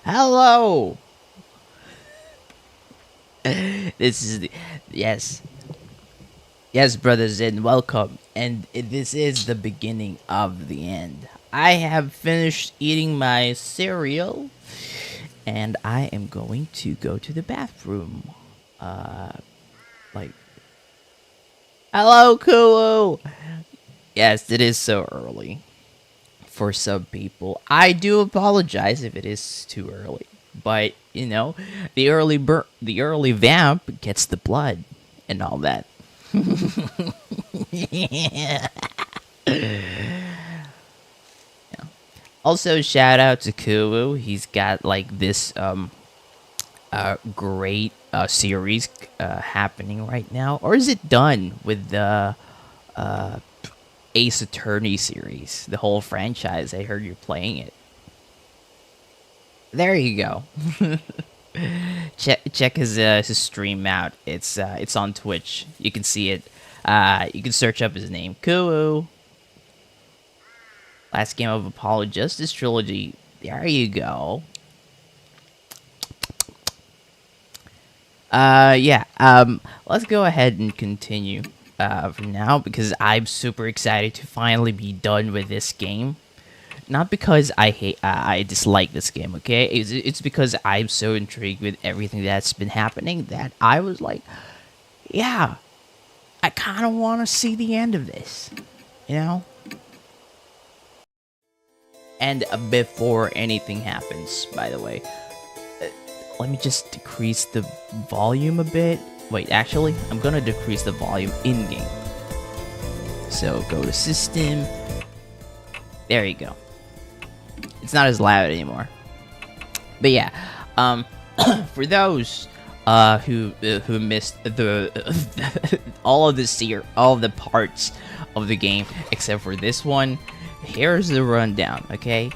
Hello. This is yes, yes, brothers, and welcome. And this is the beginning of the end. I have finished eating my cereal, and I am going to go to the bathroom. Like, hello, Kulu. Yes, it is so early for some people. I do apologize if it is too early, but the early vamp gets the blood and all that. Yeah. Also, shout out to Kulu. He's got like this great series happening right now, or is it done with the Ace Attorney series, the whole franchise? I heard you're playing it. There you go. Check his stream out. It's on Twitch. You can see it. You can search up his name, Kuu. Last game of Apollo Justice trilogy. There you go. Yeah. Let's go ahead and continue for now because I'm super excited to finally be done with this game. Not because I dislike this game, okay? It's because I'm so intrigued with everything that's been happening that I was like, yeah, I kind of want to see the end of this, you know? And before anything happens, by the way, let me just decrease the volume a bit. Wait, actually, I'm gonna decrease the volume in-game. So go to System. There you go. It's not as loud anymore. But yeah, for those who missed the all of the parts of the game except for this one, here's the rundown. Okay,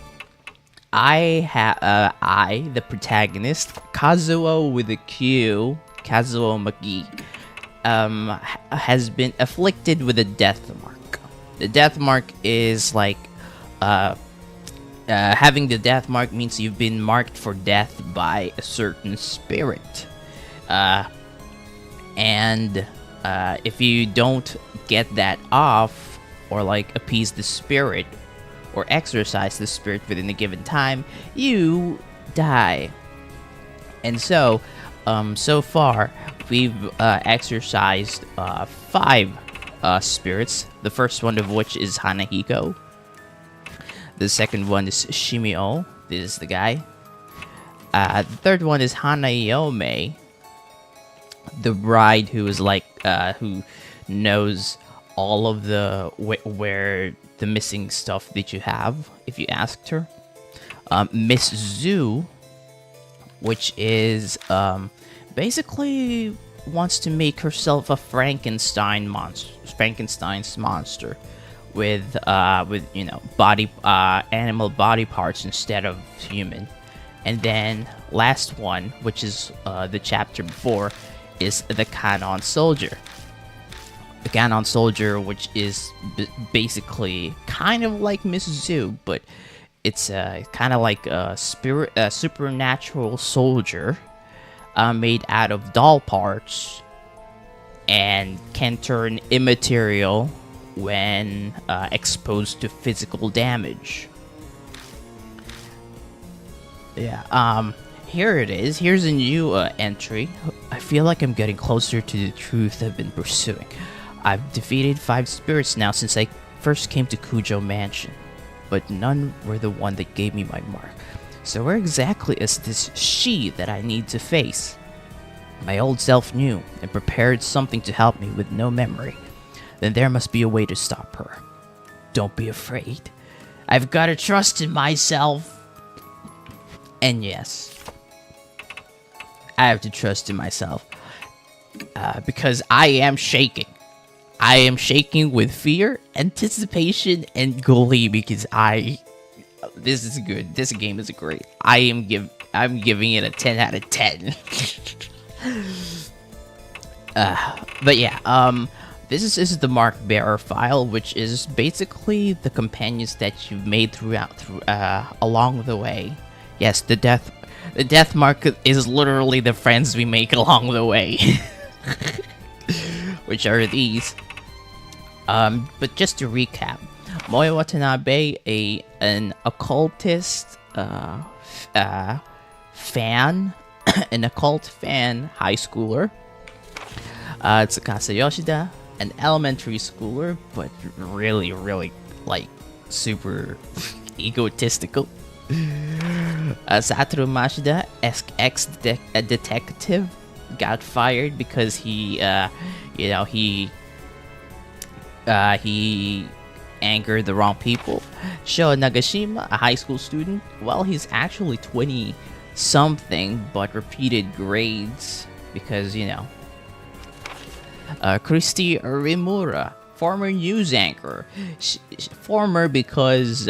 I, the protagonist, Kazuo with a Q, Kazuo Maki, has been afflicted with a death mark. The death mark is like having the death mark means you've been marked for death by a certain spirit. And if you don't get that off, or like appease the spirit, or exorcise the spirit within a given time, you die. And so, so far, we've exorcised 5 spirits. The first one of which is Hanahiko. The second one is Shimio. This is the guy. The third one is Hanayome, the bride who is like who knows all of the where the missing stuff that you have if you asked her. Miss Zoo, which is basically wants to make herself a Frankenstein's monster with body animal body parts instead of human. And then last one, which is the chapter before, is the Kanon Soldier. The Kanon Soldier, which is basically kind of like Miss Zoo, but it's kind of like a supernatural soldier made out of doll parts and can turn immaterial when exposed to physical damage. Yeah, here it is. Here's a new entry. I feel like I'm getting closer to the truth I've been pursuing. I've defeated 5 spirits now since I first came to Kujo Mansion, but none were the one that gave me my mark. So where exactly is this she that I need to face? My old self knew and prepared something to help me with no memory. Then there must be a way to stop her. Don't be afraid. I've got to trust in myself. And yes, I have to trust in myself because I am shaking. I am shaking with fear, anticipation, and glee because this is good. This game is great. I'm giving it a 10 out of 10. But yeah, this is the Mark Bearer file, which is basically the companions that you've made along the way. Yes, the death The death mark is literally the friends we make along the way. Which are these. But just to recap, Moe Watanabe, an occultist fan, an occult fan high schooler. Tsukasa Yoshida, an elementary schooler, but really, really, like, super egotistical. Satoru Mashida, ex-detective, got fired because he angered the wrong people. Sho Nagashima, a high school student, well, he's actually 20-something, but repeated grades because, Christy Rimura, former news anchor. Former because,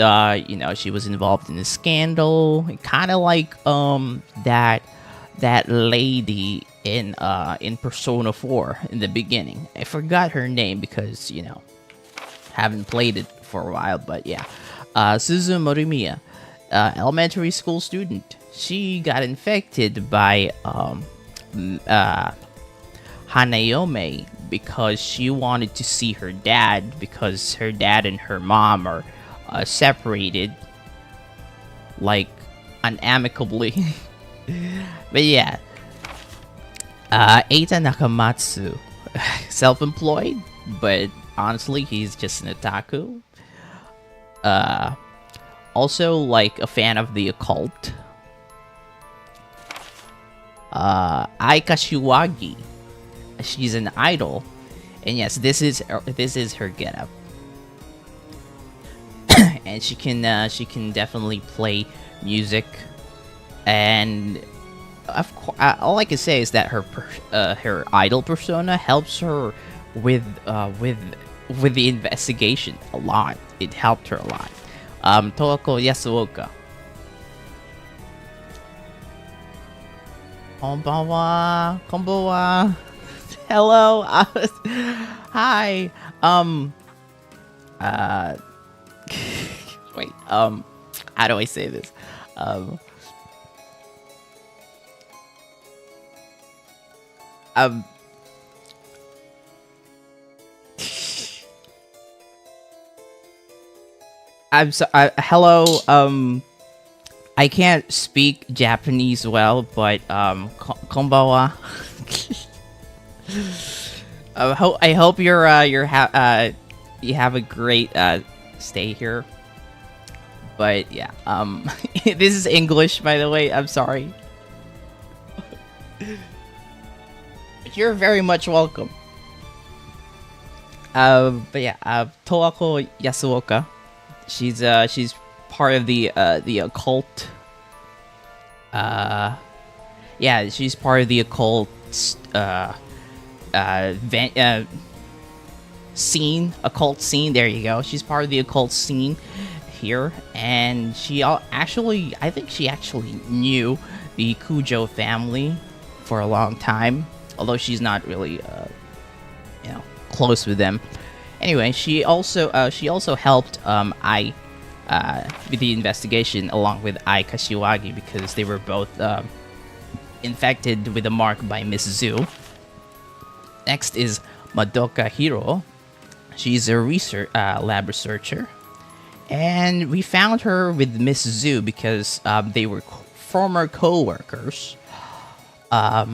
she was involved in a scandal. Kind of like, that lady in Persona 4 in the beginning. I forgot her name because, haven't played it for a while, but yeah. Suzu Morimiya, elementary school student. She got infected by Hanayome because she wanted to see her dad because her dad and her mom are separated, like, unamicably. But yeah. Eita Nakamatsu, self-employed, but honestly, he's just an otaku. Also, like, a fan of the occult. Ai Kashiwagi, she's an idol, and yes, this is her getup. And she can definitely play music, and of course, all I can say is that her idol persona helps her with the investigation a lot. It helped her a lot. Toako Yasuoka. Konbanwa. Konbanwa. Hello. Hi. Wait. How do I say this? I'm so. Hello. I can't speak Japanese well, but konbanwa. I hope you have a great stay here. But yeah, this is English, by the way. I'm sorry. But you're very much welcome. But yeah, Toako Yasuoka. She's part of the occult. Yeah, she's part of the occult scene. Occult scene. There you go. She's part of the occult scene here, and I think she actually knew the Kujo family for a long time, although she's not really close with them. Anyway, she also helped with the investigation along with Ai Kashiwagi because they were both infected with the mark by Miss Zu. Next is Madoka Hiro. She's a lab researcher, and we found her with Miss Zu because they were former co-workers. But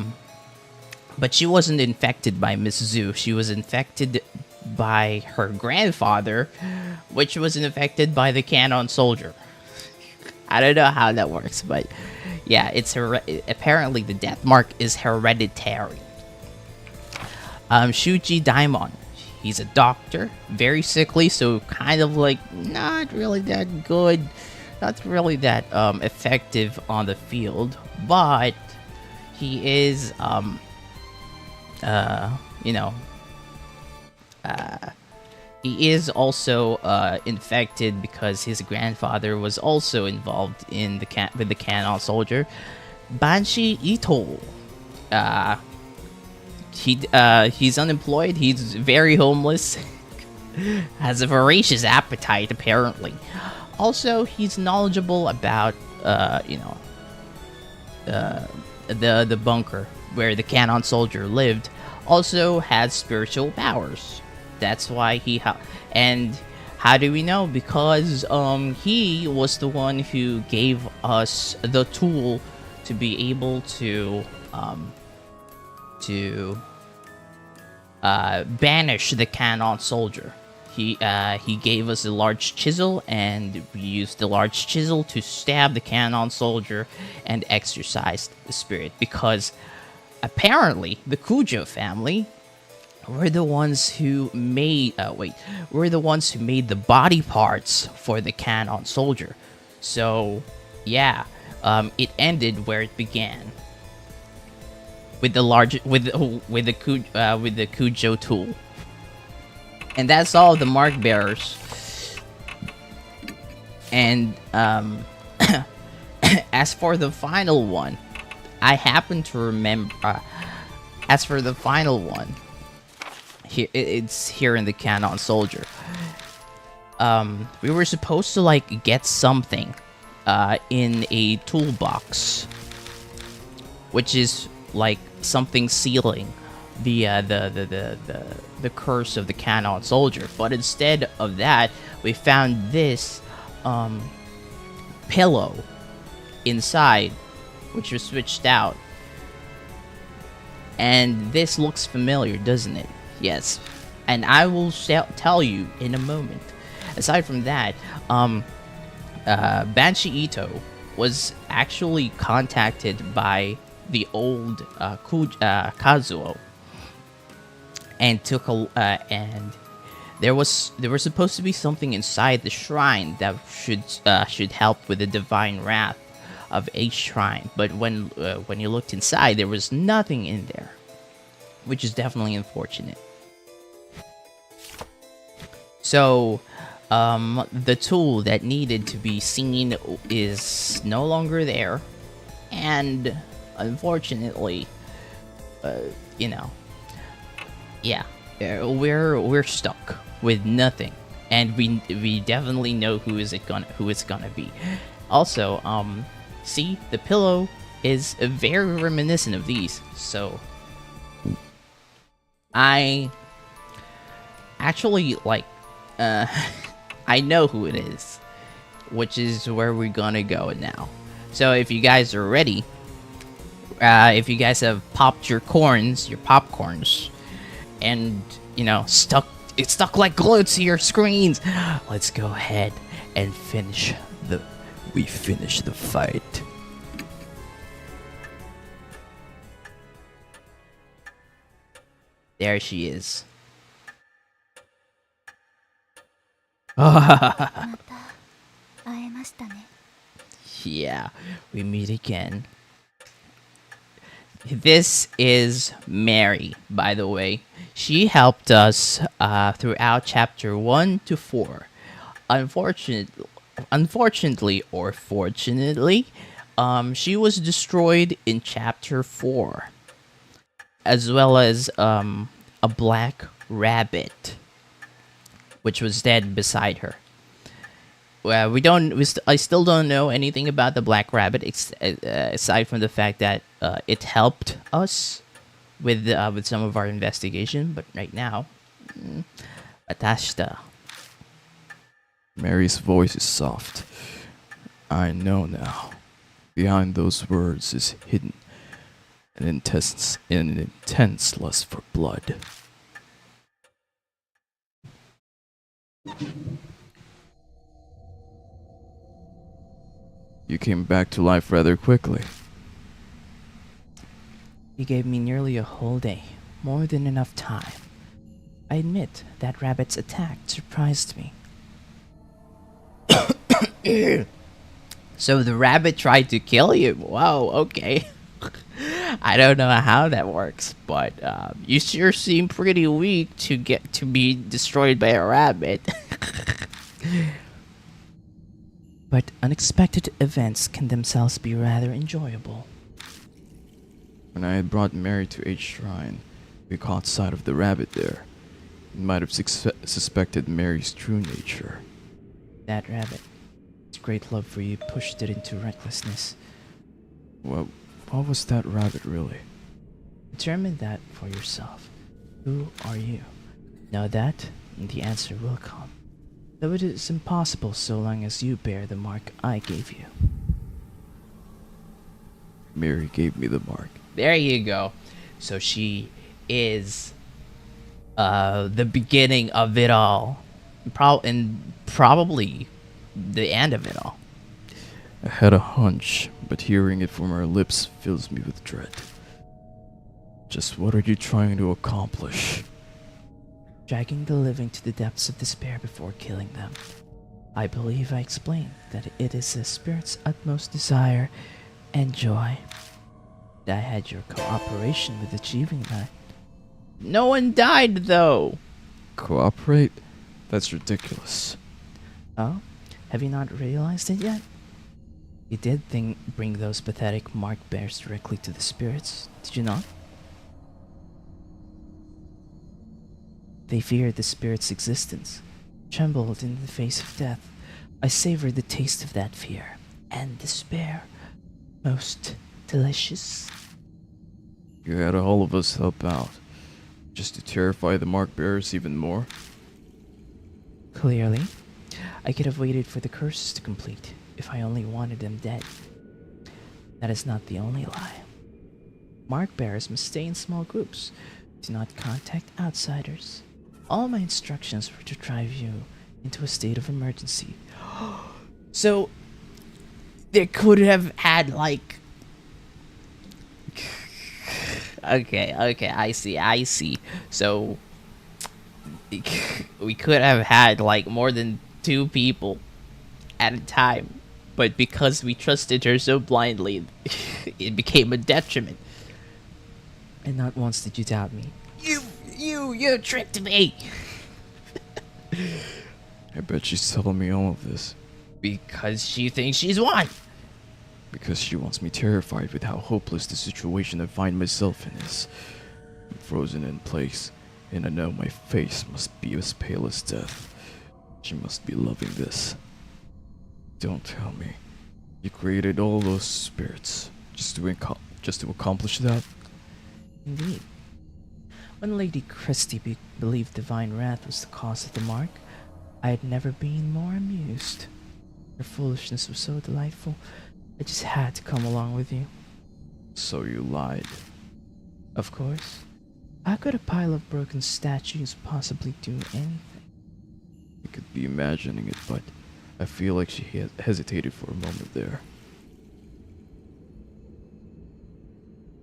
she wasn't infected by Miss Zu. She was infected by her grandfather, which was infected by the Canon soldier. I don't know how that works, but yeah, apparently the death mark is hereditary. Shuji Daimon, he's a doctor, very sickly, so kind of like not really that good, not really that effective on the field, but he is he is also infected because his grandfather was also involved in with the Canon soldier, Banshi Ito. He's unemployed. He's very homeless. Has a voracious appetite, apparently. Also, he's knowledgeable about the bunker where the Canon soldier lived also had spiritual powers. That's why and how do we know? Because he was the one who gave us the tool to be able to banish the Canon soldier. He gave us a large chisel, and we used the large chisel to stab the Canon soldier and exorcise the spirit. Because apparently, the Kujo family were the ones who made. Were the ones who made the body parts for the Canon soldier. So, yeah, it ended where it began, with the large with the Kujo tool. And that's all the mark bearers. And as for the final one, I happen to remember. As for the final one, it's here in the Canon soldier. We were supposed to like get something in a toolbox, which is like something sealing the curse of the Canon soldier. But instead of that, we found this pillow inside, which was switched out. And this looks familiar, doesn't it? Yes. And I will tell you in a moment. Aside from that, Banshee Ito was actually contacted by the old Kazuo, and and there was supposed to be something inside the shrine that should help with the divine wrath of a shrine. But when you looked inside, there was nothing in there, which is definitely unfortunate. So the tool that needed to be seen is no longer there, and unfortunately, we're stuck with nothing, and we definitely know who it's gonna be. Also, see, the pillow is very reminiscent of these, so I actually like I know who it is, which is where we're gonna go now. So if you guys are ready, if you guys have popped your popcorns, and it's stuck like glue to your screens, let's go ahead and finish the fight. There she is. また会えましたね。 Yeah, we meet again. This is Mary, by the way. She helped us throughout chapter 1 to 4. Unfortunately, or fortunately, she was destroyed in chapter 4, as well as a black rabbit, which was dead beside her. Well, I still don't know anything about the black rabbit, aside from the fact that it helped us with some of our investigation. But right now, Atashta. Mary's voice is soft. I know now. Behind those words is hidden an intense lust for blood. You came back to life rather quickly. You gave me nearly a whole day, more than enough time. I admit that rabbit's attack surprised me. So the rabbit tried to kill you? Wow, okay. I don't know how that works, but you sure seem pretty weak to get to be destroyed by a rabbit. But unexpected events can themselves be rather enjoyable. When I had brought Mary to H Shrine, we caught sight of the rabbit there. It might have suspected Mary's true nature. That rabbit, its great love for you pushed it into recklessness. Well, what was that rabbit really? Determine that for yourself. Who are you? Know that, and the answer will come. Though it is impossible so long as you bear the mark I gave you. Mary gave me the mark. There you go. So she is the beginning of it all. And probably the end of it all. I had a hunch, but hearing it from her lips fills me with dread. Just what are you trying to accomplish? Dragging the living to the depths of despair before killing them. I believe I explained that it is the spirit's utmost desire and joy. I had your cooperation with achieving that. No one died, though. Cooperate? That's ridiculous. Oh? Have you not realized it yet? You did bring those pathetic mark bears directly to the spirits, did you not? They feared the spirit's existence, trembled in the face of death. I savored the taste of that fear and despair. Most delicious. You had all of us help out, just to terrify the mark bearers even more? Clearly, I could have waited for the curses to complete if I only wanted them dead. That is not the only lie. Mark bearers must stay in small groups. Do not contact outsiders. All my instructions were to drive you into a state of emergency. So, they could have had, like... Okay, I see. So, we could have had, like, more than 2 people at a time. But because we trusted her so blindly, it became a detriment. And not once did you doubt me. You tricked me! I bet she's telling me all of this. Because she thinks she's won. Because she wants me terrified with how hopeless the situation I find myself in is. I'm frozen in place, and I know my face must be as pale as death. She must be loving this. Don't tell me. You created all those spirits just to accomplish that? Indeed. When Lady Christie believed divine wrath was the cause of the mark, I had never been more amused. Her foolishness was so delightful, I just had to come along with you. So you lied. Of course. How could a pile of broken statues possibly do anything? I could be imagining it, but I feel like she hesitated for a moment there.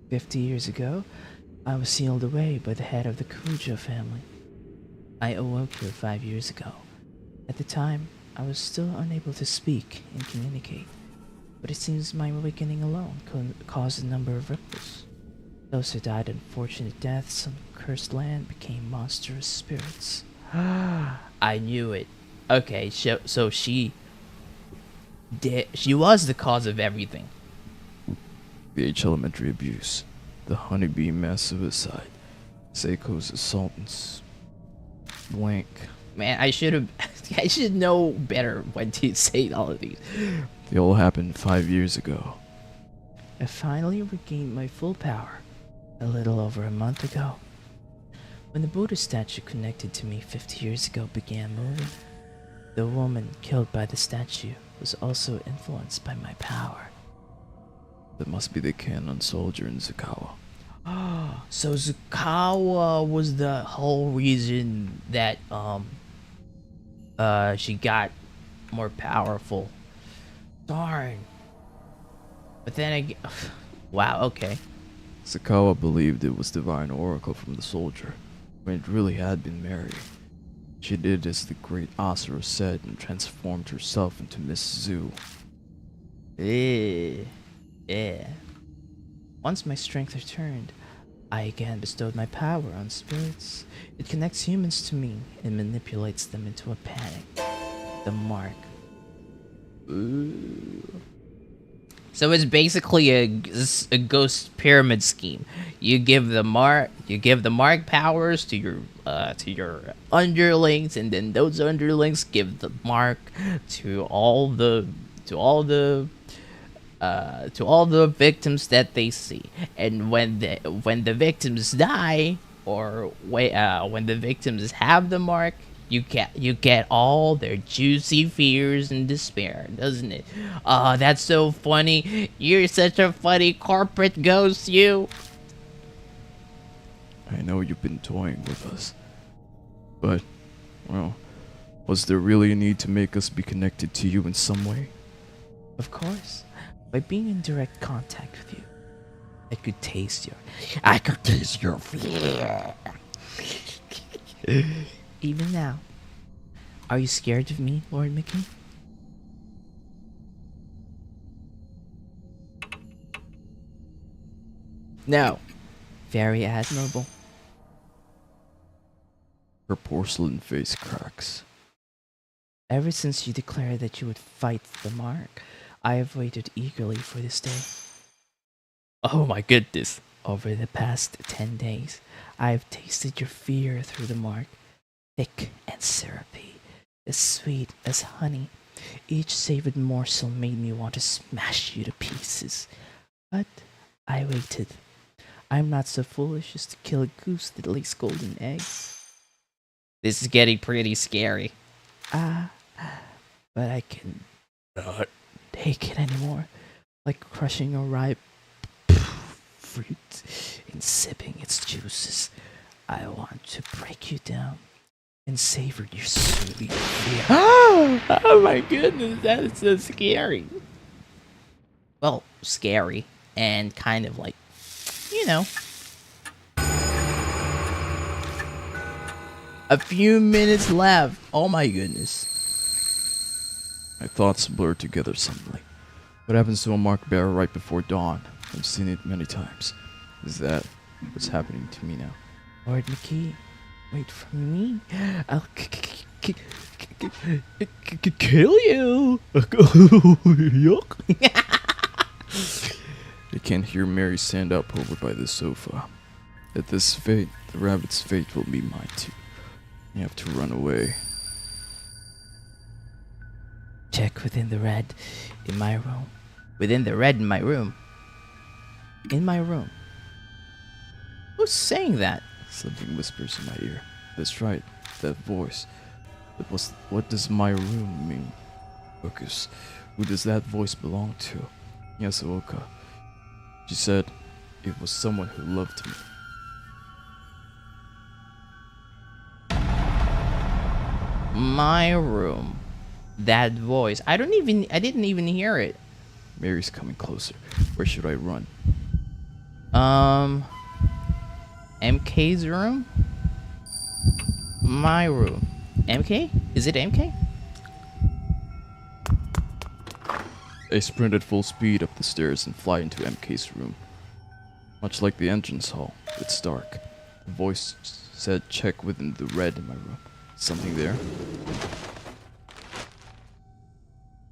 50 years ago, I was sealed away by the head of the Kujo family. I awoke here 5 years ago. At the time, I was still unable to speak and communicate, but it seems my awakening alone caused a number of ripples. Those who died unfortunate deaths on the cursed land became monstrous spirits. I knew it. Okay, so she was the cause of everything. The H elementary abuse, the honeybee mass suicide, Seiko's assault and blank. Man, I should know better when to say all of these. They all happened 5 years ago. I finally regained my full power a little over a month ago. When the Buddha statue connected to me 50 years ago began moving, the woman killed by the statue was also influenced by my power. That must be the Kannon soldier in Zukawa. So Zukawa was the whole reason that she got more powerful. Darn. But then again, wow, okay. Zukawa believed it was divine oracle from the soldier, when it really had been Mary. She did as the great Asura said and transformed herself into Miss Zu. Yeah. Once my strength returned, I again bestowed my power on spirits. It connects humans to me and manipulates them into a panic. The mark. Ooh. So it's basically a ghost pyramid scheme. You give the mark powers to your underlings, and then those underlings give the mark to all the to all the victims that they see. And when the victims die, or when the victims have the mark, you get all their juicy fears and despair, doesn't it? Oh, that's so funny. You're such a funny corporate ghost, you. I know you've been toying with us, but, well, was there really a need to make us be connected to you in some way? Of course, by being in direct contact with you, I could taste your fear. Even now. Are you scared of me, Lord Mickey? No. Very admirable. Her porcelain face cracks. Ever since you declared that you would fight the mark, I have waited eagerly for this day. Oh my goodness. Over the past 10 days, I have tasted your fear through the mark, thick and syrupy, as sweet as honey. Each savored morsel made me want to smash you to pieces. But I waited. I'm not so foolish as to kill a goose that lays golden eggs. This is getting pretty scary. But I can not take it anymore. Like crushing a ripe fruit and sipping its juices. I want to break you down and savor your sweet fear. Oh my goodness, that is so scary. Well, scary and kind of like, you know. A few minutes left. Oh my goodness. My thoughts blur together suddenly. What happens to a mark bearer right before dawn? I've seen it many times. Is that what's happening to me now? Lord McKee, wait for me. I'll kill you. Yuck. I can't hear Mary stand up over by the sofa. At this fate, the rabbit's fate will be mine too. You have to run away. Check within the red in my room. Within the red in my room. In my room. Who's saying that? Something whispers in my ear. That's right, that voice. But what does my room mean? Focus. Who does that voice belong to? Yasuoka. She said it was someone who loved me. My room. That voice. I didn't even hear it. Mary's coming closer. Where should I run? MK's room? My room. MK? Is it MK? I sprint at full speed up the stairs and fly into MK's room. Much like the entrance hall, it's dark. The voice said check within the red in my room. Something there?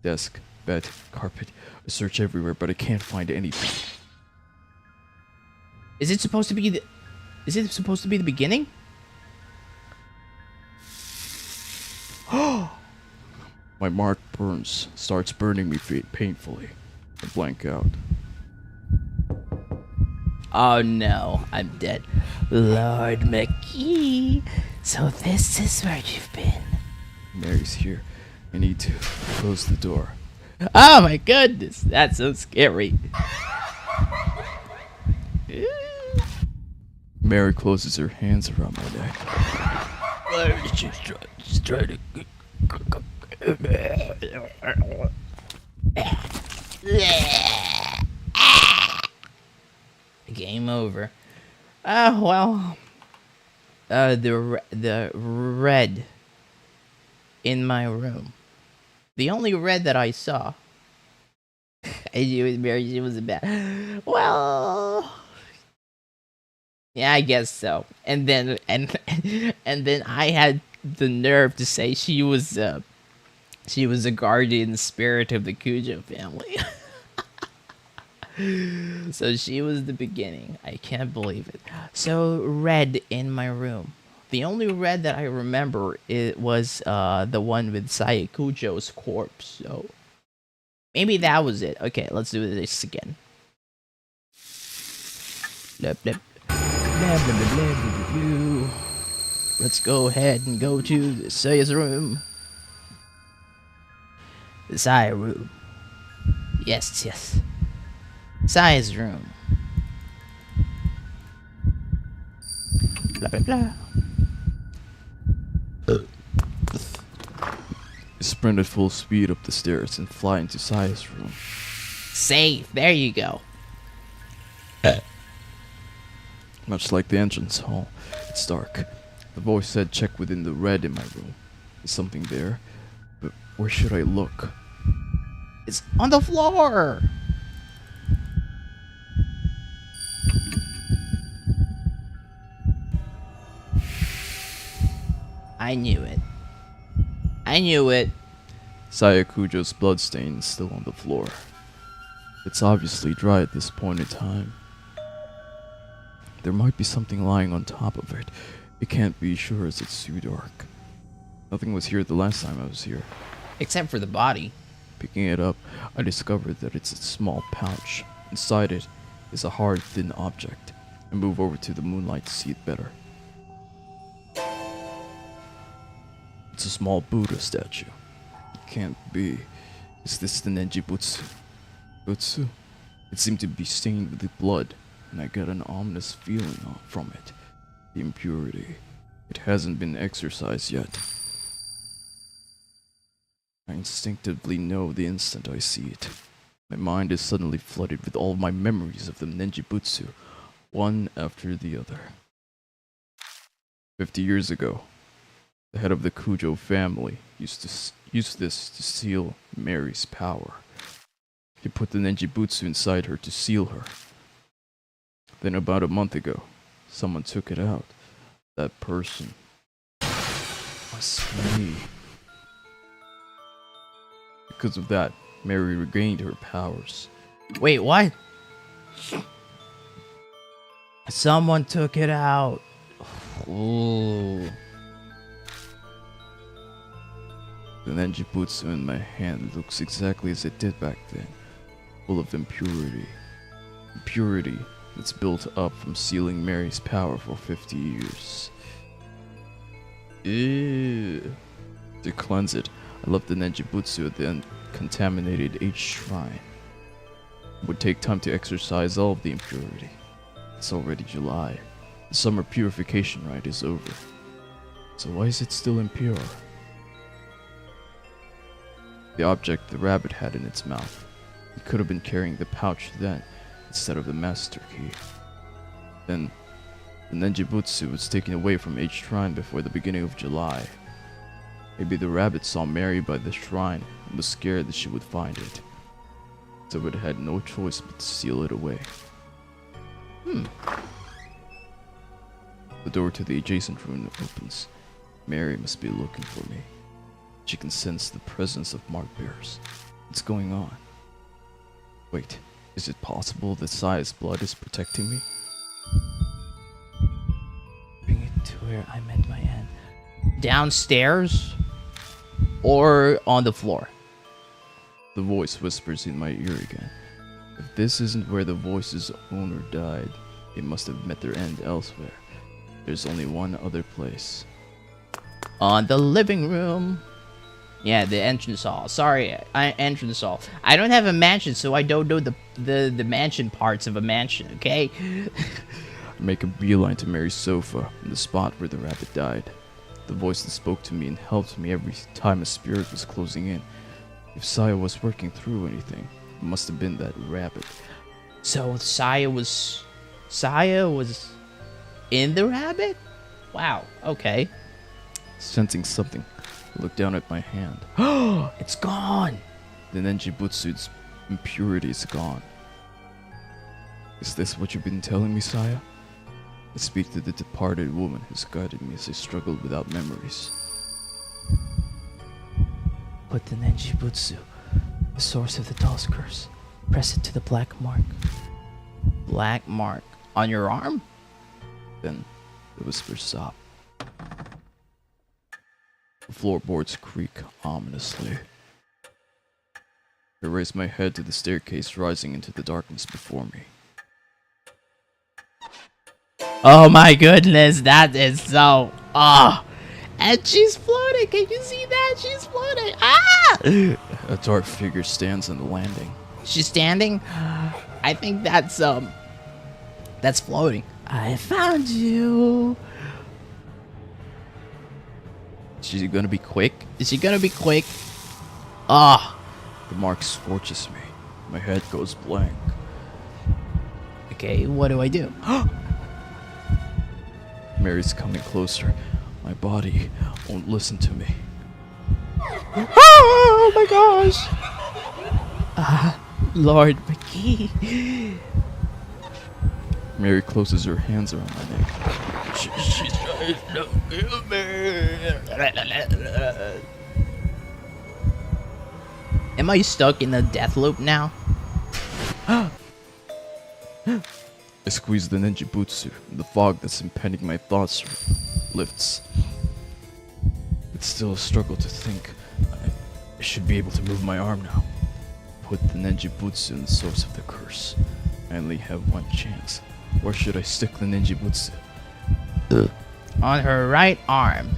Desk, bed, carpet. I search everywhere, but I can't find anything. Is it supposed to be the beginning? My mark starts burning me painfully. I blank out. Oh no, I'm dead. Lord McKee. So this is where you've been. Mary's here. I need to close the door. Oh my goodness, that's so scary. Mary closes her hands around my neck. She's trying Game over. Well. The red in my room. The only red that I saw. She was bad. Well, yeah, I guess so. And then I had the nerve to say she was a guardian spirit of the Cujo family. So she was the beginning. I can't believe it. So red in my room. The only red that I remember was the one with Sayakujo's corpse. So Maybe that was it. Okay, let's do this again. Blah, blah, blah, blah, blah, blah, blah, blah. Let's go ahead and go to the Saya's room. The Saya room. Yes, yes. Saya's room. Blah, blah, blah. I sprint at full speed up the stairs and fly into Saya's room. Safe. There you go. Much like the entrance hall, it's dark. The voice said check within the red in my room. Is something there? But where should I look? It's on the floor. I knew it. I knew it. Saya Kujo's bloodstain is still on the floor. It's obviously dry at this point in time. There might be something lying on top of it. It can't be sure as it's too dark. Nothing was here the last time I was here. Except for the body. Picking it up, I discovered that it's a small pouch. Inside it is a hard, thin object. I move over to the moonlight to see it better. It's a small Buddha statue. It can't be. Is this the Nenjibutsu? Butsu? It seemed to be stained with blood, and I got an ominous feeling from it. The impurity. It hasn't been exorcised yet. I instinctively know the instant I see it. My mind is suddenly flooded with all my memories of the Nenjibutsu, one after the other. 50 years ago, the head of the Kujo family used this to seal Mary's power. He put the Nenjibutsu inside her to seal her. Then about a month ago, someone took it out. That person was me. Because of that, Mary regained her powers. Wait, what? Someone took it out. Ooh. The Nenjibutsu in my hand looks exactly as it did back then, full of impurity. Impurity that's built up from sealing Mary's power for 50 years. Ew. To cleanse it, I left the Nenjibutsu at the contaminated H shrine. It would take time to exorcise all of the impurity. It's already July. The summer purification rite is over. So why is it still impure? The object the rabbit had in its mouth. It could have been carrying the pouch then, instead of the master key. Then, the Nenjibutsu was taken away from H shrine before the beginning of July. Maybe the rabbit saw Mary by the shrine and was scared that she would find it. So it had no choice but to seal it away. The door to the adjacent room opens. Mary must be looking for me. She can sense the presence of mark bearers. What's going on? Wait, is it possible that Saya's blood is protecting me? Bring it to where I met my end. Downstairs? Or on the floor? The voice whispers in my ear again. If this isn't where the voice's owner died, they must have met their end elsewhere. There's only one other place. On the living room. Yeah, the entrance hall. Sorry, entrance hall. I don't have a mansion, so I don't know the mansion parts of a mansion, okay? I make a beeline to Mary's sofa, in the spot where the rabbit died. The voice that spoke to me and helped me every time a spirit was closing in. If Saya was working through anything, it must have been that rabbit. So Saya was in the rabbit? Wow, okay. Sensing something, I looked down at my hand. It's gone. The Nenjibutsu's impurity is gone. Is this what you've been telling me, Saya? I speak to the departed woman who's guided me as I struggled without memories. Put the Nenjibutsu, the source of the doll's curse. Press it to the black mark. Black mark? On your arm? Then the whispers stop. The floorboards creak ominously. I raise my head to the staircase rising into the darkness before me. Oh my goodness, that is so. Ah! And she's floating. Can you see that? She's floating. Ah! A dark figure stands on the landing. She's standing. I think that's floating. I found you. Is she gonna be quick? Is she gonna be quick? Ah! The mark scorches me. My head goes blank. Okay, what do I do? Mary's coming closer. My body won't listen to me. Oh my gosh! Lord McGee. Mary closes her hands around my neck. She's trying to kill me. Am I stuck in a death loop now? I squeeze the ninjutsu. The fog that's impending my thoughts lifts. It's still a struggle to think. I should be able to move my arm now. Put the ninjutsu in the source of the curse. I only have one chance. Where should I stick the ninjutsu? On her right arm.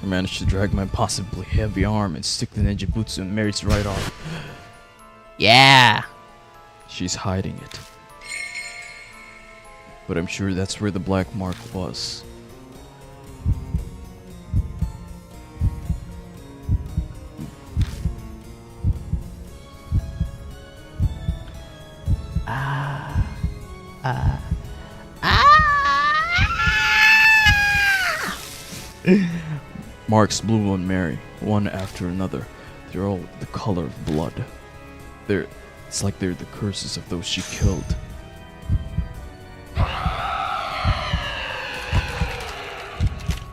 I managed to drag my possibly heavy arm and stick the ninjutsu in Mary's right arm. Yeah. She's hiding it. But I'm sure that's where the black mark was. Marks blew on Mary, one after another. They're all the color of blood. It's like they're the curses of those she killed.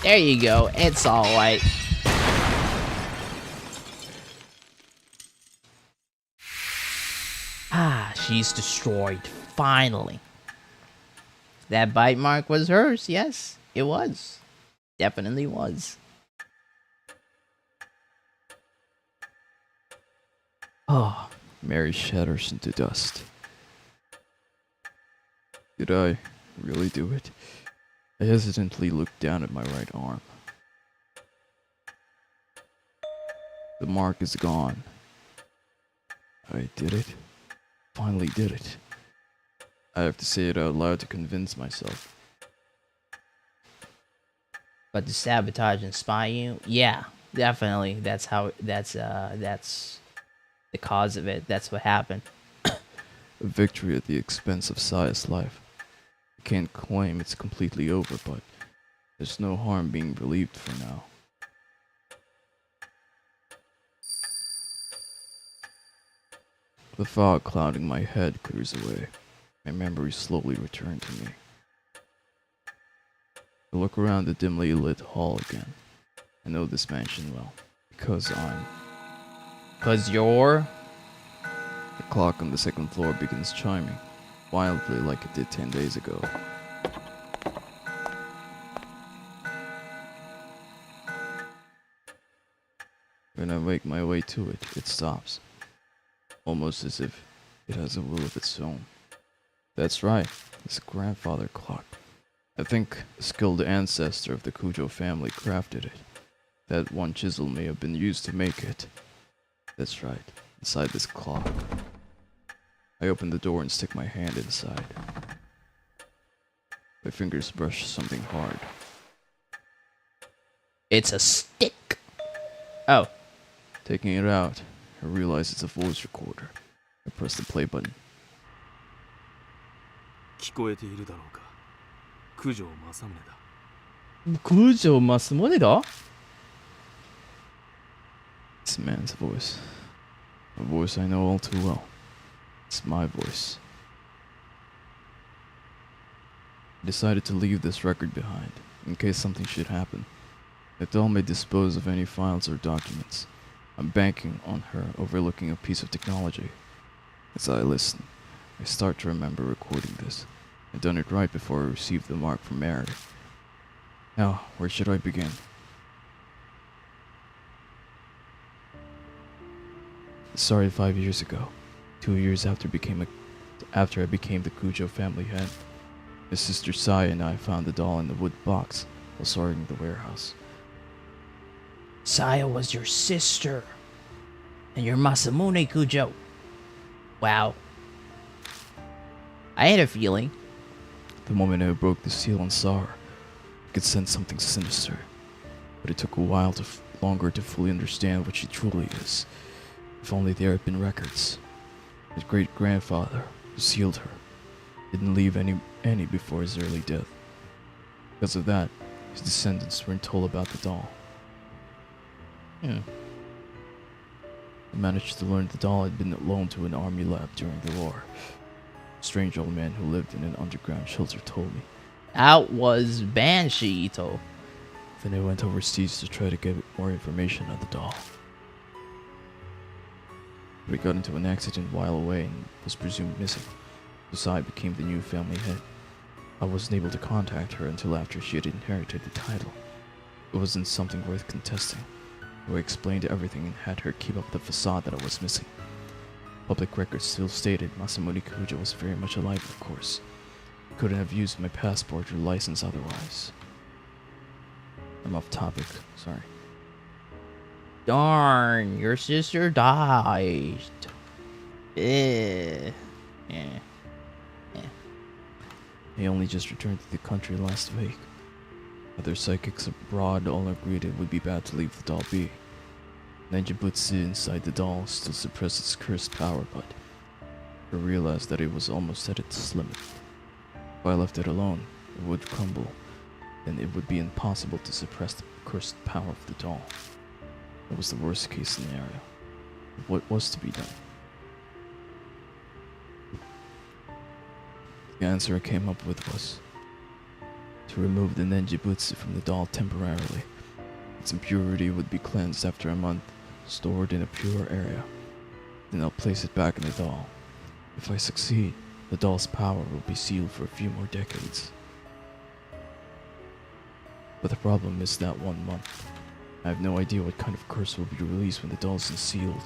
There you go. It's all right. She's destroyed. Finally. That bite mark was hers. Yes, it was. Definitely was. Oh. Mary shatters into dust. Did I really do it? I hesitantly looked down at my right arm. The mark is gone. I did it. Finally did it. I have to say it out loud to convince myself. But to sabotage and spy you, yeah, definitely. That's the cause of it. That's what happened. A victory at the expense of Saya's life. I can't claim it's completely over, but there's no harm being relieved for now. The fog clouding my head clears away. My memories slowly return to me. I look around the dimly lit hall again. I know this mansion well, because you're... The clock on the second floor begins chiming, wildly like it did 10 days ago. When I make my way to it, it stops. Almost as if it has a will of its own. That's right, it's a grandfather clock. I think a skilled ancestor of the Kujo family crafted it. That one chisel may have been used to make it. That's right, inside this clock. I open the door and stick my hand inside. My fingers brush something hard. It's a stick. Oh. Taking it out, I realize it's a voice recorder. I press the play button. 聞こえているだろうか。九条正宗だ。Kujo Masamune? It's a man's voice. A voice I know all too well. It's my voice. I decided to leave this record behind, in case something should happen. Adele may dispose of any files or documents. I'm banking on her overlooking a piece of technology. As I listen, I start to remember recording this. I'd done it right before I received the mark from Mary. Now, where should I begin? It started 5 years ago, 2 years after I became the Kujo family head. My sister Saya and I found the doll in the wood box while sorting the warehouse. Saya was your sister. And you're Masamune Kujo. Wow. I had a feeling. The moment I broke the seal and saw her, I could sense something sinister. But it took a while longer to fully understand what she truly is. If only there had been records. His great-grandfather, who sealed her, didn't leave any before his early death. Because of that, his descendants weren't told about the doll. I managed to learn the doll had been loaned to an army lab during the war. A strange old man who lived in an underground shelter told me. That was Banshee Ito. Then I went overseas to try to get more information on the doll. We got into an accident while away and was presumed missing. So I became the new family head. I wasn't able to contact her until after she had inherited the title. It wasn't something worth contesting. So I explained everything and had her keep up the facade that I was missing. Public records still stated Masamune Kujo was very much alive, of course. I couldn't have used my passport or license otherwise. I'm off topic, sorry. Darn, your sister died. Yeah. I only just returned to the country last week. Other psychics abroad all agreed it would be bad to leave the doll be. Nenjibutsu inside the doll still suppressed its cursed power, but I realized that it was almost at its limit. If I left it alone, it would crumble, and it would be impossible to suppress the cursed power of the doll. That was the worst case scenario. What was to be done? The answer I came up with was to remove the Nenjibutsu from the doll temporarily. Its impurity would be cleansed after a month, stored in a pure area. Then I'll place it back in the doll. If I succeed, the doll's power will be sealed for a few more decades. But the problem is that 1 month. I have no idea what kind of curse will be released when the doll is unsealed.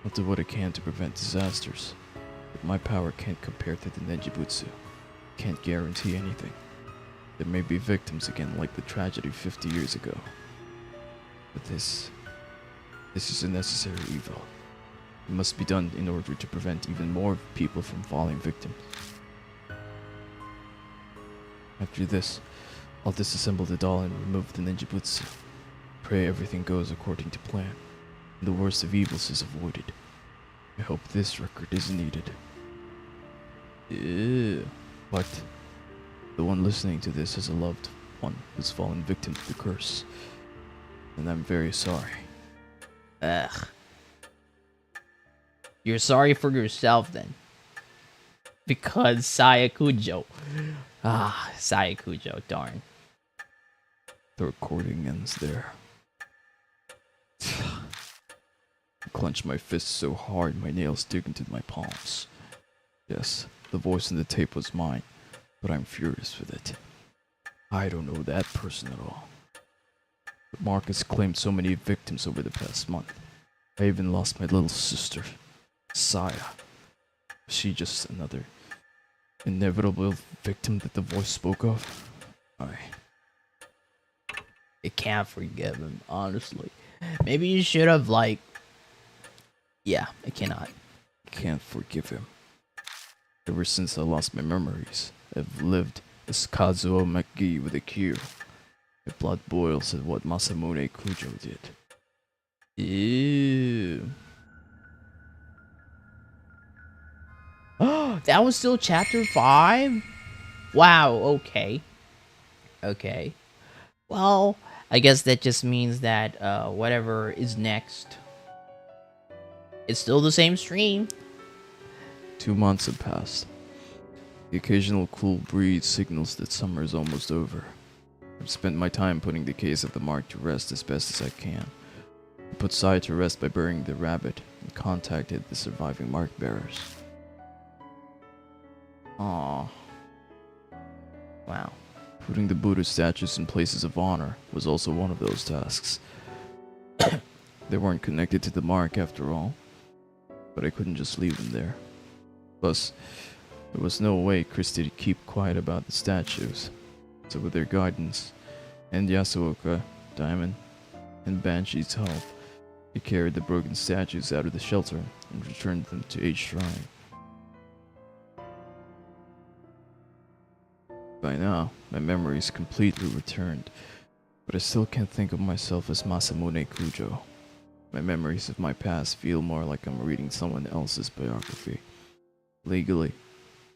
I'll do what I can to prevent disasters, but my power can't compare to the Nenjibutsu. Can't guarantee anything. There may be victims again like the tragedy 50 years ago. But this is a necessary evil. It must be done in order to prevent even more people from falling victims. After this, I'll disassemble the doll and remove the Nenjibutsu. Pray everything goes according to plan, and the worst of evils is avoided. I hope this record isn't needed. Ew. But the one listening to this is a loved one who's fallen victim to the curse, and I'm very sorry. Ugh. You're sorry for yourself then. Because Saya Kujo. Ah, Saya Kujo, darn. The recording ends there. I clench my fists so hard my nails dig into my palms. Yes, the voice in the tape was mine, but I'm furious with it. I don't know that person at all. But Marcus claimed so many victims over the past month. I even lost my little sister, Saya. Was she just another inevitable victim that the voice spoke of? I can't forgive him, honestly. Maybe you should have, like... Yeah, I cannot. Can't forgive him. Ever since I lost my memories, I've lived as Kazuo McGee with a Q. My blood boils at what Masamune Kujo did. Ew. Oh, that was still chapter 5? Wow, okay. Okay. Well, I guess that just means that whatever is next, it's still the same stream. 2 months have passed. The occasional cool breeze signals that summer is almost over. I've spent my time putting the case of the mark to rest as best as I can. I put Sai to rest by burying the rabbit and contacted the surviving mark bearers. Aww. Wow. Putting the Buddha statues in places of honor was also one of those tasks. They weren't connected to the mark after all, but I couldn't just leave them there. Plus, there was no way Christie to keep quiet about the statues, so with their guidance, and Yasuoka, Diamond, and Banshee's help, he carried the broken statues out of the shelter and returned them to H Shrine. By now, my memory is completely returned, but I still can't think of myself as Masamune Kujo. My memories of my past feel more like I'm reading someone else's biography. Legally,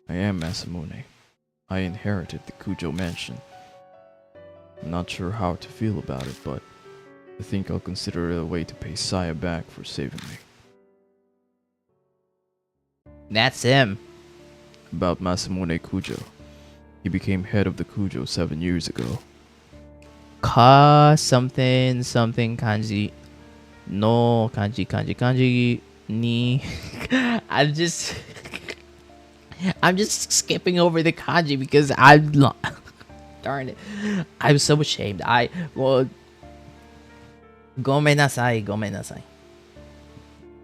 I am Masamune. I inherited the Kujo mansion. I'm not sure how to feel about it, but I think I'll consider it a way to pay Saya back for saving me. That's him. About Masamune Kujo. He became head of the Kujo 7 years ago. Ka something something kanji. No kanji ni. I'm just skipping over the kanji because darn it. I'm so ashamed. Gomenasai.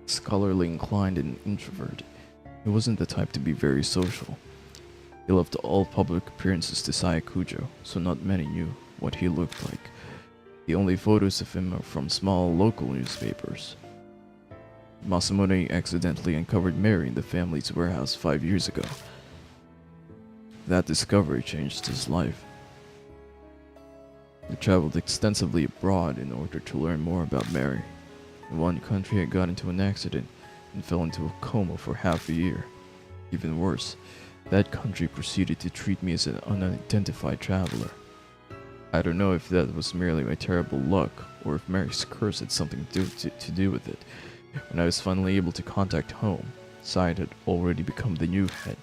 Scholarly inclined and introvert, he wasn't the type to be very social. He left all public appearances to Saya Kujo, so not many knew what he looked like. The only photos of him are from small local newspapers. Masamune accidentally uncovered Mary in the family's warehouse 5 years ago. That discovery changed his life. He traveled extensively abroad in order to learn more about Mary. In one country, I got into an accident and fell into a coma for half a year. Even worse, that country proceeded to treat me as an unidentified traveler. I don't know if that was merely my terrible luck or if Mary's curse had something to do with it. When I was finally able to contact home, Syed had already become the new head.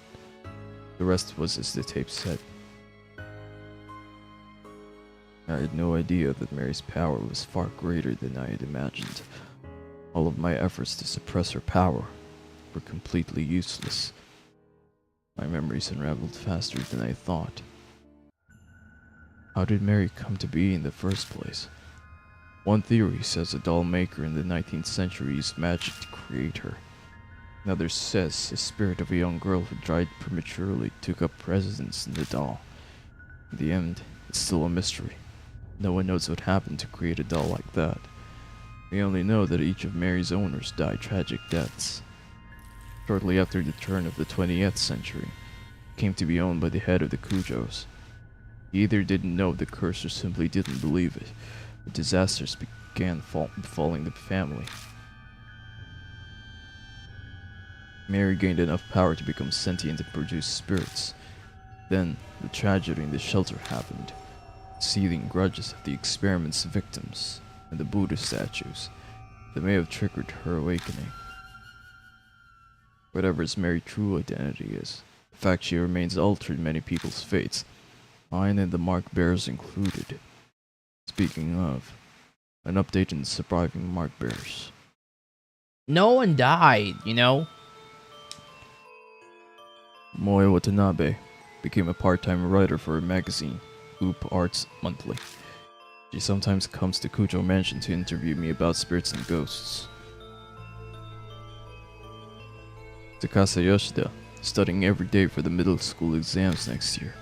The rest was as the tape said. I had no idea that Mary's power was far greater than I had imagined. All of my efforts to suppress her power were completely useless. My memories unraveled faster than I thought. How did Mary come to be in the first place? One theory says a doll maker in the 19th century used magic to create her. Another says the spirit of a young girl who died prematurely took up residence in the doll. In the end, it's still a mystery. No one knows what happened to create a doll like that. We only know that each of Mary's owners died tragic deaths. Shortly after the turn of the 20th century, it came to be owned by the head of the Kujos. He either didn't know the curse or simply didn't believe it, but disasters began befalling the family. Mary gained enough power to become sentient and produce spirits. Then, the tragedy in the shelter happened. Seething grudges of the experiment's victims and the Buddha statues that may have triggered her awakening. Whatever Mary's true identity is, the fact she remains altered many people's fates, mine and the mark bearers included. Speaking of, an update on the surviving mark bearers. No one died, you know? Moe Watanabe became a part-time writer for a magazine, Oop Arts Monthly. She sometimes comes to Kujo Mansion to interview me about spirits and ghosts. Takasa Yoshida is studying every day for the middle school exams next year.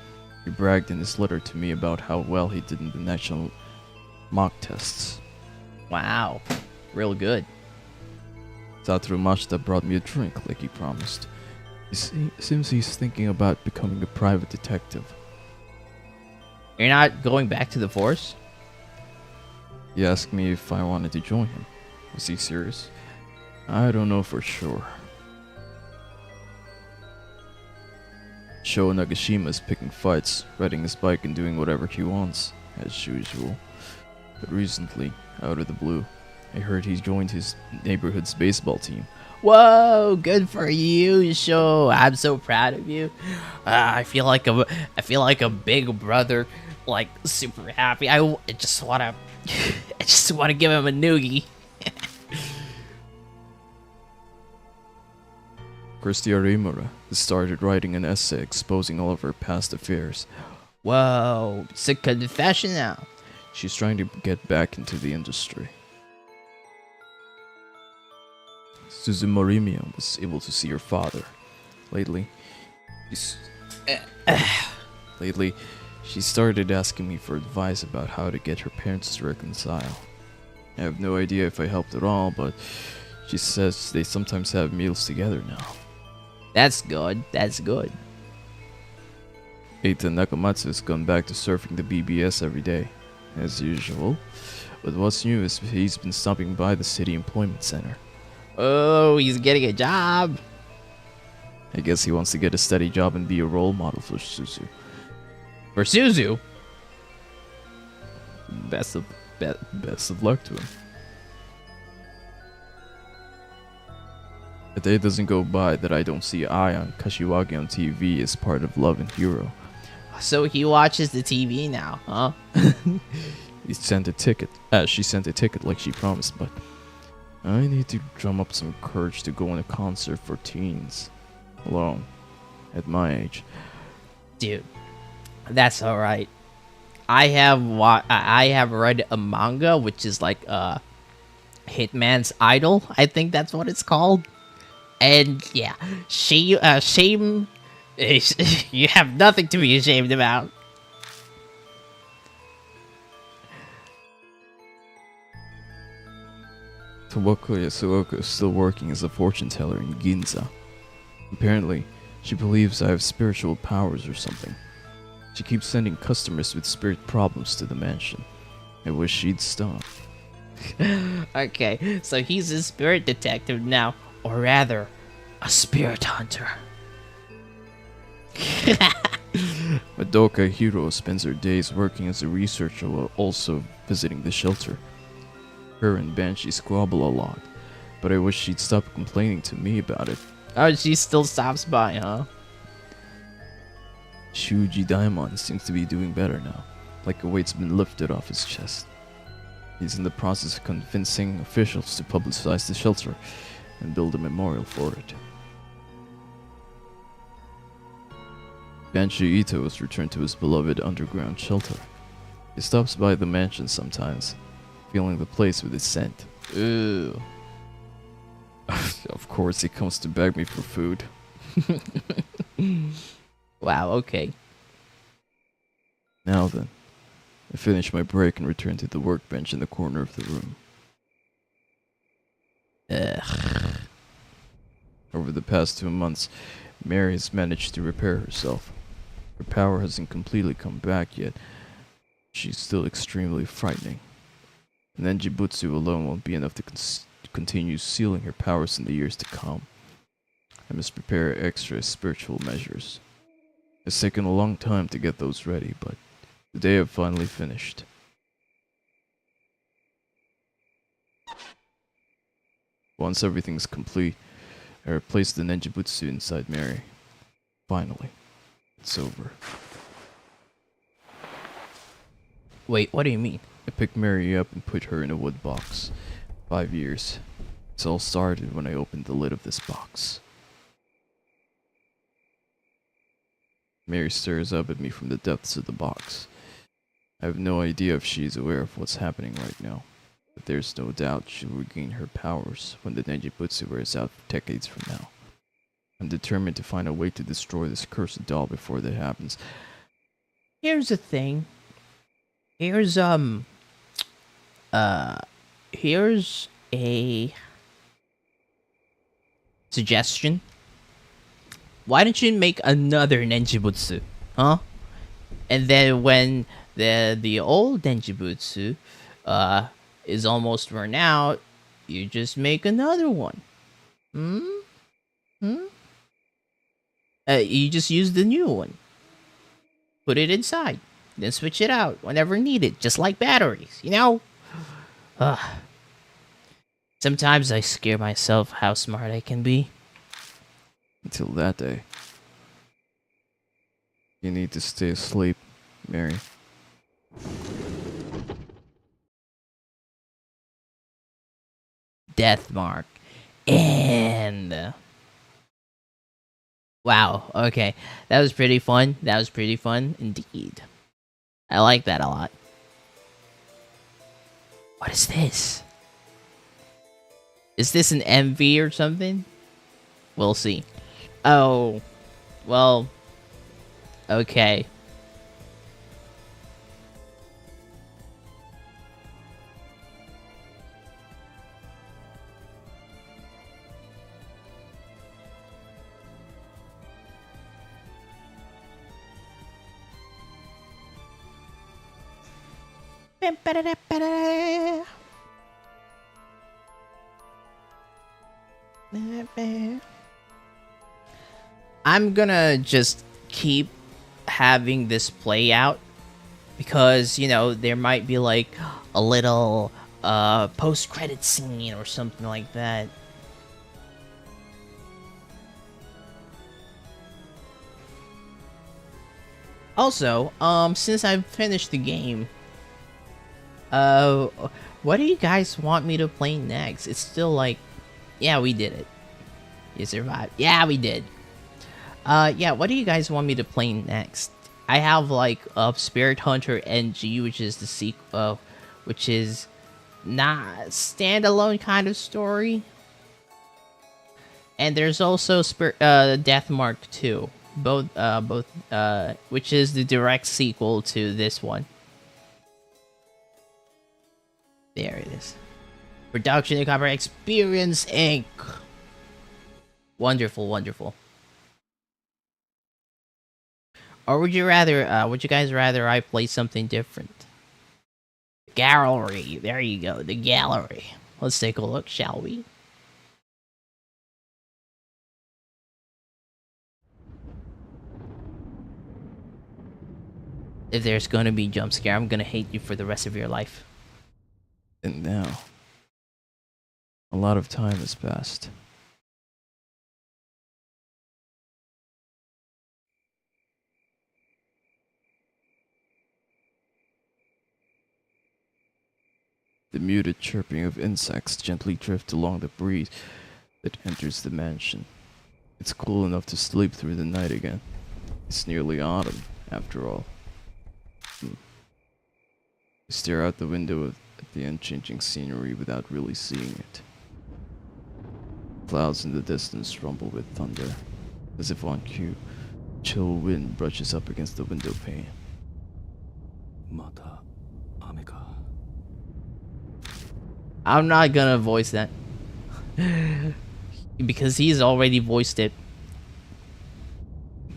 He bragged in his letter to me about how well he did in the national mock tests. Wow. Real good. Satoru Mashita brought me a drink like he promised. It seems he's thinking about becoming a private detective. You're not going back to the force? He asked me if I wanted to join him. Was he serious? I don't know for sure. Sho Nagashima is picking fights, riding his bike and doing whatever he wants, as usual. But recently, out of the blue, I heard he's joined his neighborhood's baseball team. Whoa, good for you, Sho. I'm so proud of you. I feel like a big brother, like super happy. I just wanna give him a noogie. Christy Arimura has started writing an essay exposing all of her past affairs. Whoa, it's a confession now. She's trying to get back into the industry. Suzumorimia was able to see her father. Lately, she's- lately, she started asking me for advice about how to get her parents to reconcile. I have no idea if I helped at all, but she says they sometimes have meals together now. That's good. That's good. Eita Nakamatsu has gone back to surfing the BBS every day, as usual. But what's new is he's been stopping by the city employment center. Oh, he's getting a job. I guess he wants to get a steady job and be a role model for Suzu. For Suzu. Best of luck to him. A day doesn't go by that I don't see Ai on Kashiwagi on TV as part of Love and Hero. So he watches the TV now, huh? He sent a ticket. She sent a ticket like she promised, but I need to drum up some courage to go on a concert for teens. Alone. At my age. Dude, that's all right. I have read a manga which is like Hitman's Idol. I think that's what it's called. And yeah, shame. You have nothing to be ashamed about. Tawako Yasuoka is still working as a fortune teller in Ginza. Apparently, she believes I have spiritual powers or something. She keeps sending customers with spirit problems to the mansion. I wish she'd stop. Okay, so he's a spirit detective now, or rather, a spirit hunter. Madoka Hiro spends her days working as a researcher while also visiting the shelter. Her and Banshee squabble a lot, but I wish she'd stop complaining to me about it. Oh, she still stops by, huh? Shuji Daimon seems to be doing better now, like a weight's been lifted off his chest. He's in the process of convincing officials to publicize the shelter and build a memorial for it. Banshee Ito has returned to his beloved underground shelter. He stops by the mansion sometimes, filling the place with his scent. Ooh. Of course, he comes to beg me for food. Wow, okay. Now then, I finish my break and return to the workbench in the corner of the room. Ugh. Over the past 2 months, Mary has managed to repair herself. Her power hasn't completely come back yet. She's still extremely frightening. Nenjibutsu alone won't be enough to continue sealing her powers in the years to come. I must prepare extra spiritual measures. It's taken a long time to get those ready, but today I've finally finished. Once everything's complete, I replace the Nenjibutsu inside Mary. Finally, it's over. Wait, what do you mean? I picked Mary up and put her in a wood box. 5 years. It all started when I opened the lid of this box. Mary stares up at me from the depths of the box. I have no idea if she's aware of what's happening right now, but there's no doubt she'll regain her powers when the Nenjibutsu wears out decades from now. I'm determined to find a way to destroy this cursed doll before that happens. Here's the thing. Here's a suggestion. Why don't you make another Nenjibutsu, huh? And then when the old Nenjibutsu is almost run out, you just make another one. You just use the new one. Put it inside. Then switch it out whenever needed, just like batteries, you know? Sometimes I scare myself how smart I can be. Until that day. You need to stay asleep, Mary. Death mark. And wow, okay. That was pretty fun. That was pretty fun indeed. I like that a lot. What is this? Is this an MV or something? We'll see. Oh, well, okay. I'm gonna just keep having this play out because, you know, there might be like a little post-credit scene or something like that. Also, since I've finished the game, what do you guys want me to play next? It's still like, yeah, we did it. You survived. Yeah, we did. Yeah, what do you guys want me to play next? I have like Spirit Hunter NG, which is the sequel, which is not standalone kind of story. And there's also Death Mark 2, both which is the direct sequel to this one. There it is. Production and Copyright Experience Inc. Wonderful, wonderful. Or would you guys rather I play something different? Gallery. There you go, the gallery. Let's take a look, shall we? If there's gonna be jump scare, I'm gonna hate you for the rest of your life. And now, a lot of time has passed. The muted chirping of insects gently drift along the breeze that enters the mansion. It's cool enough to sleep through the night again. It's nearly autumn, after all. I stare out the window at the unchanging scenery without really seeing it. Clouds in the distance rumble with thunder. As if on cue, chill wind brushes up against the window pane. また雨か。 I'm not gonna voice that. Because he's already voiced it.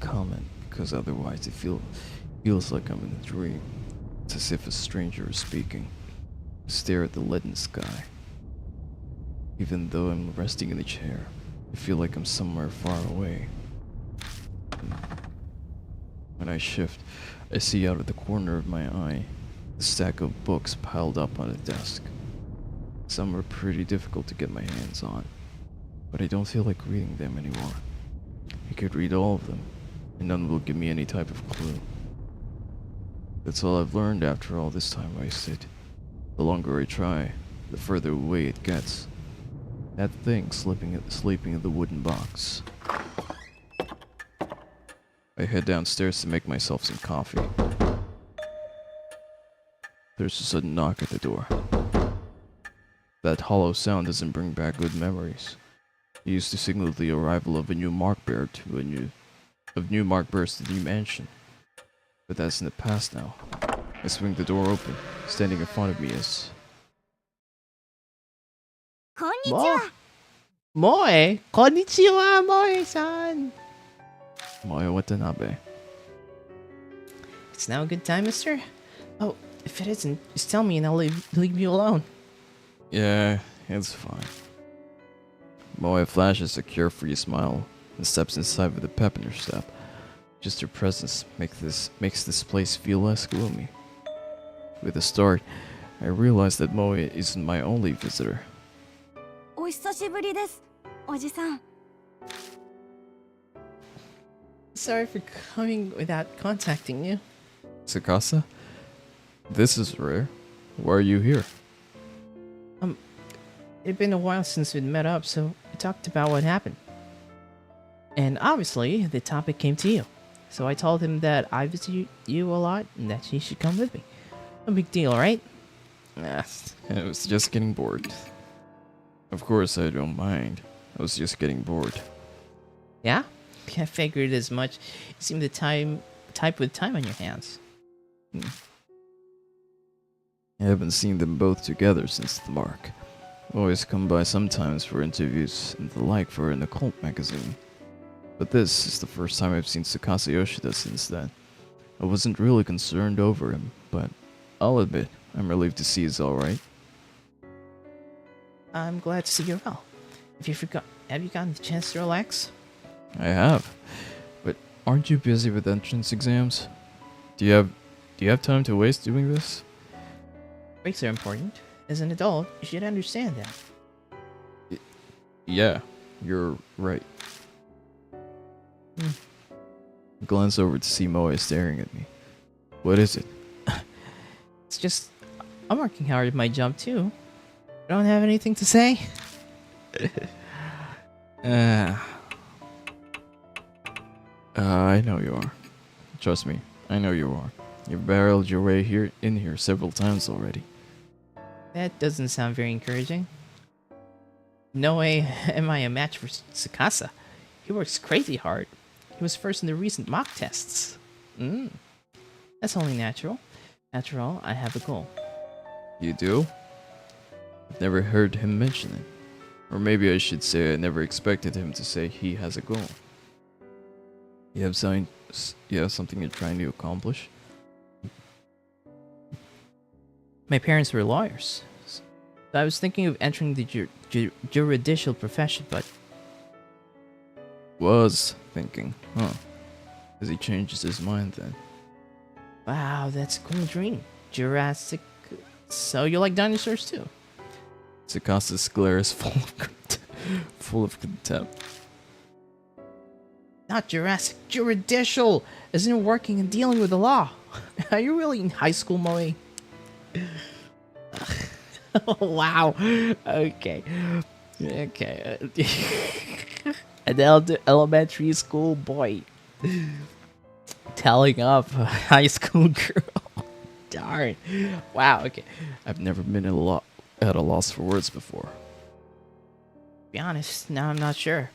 Comment, because otherwise it feels like I'm in a dream. It's as if a stranger is speaking. I stare at the leaden sky. Even though I'm resting in a chair, I feel like I'm somewhere far away. When I shift, I see out of the corner of my eye the stack of books piled up on a desk. Some are pretty difficult to get my hands on, but I don't feel like reading them anymore. I could read all of them, and none will give me any type of clue. That's all I've learned after all this time wasted. The longer I try, the further away it gets. That thing sleeping in the wooden box. I head downstairs to make myself some coffee. There's a sudden knock at the door. That hollow sound doesn't bring back good memories. It used to signal the arrival of new mark bearers to the new mansion. But that's in the past now. I swing the door open. Standing in front of me is... こんにちは。 Moe! Konnichiwa, Moe-san! Moe Watanabe. It's now a good time, mister? Oh, if it isn't, just tell me and I'll leave you alone. Yeah, it's fine. Moe flashes a carefree smile and steps inside with a pep in her step. Just her presence makes this place feel less gloomy. With a start, I realize that Moe isn't my only visitor. お久しぶりです、おじさん。 Sorry for coming without contacting you. Tsukasa? This is rare. Why are you here? It had been a while since we'd met up, so we talked about what happened. And obviously, the topic came to you. So I told him that I visit you a lot and that he should come with me. No big deal, right? Nah, I was just getting bored. Of course, I don't mind. I was just getting bored. Yeah? I figured as much. You seem to type with time on your hands. I haven't seen them both together since the mark. Always come by sometimes for interviews and the like for an occult magazine. But this is the first time I've seen Tsukasa Yoshida since then. I wasn't really concerned over him, but I'll admit, I'm relieved to see he's alright. I'm glad to see you're well. Have you gotten the chance to relax? I have. But aren't you busy with entrance exams? Do you have time to waste doing this? Breaks are important. As an adult, you should understand that. Yeah, you're right. Hmm. I glance over to see Moe staring at me. What is it? It's just, I'm working hard at my job too. Don't have anything to say? I know you are. Trust me, I know you are. You've barreled your way in here several times already. That doesn't sound very encouraging. No way am I a match for Tsukasa. He works crazy hard. He was first in the recent mock tests. That's only natural. After all, I have a goal. You do? I've never heard him mention it. Or maybe I should say I never expected him to say he has a goal. You have something you're trying to accomplish? My parents were lawyers. So I was thinking of entering the juridical profession, but Was thinking, huh? Has he changed his mind then? wow, that's a cool dream. Jurassic. So you like dinosaurs too? Tsukasa's glare is full of contempt. Not Jurassic, juridical, as in working and dealing with the law. Are you really in high school, Moe? Oh, wow. Okay. An elementary school boy telling off a high school girl. Darn. Wow, okay. I've never been at a loss for words before. To be honest, now I'm not sure.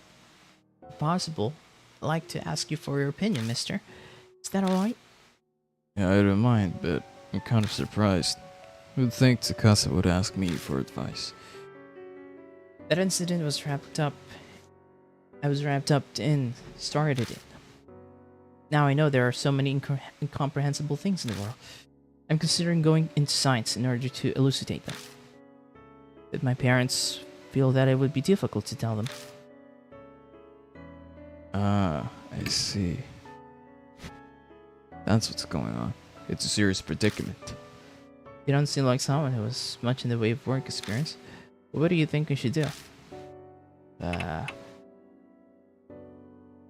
If possible, I'd like to ask you for your opinion, mister. Is that alright? Yeah, I don't mind, but I'm kind of surprised. Who'd think Tsukasa would ask me for advice? That incident was wrapped up. I was wrapped up in, started in. Now I know there are so many incomprehensible things in the world. I'm considering going into science in order to elucidate them. But my parents feel that it would be difficult to tell them. Ah, I see. That's what's going on. It's a serious predicament. You don't seem like someone who has much in the way of work experience. What do you think we should do?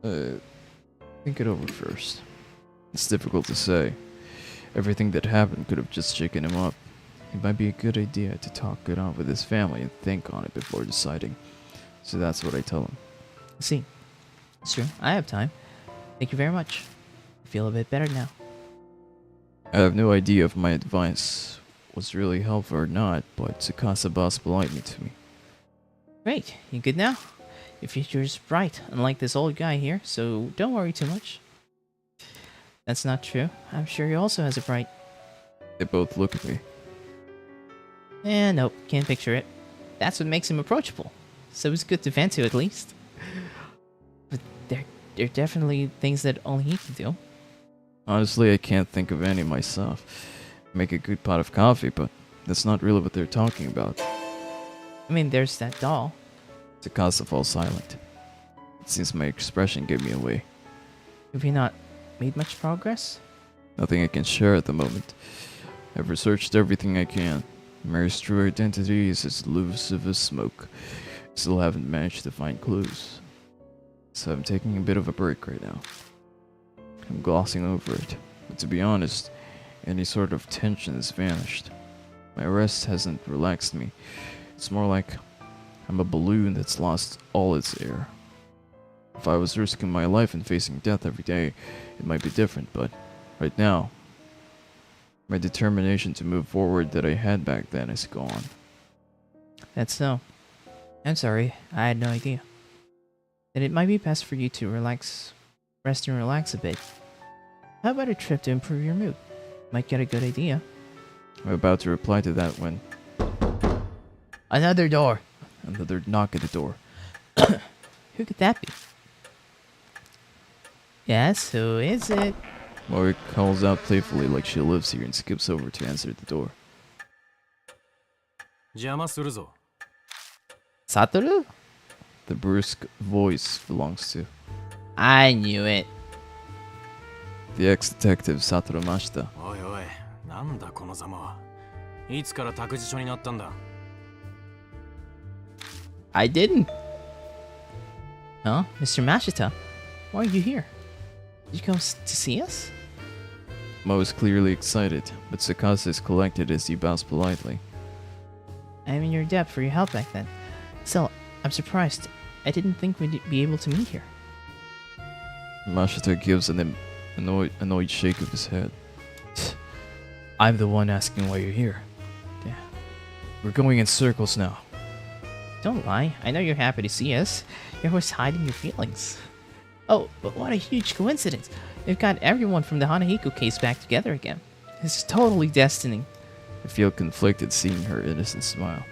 Think it over first. It's difficult to say. Everything that happened could have just shaken him up. It might be a good idea to talk it out with his family and think on it before deciding. So that's what I tell him. See, it's true. I have time. Thank you very much. I feel a bit better now. I have no idea if my advice was really helpful or not, but Tsukasa boss polite me to me. Great. You good now? Your future is bright, unlike this old guy here, so don't worry too much. That's not true. I'm sure he also has a bright... They both look at me. Nope, can't picture it. That's what makes him approachable. So it's good to vent to, at least. But there are definitely things that only he can do. Honestly, I can't think of any myself. I make a good pot of coffee, but that's not really what they're talking about. I mean, there's that doll. Tsukasa falls silent. It seems my expression gave me away. Have you not made much progress? Nothing I can share at the moment. I've researched everything I can. Mary's true identity is as elusive as smoke. Still haven't managed to find clues. So I'm taking a bit of a break right now. I'm glossing over it, but to be honest, any sort of tension has vanished. My rest hasn't relaxed me. It's more like I'm a balloon that's lost all its air. If I was risking my life and facing death every day, it might be different, but right now, my determination to move forward that I had back then is gone. That's so. I'm sorry, I had no idea. Then it might be best for you to rest and relax a bit. How about a trip to improve your mood? Might get a good idea. I'm about to reply to that when Another door! another knock at the door. Who could that be? Yes, who is it? Mori calls out playfully like she lives here and skips over to answer the door. 邪魔するぞ。 Satoru? The brusque voice belongs to I knew it. the ex-detective Satoru Mashita. おいおい、なんだこのざまは。いつから託児所になったんだ。 I didn't. Huh? Mr. Mashita? Why are you here? Did you come to see us? Mo is clearly excited, but Sakasa is collected as he bows politely. I'm in your debt for your help back then. Still, I'm surprised. I didn't think we'd be able to meet here. Mashita gives an annoyed shake of his head. I'm the one asking why you're here. Yeah. We're going in circles now. Don't lie. I know you're happy to see us. You're always hiding your feelings. Oh, but what a huge coincidence. We've got everyone from the Hanahiko case back together again. This is totally destiny. I feel conflicted seeing her innocent smile.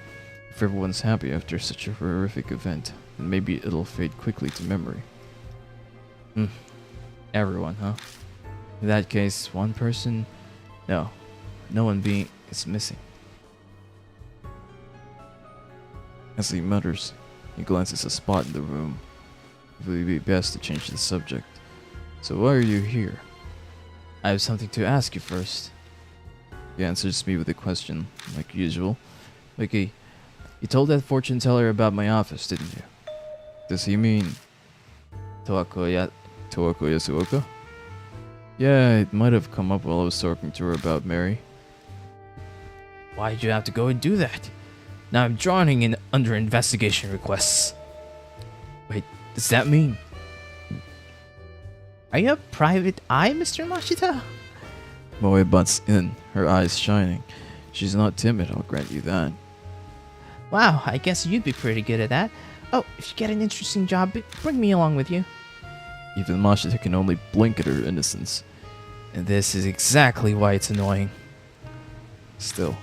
If everyone's happy after such a horrific event, then maybe it'll fade quickly to memory. Everyone, huh? In that case, one person... No. No one being is missing. As he mutters, he glances a spot in the room. It would be best to change the subject. So why are you here? I have something to ask you first. He answers me with a question, like usual. Vicky, you told that fortune teller about my office, didn't you? Does he mean Toako Yasuoka? Yeah, it might have come up while I was talking to her about Mary. Why'd you have to go and do that? Now I'm drowning in under investigation requests. Wait, does that mean... Are you a private eye, Mr. Mashita? Moe butts in, her eyes shining. She's not timid, I'll grant you that. Wow, I guess you'd be pretty good at that. Oh, if you get an interesting job, bring me along with you. Even Mashita can only blink at her innocence. And this is exactly why it's annoying. Still,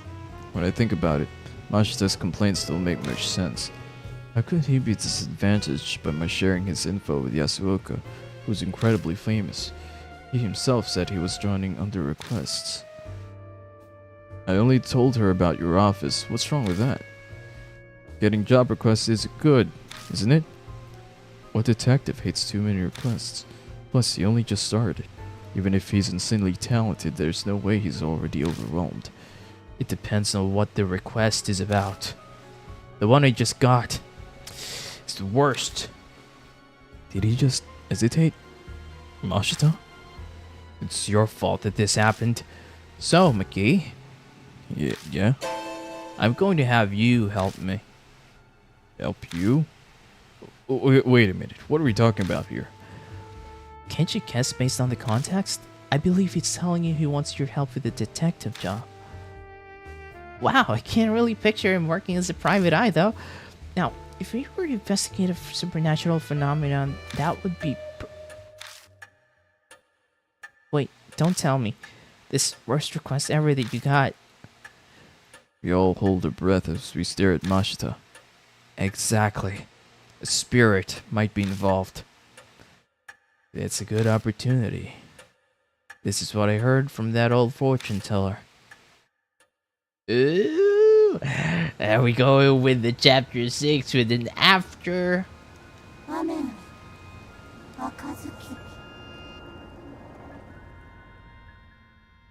when I think about it, Mashita's complaints don't make much sense. How could he be disadvantaged by my sharing his info with Yasuoka, who's incredibly famous? He himself said he was drowning under requests. I only told her about your office. What's wrong with that? Getting job requests is good, isn't it? What detective hates too many requests? Plus, he only just started. Even if he's insanely talented, there's no way he's already overwhelmed. It depends on what the request is about. The one I just got is the worst. Did he just hesitate? Mashita? It's your fault that this happened. So, McGee, Yeah? I'm going to have you help me. Help you? Wait a minute, what are we talking about here? Can't you guess based on the context? I believe he's telling you he wants your help with the detective job. Wow, I can't really picture him working as a private eye, though. Now, if we were to investigate a supernatural phenomenon, that would be... Wait, don't tell me. This worst request ever that you got. We all hold our breath as we stare at Mashita. Exactly. A spirit might be involved. It's a good opportunity. This is what I heard from that old fortune teller. Ooh, there we go with the chapter 6 with an after. 雨赤ずき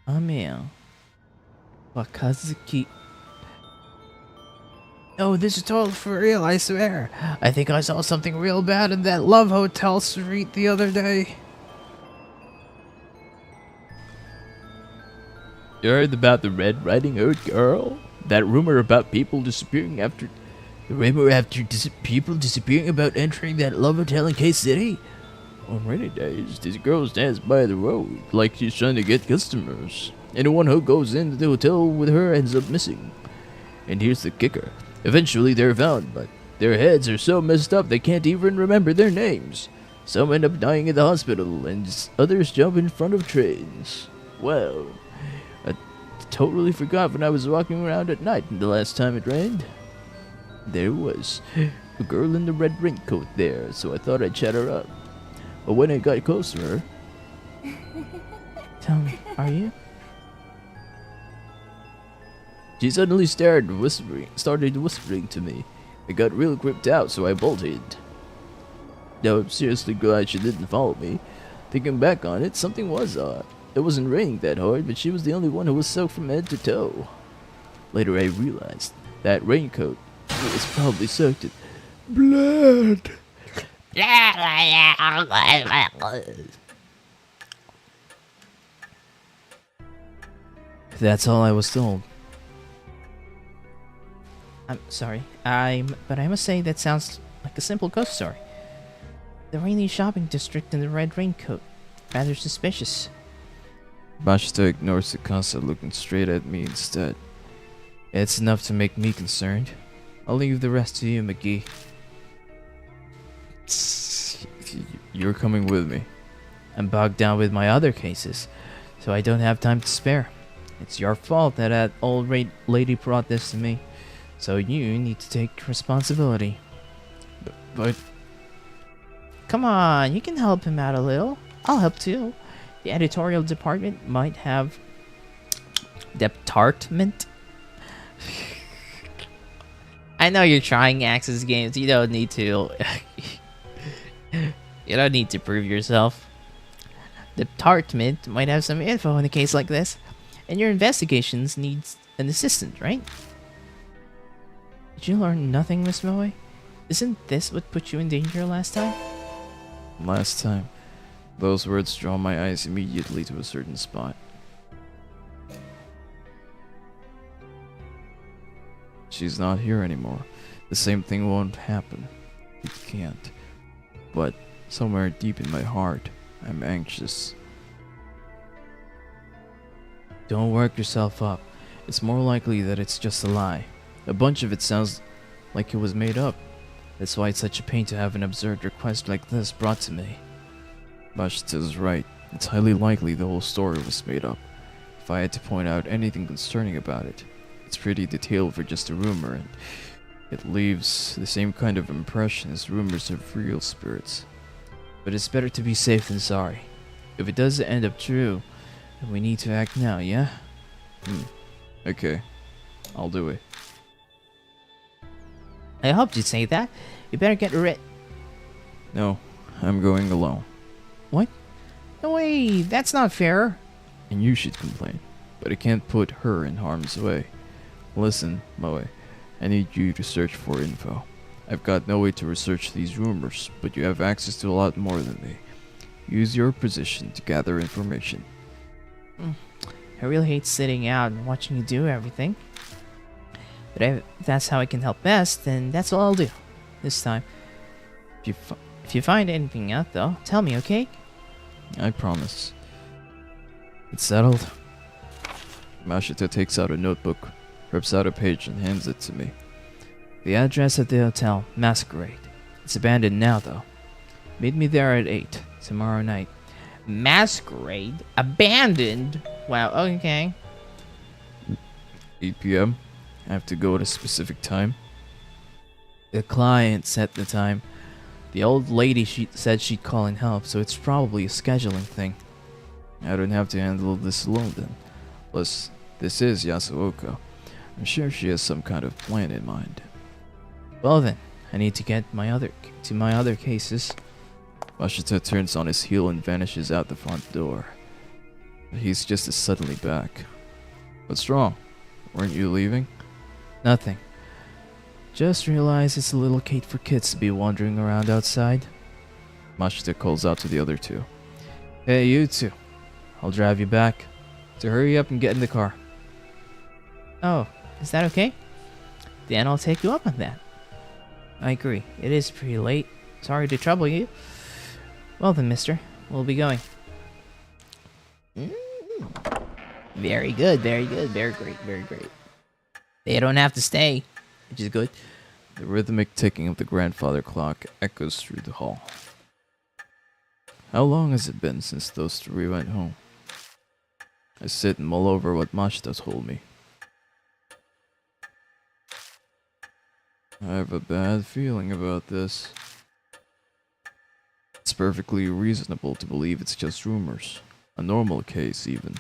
Amia. Wakazuki. Oh, this is totally for real, I swear. I think I saw something real bad in that Love Hotel street the other day. You heard about the Red Riding Hood girl? That rumor about people disappearing after The rumor after people disappearing about entering that love hotel in K-City? On rainy days, this girl stands by the road like she's trying to get customers. Anyone who goes into the hotel with her ends up missing. And here's the kicker. Eventually they're found, but their heads are so messed up they can't even remember their names. Some end up dying in the hospital, and others jump in front of trains. Well, I totally forgot when I was walking around at night the last time it rained. There was a girl in the red raincoat there, so I thought I'd chat her up. But when I got close to her... Tell me, are you? She suddenly started whispering to me. I got real creeped out, so I bolted. Now I'm seriously glad she didn't follow me. Thinking back on it, something was odd. It wasn't raining that hard, but she was the only one who was soaked from head to toe. Later I realized that raincoat was probably soaked in blood. That's all I was told. I'm sorry. But I must say that sounds like a simple ghost story. The rainy shopping district in the red raincoat. Rather suspicious. Bashita ignores the concept, looking straight at me instead. It's enough to make me concerned. I'll leave the rest to you, McGee. You're coming with me. I'm bogged down with my other cases, so I don't have time to spare. It's your fault that old lady brought this to me, so you need to take responsibility. But Come on, you can help him out a little. I'll help too. The editorial department might have... Department? I know you're trying Axis games. You don't need to... You don't need to prove yourself. The department might have some info in a case like this. And your investigations needs an assistant, right? Did you learn nothing, Miss Moe? Isn't this what put you in danger last time? last time, those words draw my eyes immediately to a certain spot. She's not here anymore. The same thing won't happen. It can't. But somewhere deep in my heart, I'm anxious. Don't work yourself up. It's more likely that it's just a lie. A bunch of it sounds like it was made up. That's why it's such a pain to have an absurd request like this brought to me. Bashita is right. It's highly likely the whole story was made up. If I had to point out anything concerning about it, it's pretty detailed for just a rumor, and it leaves the same kind of impression as rumors of real spirits. But it's better to be safe than sorry. If it does end up true, then we need to act now, yeah? Okay. I'll do it. I hoped you'd say that. You better get rid. No, I'm going alone. What? No way, that's not fair. And you should complain. But I can't put her in harm's way. Listen, Moe, I need you to search for info. I've got no way to research these rumors, but you have access to a lot more than me. Use your position to gather information. I really hate sitting out and watching you do everything. But if that's how I can help best, then that's what I'll do. This time. If you find anything out, though, tell me, okay? I promise. It's settled. Bashita takes out a notebook, rips out a page, and hands it to me. The address of the hotel, Masquerade. It's abandoned now, though. Meet me there at 8 tomorrow night. Masquerade? Abandoned? Wow, okay. 8 p.m. I have to go at a specific time. The client set the time. The old lady said she'd call in help, so it's probably a scheduling thing. I don't have to handle this alone then. Plus, this is Yasuoka. I'm sure she has some kind of plan in mind. Well then, I need to get my other cases. Bashita turns on his heel and vanishes out the front door. But he's just as suddenly back. What's wrong? Weren't you leaving? Nothing. Just realized it's a little late for kids to be wandering around outside. Bashita calls out to the other two. Hey, you two. I'll drive you back. So hurry up and get in the car. Oh, is that okay? Then I'll take you up on that. I agree. It is pretty late. Sorry to trouble you. Well then, mister. We'll be going. Very good, very good, very great, very great. They don't have to stay, which is good. The rhythmic ticking of the grandfather clock echoes through the hall. How long has it been since those three went home? I sit and mull over what Mashita told me. I have a bad feeling about this. It's perfectly reasonable to believe it's just rumors, a normal case even.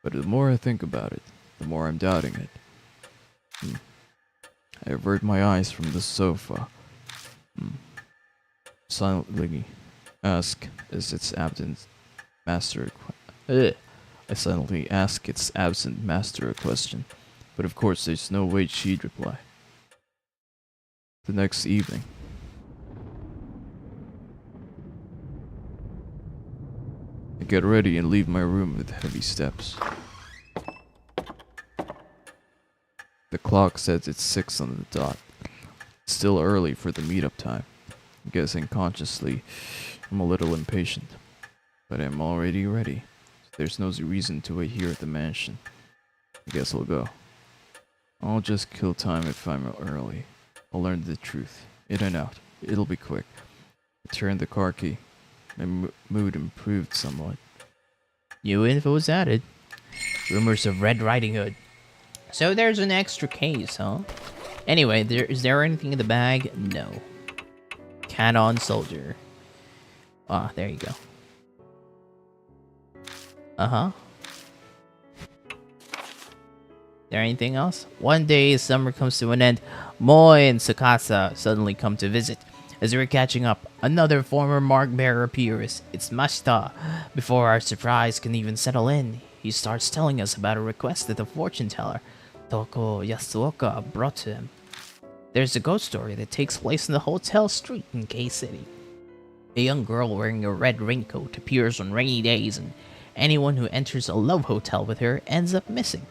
But the more I think about it, the more I'm doubting it. I avert my eyes from the sofa. Silently ask is its absent master I silently ask its absent master a question, but of course there's no way she'd reply. The next evening. I get ready and leave my room with heavy steps. The clock says it's 6 on the dot. It's still early for the meetup time. I'm guessing consciously I'm a little impatient, but I'm already ready. There's no reason to wait here at the mansion. I guess I'll go. I'll just kill time if I'm early. I'll learn the truth. In and out. It'll be quick. I turned the car key. My mood improved somewhat. New info is added. Rumors of Red Riding Hood. So there's an extra case, huh? Anyway, is there anything in the bag? No. Cannon soldier. Ah, there you go. Uh-huh. There anything else? One day, as summer comes to an end, Moi and Sakasa suddenly come to visit. As we're catching up, another former mark bearer appears. It's Mashita. Before our surprise can even settle in, he starts telling us about a request that the fortune teller, Toko Yasuoka, brought to him. There's a ghost story that takes place in the hotel street in K-City. A young girl wearing a red raincoat appears on rainy days, and anyone who enters a love hotel with her ends up missing.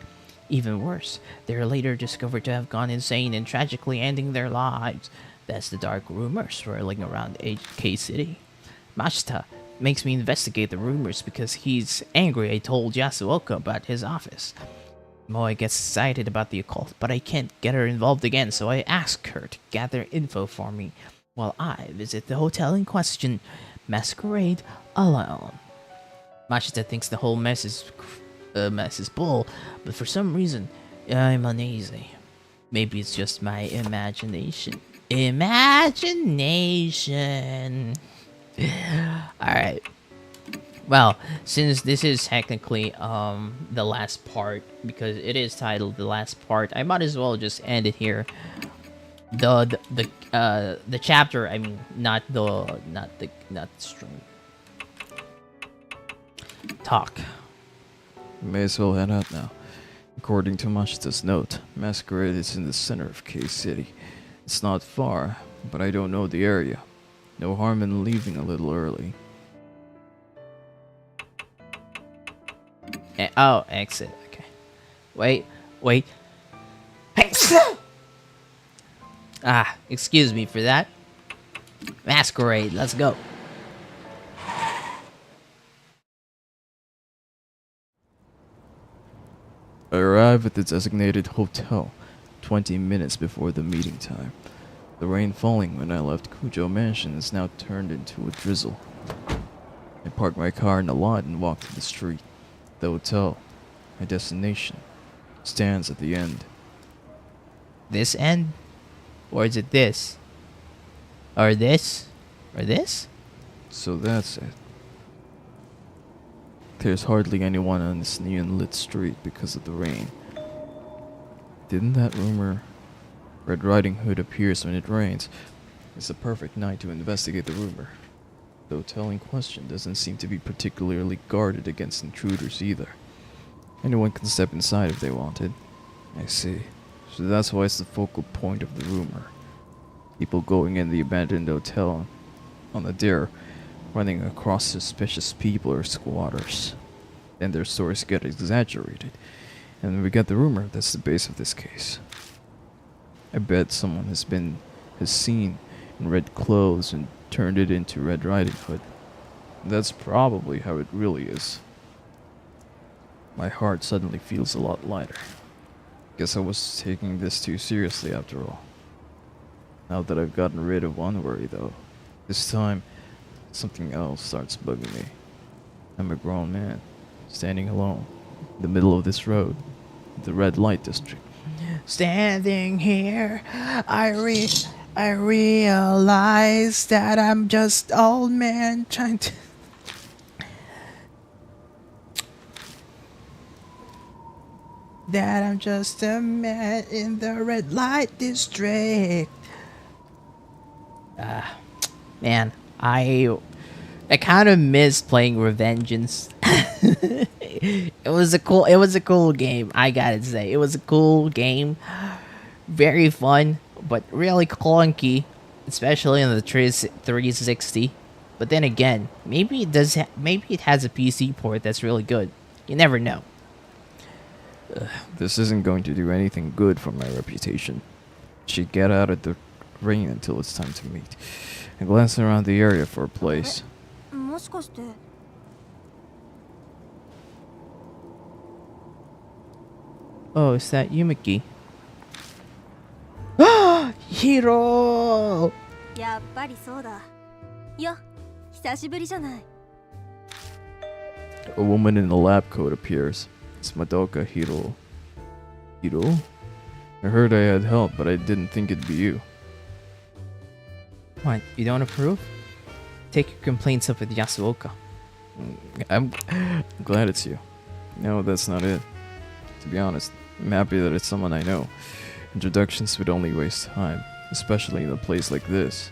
Even worse, they are later discovered to have gone insane and tragically ending their lives. That's the dark rumor swirling around K-City. Mashita makes me investigate the rumors because he's angry I told Yasuoka about his office. Moi gets excited about the occult, but I can't get her involved again, so I ask her to gather info for me while I visit the hotel in question, Masquerade, alone. Mashita thinks the whole mess is bull, but for some reason, I'm uneasy. Maybe it's just my imagination. Imagination! Alright. Well, since this is technically the last part, because it is titled the last part, I might as well just end it here. The chapter, I mean, not the stream. Talk. May as well head out now. According to Mashita's note, Masquerade is in the center of K-City. It's not far, but I don't know the area. No harm in leaving a little early. Oh, exit. Okay. Wait. Exit! Ah, excuse me for that. Masquerade, let's go. I arrive at the designated hotel 20 minutes before the meeting time. The rain falling when I left Kujo Mansion is now turned into a drizzle. I park my car in the lot and walk to the street. The hotel, my destination, stands at the end. This end? Or is it this? Or this? Or this? So that's it. There's hardly anyone on this neon-lit street because of the rain. Didn't that rumor, Red Riding Hood appears when it rains, it's a perfect night to investigate the rumor. The hotel in question doesn't seem to be particularly guarded against intruders either. Anyone can step inside if they wanted. I see. So that's why it's the focal point of the rumor. People going in the abandoned hotel on the dare, running across suspicious people or squatters. Then their stories get exaggerated, and we get the rumor that's the base of this case. I bet someone has been has seen in red clothes and turned it into Red Riding Hood. That's probably how it really is. My heart suddenly feels a lot lighter. Guess I was taking this too seriously after all. Now that I've gotten rid of one worry though, this time something else starts bugging me. I'm a grown man, standing alone, in the middle of this road, the red light district. Standing here, I realize that I'm just old man trying to. That I'm just a man in the red light district. Man, I kind of miss playing Revengeance. It was a cool game, I gotta say. It was a cool game. Very fun, but really clunky, especially on the 360. But then again, maybe it does maybe it has a PC port that's really good. You never know. This isn't going to do anything good for my reputation. Should get out of the rain until it's time to meet. I glance around the area for a place. もしかして Oh, is that Yumiki? Hiro! やっぱりそうだよ久しぶりじゃない A woman in a lab coat appears. It's Madoka Hiro. Hiro? I heard I had help, but I didn't think it'd be you. What, you don't approve? Take your complaints up with Yasuoka. I'm glad it's you. No, that's not it. To be honest, I'm happy that it's someone I know. Introductions would only waste time, especially in a place like this.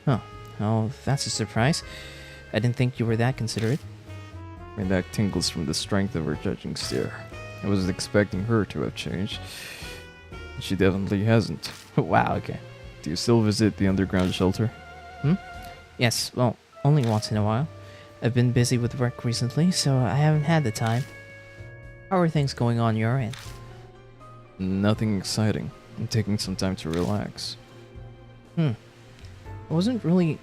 Oh, well, that's a surprise. I didn't think you were that considerate. My neck tingles from the strength of her judging stare. I wasn't expecting her to have changed. She definitely hasn't. Wow, okay. Do you still visit the underground shelter? Yes, well, only once in a while. I've been busy with work recently, so I haven't had the time. How are things going on your end? Nothing exciting. I'm taking some time to relax. I wasn't really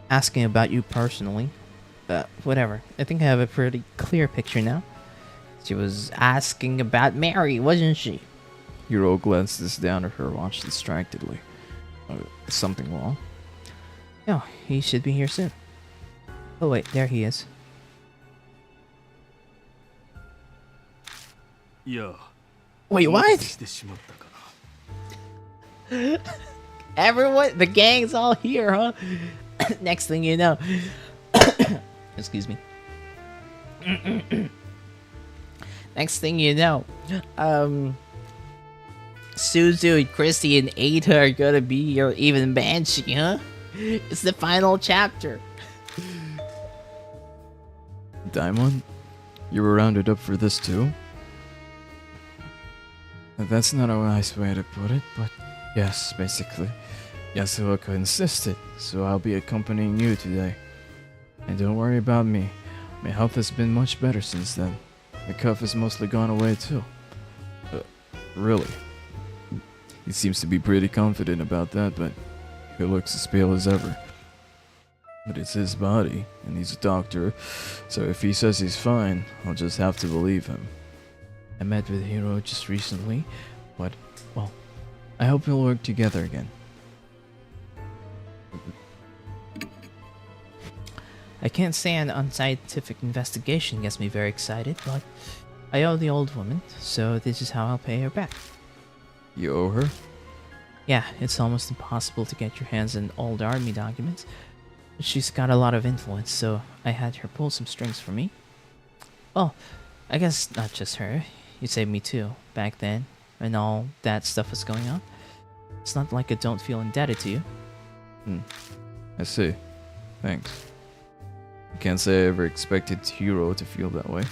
asking about you personally, but whatever. I think I have a pretty clear picture now. She was asking about Mary, wasn't she? Hiro glances down at her watch distractedly. Is something wrong? No, he should be here soon. Oh wait, there he is. いや Wait, お待 what? たせしてしまったかな Everyone, the gang's all here, huh? Next thing you know, excuse me. Next thing you know, Suzu and Christy and Ada are gonna be your even Banshee, huh? It's the final chapter. Daimon? You were rounded up for this too? That's not a nice way to put it, but yes, basically. Yasuoka insisted, so I'll be accompanying you today. And don't worry about me. My health has been much better since then. The cough has mostly gone away too. Really? He seems to be pretty confident about that, but he looks as pale as ever. But it's his body, and he's a doctor, so if he says he's fine, I'll just have to believe him. I met with Hiro just recently, but, well, I hope we'll work together again. I can't say an unscientific investigation gets me very excited, but I owe the old woman, so this is how I'll pay her back. You owe her? Yeah, it's almost impossible to get your hands on old army documents. She's got a lot of influence, so I had her pull some strings for me. Well, I guess not just her. You saved me too, back then, when all that stuff was going on. It's not like I don't feel indebted to you. I see. Thanks. I can't say I ever expected Hiro to feel that way.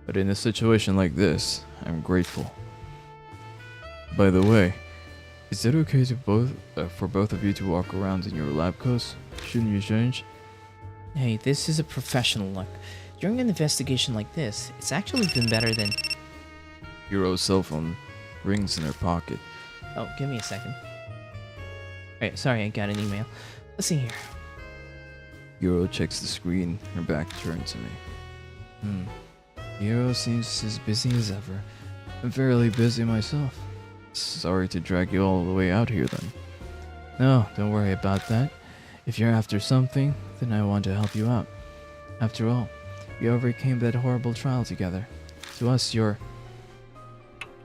But in a situation like this, I'm grateful. By the way, is it okay to for both of you to walk around in your lab coats? Shouldn't you change? Hey, this is a professional look. During an investigation like this, it's actually been better than... Hiro's cell phone rings in her pocket. Oh, give me a second. Alright, sorry, I got an email. Let's see here. Hiro checks the screen, her back turned to me. Hiro seems as busy as ever. I'm fairly busy myself. Sorry to drag you all the way out here then. No, don't worry about that. If you're after something, then I want to help you out. After all, we overcame that horrible trial together. To us, you're...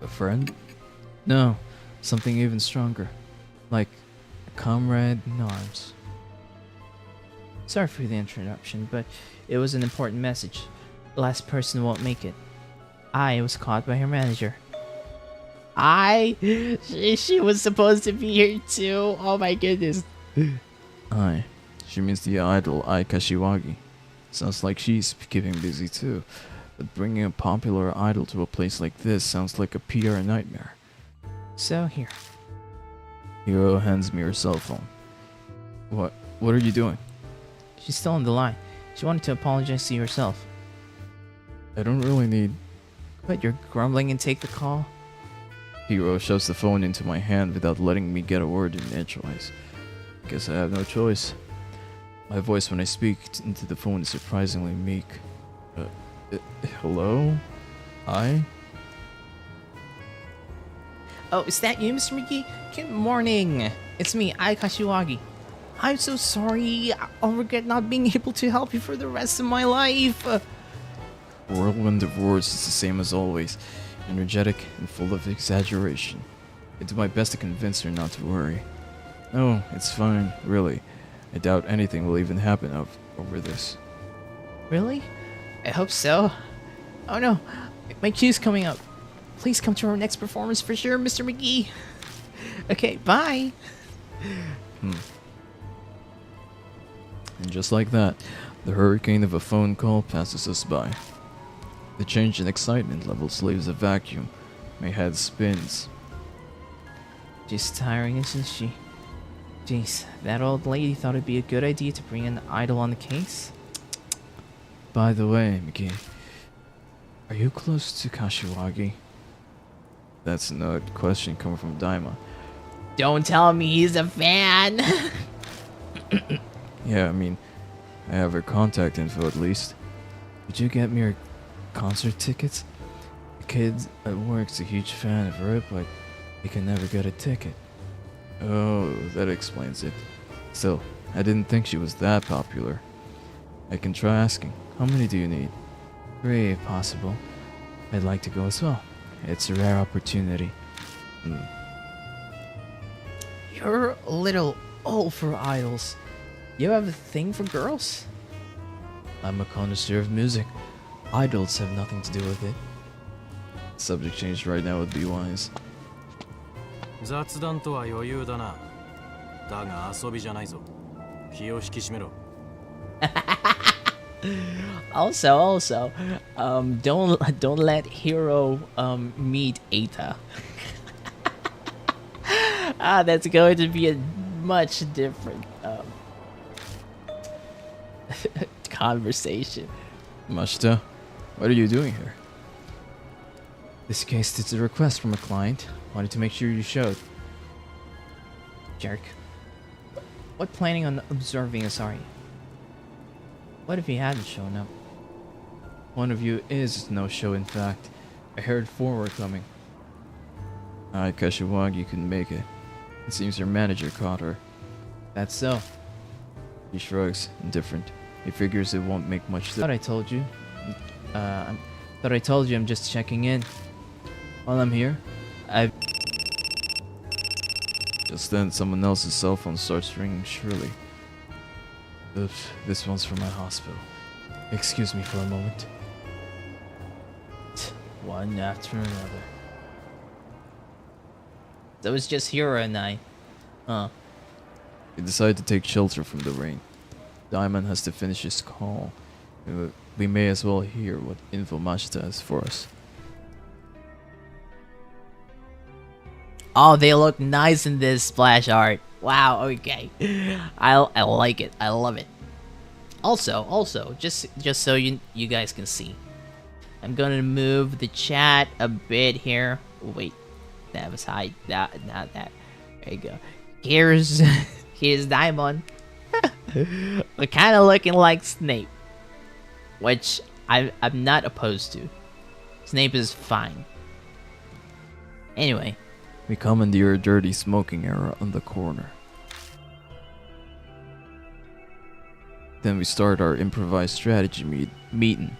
a friend? No, something even stronger. Like a comrade in arms. Sorry for the interruption, but it was an important message. The last person won't make it. I was caught by her manager. She was supposed to be here too. Oh my goodness. Ai. She means the idol Ai Kashiwagi. Sounds like she's keeping busy too. But bringing a popular idol to a place like this sounds like a PR nightmare. So here. Hiro hands me her cell phone. What are you doing? She's still on the line. She wanted to apologize to you herself. I don't really need... But you're grumbling and take the call? Hiro shoves the phone into my hand without letting me get a word in edgewise. Guess I have no choice. My voice when I speak into the phone is surprisingly meek. Hello? Hi? Oh, is that you, Mr. McGee? Good morning. It's me, Ai Kashiwagi. I'm so sorry. I'll regret not being able to help you for the rest of my life. Whirlwind of words is the same as always. Energetic and full of exaggeration. I do my best to convince her not to worry. No, it's fine, really. I doubt anything will even happen over this. Really? I hope so. Oh no, my cue's coming up. Please come to our next performance for sure, Mr. McGee. Okay, bye. And just like that, the hurricane of a phone call passes us by. The change in excitement levels leaves a vacuum. My head spins. She's tiring, isn't she? Jeez, that old lady thought it'd be a good idea to bring an idol on the case? By the way, Miki, are you close to Kashiwagi? That's an odd question coming from Daima. Don't tell me he's a fan! Yeah, I mean, I have her contact info at least. Could you get me her concert tickets? The kid at work's a huge fan of her, but he can never get a ticket. Oh, that explains it. Still, I didn't think she was that popular. I can try asking. How many do you need? 3 if possible. I'd like to go as well. It's a rare opportunity. You're a little old for idols. You have a thing for girls? I'm a connoisseur of music. Idols have nothing to do with it. Subject change right now would be wise. 雑談とは余裕だな。だが遊びじゃないぞ。気を引き締めろ。Also, don't let Hiro meet Eita. That's going to be a much different conversation. Mashita, what are you doing here? This case is a request from a client. Wanted to make sure you showed. Jerk. What planning on observing Asari? What if he hadn't shown up? One of you is no show, in fact. I heard 4 were coming. Ai Kashiwagi couldn't make it. It seems her manager caught her. That's so. He shrugs, indifferent. He figures it won't make much Thought I told you. Thought I told you I'm just checking in. While I'm here, Just then, someone else's cell phone starts ringing shrilly. Oops, this one's from my hospital. Excuse me for a moment. One after another. That was just Hiro and I. We decide to take shelter from the rain. Diamond has to finish his call. We may as well hear what info Mashita has for us. Oh, they look nice in this splash art. Wow, okay. I like it. I love it. Also, just so you guys can see. I'm gonna move the chat a bit here. Wait, that was high. Not that. There you go. Here's here's Daimon. We're kind of looking like Snape, which I'm not opposed to. Snape is fine. Anyway, We commandeer a dirty smoking area on the corner. Then we start our improvised strategy meeting.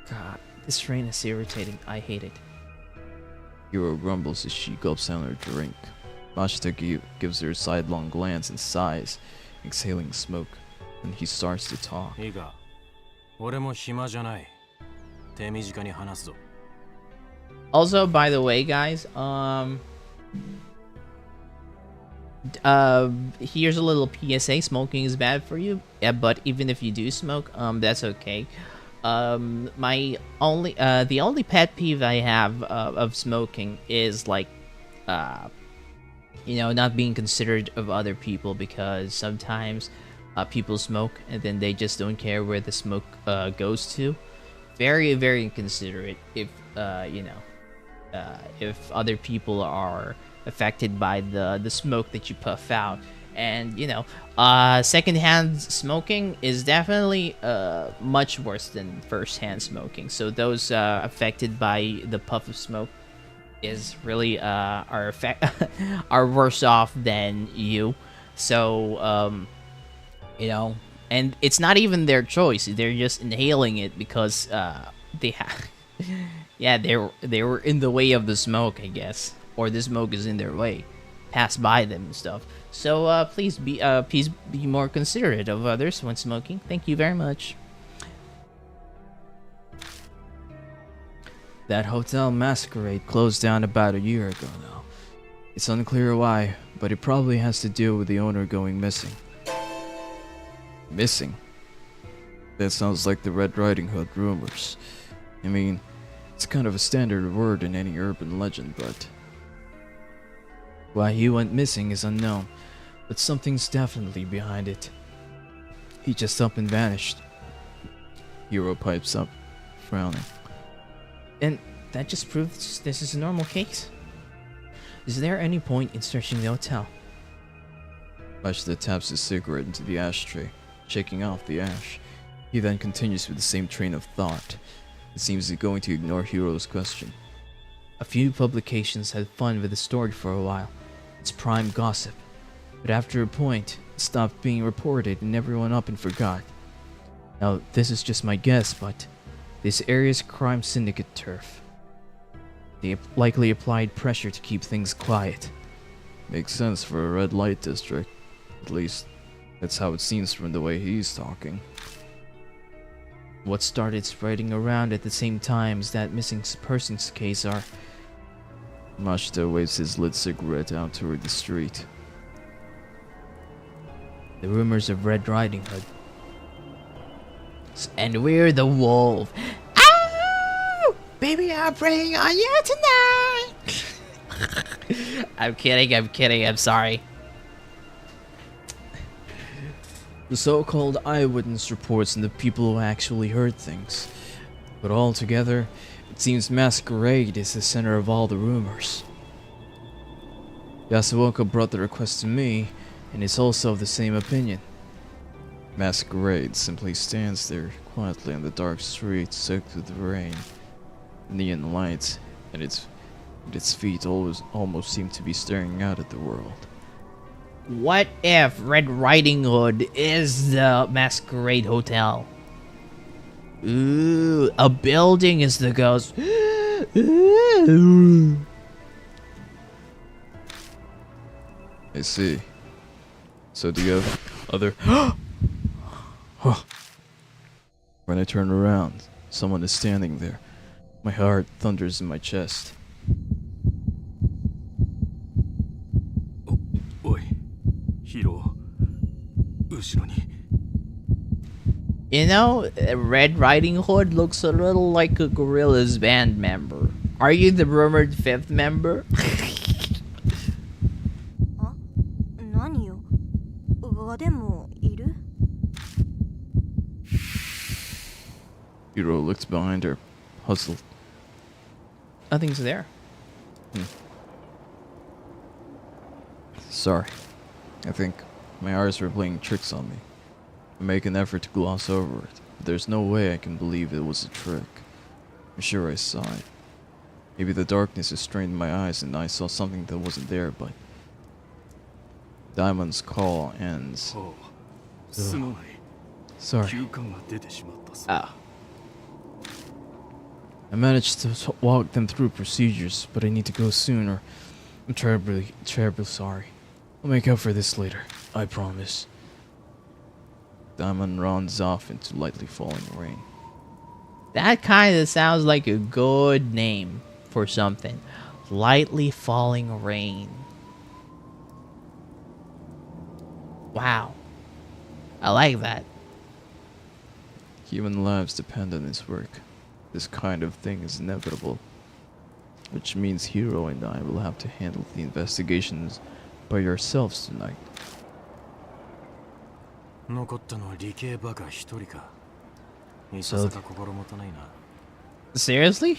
God, this rain is irritating. I hate it. Hiro grumbles as she gulps down her drink. Mashita gives her a sidelong glance and sighs, exhaling smoke. Then he starts to talk. いいか、俺も暇じゃない。手短に話すぞ。 Also, by the way, guys, here's a little PSA: smoking is bad for you. Yeah, but even if you do smoke, that's okay. The only pet peeve I have of smoking is like, not being considerate of other people, because sometimes people smoke and then they just don't care where the smoke goes to. Very, very inconsiderate if if other people are affected by the smoke that you puff out. And secondhand smoking is definitely much worse than firsthand smoking. So those affected by the puff of smoke is really are worse off than you. So and it's not even their choice. They're just inhaling it because they have they were in the way of the smoke, I guess, or the smoke is in their way, pass by them and stuff. So please be more considerate of others when smoking. Thank you very much. That hotel Masquerade closed down about a year ago now. It's unclear why, but it probably has to do with the owner going missing. Missing? That sounds like the Red Riding Hood rumors. I mean, it's kind of a standard word in any urban legend, but why he went missing is unknown, but something's definitely behind it. He just up and vanished. Hiro pipes up, frowning. And that just proves this is a normal case. Is there any point in searching the hotel? Mashita taps his cigarette into the ashtray, shaking off the ash. He then continues with the same train of thought. It seems he's going to ignore Hiro's question. A few publications had fun with the story for a while. It's prime gossip. But after a point, it stopped being reported and everyone up and forgot. Now, this is just my guess, but this area's crime syndicate turf. They likely applied pressure to keep things quiet. Makes sense for a red light district. At least, that's how it seems from the way he's talking. What started spreading around at the same time as that missing persons case are... Mashita waves his lit cigarette out toward the street. the rumors of Red Riding Hood. And we're the wolf. Oh! Baby, I'm preying on you tonight! I'm kidding, I'm sorry. The so-called eyewitness reports and the people who actually heard things. But altogether, it seems Masquerade is the center of all the rumors. Yasuoka brought the request to me, and is also of the same opinion. Masquerade simply stands there quietly on the dark street soaked with rain. Neon lights and its feet almost seem to be staring out at the world. What if Red Riding Hood is the Masquerade Hotel? Ooh, a building is the ghost. I see. So do you have other... When I turn around, someone is standing there. My heart thunders in my chest. おい、ヒーロー、後ろに。 You know, Red Riding Hood looks a little like a Gorillaz band member. Are you the rumored fifth member? あ、何よ。輪でもいる？ Hiro looks behind her, puzzled. Nothing's there. Sorry. I think my eyes were playing tricks on me. I make an effort to gloss over it, but there's no way I can believe it was a trick. I'm sure I saw it. Maybe the darkness has strained my eyes and I saw something that wasn't there, but... Diamond's call ends. ほうすまない Sorry. 休暇が出てしまったさ Oh. I managed to walk them through procedures, but I need to go soon or I'm terribly sorry. I'll make up for this later. I promise. Diamond runs off into lightly falling rain. That kind of sounds like a good name for something. Lightly falling rain. Wow. I like that. Human lives depend on his work. This kind of thing is inevitable. Which means Hiro and I will have to handle the investigations by ourselves tonight. 残ったのは理系バカ一人かいさ So- さか心もとないな Seriously?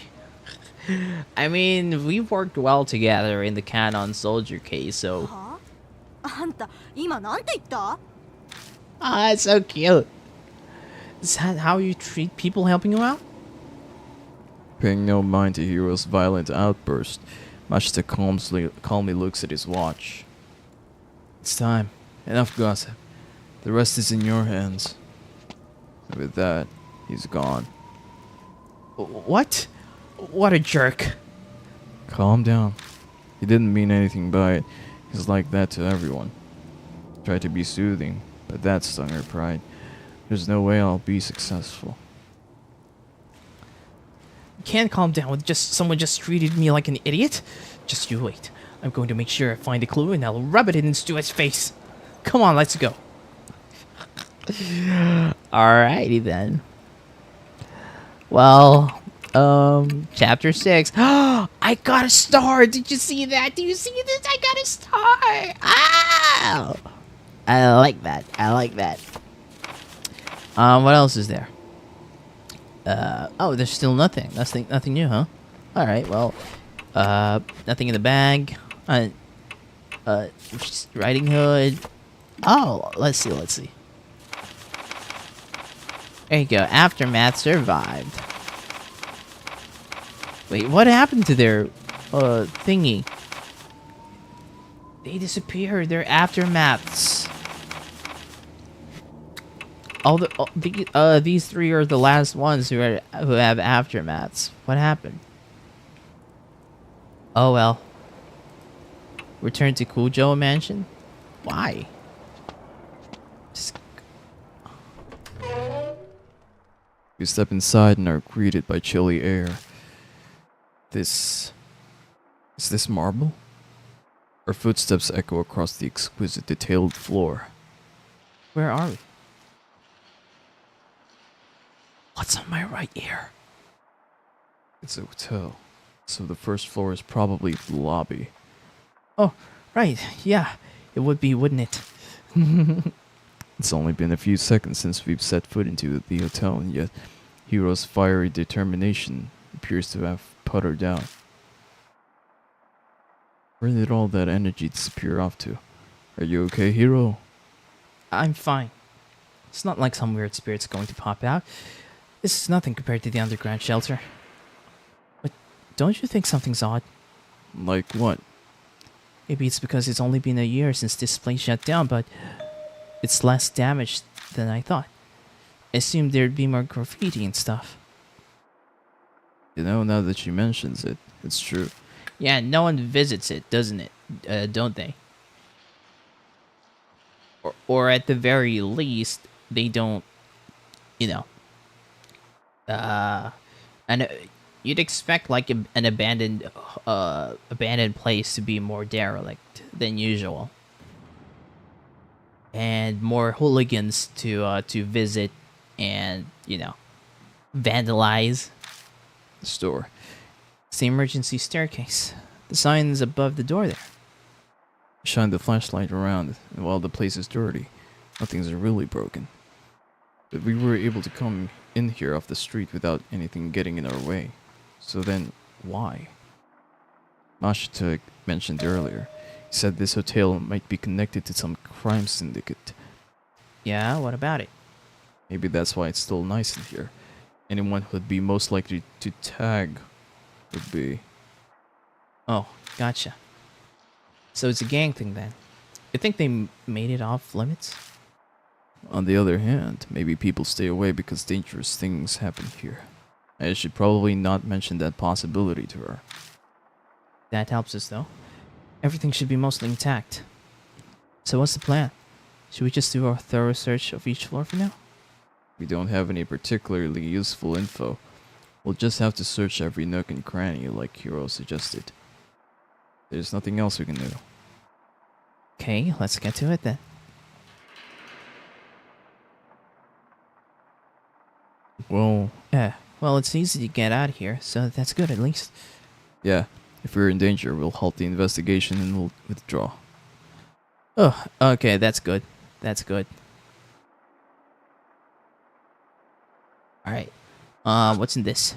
I mean, we worked well together in the Canon Soldier case, so... はあんた今なんて言った Ah, it's so cute. Is that how you treat people helping you out? Paying no mind to Hiro's violent outburst, Mashita calmly looks at his watch. It's time. Enough gossip. The rest is in your hands. And with that, he's gone. What? What a jerk. Calm down. He didn't mean anything by it. He's like that to everyone. Tried to be soothing, but that stung her pride. There's no way I'll be successful. You can't calm down with just someone just treated me like an idiot. Just you wait. I'm going to make sure I find a clue and I'll rub it in Stuart's face. Come on, let's go. Alrighty then. Well, chapter 6. I got a star. Did you see that? Do you see this? I got a star. Ah! I like that. I like that. What else is there? Oh, there's still nothing. Nothing new, huh? All right. Well, nothing in the bag. Riding Hood. Oh, let's see. There you go. Aftermath survived. Wait, what happened to their thingy? They disappeared. Their aftermaths. These three are the last ones who have aftermaths. What happened? Oh well. Return to Kujo Mansion? Why? Just... We step inside and are greeted by chilly air. Is this marble? Our footsteps echo across the exquisite detailed floor. Where are we? What's on my right ear? It's a hotel, so the first floor is probably the lobby. Oh, right. Yeah, it would be, wouldn't it? It's only been a few seconds since we've set foot into the hotel, and yet Hiro's fiery determination appears to have puttered out. Where did all that energy disappear off to? Are you okay, Hiro? I'm fine. It's not like some weird spirit's going to pop out. This is nothing compared to the underground shelter. But don't you think something's odd? Like what? Maybe it's because it's only been a year since this place shut down, but it's less damaged than I thought. I assumed there'd be more graffiti and stuff. You know, now that she mentions it, it's true. Yeah, no one visits it, doesn't it? Don't they? Or at the very least, they don't, you know. And you'd expect like an abandoned place to be more derelict than usual, and more hooligans to visit and vandalize. The store. It's the emergency staircase. The sign is above the door there. Shine the flashlight around, and while the place is dirty, nothing's really broken. But we were able to come in here off the street without anything getting in our way. So then, why? Mashita mentioned earlier. He said this hotel might be connected to some crime syndicate. Yeah, what about it? Maybe that's why it's still nice in here. Anyone who'd be most likely to tag would be. Oh, gotcha. So it's a gang thing then. You think they made it off limits? On the other hand, maybe people stay away because dangerous things happen here. I should probably not mention that possibility to her. That helps us though. Everything should be mostly intact. So what's the plan? Should we just do a thorough search of each floor for now? We don't have any particularly useful info. We'll just have to search every nook and cranny like Hiro suggested. There's nothing else we can do. Okay, let's get to it then. Well, Yeah, well, it's easy to get out of here, so that's good at least. yeah, if we're in danger, we'll halt the investigation and we'll withdraw. Oh, okay, that's good. That's good. Alright. What's in this?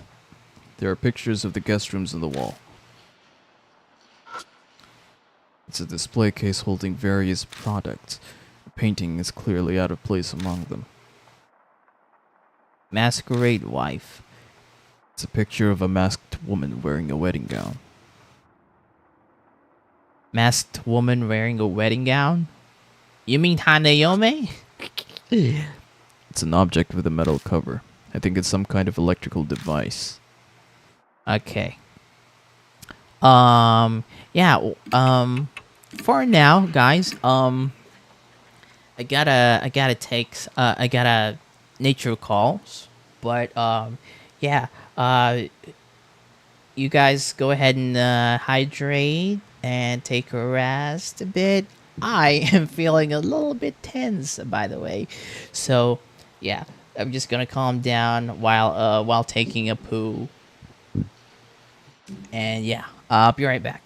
There are pictures of the guest rooms on the wall. It's a display case holding various products. A painting is clearly out of place among them. Masquerade wife. It's a picture of a masked woman wearing a wedding gown. Masked woman wearing a wedding gown? You mean Hanayome? It's an object with a metal cover. I think it's some kind of electrical device. Okay. Yeah, for now, guys, I gotta nature calls, but, yeah, you guys go ahead and, hydrate and take a rest a bit. I am feeling a little bit tense, by the way, so, yeah, I'm just gonna calm down while taking a poo. And yeah, I'll be right back.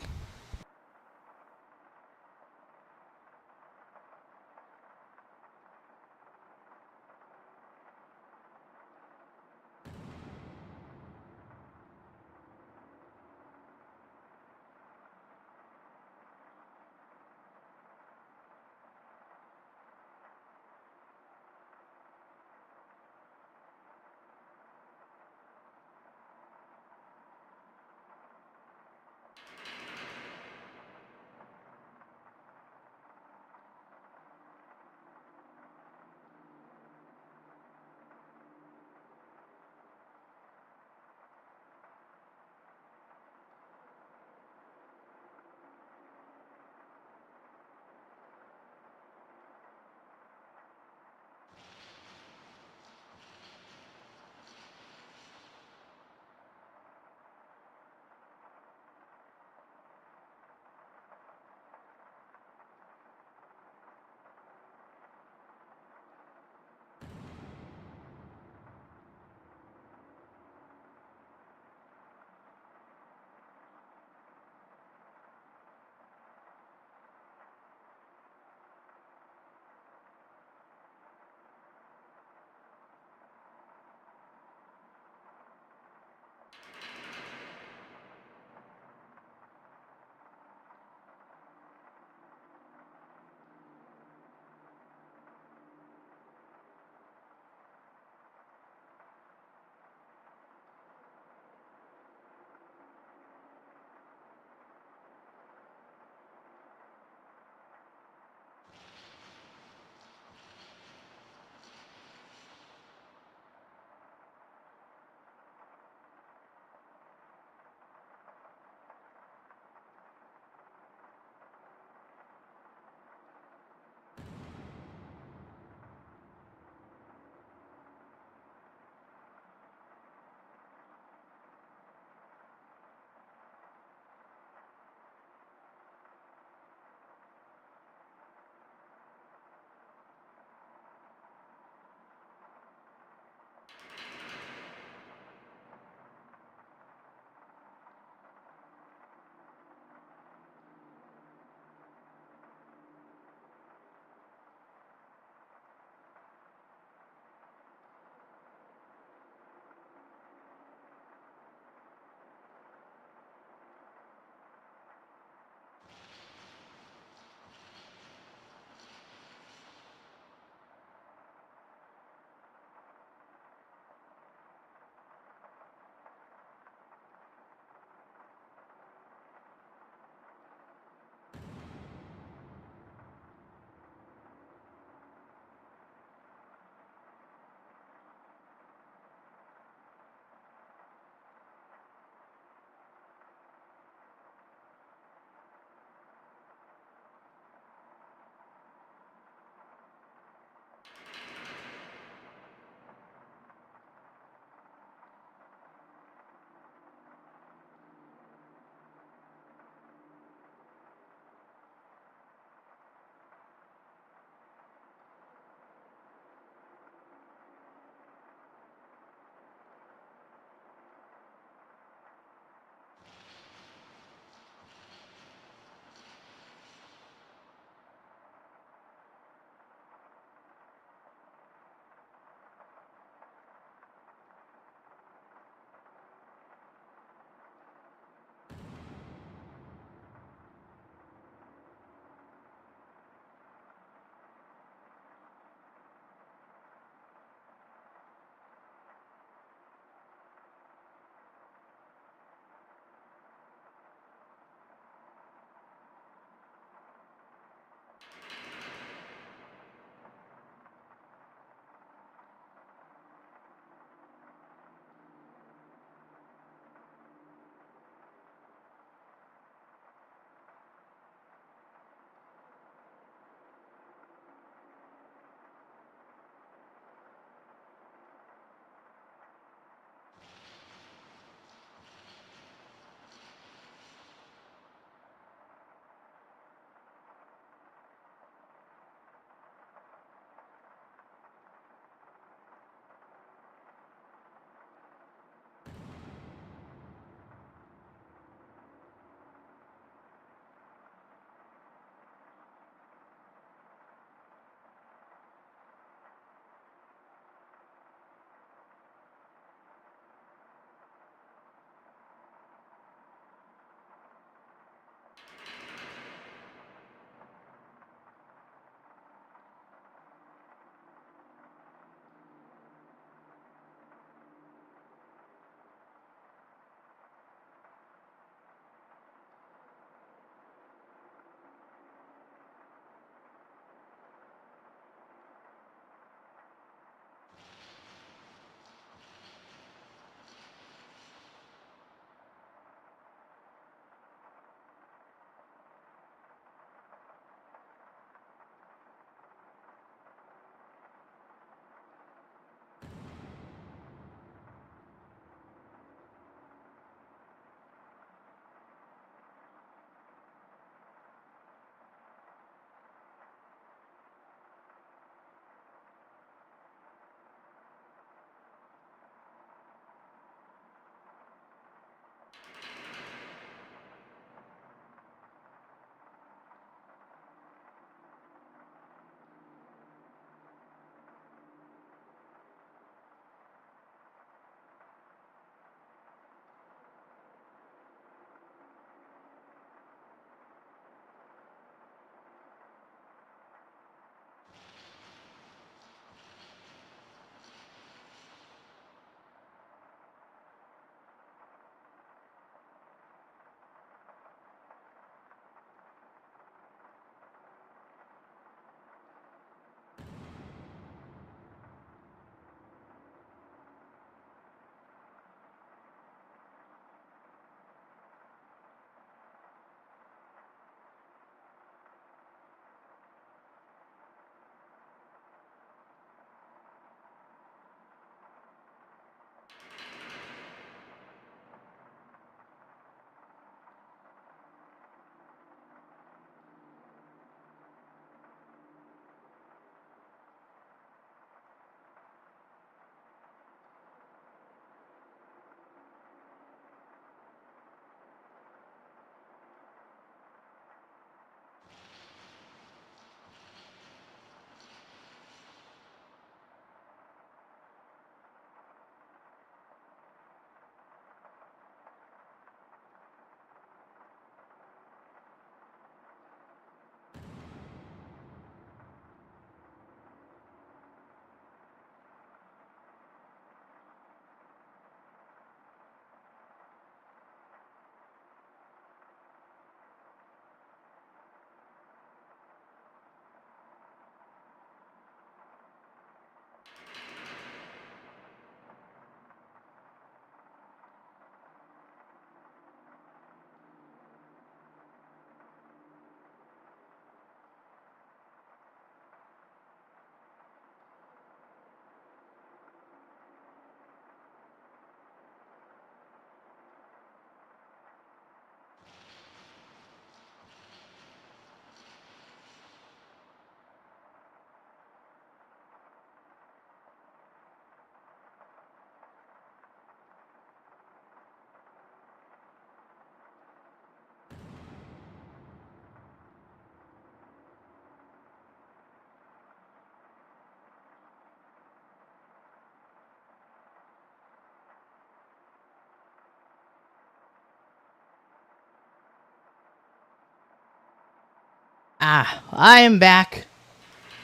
I am back.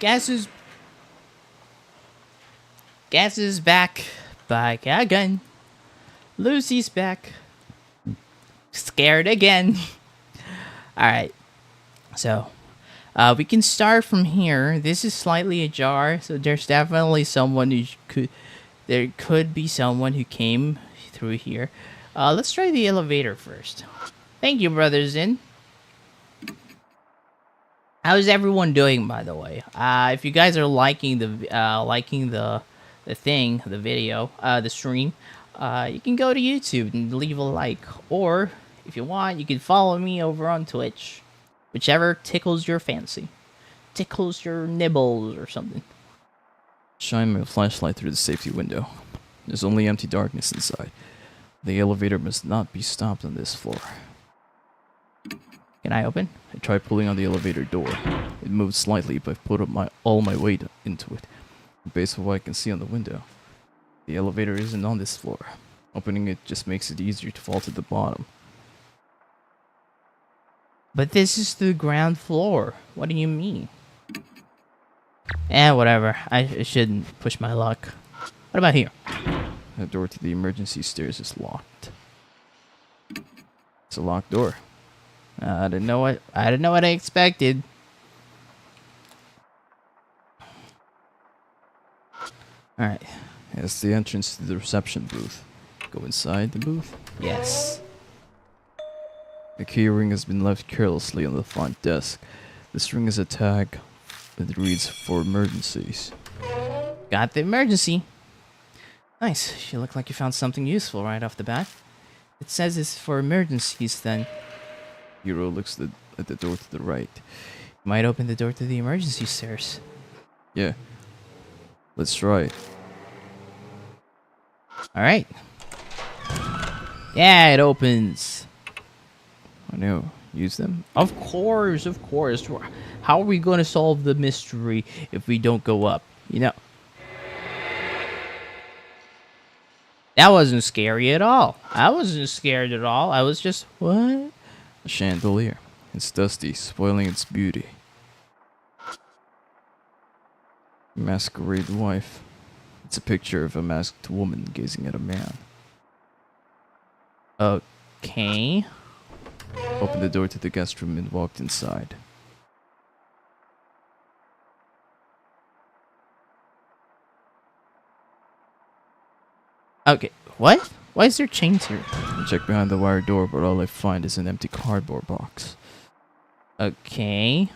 Guess who's back? Back again. Lucy's back. Scared again. Alright. So, we can start from here. This is slightly ajar, so there's definitely someone who there could be someone who came through here. Let's try the elevator first. Thank you, Brother Zin. How's everyone doing, by the way? If you guys are liking the video, the stream, you can go to YouTube and leave a like, or if you want, you can follow me over on Twitch, whichever tickles your fancy, tickles your nibbles or something. Shine my flashlight through the safety window. There's only empty darkness inside. The elevator must not be stopped on this floor. Can I open? I tried pulling on the elevator door. It moved slightly, but I've put all my weight into it. Based on what I can see on the window, the elevator isn't on this floor. Opening it just makes it easier to fall to the bottom. But this is the ground floor. What do you mean? Whatever. I shouldn't push my luck. What about here? The door to the emergency stairs is locked. It's a locked door. I didn't know what I expected. All right. It's the entrance to the reception booth. Go inside the booth. Yes. The key ring has been left carelessly on the front desk. This ring is a tag that reads for emergencies. Got the emergency. Nice. You look like you found something useful right off the bat. It says it's for emergencies then. Hiro looks at the door to the right. Might open the door to the emergency stairs. Yeah. Let's try it. Alright. Yeah, it opens. I know. Use them? Of course, of course. How are we going to solve the mystery if we don't go up? You know. That wasn't scary at all. I wasn't scared at all. I was just, what? A chandelier. It's dusty, spoiling its beauty. Masquerade wife. It's a picture of a masked woman gazing at a man. Okay. Opened the door to the guest room and walked inside. Okay, what? Why is there chains here? I check behind the wire door, but all I find is an empty cardboard box. Okay.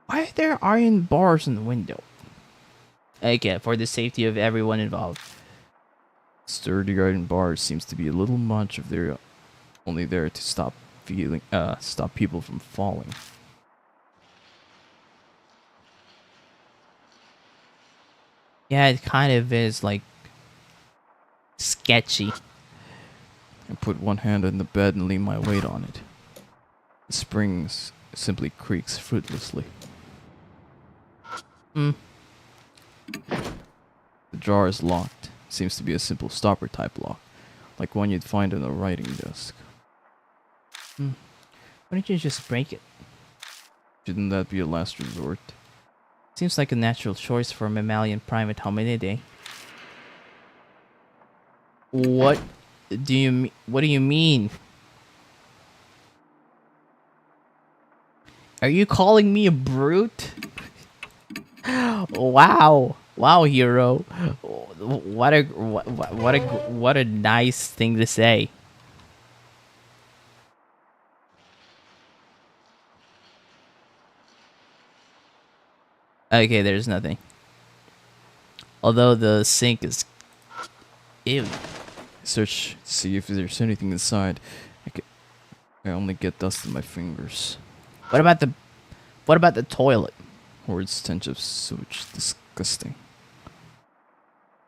Why are there iron bars in the window? Okay, for the safety of everyone involved. Sturdy iron bars seems to be a little much if they're only there to stop people from falling. Yeah, it kind of is like sketchy. I put one hand on the bed and lean my weight on it. The springs simply creaks fruitlessly. The jar is locked. Seems to be a simple stopper type lock, like one you'd find on a writing desk. Why don't you just break it? Shouldn't that be a last resort? Seems like a natural choice for a mammalian primate hominidae. What do you mean? Are you calling me a brute? Wow. Wow, Hiro. What a nice thing to say. Okay, there's nothing. Although the sink is... Ew. Search to see if there's anything inside. I only get dust on my fingers. What about the toilet? Horrid stench of sewage. Disgusting.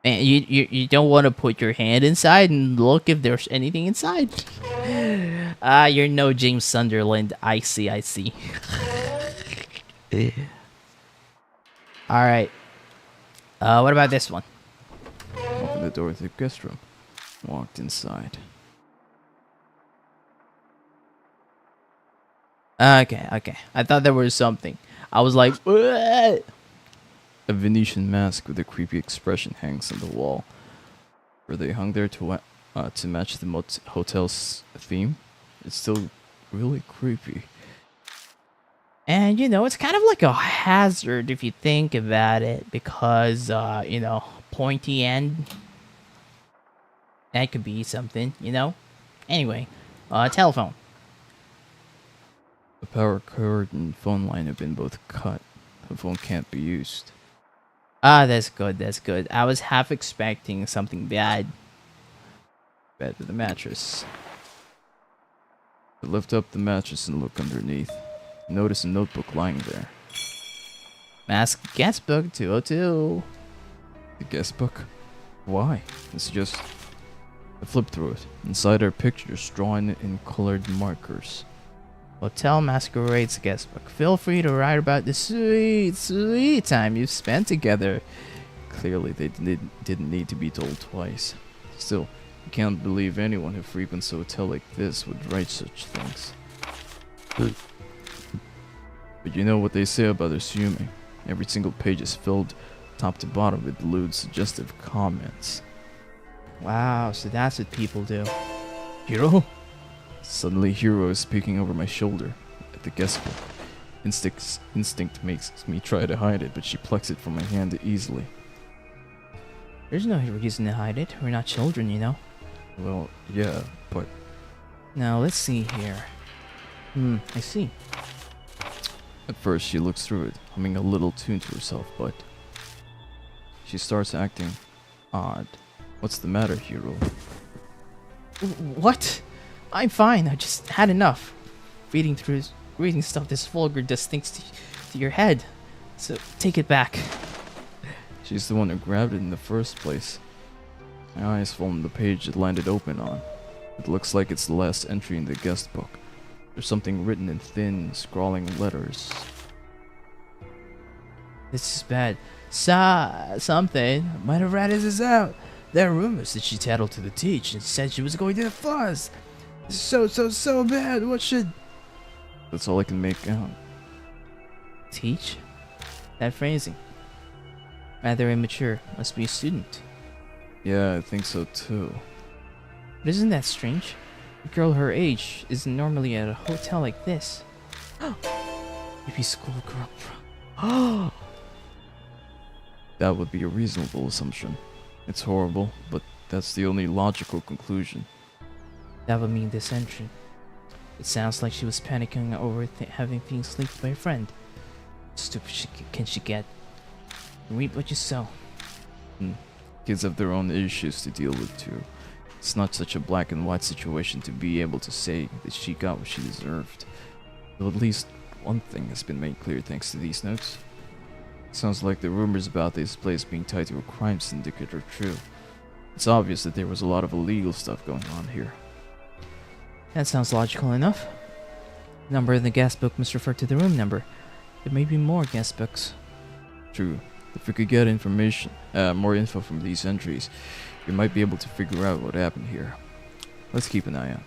And you don't want to put your hand inside and look if there's anything inside? You're no James Sunderland. I see. Alright. What about this one? Opened the door to the guest room. Walked inside. Okay. I thought there was something. I was like, "What?" A Venetian mask with a creepy expression hangs on the wall. Were they hung there to match the hotel's theme? It's still really creepy. And it's kind of like a hazard if you think about it, because pointy end. That could be something. Anyway, telephone. The power cord and phone line have been both cut. The phone can't be used. Ah, that's good. I was half expecting something bad. Bed with the mattress. I lift up the mattress and look underneath. Notice a notebook lying there. Mask guest book 202. The guest book? Why? It's just... I flip through it. Inside are pictures drawn in colored markers. Hotel Masquerade's guest book. Feel free to write about the sweet time you've spent together. Clearly they didn't need to be told twice. Still, I can't believe anyone who frequents a hotel like this would write such things. But you know what they say about assuming. Every single page is filled top to bottom with lewd, suggestive comments. Wow, so that's what people do. Hiro? Suddenly Hiro is peeking over my shoulder at the guest book. Instinct makes me try to hide it, but she plucks it from my hand easily. There's no reason to hide it. We're not children. Well, yeah, but... Now, let's see here. I see. At first she looks through it, humming a little tune to herself, but... She starts acting odd. What's the matter, Hiro? What? I'm fine. I just had enough. Reading stuff this vulgar does things to your head. So, take it back. She's the one who grabbed it in the first place. My eyes fall on the page it landed open on. It looks like it's the last entry in the guest book. There's something written in thin, scrawling letters. This is bad. Something might have ratted this out. There are rumors that she tattled to the teach and said she was going to the fuzz. So bad. What should... That's all I can make out. Teach? That phrasing. Rather immature. Must be a student. Yeah, I think so too. But isn't that strange? A girl her age isn't normally at a hotel like this. Maybe schoolgirl. That would be a reasonable assumption. It's horrible, but that's the only logical conclusion. That would mean this entry. It sounds like she was panicking over having things leaked by a friend. Stupid can she get? Reap what you sow. Kids have their own issues to deal with too. It's not such a black and white situation to be able to say that she got what she deserved. Though at least one thing has been made clear thanks to these notes. Sounds like the rumors about this place being tied to a crime syndicate are true. It's obvious that there was a lot of illegal stuff going on here. That sounds logical enough. The number in the guest book must refer to the room number. There may be more guest books. True. If we could get more info from these entries, we might be able to figure out what happened here. Let's keep an eye out.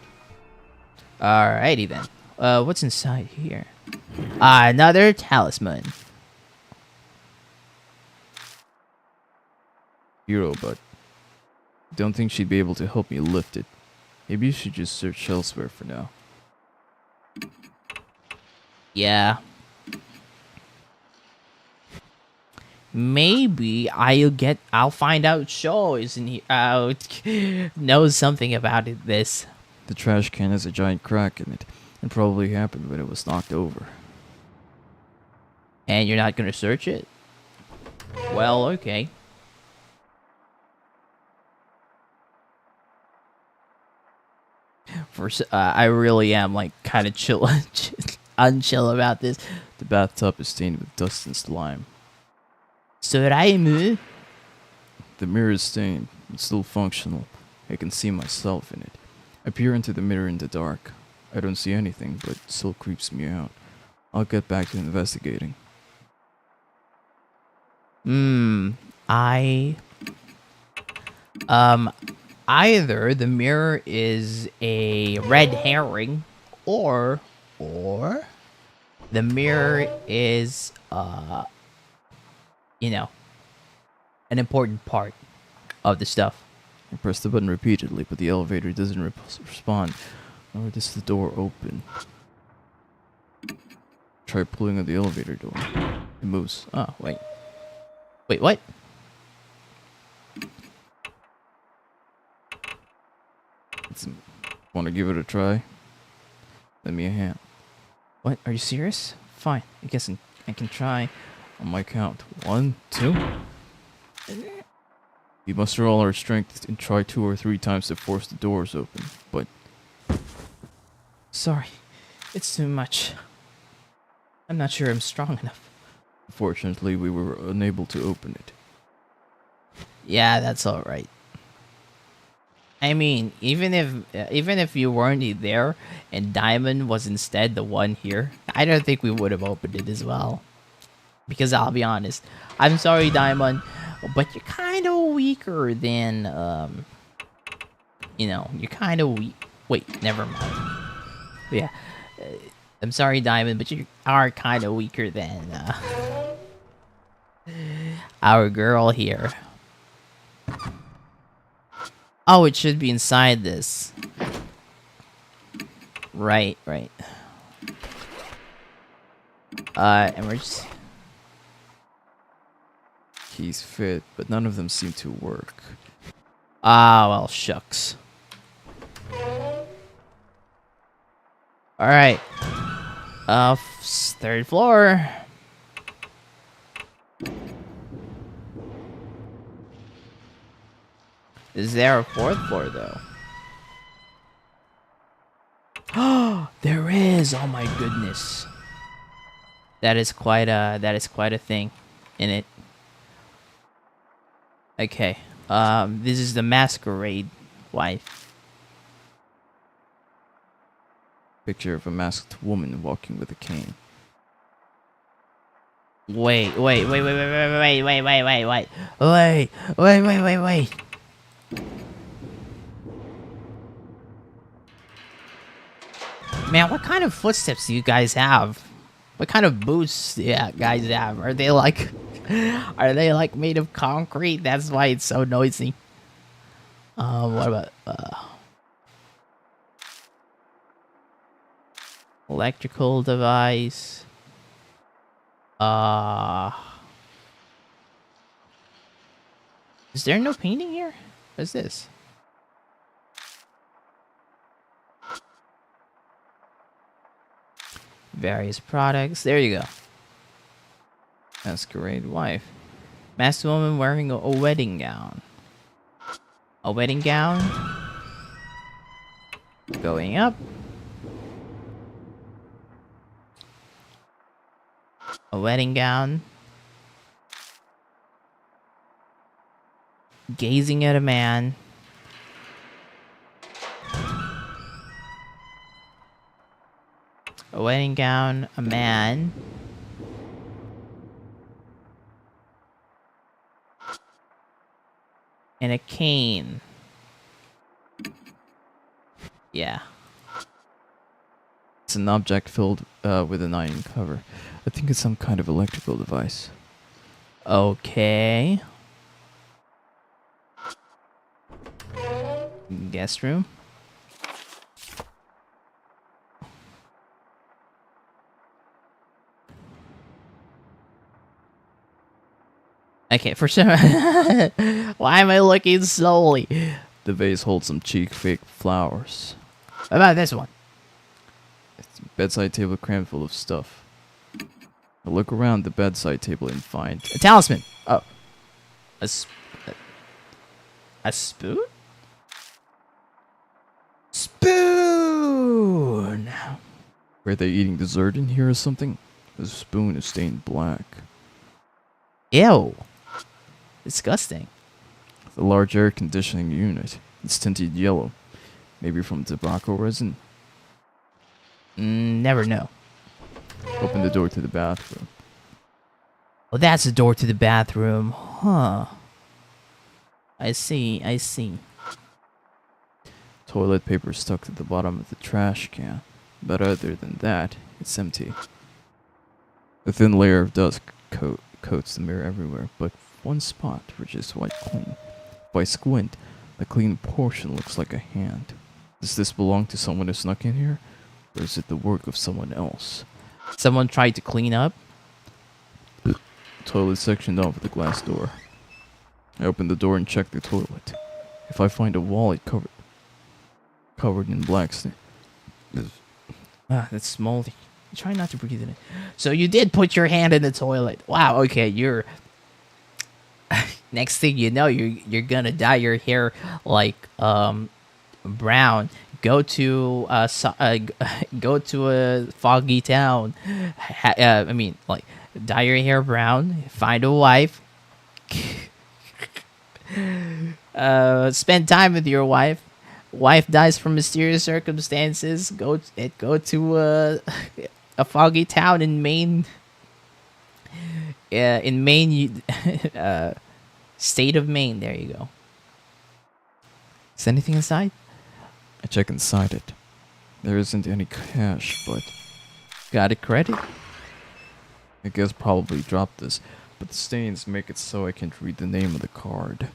Alrighty then. What's inside here? Another talisman. Hiro, but don't think she'd be able to help me lift it. Maybe you should just search elsewhere for now. Yeah. Maybe I'll find out Sho knows something about this. The trash can has a giant crack in it, and probably happened when it was knocked over. And you're not gonna search it? Well, okay. I really am like kind of unchill about this. The bathtub is stained with dust and slime. Soraimu? The mirror is stained, but still functional. I can see myself in it. I peer into the mirror in the dark. I don't see anything, but it still creeps me out. I'll get back to investigating. Either the mirror is a red herring, or The mirror is, you know, an important part of the stuff. I press the button repeatedly, but the elevator doesn't respond, nor does the door open. Try pulling on the elevator door. It moves. Oh, wait. Wait, what? Want to give it a try? Lend me a hand. What? Are you serious? Fine. I guess I can try. On my count. 1, 2. We muster all our strength and try 2 or 3 times to force the doors open, but Sorry. It's too much. I'm not sure I'm strong enough. unfortunately we were unable to open it. Yeah, that's all right. I mean, even if you weren't there and Diamond was instead the one here, I don't think we would have opened it as well. Because I'll be honest, I'm sorry, Diamond, but you're kind of weaker than you know, you're kind of weak. Wait, never mind. Yeah, I'm sorry, Diamond, but you are kind of weaker than our girl here. Oh, it should be inside this. Right. Emergency. Keys fit, but none of them seem to work. Ah, well, shucks. Alright. 3rd floor. Is there a 4th floor, though? Oh, there is! Oh my goodness. That is quite a thing in it. Okay. This is the masquerade wife. Picture of a masked woman walking with a cane. Wait. Man, what kind of footsteps do you guys have? What kind of boots do you guys have? Are they like made of concrete? That's why it's so noisy. What about electrical device? Is there no painting here? What's this? Various products. There you go. Masquerade wife. Masked woman wearing a wedding gown. A wedding gown. Going up. A wedding gown. Gazing at a man. A wedding gown, a man. And a cane. Yeah. It's an object filled with an iron cover. I think it's some kind of electrical device. Okay. Guest room. Okay, for sure. Why am I looking slowly? The vase holds some cheap fake flowers. What about this one? It's a bedside table crammed full of stuff. I look around the bedside table and find A talisman. Oh. A spoon? Spoon! Were they eating dessert in here or something? The spoon is stained black. Ew. Disgusting. The large air conditioning unit. It's tinted yellow. Maybe from tobacco resin. Never know. Open the door to the bathroom. Well, that's the door to the bathroom. Huh. I see. Toilet paper stuck to the bottom of the trash can. But other than that, it's empty. A thin layer of dust coats the mirror everywhere, but one spot, which is quite clean. If I squint, the clean portion looks like a hand. Does this belong to someone who snuck in here? Or is it the work of someone else? Someone tried to clean up. Toilet sectioned off with a glass door. I open the door and check the toilet. If I find a wallet covered in black That's moldy. Try not to breathe in it. So you did put your hand in the toilet. Wow. Okay, you're. Next thing you know, you're gonna dye your hair like brown. Go to go to a foggy town. I mean, like, dye your hair brown. Find a wife. Spend time with your wife. Wife dies from mysterious circumstances. Go to a foggy town in Maine. In Maine, state of Maine. There you go. Is anything inside? I check inside it. There isn't any cash, but Got a credit? I guess probably dropped this. But the stains make it so I can't read the name of the card.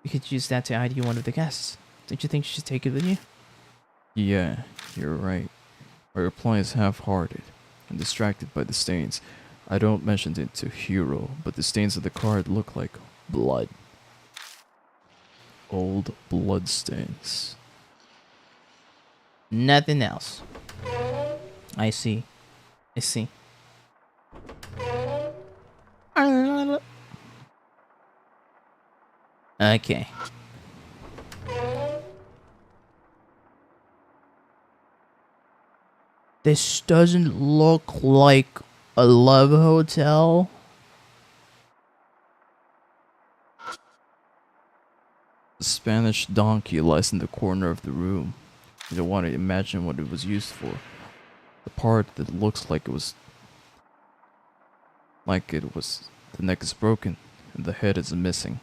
You could use that to ID one of the guests. Don't you think you should take it with you? Yeah, you're right. My reply is half-hearted and distracted by the stains. I don't mention it to Hiro, but the stains of the card look like blood. Old blood stains. Nothing else. I see. I see. Okay. This doesn't look like a love hotel. The Spanish donkey lies in the corner of the room. You don't want to imagine what it was used for. The part that looks like it was... the neck is broken and the head is missing.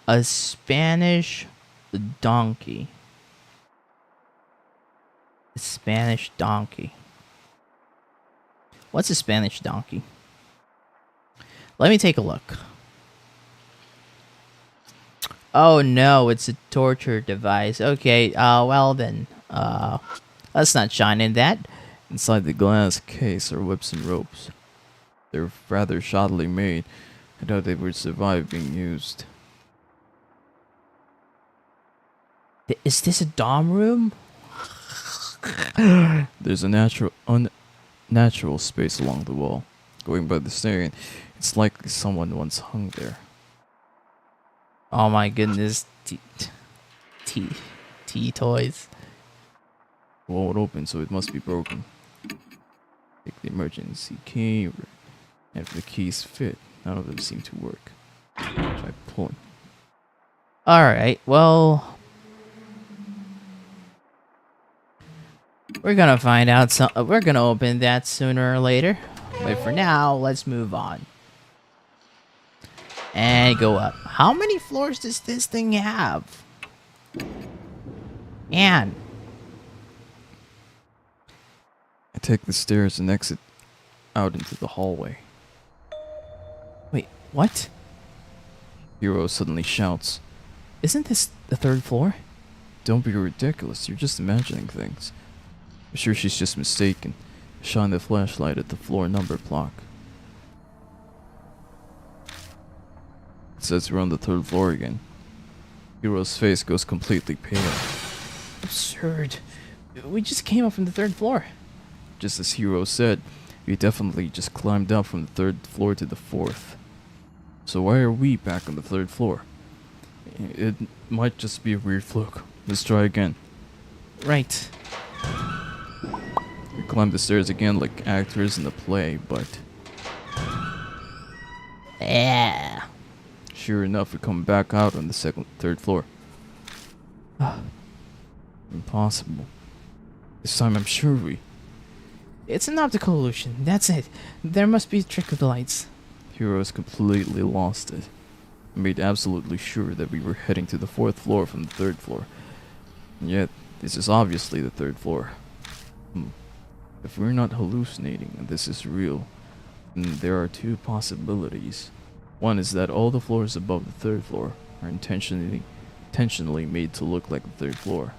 A Spanish donkey. A Spanish donkey. What's a Spanish donkey? Let me take a look. Oh no, it's a torture device. Okay, well then, let's not shine in that. Inside the glass case are whips and ropes. They're rather shoddily made. I doubt they would survive being used. Is this a dom room? There's a unnatural space along the wall. Going by the stain, it's likely someone once hung there. Oh my goodness. Tea toys. The wall would open, so it must be broken. Take the emergency key, and if the keys fit, none of them seem to work. Try pulling. Alright, well... We're gonna find out we're gonna open that sooner or later. But for now, let's move on. And go up. How many floors does this thing have? And I take the stairs and exit out into the hallway. wait, what? Hiro suddenly shouts, Isn't this the third floor? "Don't be ridiculous, you're just imagining things." I'm sure she's just mistaken. Shine the flashlight at the floor number block. It says we're on the third floor again. Hiro's face goes completely pale. Absurd. We just came up from the third floor. Just as Hiro said, we definitely just climbed up from the third floor to the fourth. So why are we back on the third floor? It might just be a weird fluke. Let's try again. Right. We climb the stairs again like actors in a play, but Yeah. sure enough, we come back out on the third floor. Impossible. This time I'm sure we... It's an optical illusion. That's it. There must be a trick of the lights. Hiro's completely lost it. I made absolutely sure that we were heading to the fourth floor from the third floor. And yet, this is obviously the third floor. If we're not hallucinating and this is real, then there are two possibilities. One is that all the floors above the third floor are intentionally made to look like the third floor.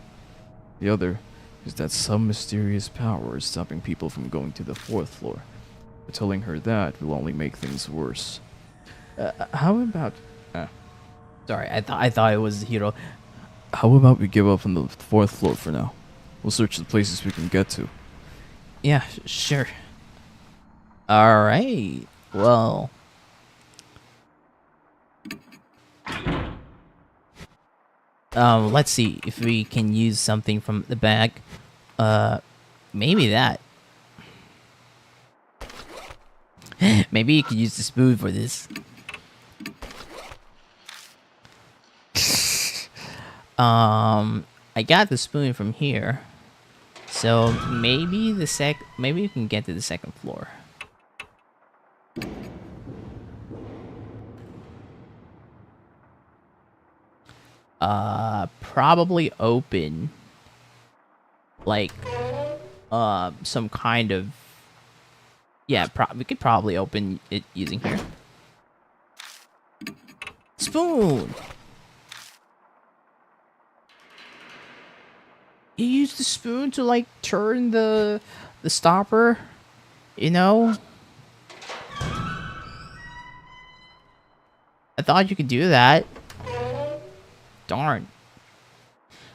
The other is that some mysterious power is stopping people from going to the fourth floor. But telling her that will only make things worse. How about... Sorry, I thought it was Hiro. How about we give up on the fourth floor for now? We'll search the places we can get to. Yeah, sure. All right. Well, let's see if we can use something from the back. Maybe that. Maybe you could use the spoon for this. I got the spoon from here. So maybe maybe you can get to the second floor. Probably open like some kind of, yeah, we could probably open it using here. Spoon. You use the spoon to like turn the stopper, you know? I thought you could do that. Darn.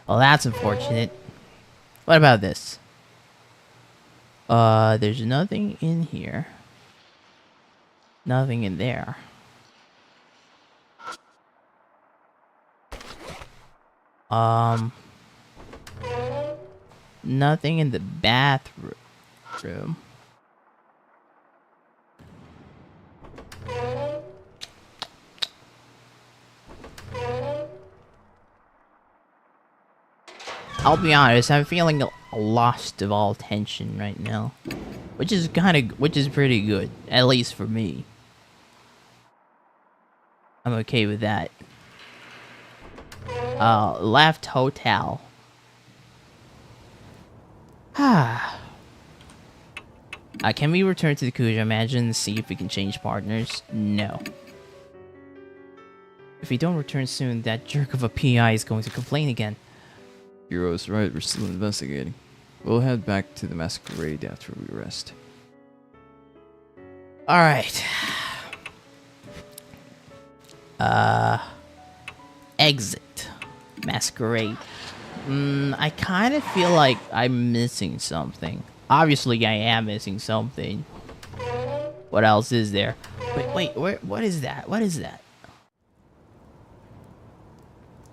Well, that's unfortunate. What about this? There's nothing in here. Nothing in there. Nothing in the bathroom. I'll be honest, I'm feeling lost of all tension right now, which is pretty good, at least for me. I'm okay with that. Left hotel. Can we return to the Kuja Mansion and see if we can change partners? No. If we don't return soon, that jerk of a PI is going to complain again. Hero's right, we're still investigating. We'll head back to the masquerade after we rest. Alright. Exit. Masquerade. I kind of feel like I'm missing something. Obviously, I am missing something. What else is there? Wait, what is that? What is that?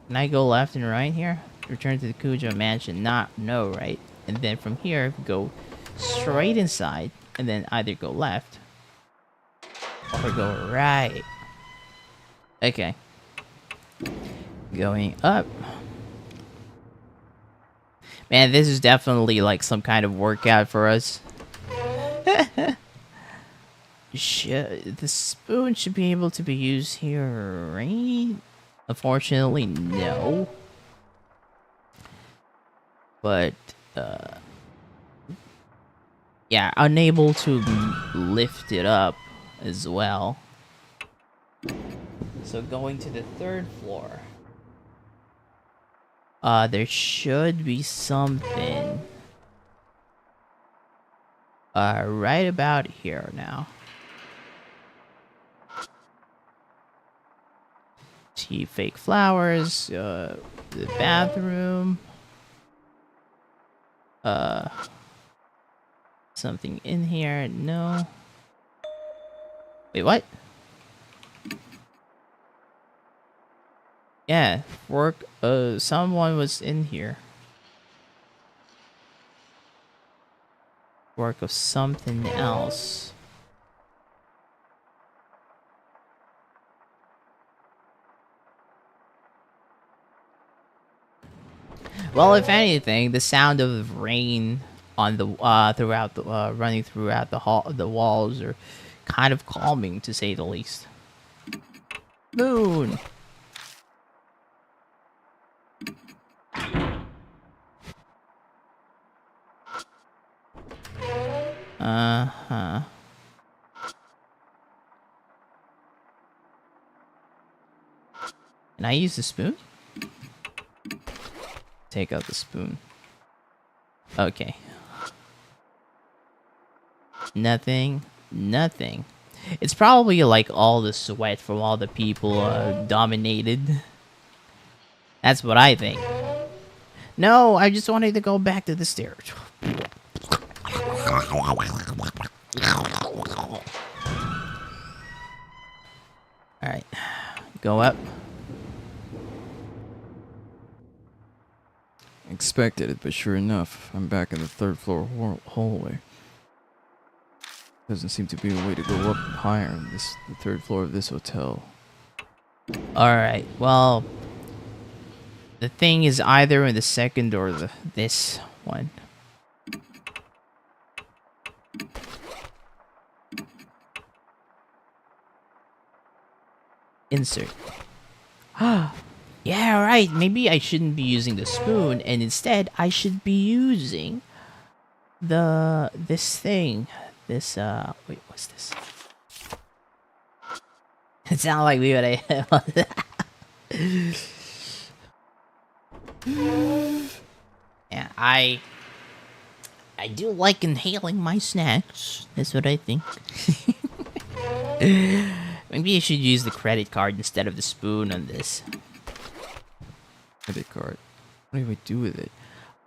Can I go left and right here? Return to the Kuja Mansion. No, right? And then from here, go straight inside, and then either go left or go right. Okay. Going up. Man, this is definitely like some kind of workout for us. The spoon should be able to be used here, right? Unfortunately, no. But, yeah, unable to lift it up as well. So going to the third floor. There should be something. Right about here now. See fake flowers, the bathroom. Something in here, no. Wait, what? Yeah, someone was in here. Work of something else. Well, if anything, the sound of rain on the running throughout the walls are kind of calming, to say the least. Moon. Can I use the spoon? Take out the spoon. Okay. Nothing. Nothing. It's probably like all the sweat from all the people dominated. That's what I think. No, I just wanted to go back to the stairs. Alright. Go up. Expected it, but sure enough, I'm back in the third floor hallway. Doesn't seem to be a way to go up higher on the third floor of this hotel. Alright, well... The thing is either in the second or this one. Insert. Yeah, right. Maybe I shouldn't be using the spoon, and instead I should be using this thing. This wait, what's this? It sounded like me when I yeah, I do like inhaling my snacks. That's what I think. Maybe I should use the credit card instead of the spoon on this. Credit card. What do I do with it?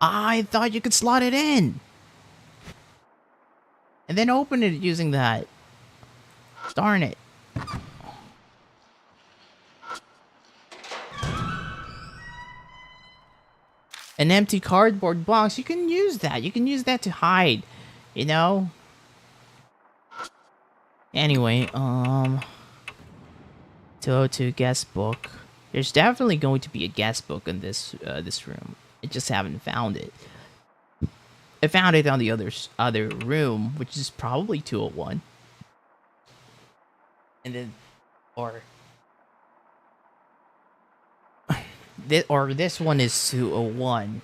I thought you could slot it in. And then open it using that. Darn it. An empty cardboard box, you can use that. You can use that to hide, you know? Anyway, to guest book. There's definitely going to be a guest book in this this room. I just haven't found it. I found it on the other room, which is probably 201. And then, this one is 201.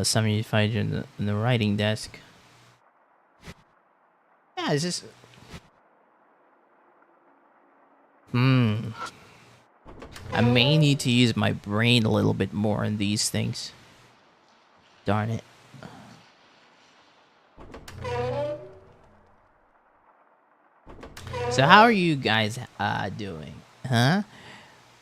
Something you find in the writing desk. Yeah, is this? I may need to use my brain a little bit more in these things. Darn it. So how are you guys doing? Huh?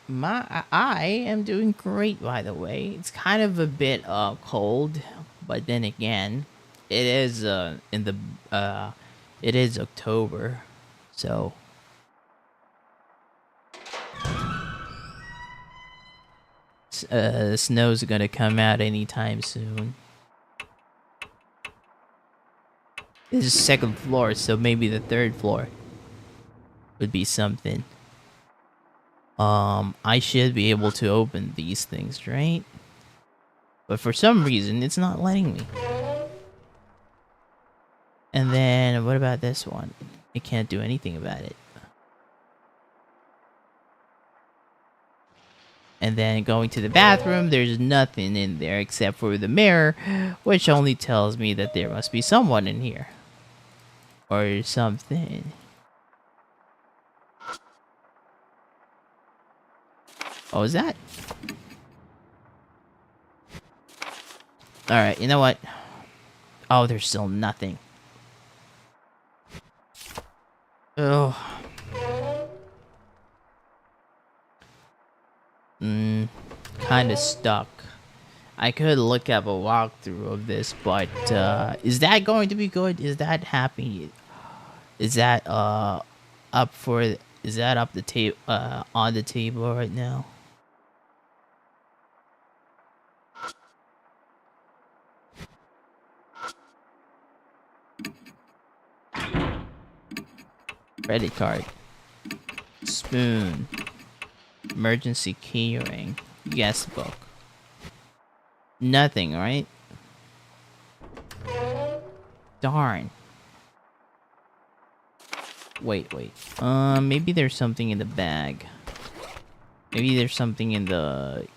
I am doing great, by the way. It's kind of a bit cold, but then again, it is it is October, so snow's gonna come out anytime soon. This is second floor, so maybe the third floor would be something. I should be able to open these things, right? But for some reason, it's not letting me. And then, what about this one? I can't do anything about it. And then going to the bathroom, there's nothing in there except for the mirror, which only tells me that there must be someone in here. Or something. Oh, is that? Alright, you know what? Oh, there's still nothing. Oh. Kinda stuck. I could look up a walkthrough of this, but is that going to be good? Is that happy? Is that up for? Is that up the table? On the table right now? Credit card. Spoon. Emergency keyring. Guest book. Nothing, right? Darn. Wait. Maybe there's something in the bag. Maybe there's something in the...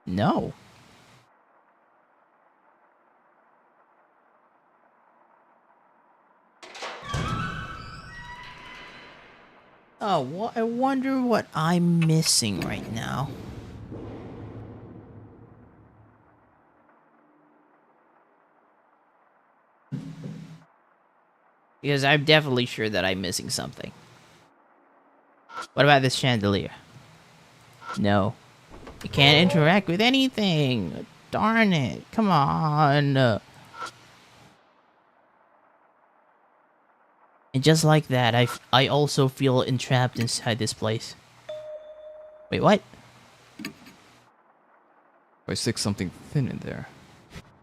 No. Oh, well, I wonder what I'm missing right now. Because I'm definitely sure that I'm missing something. What about this chandelier? No. It can't interact with anything. Darn it. Come on. And just like that, I also feel entrapped inside this place. Wait, what? If I stick something thin in there.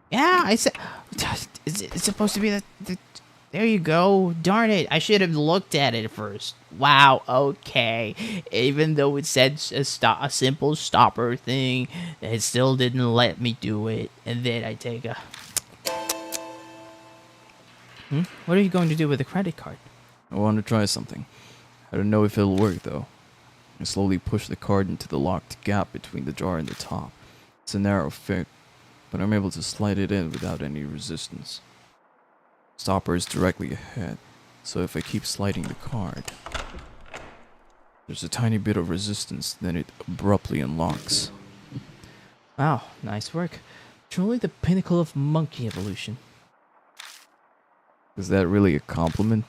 Yeah, I said... It's supposed to be the... There you go. Darn it. I should have looked at it first. Wow, okay. Even though it said a simple stopper thing, it still didn't let me do it. And then I take a... What are you going to do with the credit card? I want to try something. I don't know if it'll work though. I slowly push the card into the locked gap between the jar and the top. It's a narrow fit, but I'm able to slide it in without any resistance. Stopper is directly ahead, so if I keep sliding the card, there's a tiny bit of resistance, then it abruptly unlocks. Wow, nice work. Truly the pinnacle of monkey evolution. Is that really a compliment?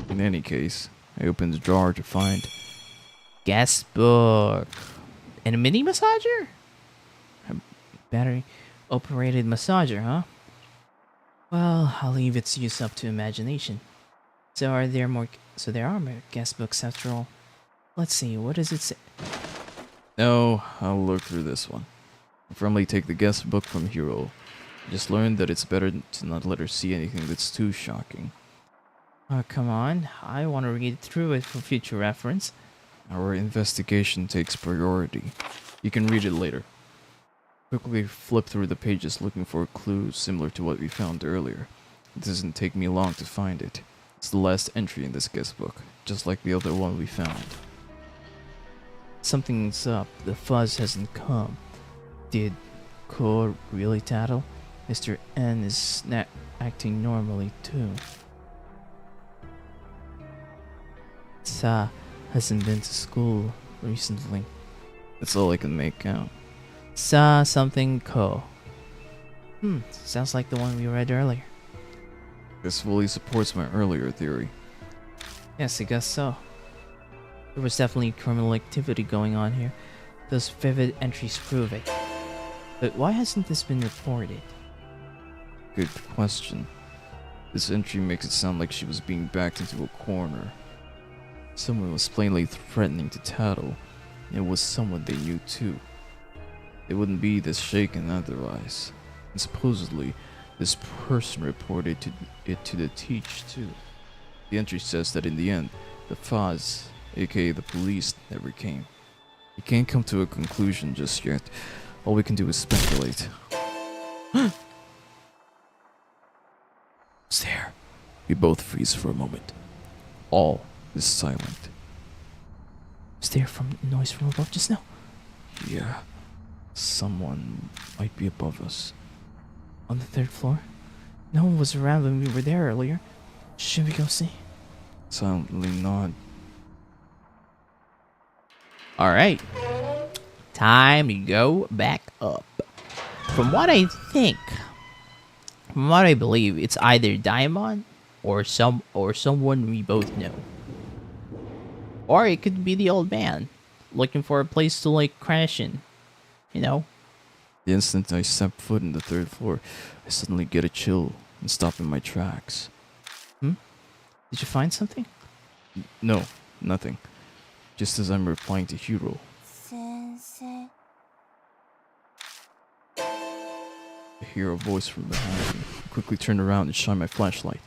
In any case, I open the jar to find Guest book. And a mini massager? A battery operated massager, huh? Well, I'll leave its use up to imagination. So there are more guest books after all. Let's see, what does it say? No, I'll look through this one. I firmly take the guest book from Hiro. I just learned that it's better to not let her see anything that's too shocking. Oh, come on. I want to read through it for future reference. Our investigation takes priority. You can read it later. Quickly flip through the pages looking for a clue similar to what we found earlier. It doesn't take me long to find it. It's the last entry in this guest book, just like the other one we found. Something's up. The fuzz hasn't come. Did Ko really tattle? Mr. N is not acting normally too. Sa hasn't been to school recently. That's all I can make out. Sa something Ko. Sounds like the one we read earlier. This fully supports my earlier theory. Yes, I guess so. There was definitely criminal activity going on here. Those vivid entries prove it. But why hasn't this been reported? Good question. This entry makes it sound like she was being backed into a corner. Someone was plainly threatening to tattle. It was someone they knew too. They wouldn't be this shaken otherwise. And supposedly, this person reported it to the teach too. The entry says that in the end, the Faz, aka the police, never came. We can't come to a conclusion just yet. All we can do is speculate. It's there. We both freeze for a moment. All is silent. Was there noise from above just now? Yeah. Someone might be above us. On the 3rd floor? No one was around when we were there earlier. Should we go see? Silently nod. Alright. Time to go back up. From what I believe, it's either Diamond or someone we both know. Or it could be the old man, looking for a place to like crash in. You know? The instant I step foot in the 3rd floor, I suddenly get a chill and stop in my tracks. Did you find something? No, nothing. Just as I'm replying to Hiro, 先生 I hear a voice from behind me. I quickly turn around and shine my flashlight.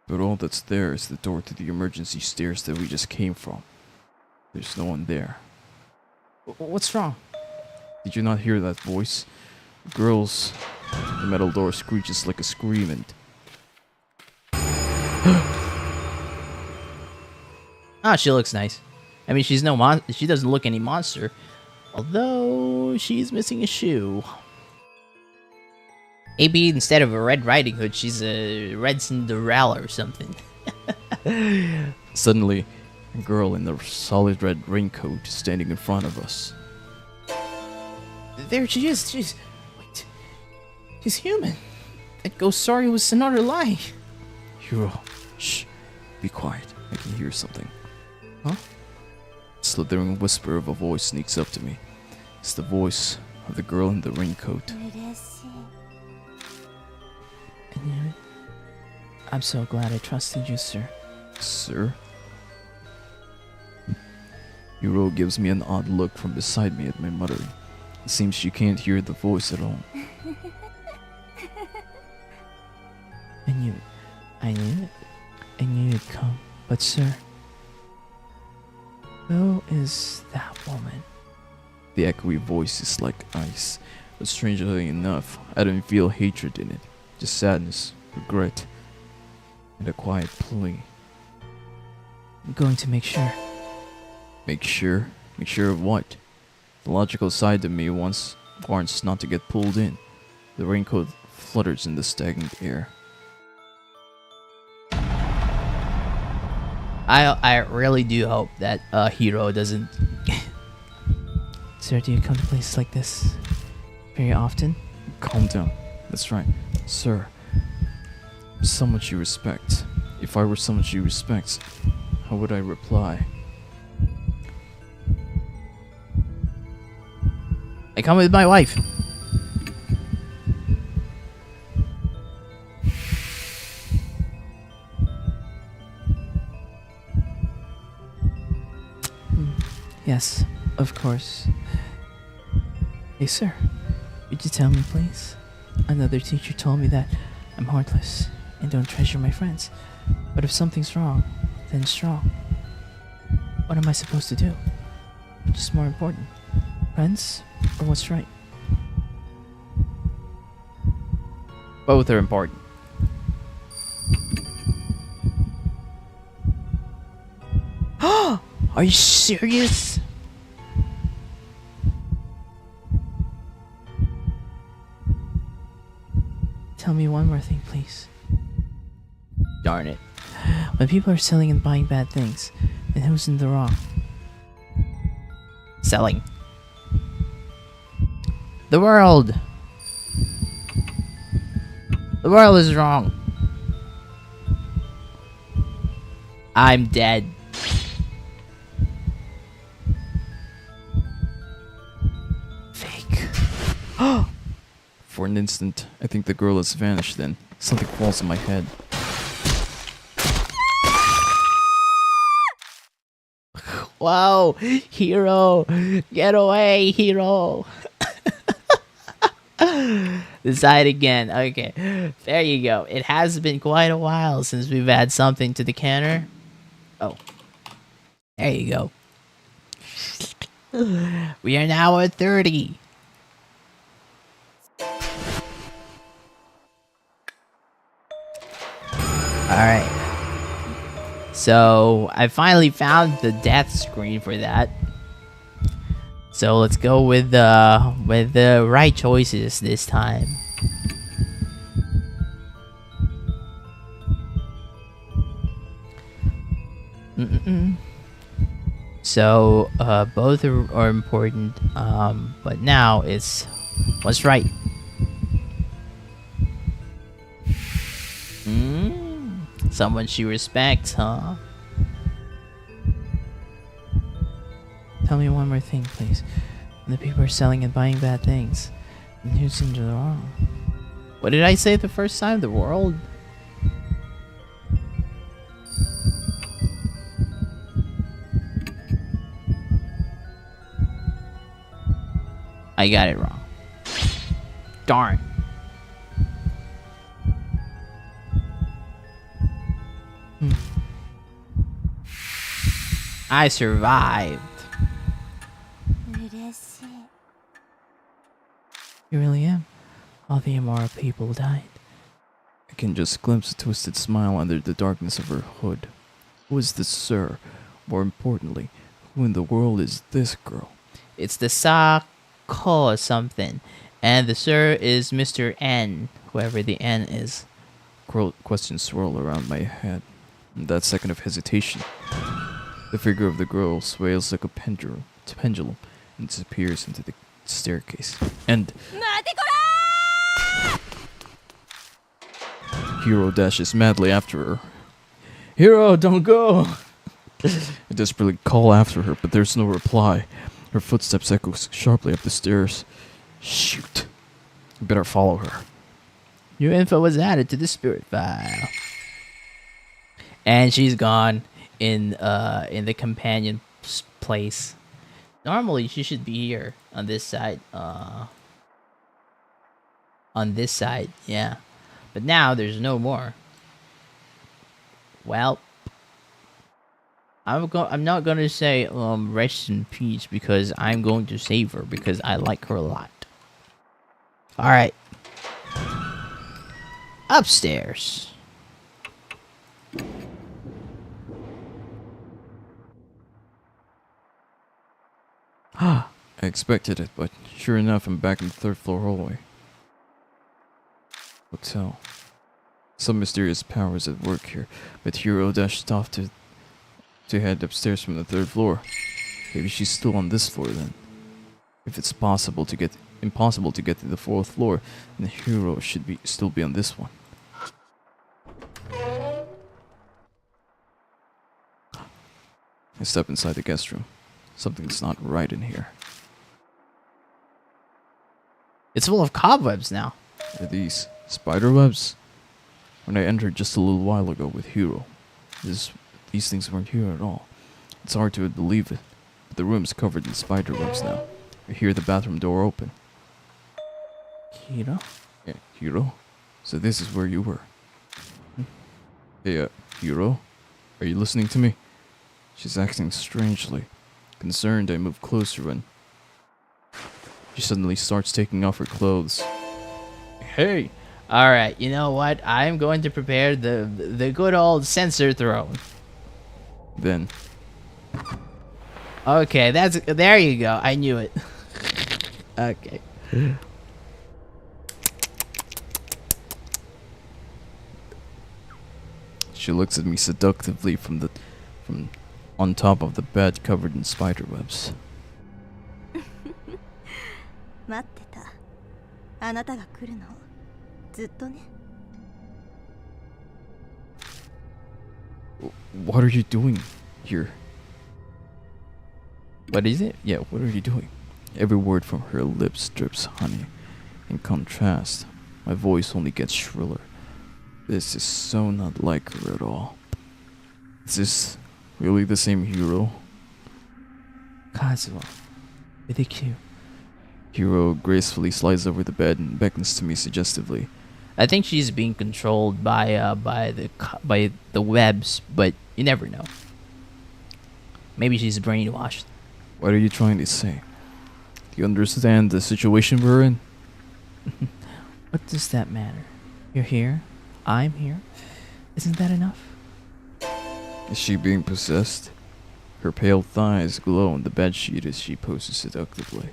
But all that's there is the door to the emergency stairs that we just came from. There's no one there. What's wrong? Did you not hear that voice? Girls, the metal door screeches like a scream and... Ah, she looks nice. I mean, she doesn't look any monster. Although, she's missing a shoe. Maybe instead of a Red Riding Hood, she's a Red Cinderella or something. Suddenly, a girl in a solid red raincoat is standing in front of us. There she is. Wait. She's human. That ghost sorry was another lie. Hiro, shh. Be quiet. I can hear something. Huh? A slithering whisper of a voice sneaks up to me. It's the voice of the girl in the raincoat. 嬉しい I knew it. I'm so glad I trusted you, sir. Sir? Hiro gives me an odd look from beside me at my muttering. It seems she can't hear the voice at all. I knew it. I knew it. I knew you'd come. But, sir, who is that woman? The echoey voice is like ice, but strangely enough, I don't feel hatred in it, just sadness, regret, and a quiet plea. I'm going to make sure. Make sure? Make sure of what? The logical side of me wants not to get pulled in. The raincoat flutters in the stagnant air. I really do hope that Hiro doesn't. Sir, do you come to places like this very often? Calm down. That's right. Sir, someone she respects. If I were someone she respects, how would I reply? I come with my wife. Yes, of course. Hey, sir, would you tell me, please? Another teacher told me that I'm heartless and don't treasure my friends. But if something's wrong, then it's wrong. What am I supposed to do? Which is more important, friends or what's right? Both are important. Are you serious? Tell me one more thing, please. Darn it. When people are selling and buying bad things, then who's in the wrong? Selling. The world! The world is wrong. I'm dead. Fake. For an instant, I think the girl has vanished then. Something falls on my head. Wow, Hiro, get away, Hiro. Decide again. Okay, there you go. It has been quite a while since we've had something to the counter. Oh, there you go. We are now at 30. Alright. So, I finally found the death screen for that. So, let's go with the right choices this time. So, both are important, but now it's what's right. Someone she respects, huh? Tell me one more thing, please. When the people are selling and buying bad things, then who's in the wrong? What did I say the first time? The world? I got it wrong. Darn. I survived. 嬉しい You really am. All the immoral people died. I can just glimpse a twisted smile under the darkness of her hood. Who is this, sir? More importantly, Who in the world is this girl? It's the Sako or something. And the sir is Mr. N, whoever the N is. Questions swirl around my head. In that second of hesitation, the figure of the girl sways like a pendulum and disappears into the staircase. And Hiro dashes madly after her. Hiro, don't go! I desperately call after her, but there's no reply. Her footsteps echo sharply up the stairs. Shoot. I better follow her. Your info was added to the spirit file. And she's gone in the companion place. Normally she should be here on this side. On this side, yeah. But now there's no more. Well, I'm not gonna say rest in peace because I'm going to save her because I like her a lot. All right. Upstairs. I expected it, but sure enough, I'm back in the third floor hallway. Hotel. Some mysterious powers at work here, but Hiro dashed off to head upstairs from the third floor. Maybe she's still on this floor then. If it's impossible to get to the fourth floor, then Hiro should still be on this one. I step inside the guest room. Something's not right in here. It's full of cobwebs now. Are these spider webs? When I entered just a little while ago with Hiro, these things weren't here at all. It's hard to believe it, but the room's covered in spider webs now. I hear the bathroom door open. Hiro? Yeah, Hiro? So this is where you were. Hey, Hiro? Are you listening to me? She's acting strangely. Concerned, I move closer when she suddenly starts taking off her clothes. Hey! Alright, you know what? I'm going to prepare the good old sensor throne. Then, Okay, there you go. I knew it. Okay. she looks at me seductively from on top of the bed covered in spider webs. 待ってた。あなたが来るの。ずっとね。What are you doing here? What is it? Yeah, what are you doing? Every word from her lips drips honey. In contrast, my voice only gets shriller. This is so not like her at all. Is this really the same Hiro? Kazuo. With a Q. Hiro gracefully slides over the bed and beckons to me suggestively. I think she's being controlled by the webs, but you never know. Maybe she's brainwashed. What are you trying to say? Do you understand the situation we're in? What does that matter? You're here. I'm here. Isn't that enough? Is she being possessed? Her pale thighs glow on the bedsheet as she poses seductively.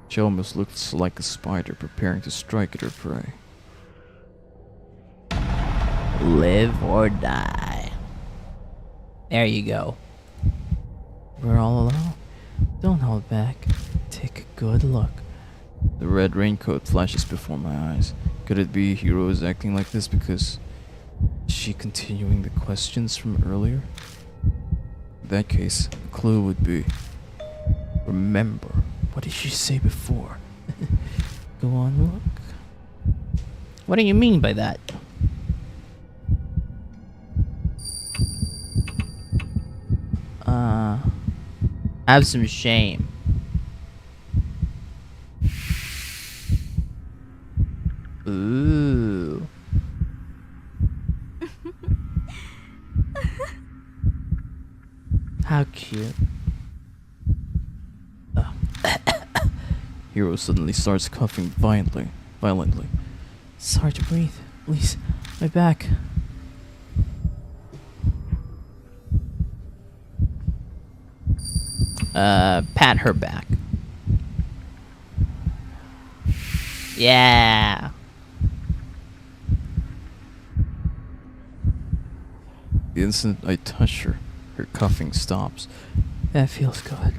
She almost looks like a spider preparing to strike at her prey. Live or die. There you go. We're all alone. Don't hold back. Take a good look. The red raincoat flashes before my eyes. Could it be Hiro is acting like this because is she continuing the questions from earlier? In that case, the clue would be remember. What did she say before? Go on, look. What do you mean by that? Have some shame. Ooh. How cute. Hiro suddenly starts coughing violently. It's hard to breathe. Please, my back. pat her back. Yeah. The instant I touch her, her coughing stops. That feels good.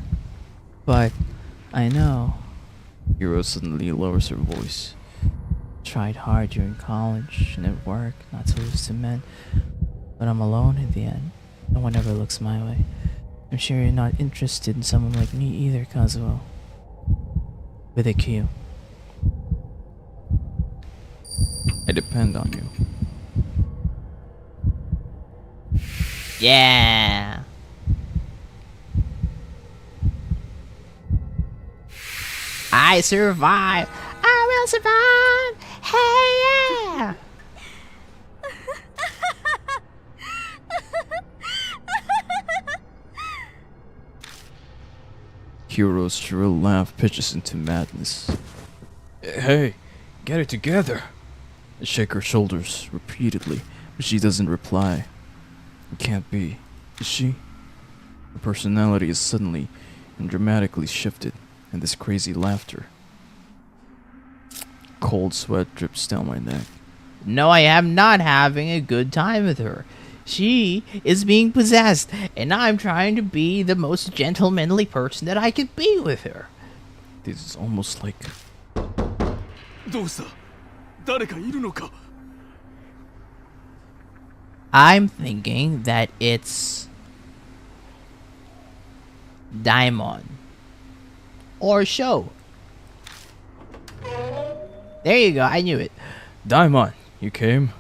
But I know. Hiro suddenly lowers her voice. Tried hard during college and at work not to lose to men. But I'm alone in the end. No one ever looks my way. I'm sure you're not interested in someone like me either, Kazuo. With a Q. I depend on you. Yeah. I survive. I will survive. Hey, yeah. Hiro's shrill laugh pitches into madness. Hey, get it together. I shake her shoulders repeatedly, but she doesn't reply. It can't be. Is she? Her personality is suddenly and dramatically shifted, and this crazy laughter. Cold sweat drips down my neck. No, I am not having a good time with her. She is being possessed, and I'm trying to be the most gentlemanly person that I could be with her. This is almost like どうした誰かいるのか I'm thinking that it's Daimon or Sho. There you go, I knew it. Daimon, you came?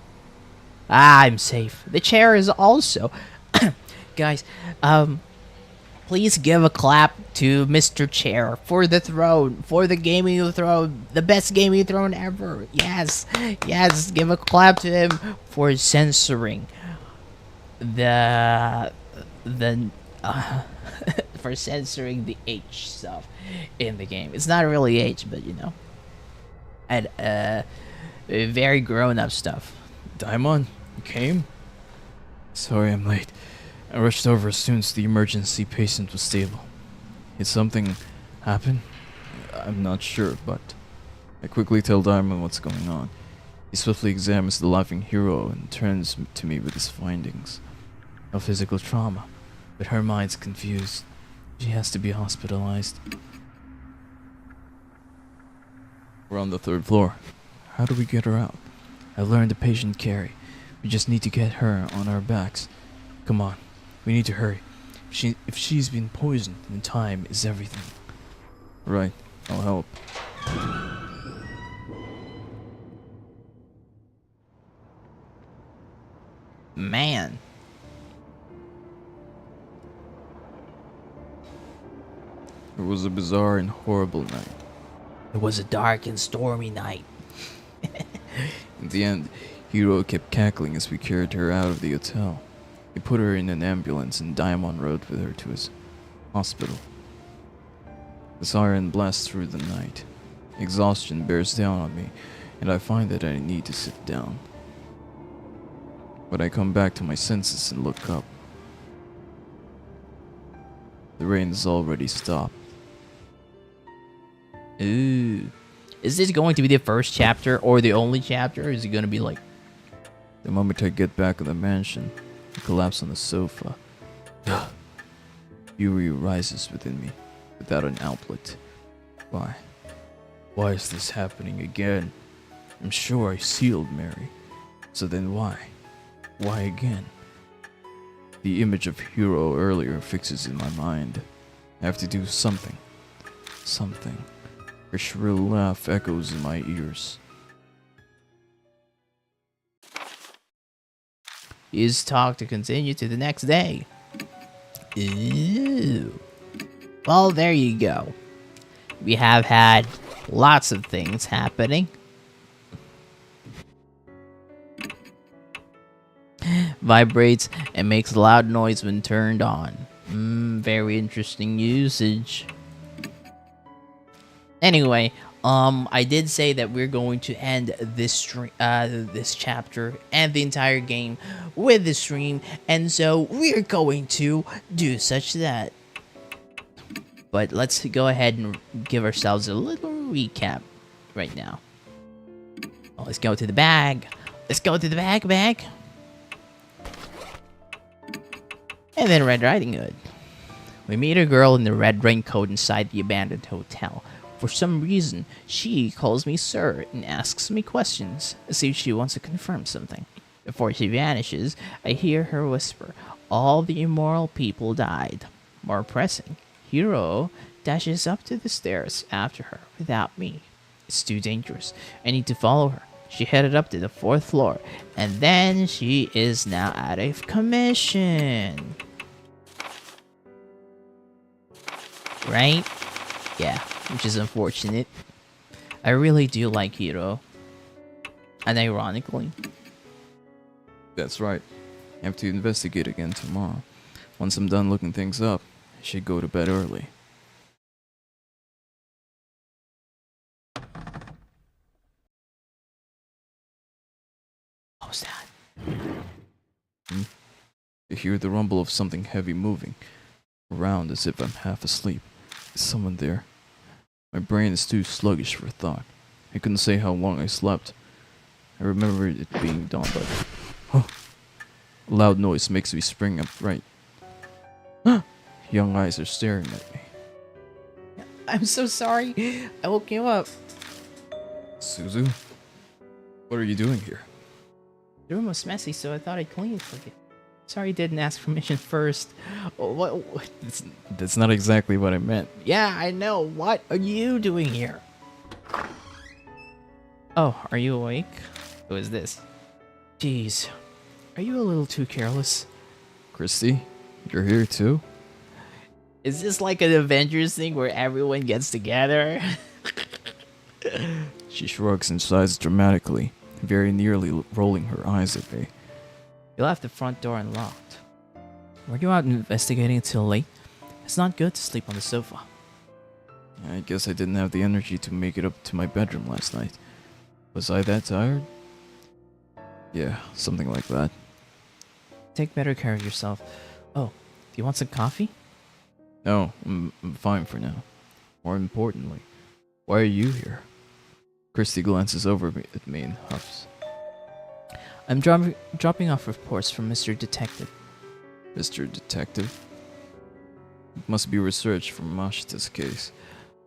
I'm safe. The chair is also. Guys, please give a clap to Mr. Chair for the throne, for the gaming throne, the best gaming throne ever. Yes, yes, give a clap to him for censoring the for censoring the H stuff in the game. It's not really H, but you know, and very grown-up stuff. Daimon, you came? Sorry I'm late. I rushed over as soon as the emergency patient was stable. Did something happen? I'm not sure, but I quickly tell Diamond what's going on. He swiftly examines the laughing hero and turns to me with his findings. No physical trauma, but her mind's confused. She has to be hospitalized. We're on the 3rd floor. How do we get her out? I learned the patient carry. We just need to get her on our backs. Come on, we need to hurry. If she's been poisoned, then time is everything. Right, I'll help. Man. It was a bizarre and horrible night. It was a dark and stormy night. In the end, Hiro kept cackling as we carried her out of the hotel. He put her in an ambulance and Diamond rode with her to his hospital. The siren blasts through the night. Exhaustion bears down on me, and I find that I need to sit down. But I come back to my senses and look up. The rain has already stopped. Ooh. Is this going to be the first chapter or the only chapter? Or is it going to be like... The moment I get back in the mansion, I collapse on the sofa. Fury rises within me, without an outlet. Why? Why is this happening again? I'm sure I sealed Mary. So then why? Why again? The image of Hiro earlier fixes in my mind. I have to do something. Something. Her shrill laugh echoes in my ears. Use talk to continue to the next day. Ooh. Well, there you go. We have had lots of things happening. Vibrates and makes loud noise when turned on. Very interesting usage. Anyway, I did say that we're going to end this stream, this chapter and the entire game with the stream, and so we're going to do such that. But let's go ahead and give ourselves a little recap right now. Well, let's go to the bag. Let's go to the bag. And then Red Riding Hood. We meet a girl in the red raincoat inside the abandoned hotel. For some reason, she calls me sir and asks me questions, as if she wants to confirm something. Before she vanishes, I hear her whisper, all the immoral people died. More pressing, Hiro dashes up to the stairs after her without me. It's too dangerous. I need to follow her. She headed up to the 4th floor, and then she is now out of commission. Right? Yeah, which is unfortunate. I really do like Hiro. And ironically. That's right. I have to investigate again tomorrow. Once I'm done looking things up, I should go to bed early. What was that? I hear the rumble of something heavy moving around as if I'm half asleep. Is someone there? My brain is too sluggish for thought. I couldn't say how long I slept. I remember it being dawn, but a loud noise makes me spring upright. Young eyes are staring at me. I'm so sorry. I woke you up. Suzu? What are you doing here? The room was messy, so I thought I'd clean it for you. Sorry you didn't ask permission first. Oh, what? That's not exactly what I meant. Yeah, I know. What are you doing here? Oh, are you awake? Who is this? Jeez, are you a little too careless? Christy, you're here too? Is this like an Avengers thing where everyone gets together? She shrugs and sighs dramatically, very nearly rolling her eyes at me. You left the front door unlocked. Were you out investigating until late? It's not good to sleep on the sofa. I guess I didn't have the energy to make it up to my bedroom last night. Was I that tired? Yeah, something like that. Take better care of yourself. Oh, do you want some coffee? No, I'm fine for now. More importantly, why are you here? Christy glances over at me and huffs. I'm dropping off reports from Mr. Detective. Mr. Detective? It must be research from Mashita's case.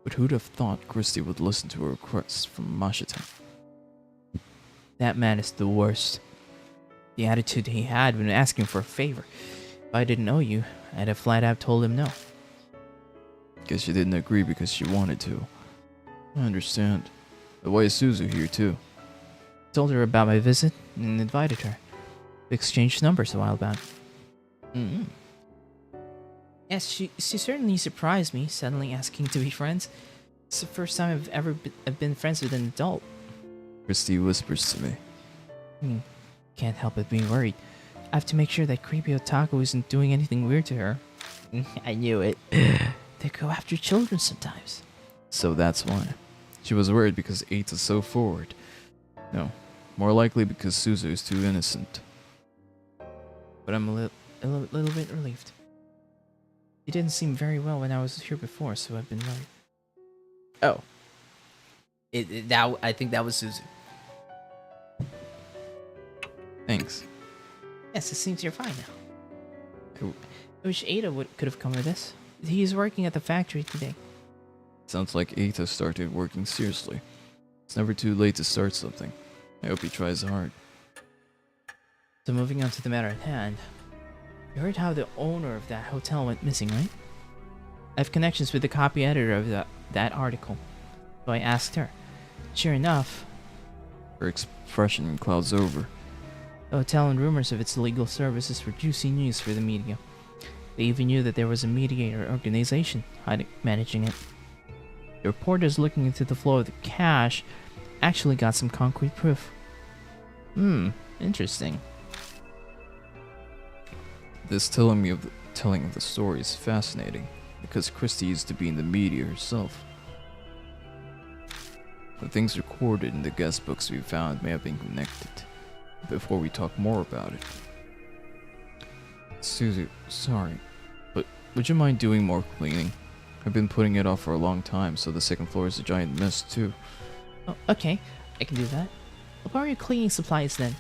But who'd have thought Christy would listen to a request from Mashita? That man is the worst. The attitude he had when asking for a favor. If I didn't know you, I'd have flat out told him no. Guess she didn't agree because she wanted to. I understand. But why is Suzu here too? Told her about my visit and invited her. We exchanged numbers a while back. Mm-hmm. Yes, she certainly surprised me, suddenly asking to be friends. It's the first time I've ever been friends with an adult. Christy whispers to me. Can't help but be worried. I have to make sure that creepy otaku isn't doing anything weird to her. I knew it. They go after children sometimes. So that's why. She was worried because Eita's so forward. No, more likely because Suzu is too innocent. But I'm a little bit relieved. He didn't seem very well when I was here before, so I've been worried. Oh. I think that was Suzu. Thanks. Yes, it seems you're fine now. I wish Ada could have come with us. He's working at the factory today. Sounds like Eita started working seriously. It's never too late to start something. I hope he tries hard. So moving on to the matter at hand. You heard how the owner of that hotel went missing, right? I have connections with the copy editor of that article. So I asked her. Sure enough, Her expression clouds over. the hotel and rumors of its legal services were juicy news for the media. They even knew that there was a mediator organization managing it. The reporters looking into the flow of the cash actually got some concrete proof. Interesting. This telling of the story is fascinating, because Christy used to be in the media herself. The things recorded in the guest books we found may have been connected. Before we talk more about it, Suzu, sorry, but would you mind doing more cleaning? I've been putting it off for a long time, so the second floor is a giant mess too. Oh, okay. I can do that. I'll borrow your cleaning supplies then.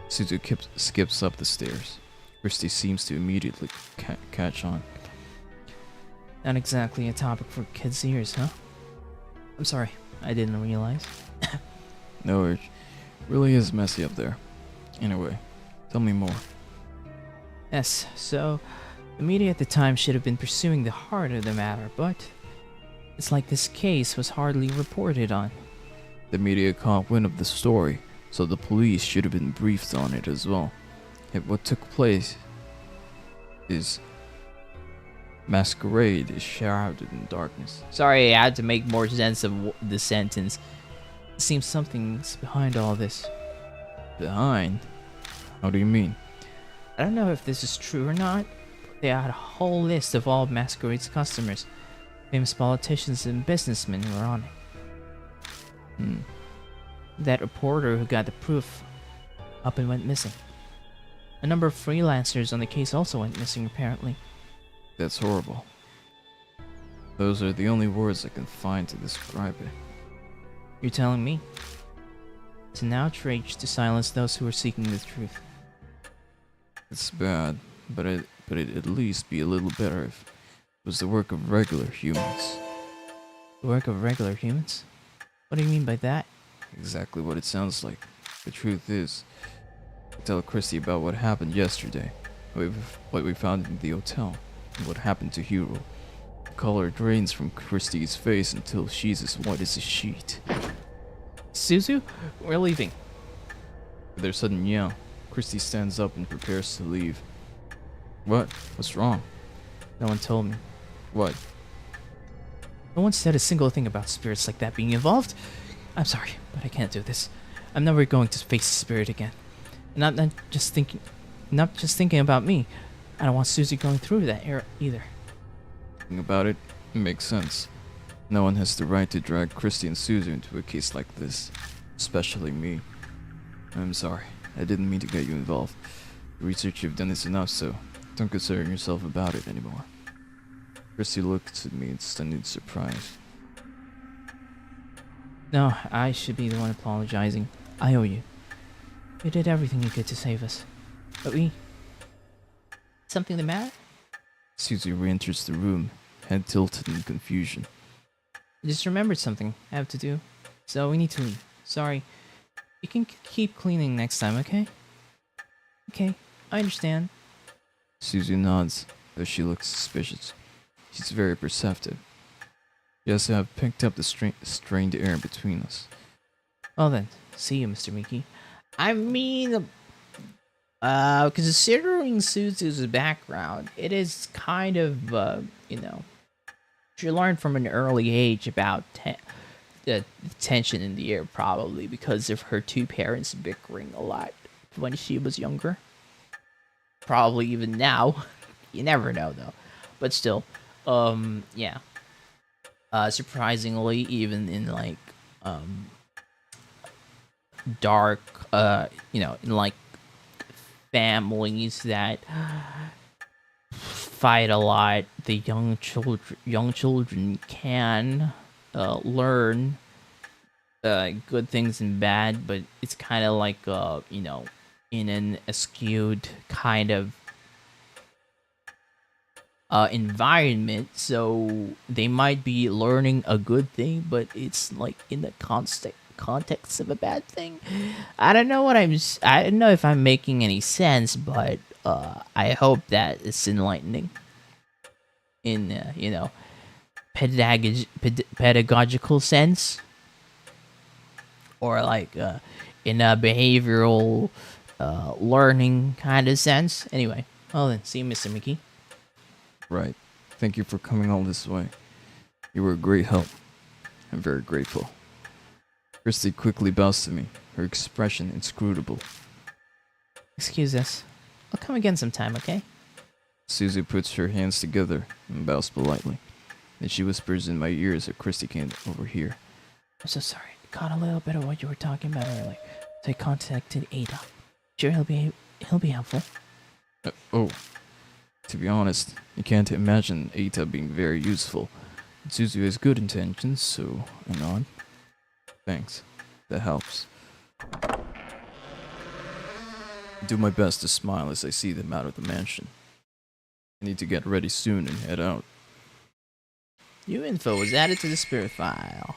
Suzu skips up the stairs. Christy seems to immediately catch on. Not exactly a topic for kids' ears, huh? I'm sorry. I didn't realize. No, it really is messy up there. Anyway, tell me more. Yes, so the media at the time should have been pursuing the heart of the matter, but it's like this case was hardly reported on. The media caught wind of the story, so the police should have been briefed on it as well. Yet what took place is Masquerade is shrouded in darkness. Sorry, I had to make more sense of the sentence. It seems something's behind all this. Behind? How do you mean? I don't know if this is true or not. They had a whole list of all Masquerade's customers. Famous politicians and businessmen were on it. That reporter who got the proof up and went missing. A number of freelancers on the case also went missing, apparently. That's horrible. Those are the only words I can find to describe it. You're telling me? It's an outrage to silence those who are seeking the truth. It's bad, but it'd at least be a little better if it was the work of regular humans. The work of regular humans? What do you mean by that? Exactly what it sounds like. The truth is, I tell Christy about what happened yesterday, what we found in the hotel, and what happened to Hiro. The color drains from Christy's face until she's as white as a sheet. Suzu? We're leaving. With their sudden yell, Christy stands up and prepares to leave. What? What's wrong? No one told me. What? No one said a single thing about spirits like that being involved. I'm sorry, but I can't do this. I'm never going to face a spirit again. And not just thinking about me. I don't want Suzy going through that era either. Thinking about it, it makes sense. No one has the right to drag Christy and Suzu into a case like this. Especially me. I'm sorry. I didn't mean to get you involved. The research you've done is enough, so don't concern yourself about it anymore. Christy looks at me in stunned surprise. No, I should be the one apologizing. I owe you. You did everything you could to save us. But we... Something the matter? Suzy re-enters the room, head tilted in confusion. I just remembered something I have to do. So we need to leave. Sorry. You can keep cleaning next time, okay? Okay, I understand. Suzy nods, though she looks suspicious. She's very perceptive. She has to have picked up the strained air between us. Well then, see you, Mr. Miki. I mean, considering Suzu's background, it is kind of, you know, she learned from an early age about the tension in the air, probably because of her two parents bickering a lot when she was younger. Probably even now. You never know, though. But still, yeah. Surprisingly, even in, like, dark, you know, in, like, families that fight a lot, the young children can learn good things and bad, but it's kind of like, you know, in an skewed kind of environment, so they might be learning a good thing, but it's like in the context of a bad thing. I don't know I don't know if I'm making any sense, but I hope that it's enlightening in you know, pedagogical sense, or like in a behavioral learning kind of sense. Anyway, well then, see you, Mr. Miki. Right. Thank you for coming all this way. You were a great help. I'm very grateful. Christy quickly bows to me, her expression inscrutable. Excuse us. I'll come again sometime, okay? Suzy puts her hands together and bows politely. Then she whispers in my ear as Christy came over here. I'm so sorry. I caught a little bit of what you were talking about earlier. So I contacted Ada. Sure, he'll be helpful. Oh. to be honest, I can't imagine Eita being very useful. Suzu has good intentions, so I nod. Thanks. That helps. I do my best to smile as I see them out of the mansion. I need to get ready soon and head out. New info was added to the spirit file.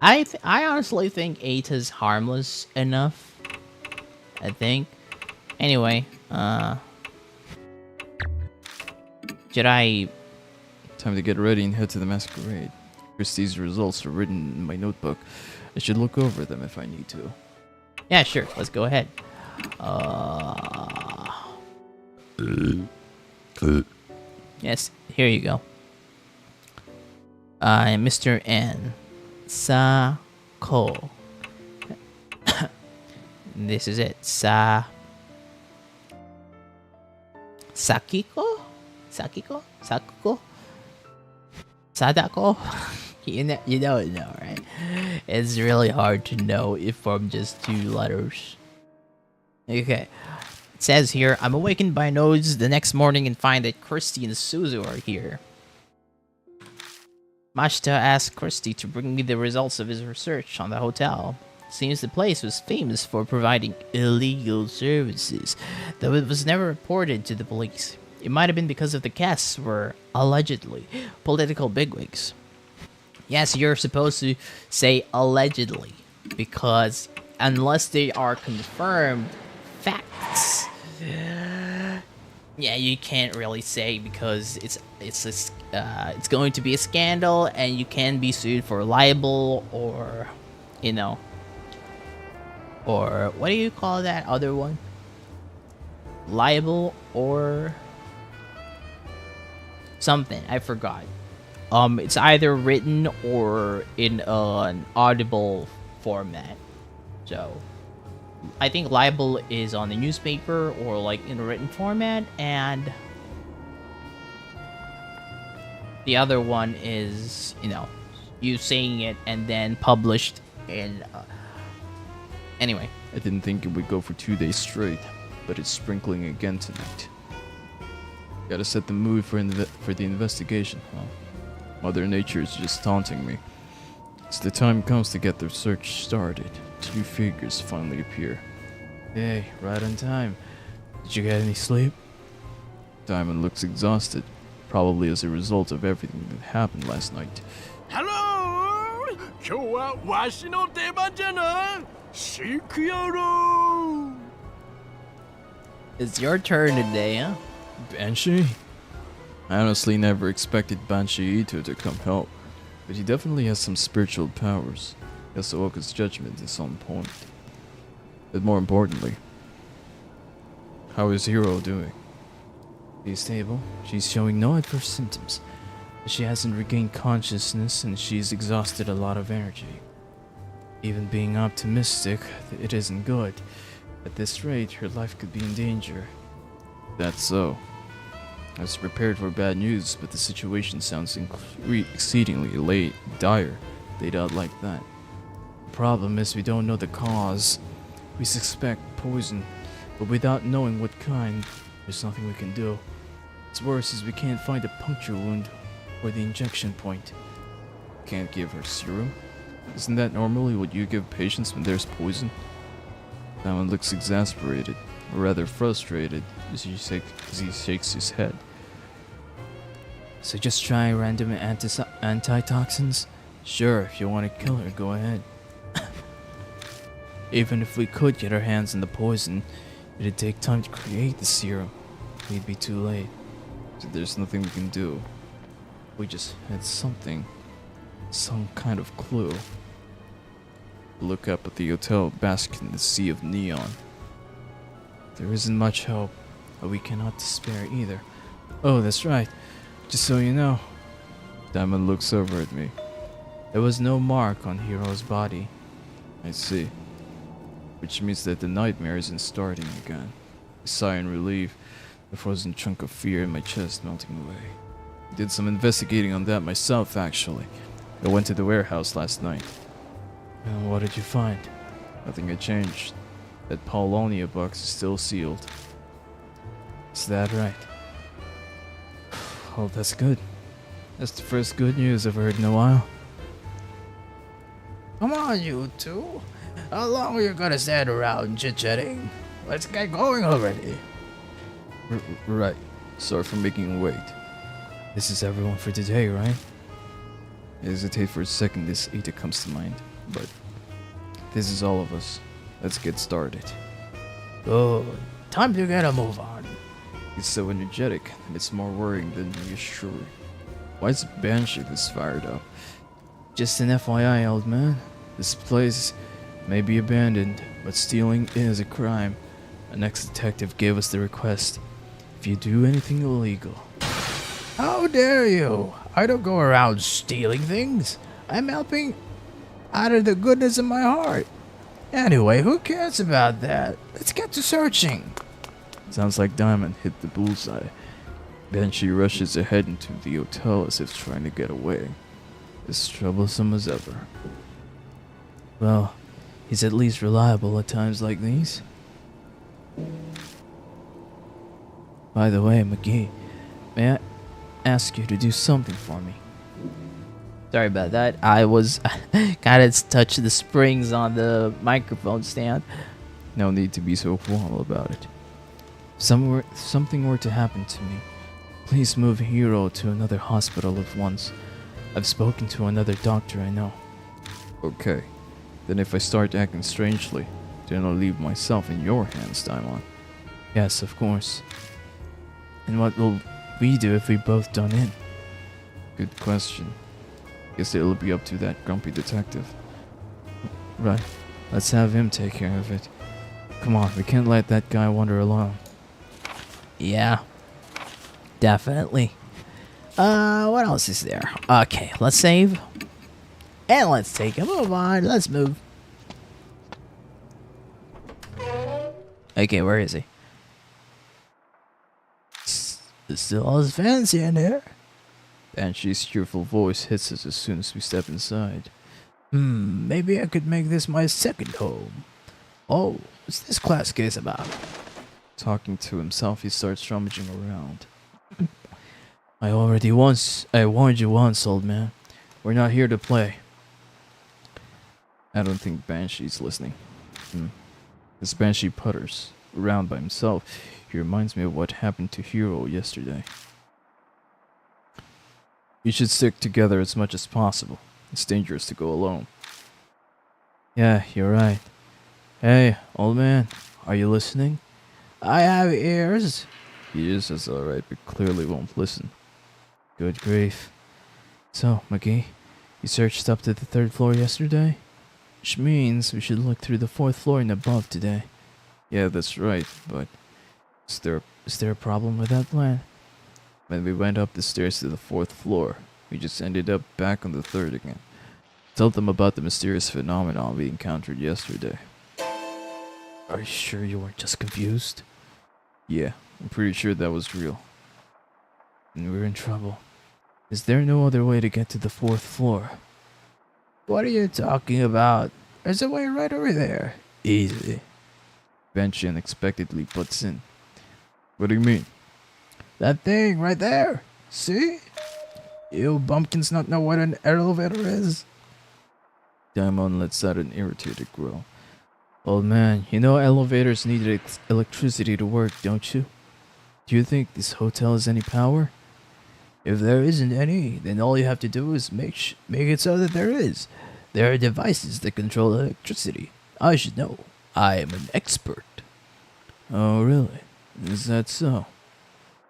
I honestly think Eita's harmless enough. I think. Anyway, should I? Time to get ready and head to the masquerade. Christie's results are written in my notebook. I should look over them if I need to. Yeah, sure. Let's go ahead. Yes, here you go. Mr. N. Sako. This is it. Sakiko? Sakiko? Sakuko? Sadako? You don't know, right? It's really hard to know if from just 2 letters. Okay. It says here, I'm awakened by noise the next morning and find that Christy and Suzu are here. Mashita asked Christy to bring me the results of his research on the hotel. Seems the place was famous for providing illegal services, though it was never reported to the police. It might have been because of the guests were, allegedly, political bigwigs. Yes, you're supposed to say allegedly, because unless they are confirmed facts, yeah, you can't really say because it's going to be a scandal and you can be sued for libel or, you know, or what do you call that other one? Libel or something, I forgot. It's either written or in an audible format. So, I think libel is on the newspaper or like in a written format, and the other one is, you know, you saying it and then published in. Anyway, I didn't think it would go for 2 days straight, but it's sprinkling again tonight. Gotta set the mood for the investigation, huh? Mother Nature is just taunting me. As the time comes to get the search started, 2 figures finally appear. Hey, right on time. Did you get any sleep? Diamond looks exhausted, probably as a result of everything that happened last night. Hello! 今日はわしの出番じゃな。シクヤロ it's your turn today, huh? Banshee? I honestly never expected Banshee Ito to come help, but he definitely has some spiritual powers. Yasuoka's judgment is on point. But more importantly, how is Hiro doing? She's stable. She's showing no adverse symptoms. She hasn't regained consciousness and she's exhausted a lot of energy. Even being optimistic, it isn't good. At this rate, her life could be in danger. That's so. I was prepared for bad news, but the situation sounds exceedingly dire, laid out like that. The problem is we don't know the cause. We suspect poison, but without knowing what kind, there's nothing we can do. What's worse is we can't find a puncture wound or the injection point. Can't give her serum? Isn't that normally what you give patients when there's poison? That one looks exasperated, or rather frustrated, as he shakes his head. So just try random antitoxins? Sure, if you want to kill her, go ahead. Even if we could get our hands on the poison, it'd take time to create the serum. We'd be too late. So there's nothing we can do. We just had something. Some kind of clue. Look up at the hotel, bask in the sea of neon. There isn't much hope, but we cannot despair either. Oh, that's right. Just so you know. Diamond looks over at me. There was no mark on Hiro's body. I see. Which means that the nightmare isn't starting again. I sigh in relief, a frozen chunk of fear in my chest melting away. I did some investigating on that myself, actually. I went to the warehouse last night. And what did you find? Nothing had changed. That Paulonia box is still sealed. Is that right? Oh, that's good. That's the first good news I've heard in a while. Come on, you two. How long are you gonna stand around chit-chatting? Let's get going already. Right. Sorry for making you wait. This is everyone for today, right? I hesitate for a second this Ita comes to mind, but this is all of us. Let's get started. Good. Time to get a move on. He's so energetic, and it's more worrying than reassuring. Why is Banshee this fired up? Just an FYI, old man. This place may be abandoned, but stealing is a crime. An ex-detective gave us the request. If you do anything illegal... How dare you! I don't go around stealing things. I'm helping out of the goodness of my heart. Anyway, who cares about that? Let's get to searching. Sounds like Diamond hit the bullseye. Banshee rushes ahead into the hotel as if trying to get away. As troublesome as ever. Well, he's at least reliable at times like these. By the way, McGee, may I ask you to do something for me? Sorry about that. I was gotta touch the springs on the microphone stand. No need to be so formal about it. If something were to happen to me, please move Hiro to another hospital at once. I've spoken to another doctor I know. Okay. Then if I start acting strangely, then I'll leave myself in your hands, Daimon. Yes, of course. And what will we do if we both done in? Good question. Guess it'll be up to that grumpy detective. Right. Let's have him take care of it. Come on, we can't let that guy wander alone. Yeah, definitely. What else is there? Okay, let's save. And let's take a move on. Let's move. Okay, where is he? Still all as fancy in here. Banshee's cheerful voice hits us as soon as we step inside. Maybe I could make this my second home. Oh, what's this class case about? Talking to himself, he starts rummaging around. I warned you once, old man. We're not here to play. I don't think Banshee's listening. This Banshee putters around by himself. He reminds me of what happened to Hiro yesterday. We should stick together as much as possible. It's dangerous to go alone. Yeah, you're right. Hey, old man, are you listening? I have ears. He is alright, but clearly won't listen. Good grief. So, McGee, you searched up to the 3rd floor yesterday? Which means we should look through the 4th floor and above today. Yeah, that's right, but is there a problem with that plan? When we went up the stairs to the 4th floor, we just ended up back on the 3rd again. Told them about the mysterious phenomenon we encountered yesterday. Are you sure you weren't just confused? Yeah, I'm pretty sure that was real. And we're in trouble. Is there no other way to get to the 4th floor? What are you talking about? There's a way right over there. Easy. Banshee unexpectedly butts in. What do you mean? That thing right there. See? You bumpkins not know what an elevator is? Daimon lets out an irritated growl. Old man, you know elevators need electricity to work, don't you? Do you think this hotel has any power? If there isn't any, then all you have to do is make it so that there is. There are devices that control electricity. I should know. I am an expert. Oh, really? Is that so?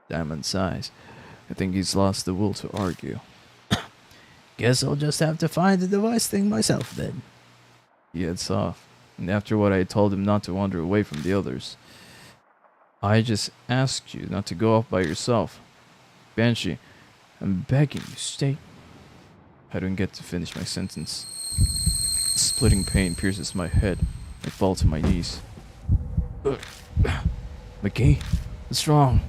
Diamond sighs. I think he's lost the will to argue. Guess I'll just have to find the device thing myself then. He heads off, and after what I told him not to wander away from the others, I just asked you not to go off by yourself. Banshee, I'm begging you, stay. I don't get to finish my sentence. Splitting pain pierces my head. I fall to my knees. McGee, what's wrong?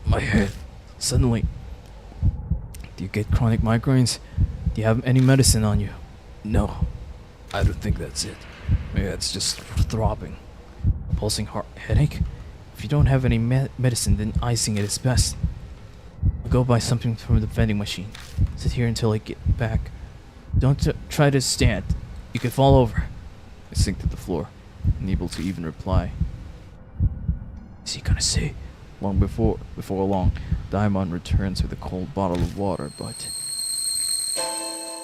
My head. Suddenly. Do you get chronic migraines? Do you have any medicine on you? No. I don't think that's it. Maybe it's just throbbing. Pulsing heart headache? If you don't have any medicine, then icing it is best. I'll go buy something from the vending machine. Sit here until I get back. Don't try to stand. You could fall over. I sink to the floor, unable to even reply. Is he gonna say? Before long, Daimon returns with a cold bottle of water, but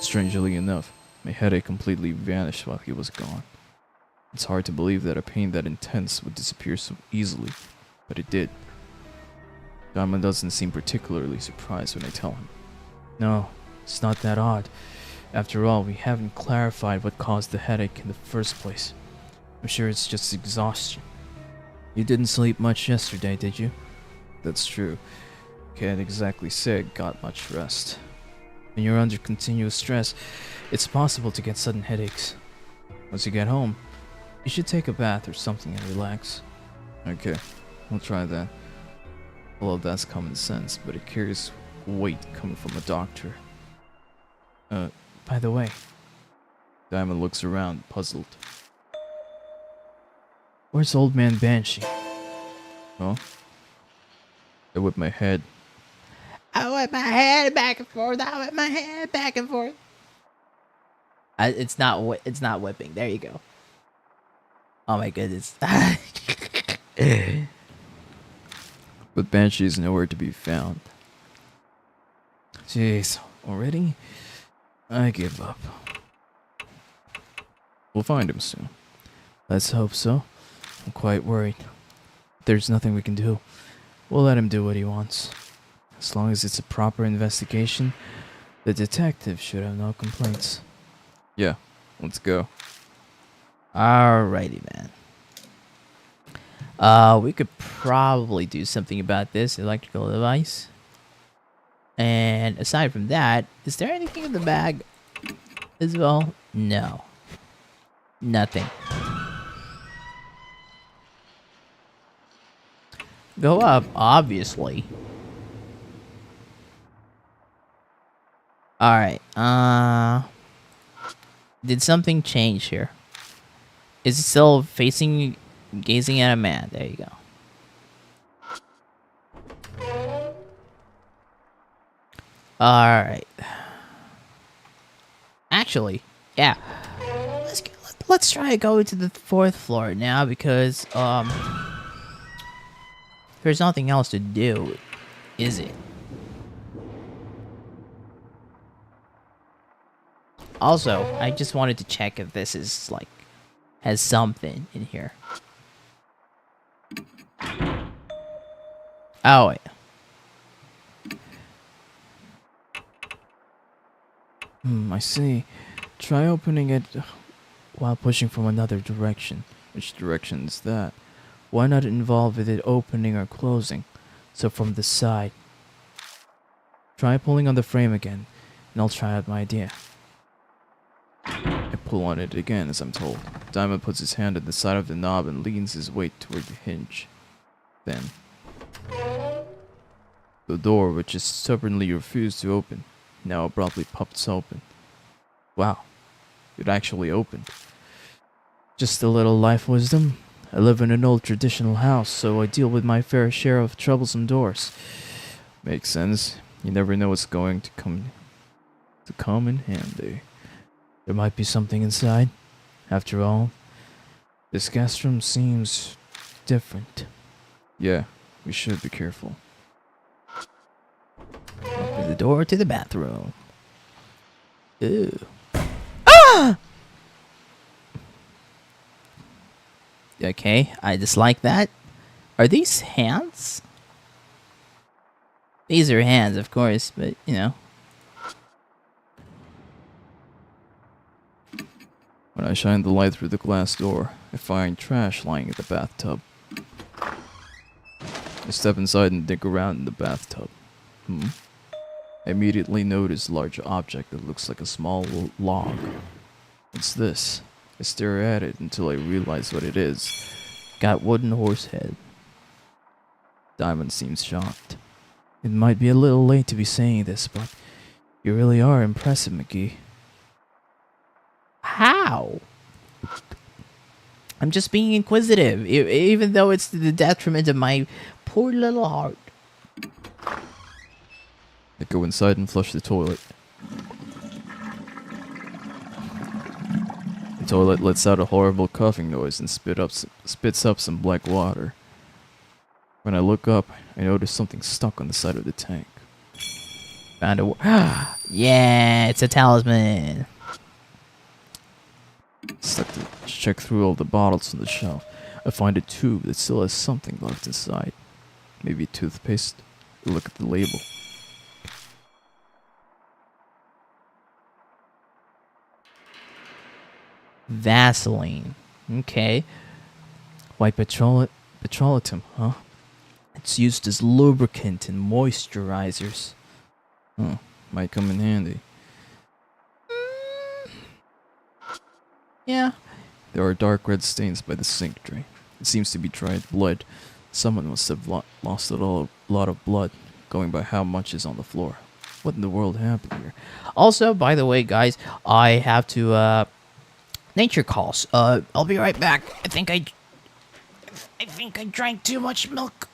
strangely enough, my headache completely vanished while he was gone. It's hard to believe that a pain that intense would disappear so easily, but it did. Daimon doesn't seem particularly surprised when I tell him. No, it's not that odd. After all, we haven't clarified what caused the headache in the first place. I'm sure it's just exhaustion. You didn't sleep much yesterday, did you? That's true. Can't exactly say I got much rest. When you're under continuous stress, it's possible to get sudden headaches. Once you get home, you should take a bath or something and relax. Okay, we'll try that. Well, that's common sense, but it carries weight coming from a doctor. By the way, Diamond looks around, puzzled. Where's Old Man Banshee? Huh? I whip my head. I whip my head back and forth. I whip my head back and forth. It's not whipping. There you go. Oh my goodness. But Banshee is nowhere to be found. Jeez, already? I give up. We'll find him soon. Let's hope so. I'm quite worried. There's nothing we can do. We'll let him do what he wants. As long as it's a proper investigation, the detective should have no complaints. Yeah, let's go. Alrighty, man. We could probably do something about this electrical device. And aside from that, is there anything in the bag as well? No. Nothing. Go up, obviously. Alright, did something change here? Is it still gazing at a man? There you go. Alright. Actually, yeah. Let's try to go to the 4th floor now because, there's nothing else to do, is it? Also, I just wanted to check if this is, like, has something in here. Oh, wait. I see. Try opening it while pushing from another direction. Which direction is that? Why not involve with it opening or closing? So from the side. Try pulling on the frame again, and I'll try out my idea. I pull on it again as I'm told. Diamond puts his hand at the side of the knob and leans his weight toward the hinge. Then, the door, which is stubbornly refused to open, now abruptly pops open. Wow, It actually opened. just a little life wisdom. I live in an old traditional house, so I deal with my fair share of troublesome doors. Makes sense. You never know what's going to come in handy. There might be something inside. After all, this guest room seems different. Yeah, we should be careful. Open the door to the bathroom. Ew. Okay, I dislike that. Are these hands? These are hands, of course, but, you know. When I shine the light through the glass door, I find trash lying in the bathtub. I step inside and dig around in the bathtub. I immediately notice a large object that looks like a small log. What's this? I stare at it until I realize what it is. Got wooden horse head. Diamond seems shocked. It might be a little late to be saying this, but you really are impressive, McGee. How? How? I'm just being inquisitive, even though it's to the detriment of my poor little heart. I go inside and flush the toilet. The toilet lets out a horrible coughing noise and spits up some black water. When I look up, I notice something stuck on the side of the tank. Found a yeah, it's a talisman. Stuck to check through all the bottles on the shelf. I find a tube that still has something left inside. Maybe toothpaste. Look at the label. Vaseline. Okay. White petroleum, huh? It's used as lubricant and moisturizers. Huh. Might come in handy. Yeah. There are dark red stains by the sink drain. It seems to be dried blood. Someone must have lost a lot of blood, going by how much is on the floor. What in the world happened here? Also, by the way, guys, I have to nature calls. I'll be right back. I think I drank too much milk.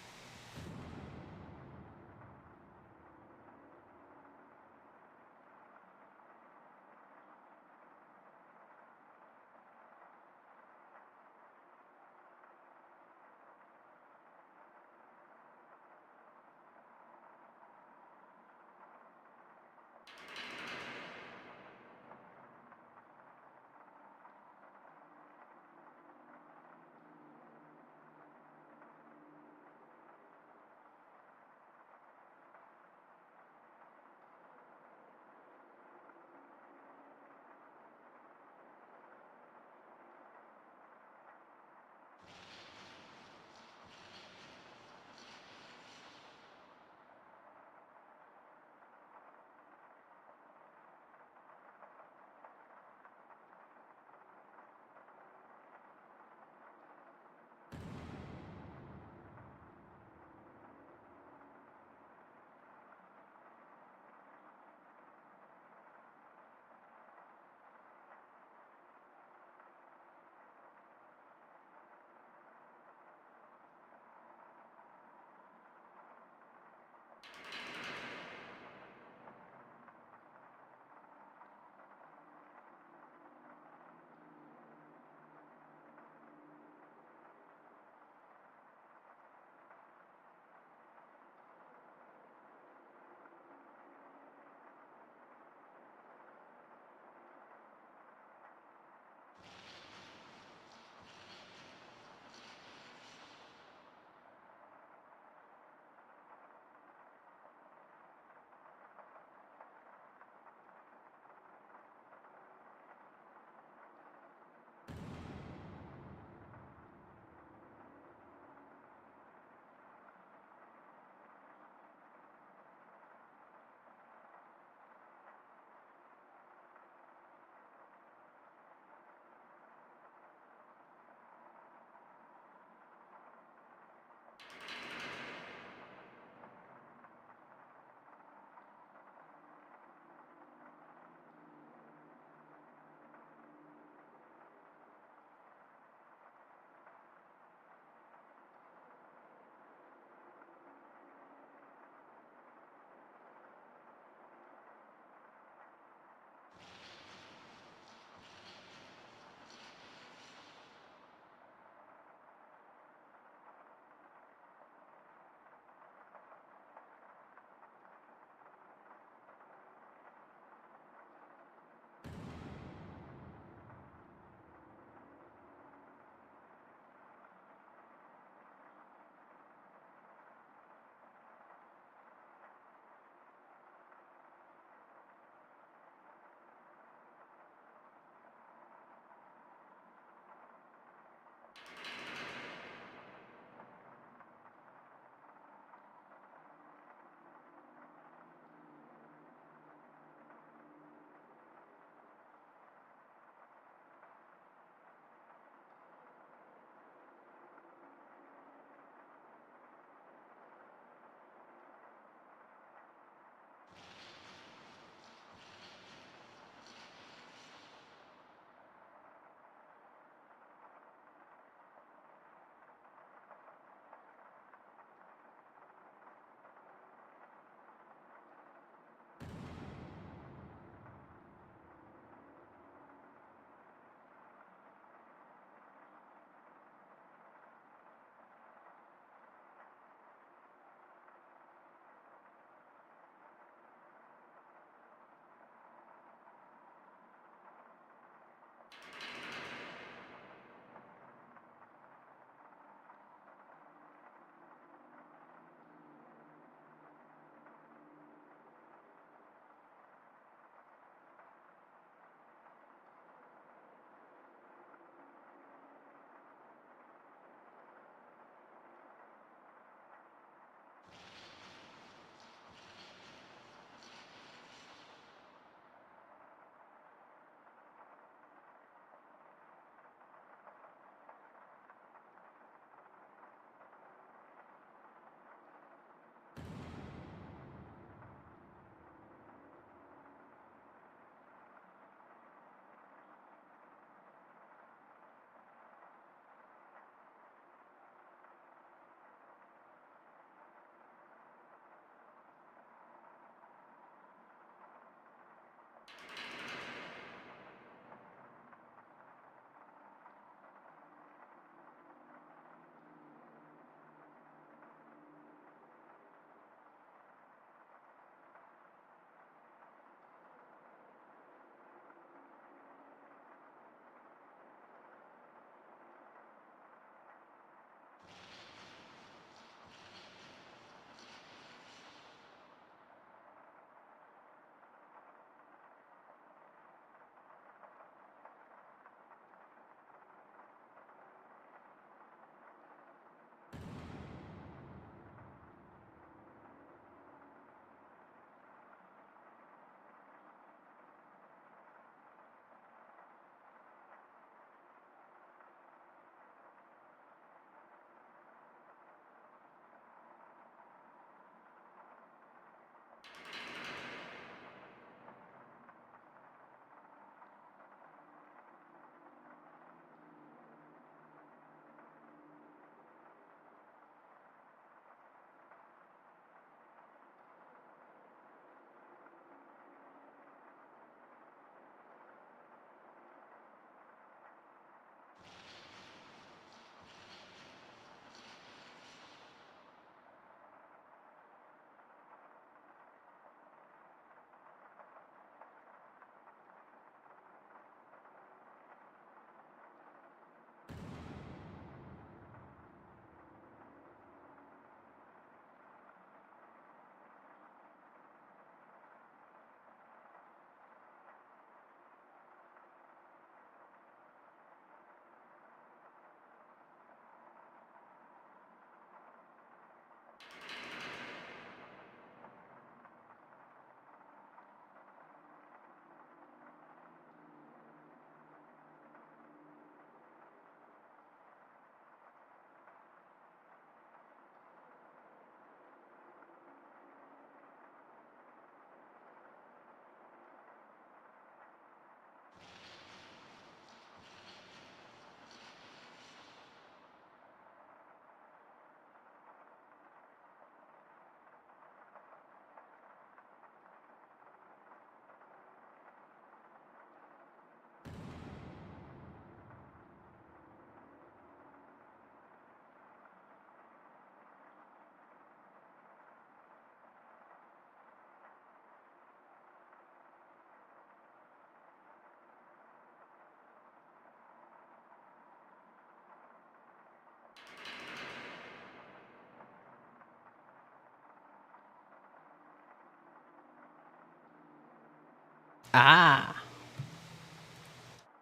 Ah,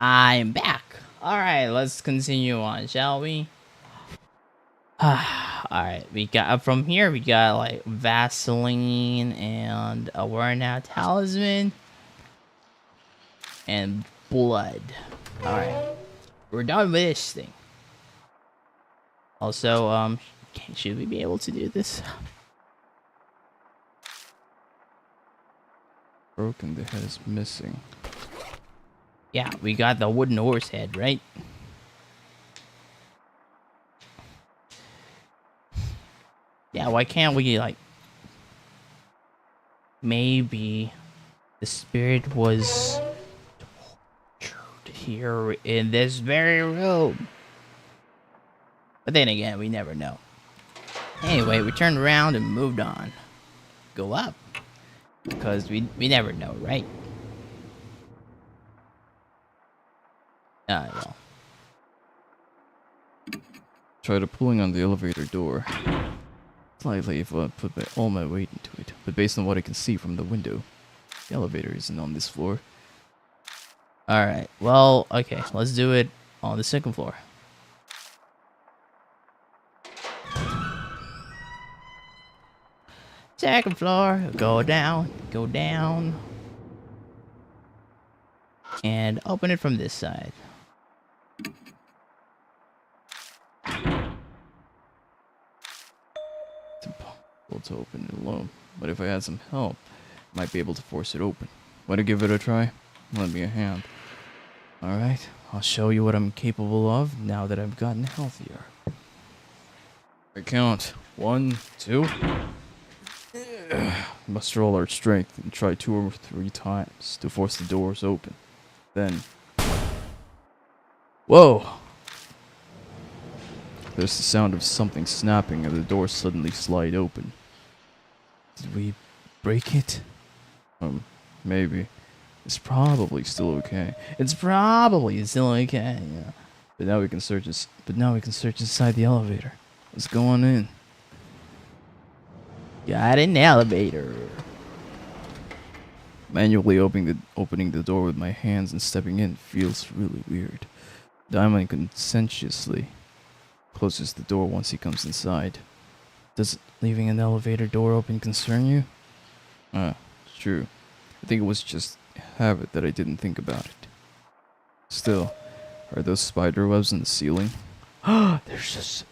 I'm back. All right, let's continue on, shall we? All right, we got from here. We got like Vaseline and a worn out talisman and blood. All right, we're done with this thing. Also, should we be able to do this? Broken, the head is missing. Yeah, we got the wooden horse head, right? Yeah, why can't we, like... Maybe the spirit was tortured here in this very room. But then again, we never know. Anyway, we turned around and moved on. Go up. Because we never know, right? Well. Tried pulling on the elevator door. Slightly if I put all my weight into it, but based on what I can see from the window, the elevator isn't on this floor. Alright, well, okay, let's do it on the second floor. Second floor, go down, and open it from this side. It's impossible to open it alone, but if I had some help, I might be able to force it open. Want to give it a try? Lend me a hand. Alright, I'll show you what I'm capable of now that I've gotten healthier. I count 1, 2. Muster all our strength and try 2 or 3 times to force the doors open. Then... Whoa! There's the sound of something snapping and the door suddenly slide open. Did we break it? Maybe. It's probably still okay. Yeah. But now we can search inside the elevator. Let's go on in. Got an elevator. Manually opening the door with my hands and stepping in feels really weird. Diamond conscientiously closes the door once he comes inside. Does leaving an elevator door open concern you? It's true. I think it was just habit that I didn't think about it. Still, are those spider webs in the ceiling? There's just...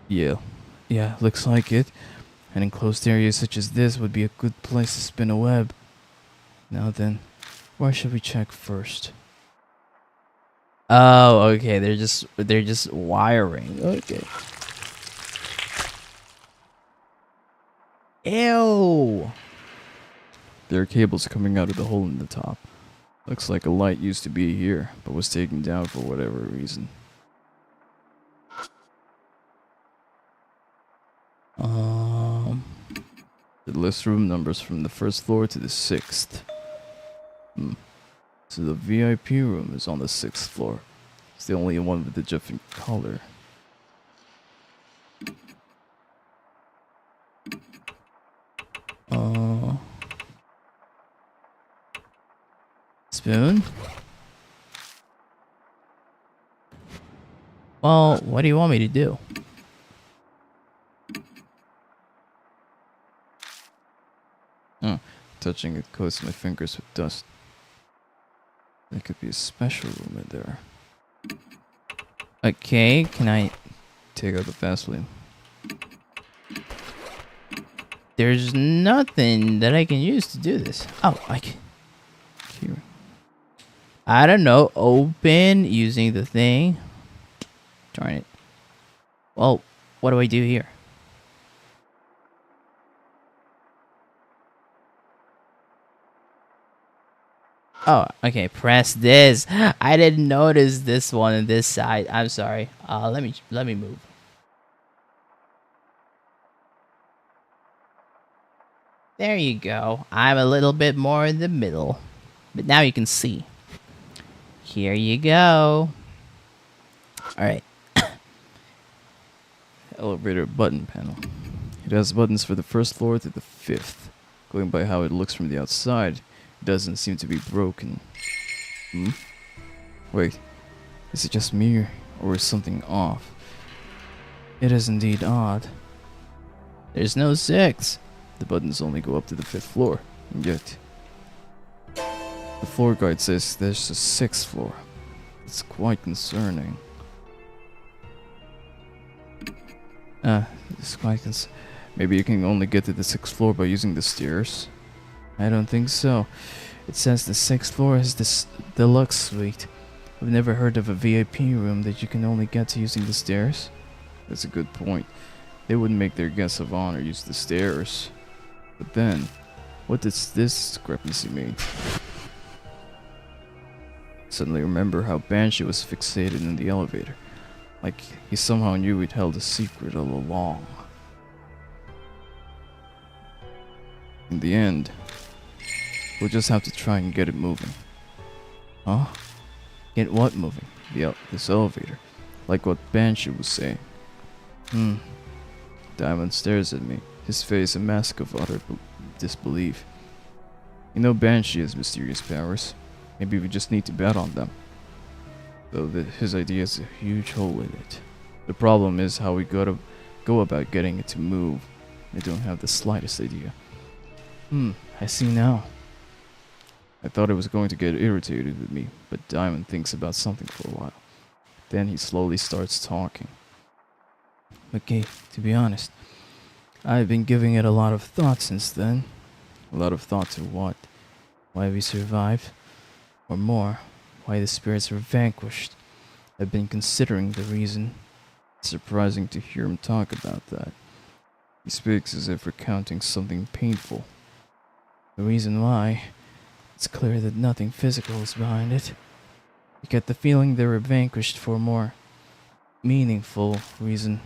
Yeah, looks like it. An enclosed area such as this would be a good place to spin a web. Now then, where should we check first? Oh, okay. They're just wiring. Okay. Ew. There are cables coming out of the hole in the top. Looks like a light used to be here, but was taken down for whatever reason. It lists room numbers from the 1st floor to the 6th. So the VIP room is on the 6th floor. It's the only one with a different color. Spoon? Well, what do you want me to do? Touching it coats my fingers with dust. There could be a special room in there. Okay, can I... Take out the Vaseline. There's nothing that I can use to do this. Oh, I can... Here. I don't know. Open using the thing. Darn it. Well, what do I do here? Oh, okay. Press this. I didn't notice this one on this side. I'm sorry. Let me move. There you go. I'm a little bit more in the middle, but now you can see. Here you go. All right. Elevator button panel. It has buttons for the 1st floor to the 5th. Going by how it looks from the outside, it doesn't seem to be broken. Wait, is it just me or is something off? It is indeed odd. There's no 6. The buttons only go up to the 5th floor, and yet the floor guide says there's a 6th floor. It's quite concerning. It's quite maybe you can only get to the 6th floor by using the stairs? I don't think so. It says the 6th floor is this deluxe suite. I've never heard of a VIP room that you can only get to using the stairs. That's a good point. They wouldn't make their guests of honor use the stairs. But then, what does this discrepancy mean? Suddenly remember how Banshee was fixated in the elevator. Like he somehow knew we'd held a secret all along. In the end, we'll just have to try and get it moving. Huh? Get what moving? This elevator. Like what Banshee was saying. Diamond stares at me, his face a mask of utter disbelief. You know Banshee has mysterious powers. Maybe we just need to bet on them. Though his idea has a huge hole in it. The problem is how we gotta go about getting it to move. I don't have the slightest idea. I see now. I thought it was going to get irritated with me, but Diamond thinks about something for a while. Then he slowly starts talking. Okay, to be honest, I've been giving it a lot of thought since then. A lot of thought to what? Why we survived? Or more, why the spirits were vanquished. I've been considering the reason. It's surprising to hear him talk about that. He speaks as if recounting something painful. The reason why, it's clear that nothing physical is behind it. You get the feeling they were vanquished for a more meaningful reason.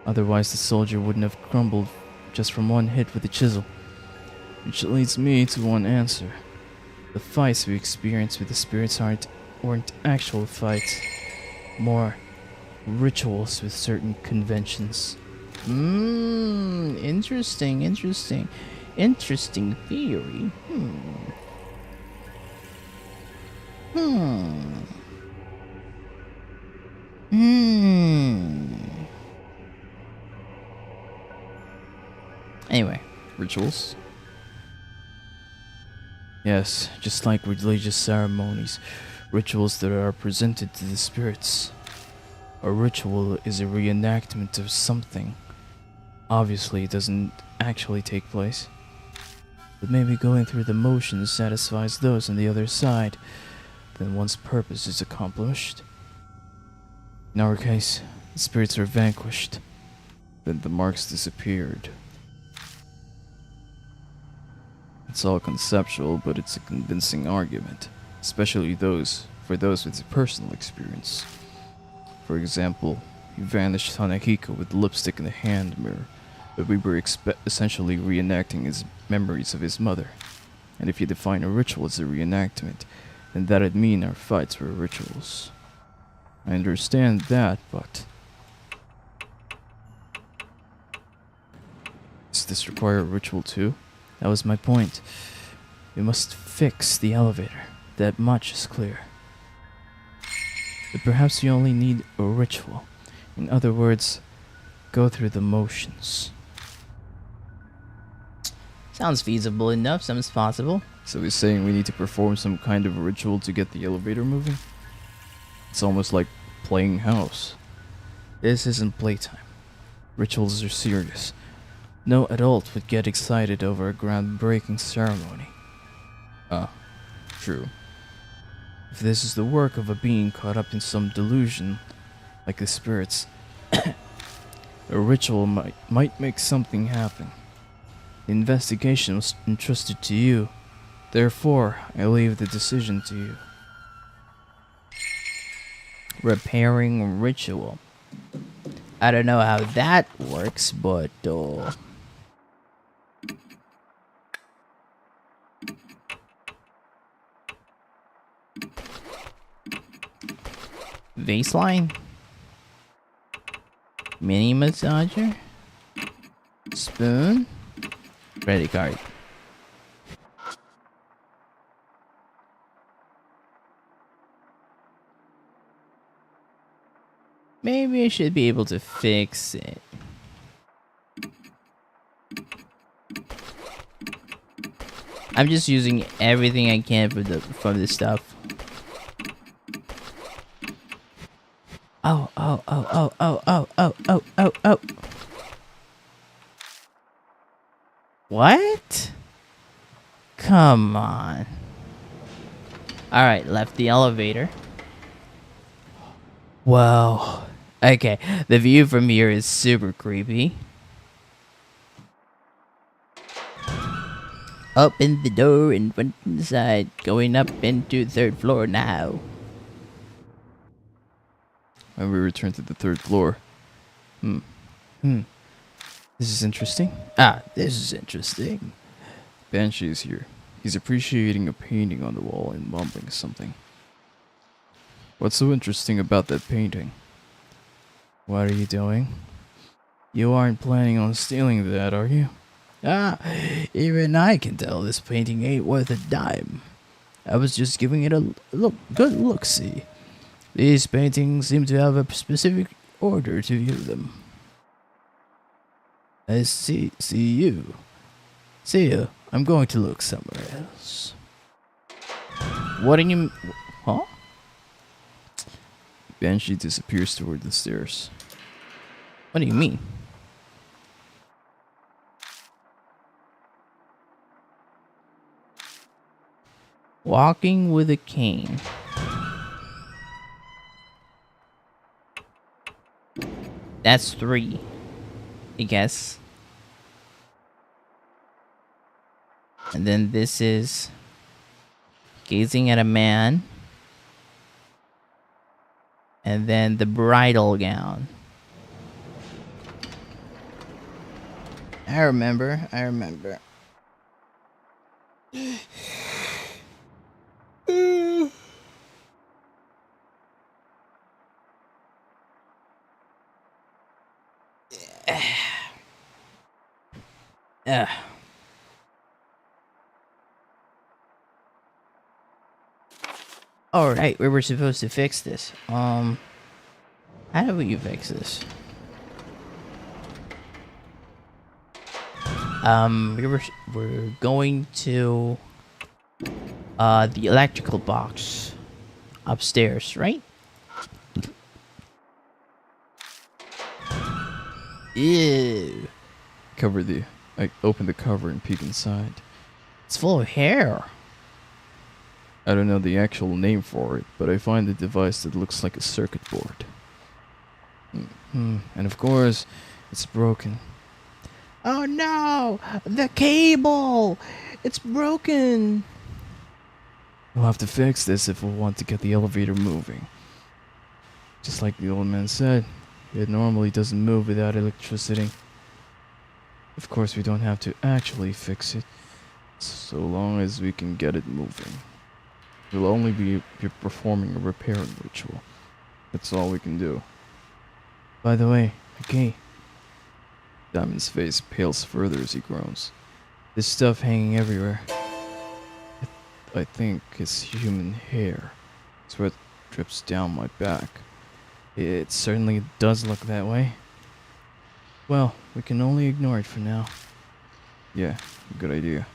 Otherwise the soldier wouldn't have crumbled just from one hit with a chisel. Which leads me to one answer. The fights we experienced with the spirits weren't actual fights. More rituals with certain conventions. Interesting. Interesting theory. Anyway, Rituals? Yes, just like religious ceremonies, rituals that are presented to the spirits. A ritual is a reenactment of something. Obviously, it doesn't actually take place. But maybe going through the motions satisfies those on the other side. Then one's purpose is accomplished. In our case, the spirits are vanquished. Then the marks disappeared. It's all conceptual, but it's a convincing argument, especially for those with personal experience. For example, he vanished Hanahiko with lipstick in the hand mirror, but we were essentially reenacting his memories of his mother. And if you define a ritual as a reenactment, then that'd mean our fights were rituals. I understand that, but does this require a ritual too? That was my point. We must fix the elevator. That much is clear. But perhaps you only need a ritual. In other words, go through the motions. sounds feasible enough. Sounds possible. So he's saying we need to perform some kind of ritual to get the elevator moving? It's almost like playing house. This isn't playtime. Rituals are serious. No adult would get excited over a groundbreaking ceremony. True. If this is the work of a being caught up in some delusion, like the spirits, a ritual might make something happen. The investigation was entrusted to you. Therefore, I leave the decision to you. Repairing ritual. I don't know how that works, but Baseline? Mini massager? Spoon? credit card. Maybe I should be able to fix it. I'm just using everything I can from the stuff. Oh, oh, oh, oh, oh, oh, oh, oh, oh, oh. What? Come on. Alright, left the elevator. Whoa. Okay, the view from here is super creepy. Open the door and went inside. Going up into the 3rd floor now. And we return to the 3rd floor. This is interesting. Ah, this is interesting. Banshee is here. He's appreciating a painting on the wall and mumbling something. What's so interesting about that painting? What are you doing? You aren't planning on stealing that, are you? Ah, even I can tell this painting ain't worth a dime. I was just giving it a good look-see. These paintings seem to have a specific order to view them. I see you. See you. I'm going to look somewhere else. What do you... Huh? Banshee disappears toward the stairs. What do you mean? Walking with a cane. That's 3, I guess. And then this is gazing at a man. And then the bridal gown. I remember. Alright, we were supposed to fix this. How do we fix this? We're going to the electrical box upstairs, right? Ew. I open the cover and peek inside. It's full of hair. I don't know the actual name for it, but I find a device that looks like a circuit board. And of course, it's broken. Oh no! The cable! It's broken! We'll have to fix this if we want to get the elevator moving. Just like the old man said, it normally doesn't move without electricity. Of course, we don't have to actually fix it, so long as we can get it moving. We'll only be performing a repairing ritual. That's all we can do. By the way, okay. Diamond's face pales further as he groans. There's stuff hanging everywhere. I think it's human hair. Sweat drips down my back. It certainly does look that way. Well, we can only ignore it for now. Yeah, good idea.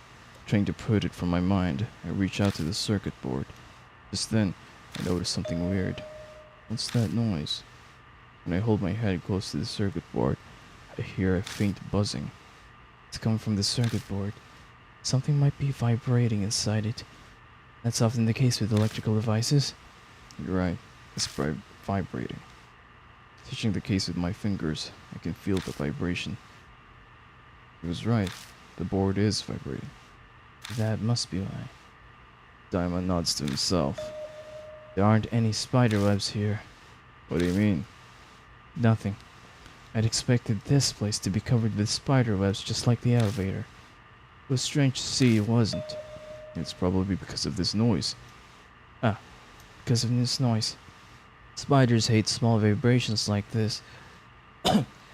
Trying to put it from my mind, I reach out to the circuit board. Just then, I notice something weird. What's that noise? When I hold my head close to the circuit board, I hear a faint buzzing. It's coming from the circuit board. Something might be vibrating inside it. That's often the case with electrical devices. You're right, it's vibrating. Touching the case with my fingers, I can feel the vibration. He was right, the board is vibrating. That must be why. Diamond nods to himself. There aren't any spider webs here. What do you mean? Nothing. I'd expected this place to be covered with spider webs just like the elevator. It was strange to see it wasn't. It's probably because of this noise. Ah, because of this noise. Spiders hate small vibrations like this.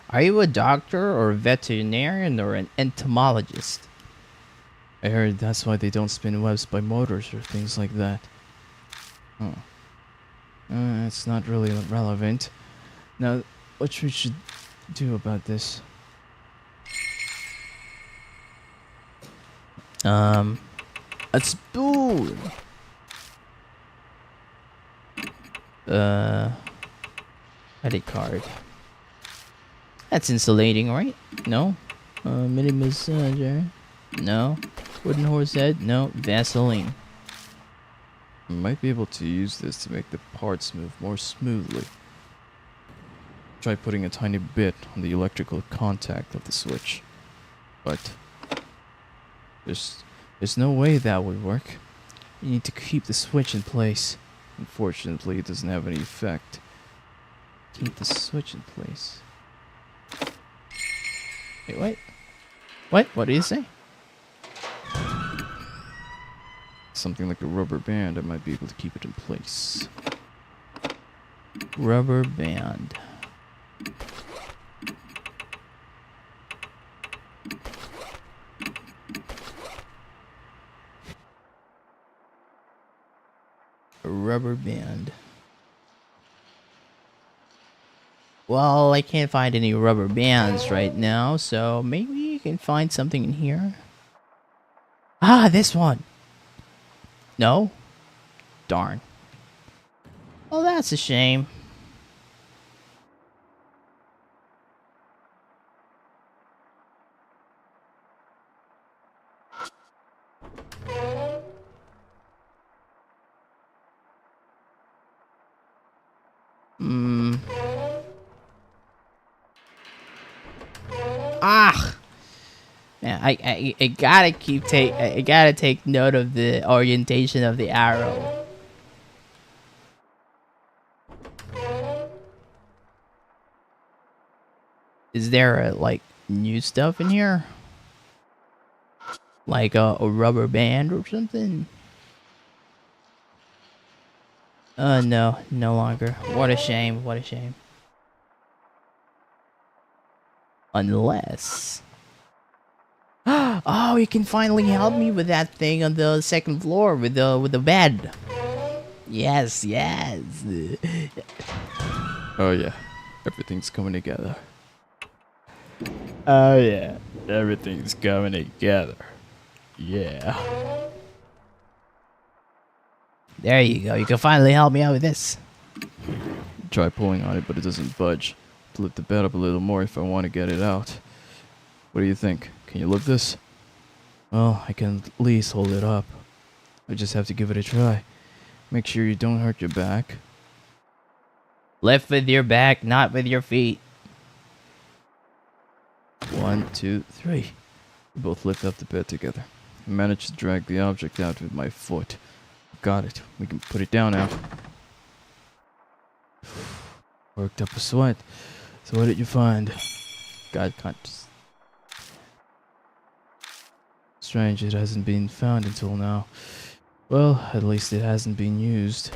Are you a doctor or a veterinarian or an entomologist? I heard that's why they don't spin webs by motors or things like that. Huh. It's not really relevant. Now, what we should do about this? A spoon. Credit card. That's insulating, right? No. Mini massager. No. Wooden horse head. No. Vaseline. I might be able to use this to make the parts move more smoothly. Try putting a tiny bit on the electrical contact of the switch. But there's no way that would work. You need to keep the switch in place. Unfortunately, it doesn't have any effect. Keep the switch in place. Wait, what? What? What did you say? Something like a rubber band, I might be able to keep it in place. Rubber band. A rubber band. Well, I can't find any rubber bands right now, so maybe you can find something in here. Ah, this one. No? Darn. Oh, that's a shame. Ah! Yeah, I gotta I gotta take note of the orientation of the arrow. Is there like new stuff in here? Like a rubber band or something? No, no longer. What a shame, what a shame. Unless... Oh, you can finally help me with that thing on the second floor with the bed. Yes, yes. Oh yeah, everything's coming together. Oh yeah, everything's coming together. Yeah. There you go. You can finally help me out with this. Try pulling on it, but it doesn't budge. To lift the bed up a little more if I want to get it out. What do you think? Can you lift this? Well, I can at least hold it up. I just have to give it a try. Make sure you don't hurt your back. Lift with your back, not with your feet. 1, 2, 3. We both lift up the bed together. I managed to drag the object out with my foot. Got it. We can put it down now. Worked up a sweat. So what did you find? God conscious. Strange it hasn't been found until now. Well, at least it hasn't been used.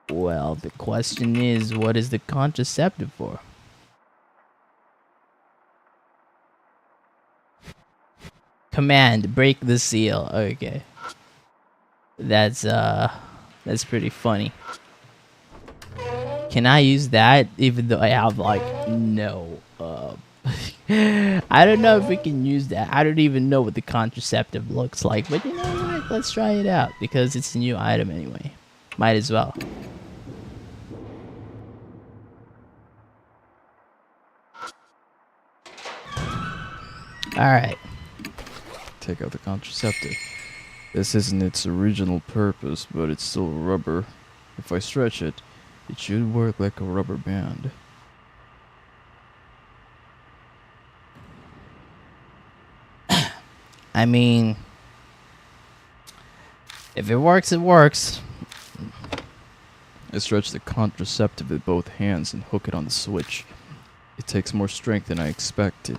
Well, the question is, what is the contraceptive for? Command, break the seal. Okay. That's pretty funny. Can I use that even though I have like no I don't know if we can use that. I don't even know what the contraceptive looks like, but you know what? Let's try it out because it's a new item anyway. Might as well. Alright. Take out the contraceptive. This isn't its original purpose, but it's still rubber. If I stretch it, it should work like a rubber band. I mean, if it works, it works. I stretch the contraceptive with both hands and hook it on the switch. It takes more strength than I expected.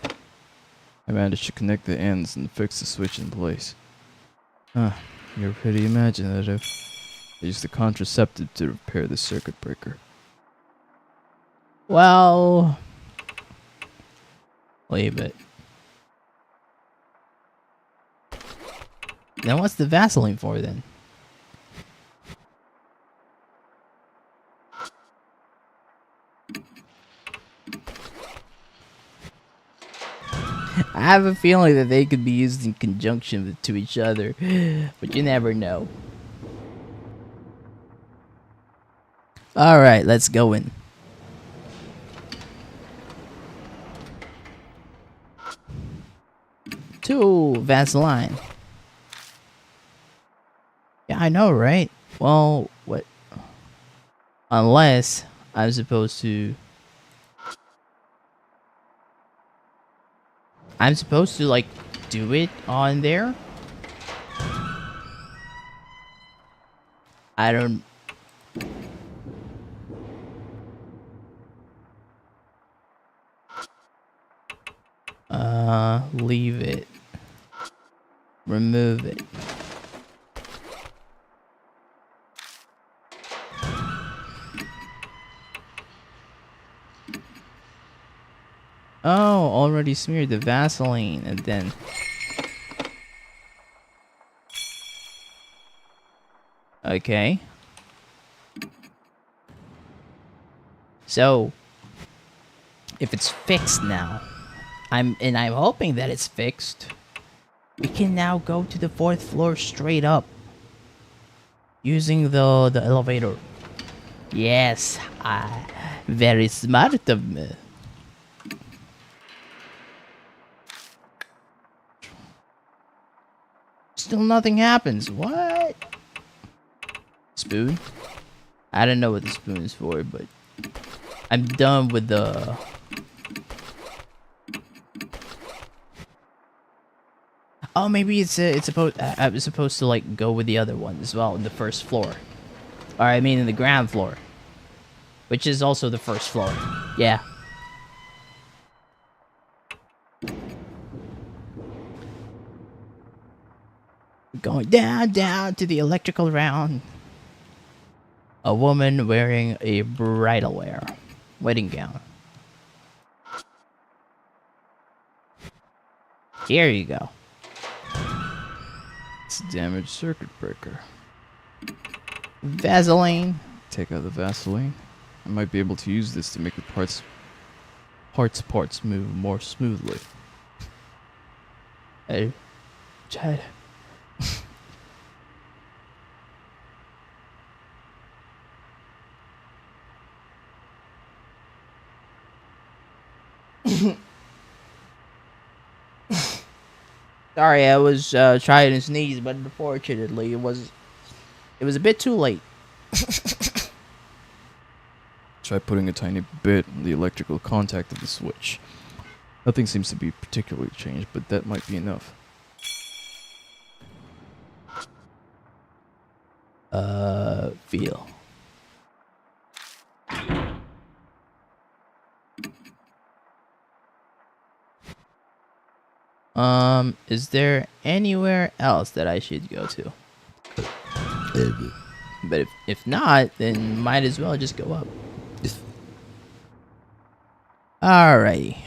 I managed to connect the ends and fix the switch in place. You're pretty imaginative. I used the contraceptive to repair the circuit breaker. Well, leave it. Then what's the Vaseline for then? I have a feeling that they could be used in conjunction to each other, but you never know. Alright, let's go in. To Vaseline. Yeah, I know, right? Well, what? Unless I'm supposed to... like, do it on there? I don't... leave it. Remove it. Oh, already smeared the Vaseline and then... Okay. So, if it's fixed now, I'm hoping that it's fixed. We can now go to the 4th floor straight up. Using the elevator. Yes, very smart of me. Still nothing happens. What? Spoon? I don't know what the spoon is for, but I'm done with the... Oh, maybe it's supposed... I was supposed to like go with the other one as well in the 1st floor. Or I mean in the ground floor, which is also the 1st floor. Yeah. Going down to the electrical round. A woman wearing a bridal wear, wedding gown. Here you go. It's a damaged circuit breaker. Vaseline. Take out the Vaseline. I might be able to use this to make the parts move more smoothly. Hey, Chad. Sorry, I was trying to sneeze, but unfortunately, it was a bit too late. Try putting a tiny bit on the electrical contact of the switch. Nothing seems to be particularly changed, but that might be enough. Feel. Is there anywhere else that I should go to? But if not, then might as well just go up. Alrighty.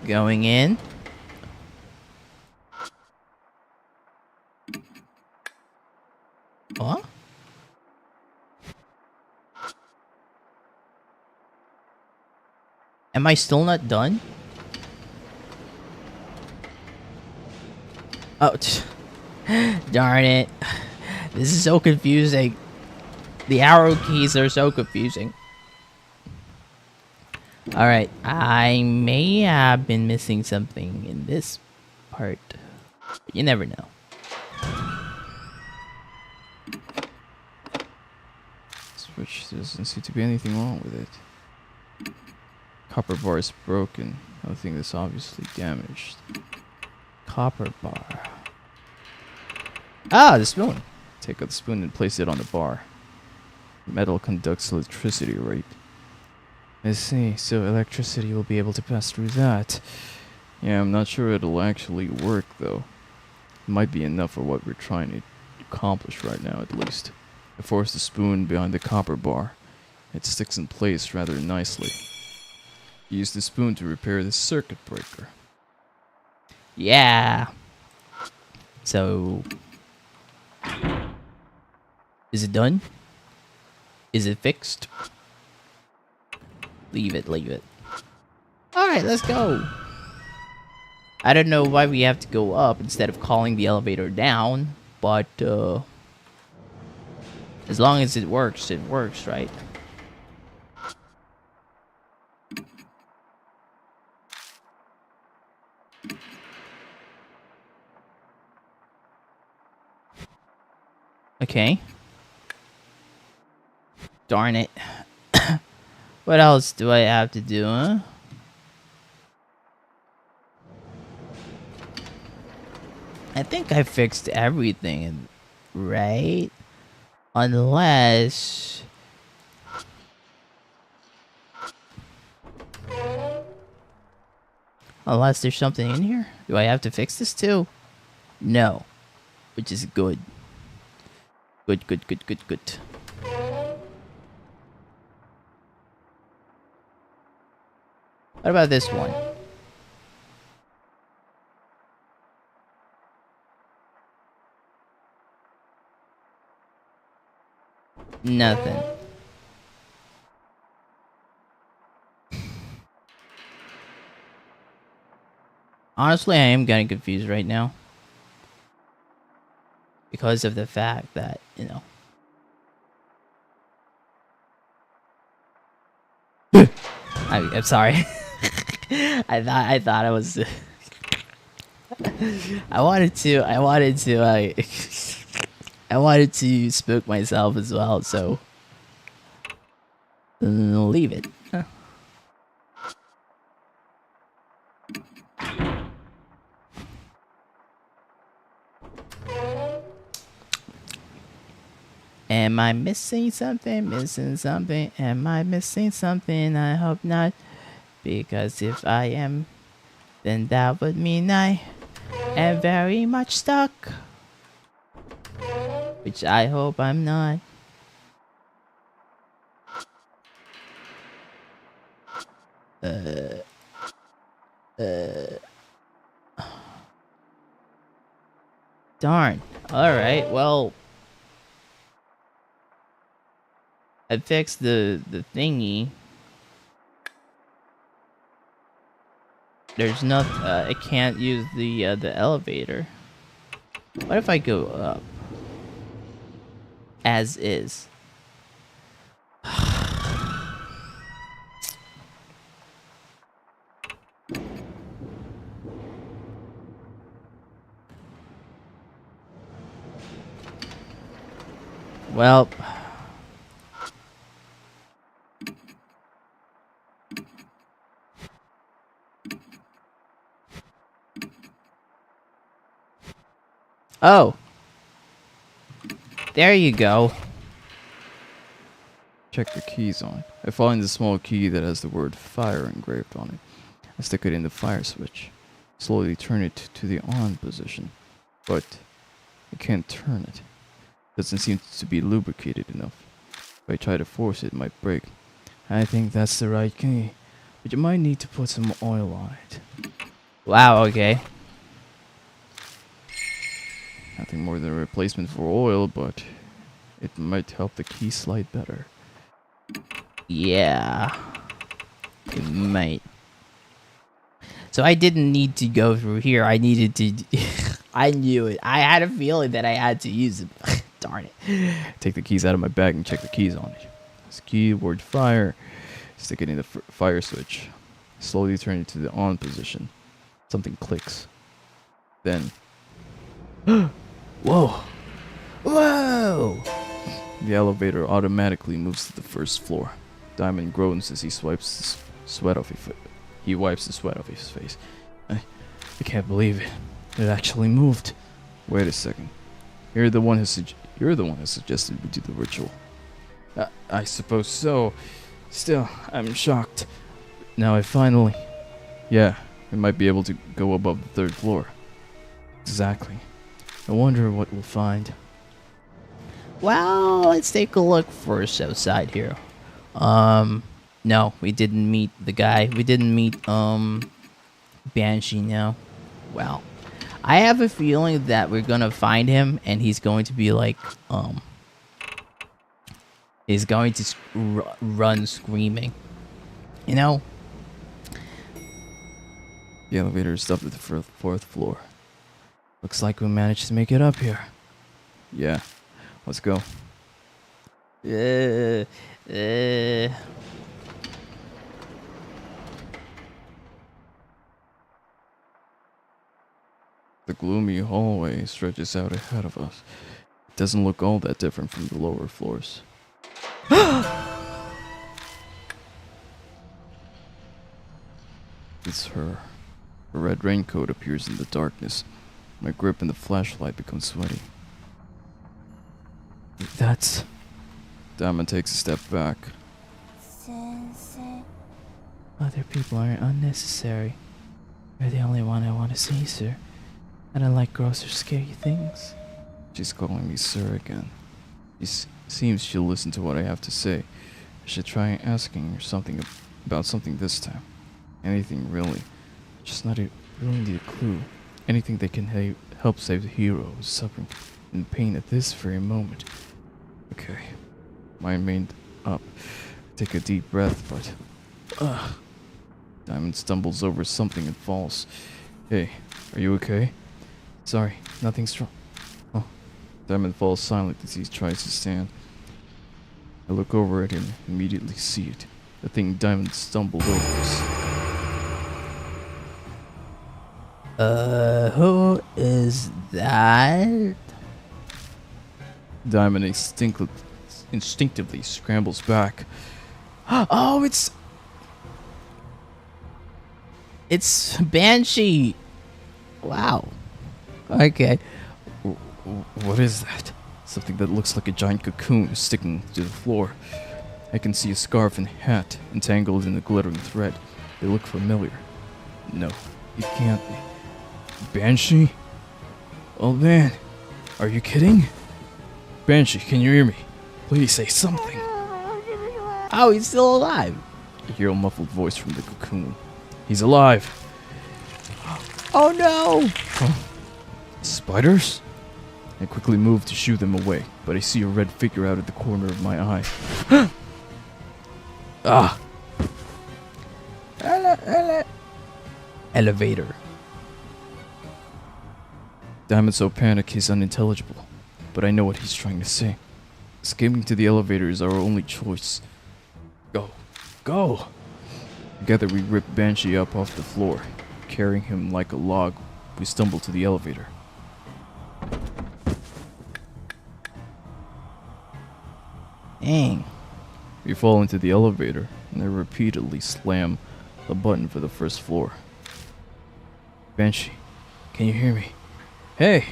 Going in. Huh? Am I still not done? Oh, darn it. This is so confusing. The arrow keys are so confusing. Alright, I may have been missing something in this part. But you never know. Switch, there doesn't seem to be anything wrong with it. Copper bar is broken. I think that's obviously damaged. Copper bar. Ah, the spoon. Take out the spoon and place it on the bar. Metal conducts electricity, right? I see, so electricity will be able to pass through that. Yeah, I'm not sure it'll actually work, though. It might be enough for what we're trying to accomplish right now, at least. I force the spoon behind the copper bar. It sticks in place rather nicely. Use the spoon to repair the circuit breaker. Yeah. So, is it done? Is it fixed? Leave it, leave it. Alright, let's go. I don't know why we have to go up instead of calling the elevator down, but as long as it works, right? Okay. Darn it. What else do I have to do, huh? I think I fixed everything, right? Unless... Unless there's something in here? Do I have to fix this too? No. Which is good. Good, good, good, good, good. What about this one? Nothing. Honestly, I am getting confused right now. Because of the fact that, you know... I'm sorry. I thought I was... I wanted to spook myself as well, so... leave it. Am I missing something? Am I missing something? I hope not. Because if I am, then that would mean I am very much stuck. Which I hope I'm not. Darn. Alright, well... I fixed the thingy. There's not. I can't use the elevator. What if I go up? As is. Well. Oh. There you go. Check the keys on it. I find the small key that has the word fire engraved on it. I stick it in the fire switch. Slowly turn it to the on position. But I can't turn it. Doesn't seem to be lubricated enough. If I try to force it, it might break. I think that's the right key. But you might need to put some oil on it. Wow, okay. Nothing more than a replacement for oil, but it might help the key slide better. Yeah. It might. So I didn't need to go through here. I needed to... I knew it. I had a feeling that I had to use it. Darn it. Take the keys out of my bag and check the keys on it. This key, word fire. Stick it in the fire switch. Slowly turn it to the on position. Something clicks. Then... Whoa. Whoa! The elevator automatically moves to the first floor. Diamond groans as he swipes the sweat off his face. He wipes the sweat off his face. I can't believe it. It actually moved. Wait a second. You're the one who suggested we do the ritual. I suppose so. Still, I'm shocked. Now I finally... Yeah, we might be able to go above the third floor. Exactly. I wonder what we'll find. Well, let's take a look first outside here. No, we didn't meet the guy. We didn't meet, Banshee now. Well, I have a feeling that we're gonna find him, and he's going to be like, he's going to run screaming. You know? The elevator stopped at the fourth floor. Looks like we managed to make it up here. Yeah, let's go. Uh, The gloomy hallway stretches out ahead of us. It doesn't look all that different from the lower floors. It's her. Her red raincoat appears in the darkness. My grip and the flashlight become sweaty. that's... Diamond takes a step back. 先生 Other people are unnecessary. You're the only one I want to see, sir. I don't like gross or scary things. She's calling me sir again. Seems she'll listen to what I have to say. I should try asking her something about something this time. Anything really. Just not really need a clue. Anything that can help save the hero who's suffering in pain at this very moment. Okay. Mind made up. Take a deep breath, but... Diamond stumbles over something and falls. Hey, are you okay? Sorry, nothing's wrong. Oh. Diamond falls silent as he tries to stand. I look over at him and immediately see it. The thing Diamond stumbled over is... Who is that? Diamond instinctively scrambles back. Oh, it's Banshee. Wow. Okay. What is that? Something that looks like a giant cocoon sticking to the floor. I can see a scarf and hat entangled in a glittering thread. They look familiar. No, it can't be. Banshee? Oh man, are you kidding? Banshee, can you hear me? Please say something. Oh, he's still alive. I hear a muffled voice from the cocoon. He's alive. Oh no. Spiders? I quickly move to shoo them away, but I see a red figure out of the corner of my eye. Ah! Elevator. Diamond's so panicked he's unintelligible, but I know what he's trying to say. Escaping to the elevator is our only choice. Go. Go! Together we rip Banshee up off the floor. Carrying him like a log, we stumble to the elevator. Dang. We fall into the elevator, and I repeatedly slam the button for the first floor. Banshee, can you hear me? Hey,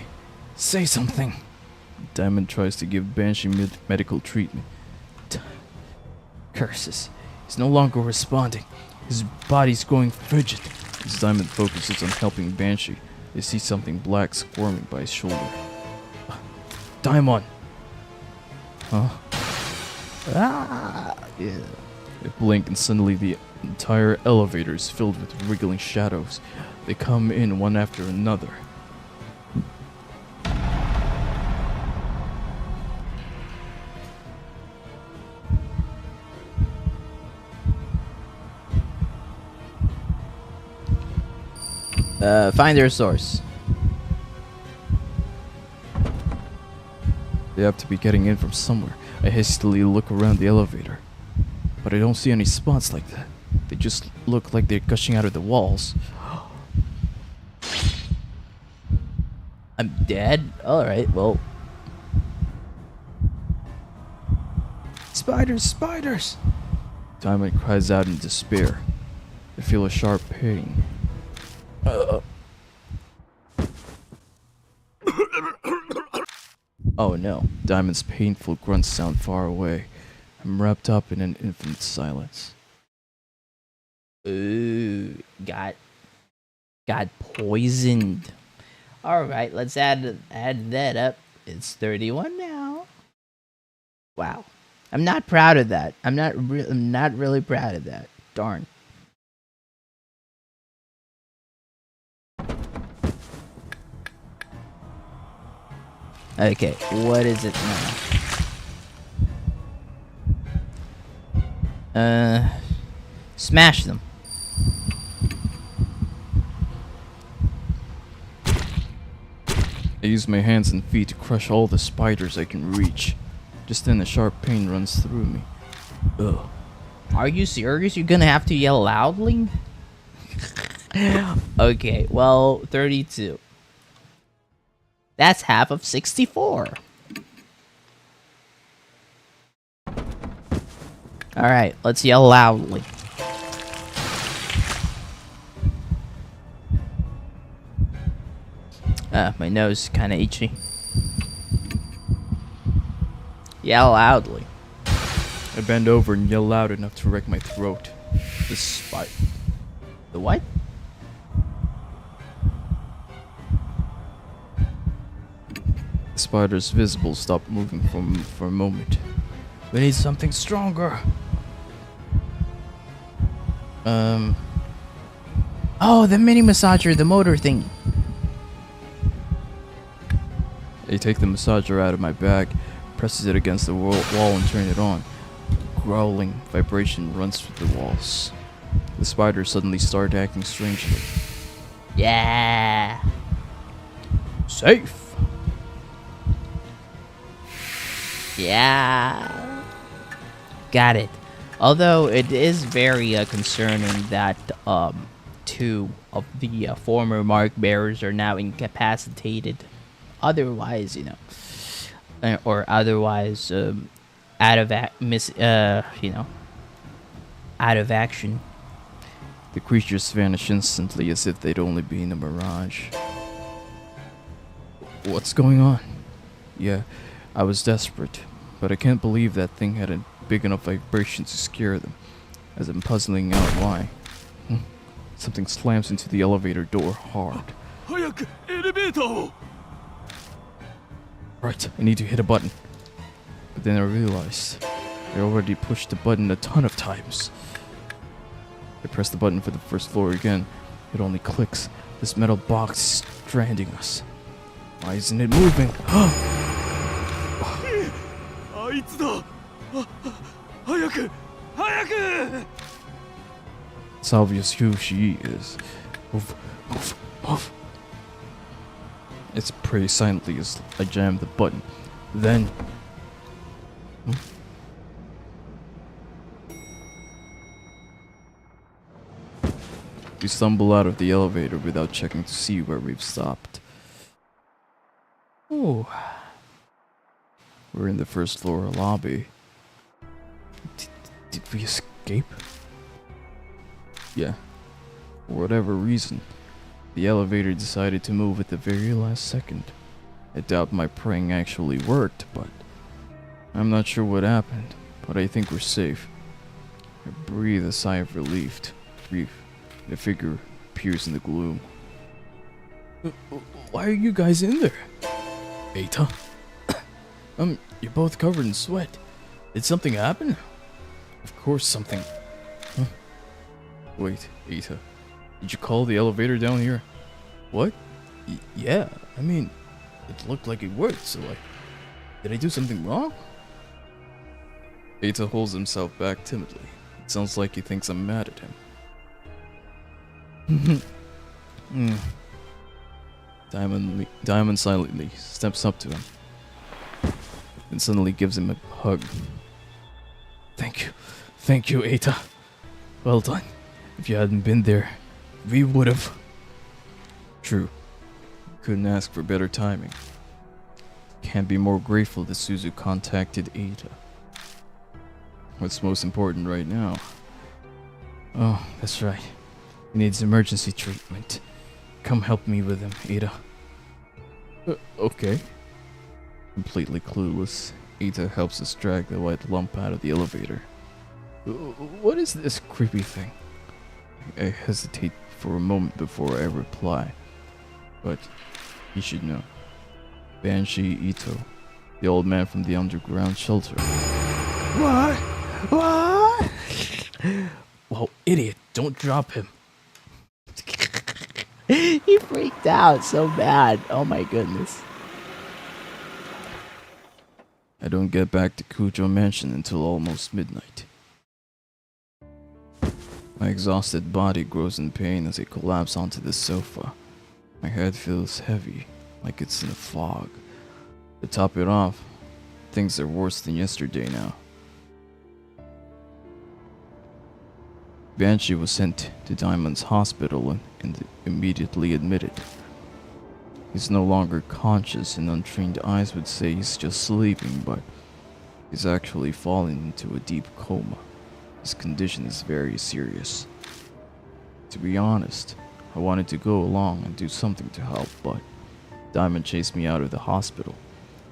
say something. Diamond tries to give Banshee medical treatment. Curses. He's no longer responding. His body's going frigid. As Diamond focuses on helping Banshee, they see something black squirming by his shoulder. Diamond! Huh? Ah. Yeah. They blink and suddenly the entire elevator is filled with wriggling shadows. They come in one after another. Find their source. They have to be getting in from somewhere. I hastily look around the elevator, but I don't see any spots like that. They just look like they're gushing out of the walls. I'm dead? Alright, well. Spiders! Spiders! Diamond cries out in despair. I feel a sharp pain. Oh no. Diamond's painful grunts sound far away. I'm wrapped up in an infinite silence. Ooh, got poisoned. All right, let's add that up. It's 31 now. Wow, I'm not proud of that. I'm not really proud of that. Darn. Okay, what is it now? Smash them. I use my hands and feet to crush all the spiders I can reach. Just then a sharp pain runs through me. Ugh. Are you serious? You're gonna have to yell loudly? Okay, well, 32. That's half of 64. Alright, let's yell loudly. My nose is kind of itchy. Yell loudly. I bend over and yell loud enough to wreck my throat. The spider. The what? The spiders visible stopped moving for a moment. We need something stronger. Oh, the mini massager, the motor thing. I take the massager out of my bag, presses it against the wall and turn it on. Growling vibration runs through the walls. The spiders suddenly start acting strangely. Yeah. Safe. Yeah. Got it. Although it is very concerning that two of the former mark bearers are now incapacitated. Otherwise, or otherwise out of out of action. The creatures vanish instantly as if they'd only been a mirage. What's going on? Yeah, I was desperate, but I can't believe that thing had a big enough vibration to scare them, as I'm puzzling out why. Something slams into the elevator door hard. Right, I need to hit a button. But then I realized I already pushed the button a ton of times. I press the button for the first floor again. It only clicks. This metal box is stranding us. Why isn't it moving? It's obvious who she is. Move, move, move. It's pretty silently as I jam the button. Then... We stumble out of the elevator without checking to see where we've stopped. Ooh. We're in the first floor lobby. Did we escape? Yeah. For whatever reason, the elevator decided to move at the very last second. I doubt my praying actually worked, but I'm not sure what happened, but I think we're safe. I breathe a sigh of relief. The figure appears in the gloom. Why are you guys in there? Eita. You're both covered in sweat. Did something happen? Of course something... Huh? Wait, Eita. Did you call the elevator down here? What? Yeah, I mean, it looked like it worked, so did I do something wrong? Eita holds himself back timidly. It sounds like he thinks I'm mad at him. Diamond silently steps up to him and suddenly gives him a hug. Thank you, Eita. Well done. If you hadn't been there, we would've... True. Couldn't ask for better timing. Can't be more grateful that Suzu contacted Eita. What's most important right now? Oh, that's right. He needs emergency treatment. Come help me with him, Eita. Okay. Completely clueless, Eita helps us drag the white lump out of the elevator. What is this creepy thing? I hesitate for a moment before I reply, but he should know. Banshee Ito, the old man from the underground shelter. What? Whoa, idiot, don't drop him. He freaked out so bad. Oh my goodness. I don't get back to Kujo Mansion until almost midnight. My exhausted body grows in pain as I collapse onto the sofa. My head feels heavy, like it's in a fog. To top it off, things are worse than yesterday now. Banshee was sent to Diamond's hospital and immediately admitted. He's no longer conscious, and untrained eyes would say he's just sleeping, but he's actually fallen into a deep coma. His condition is very serious. To be honest, I wanted to go along and do something to help, but Diamond chased me out of the hospital.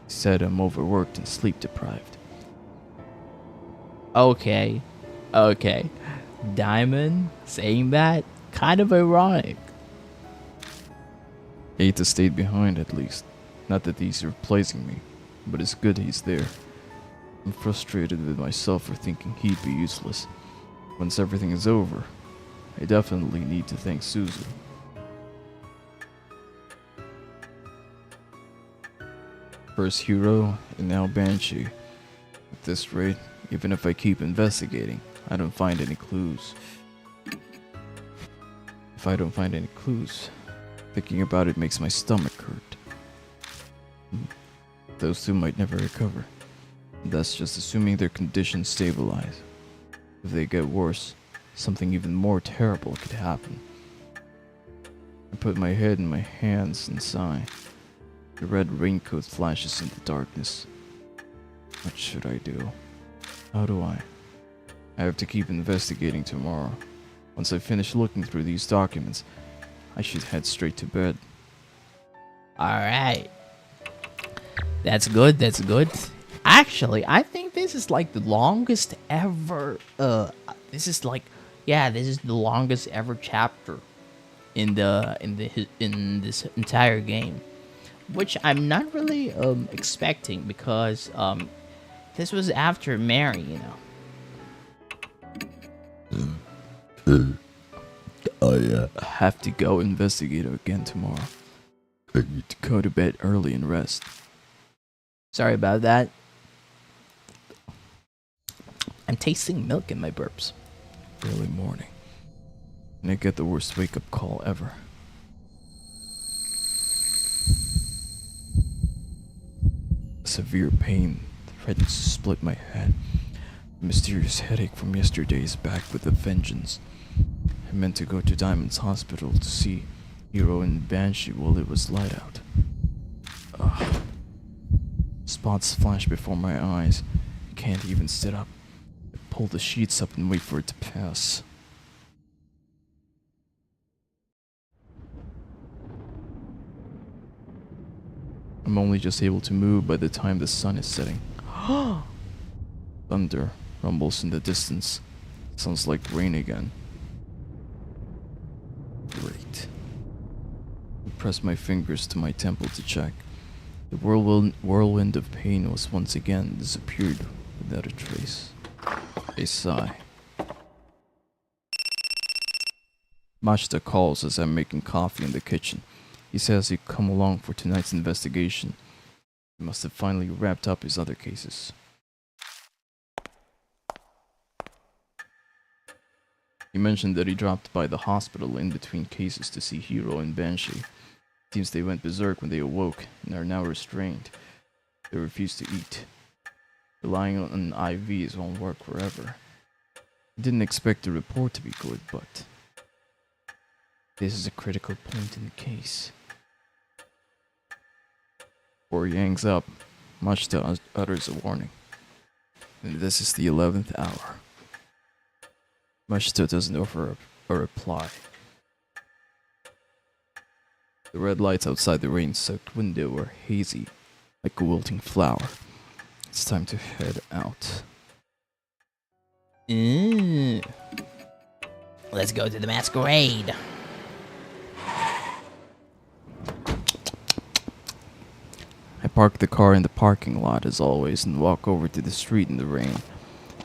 He said I'm overworked and sleep deprived. Okay. Diamond saying that? Kind of ironic. Eita stayed behind at least. Not that he's replacing me, but it's good he's there. I'm frustrated with myself for thinking he'd be useless. Once everything is over, I definitely need to thank Suzu. First Hiro, and now Banshee. At this rate, even if I keep investigating, I don't find any clues. If I don't find any clues, thinking about it makes my stomach hurt. Those two might never recover. That's just assuming their conditions stabilize. If they get worse, something even more terrible could happen. I put my head in my hands and sigh. The red raincoat flashes in the darkness. What should I do? How do I? I have to keep investigating tomorrow. Once I finish looking through these documents, I should head straight to bed. Alright. That's good. Actually, I think this is like the longest ever this is the longest ever chapter in this entire game, which I'm not really expecting, because this was after Mary, you know. I have to go investigate again tomorrow. I need to go to bed early and rest. Sorry about that. I'm tasting milk in my burps. Early morning. And I get the worst wake-up call ever. Severe pain threatens to split my head. A mysterious headache from yesterday is back with a vengeance. I meant to go to Diamond's hospital to see Hiro and Banshee while it was light out. Ugh. Spots flash before my eyes. I can't even sit up. I pull the sheets up and wait for it to pass. I'm only just able to move by the time the sun is setting. Thunder rumbles in the distance. Sounds like rain again. Great. I press my fingers to my temple to check. The whirlwind of pain was once again disappeared without a trace. A sigh. Mashita calls as I'm making coffee in the kitchen. He says he'd come along for tonight's investigation. He must have finally wrapped up his other cases. He mentioned that he dropped by the hospital in between cases to see Hiro and Banshee. Seems they went berserk when they awoke and are now restrained. They refuse to eat. Relying on IVs won't work forever. I didn't expect the report to be good, but this is a critical point in the case. Before he hangs up, Mashita utters a warning. And this is the 11th hour. Mashita doesn't offer a reply. The red lights outside the rain-soaked window are hazy, like a wilting flower. It's time to head out. Let's go to the masquerade. I park the car in the parking lot as always and walk over to the street in the rain.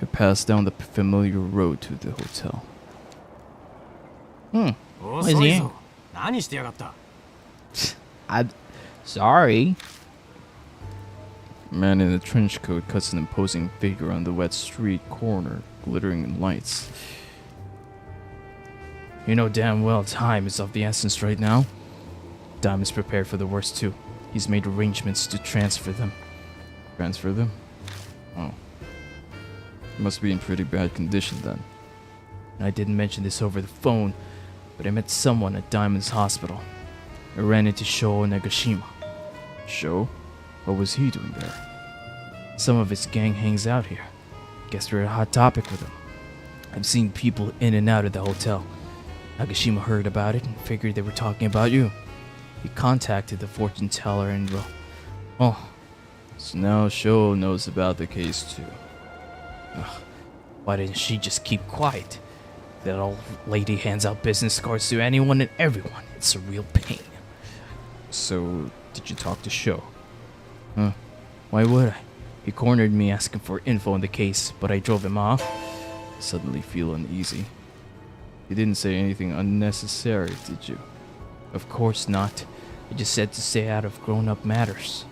I pass down the familiar road to the hotel. What is 遅い he? ぞ。何してやがった。 I'm sorry. A man in a trench coat cuts an imposing figure on the wet street corner, glittering in lights. You know damn well time is of the essence right now. Dime is prepared for the worst too. He's made arrangements to transfer them. Transfer them? Oh. He must be in pretty bad condition then. I didn't mention this over the phone, but I met someone at Diamond's hospital. I ran into Sho Nagashima. Sho? What was he doing there? Some of his gang hangs out here. Guess we're a hot topic with him. I've seen people in and out of the hotel. Nagashima heard about it and figured they were talking about you. He contacted the fortune teller and So now Sho knows about the case too. why didn't she just keep quiet? That old lady hands out business cards to anyone and everyone. It's a real pain. So, did you talk to Sho? Why would I? He cornered me asking for info on the case, but I drove him off. Suddenly feel uneasy. You didn't say anything unnecessary, did you? Of course not. I just said to stay out of grown-up matters.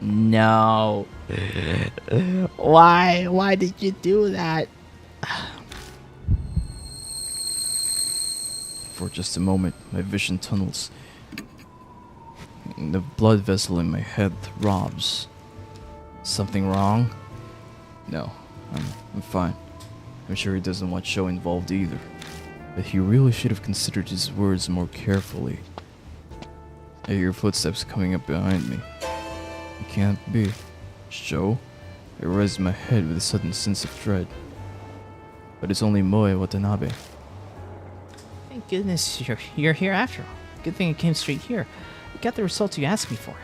No. Why did you do that? For just a moment, my vision tunnels. The blood vessel in my head throbs. Something wrong? No, I'm fine. I'm sure he doesn't want Sho involved either. But he really should have considered his words more carefully. I hear footsteps coming up behind me. It can't be. Sho? I raised my head with a sudden sense of dread. But it's only Moe Watanabe. Thank goodness you're here after all. Good thing I came straight here. I got the results you asked me for.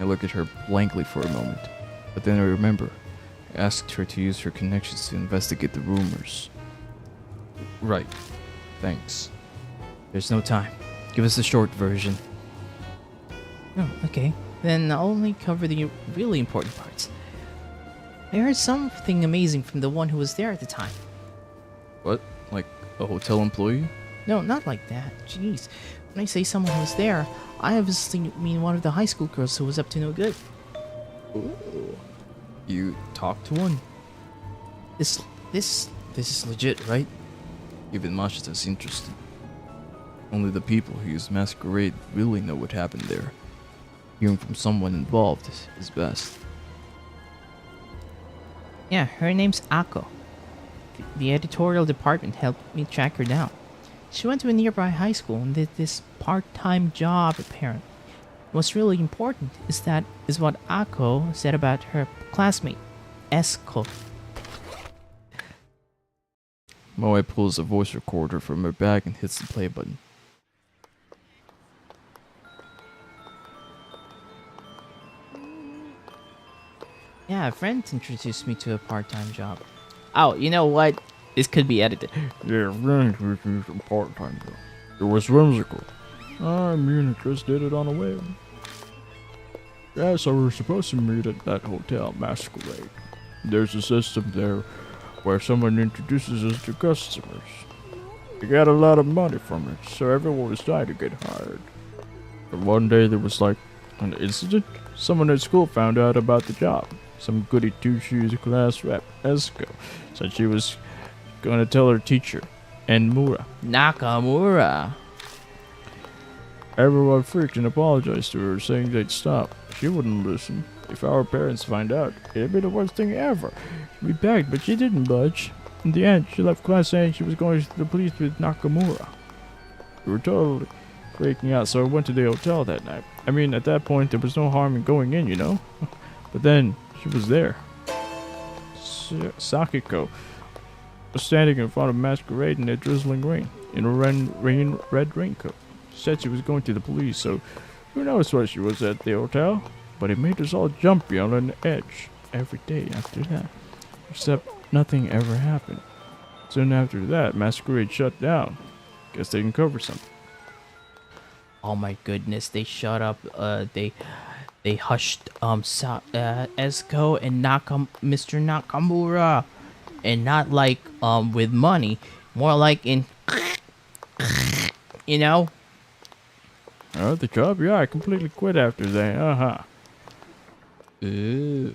I look at her blankly for a moment, but then I remember. I asked her to use her connections to investigate the rumors. Right. Thanks. There's no time. Give us the short version. Oh, okay. Then I'll only cover the really important parts. I heard something amazing from the one who was there at the time. What? Like a hotel employee? No, not like that. Jeez. When I say someone who was there, I obviously mean one of the high school girls who was up to no good. Ooh. You talked to one? This is legit, right? Even Mashita's interested. Only the people who use masquerade really know what happened there. Hearing from someone involved is best. Yeah, her name's Ako. The editorial department helped me track her down. She went to a nearby high school and did this part-time job, apparently. What's really important is what Ako said about her classmate, Esko. Moe pulls a voice recorder from her bag and hits the play button. Yeah, a friend introduced me to a part-time job. Oh, you know what? This could be edited. Yeah, friends with some part-time job. It was whimsical. I mean, I just did it on a whim. Yeah, so we're supposed to meet at that hotel, Masquerade. There's a system there where someone introduces us to customers. We got a lot of money from it, so everyone was trying to get hired. But one day there was like an incident. Someone at school found out about the job. Some goody two-shoes class rep, Esko, said she was gonna tell her teacher, Enmura. Nakamura. Everyone freaked and apologized to her, saying they'd stop. She wouldn't listen. If our parents find out, it'd be the worst thing ever. We begged, but she didn't budge. In the end, she left class saying she was going to the police with Nakamura. We were totally freaking out, so I went to the hotel that night. I mean, at that point, there was no harm in going in, you know? But then, she was there. Sakiko was standing in front of Masquerade in a drizzling rain, in a red raincoat. She said she was going to the police, so who knows why she was at the hotel? But it made us all jumpy on an edge every day after that. Except nothing ever happened. Soon after that, Masquerade shut down. Guess they can cover something. Oh my goodness, they shut up. They hushed Esko and Mr. Nakamura, and not like with money, more like in you know. Oh, the job? Yeah, I completely quit after that. Ew.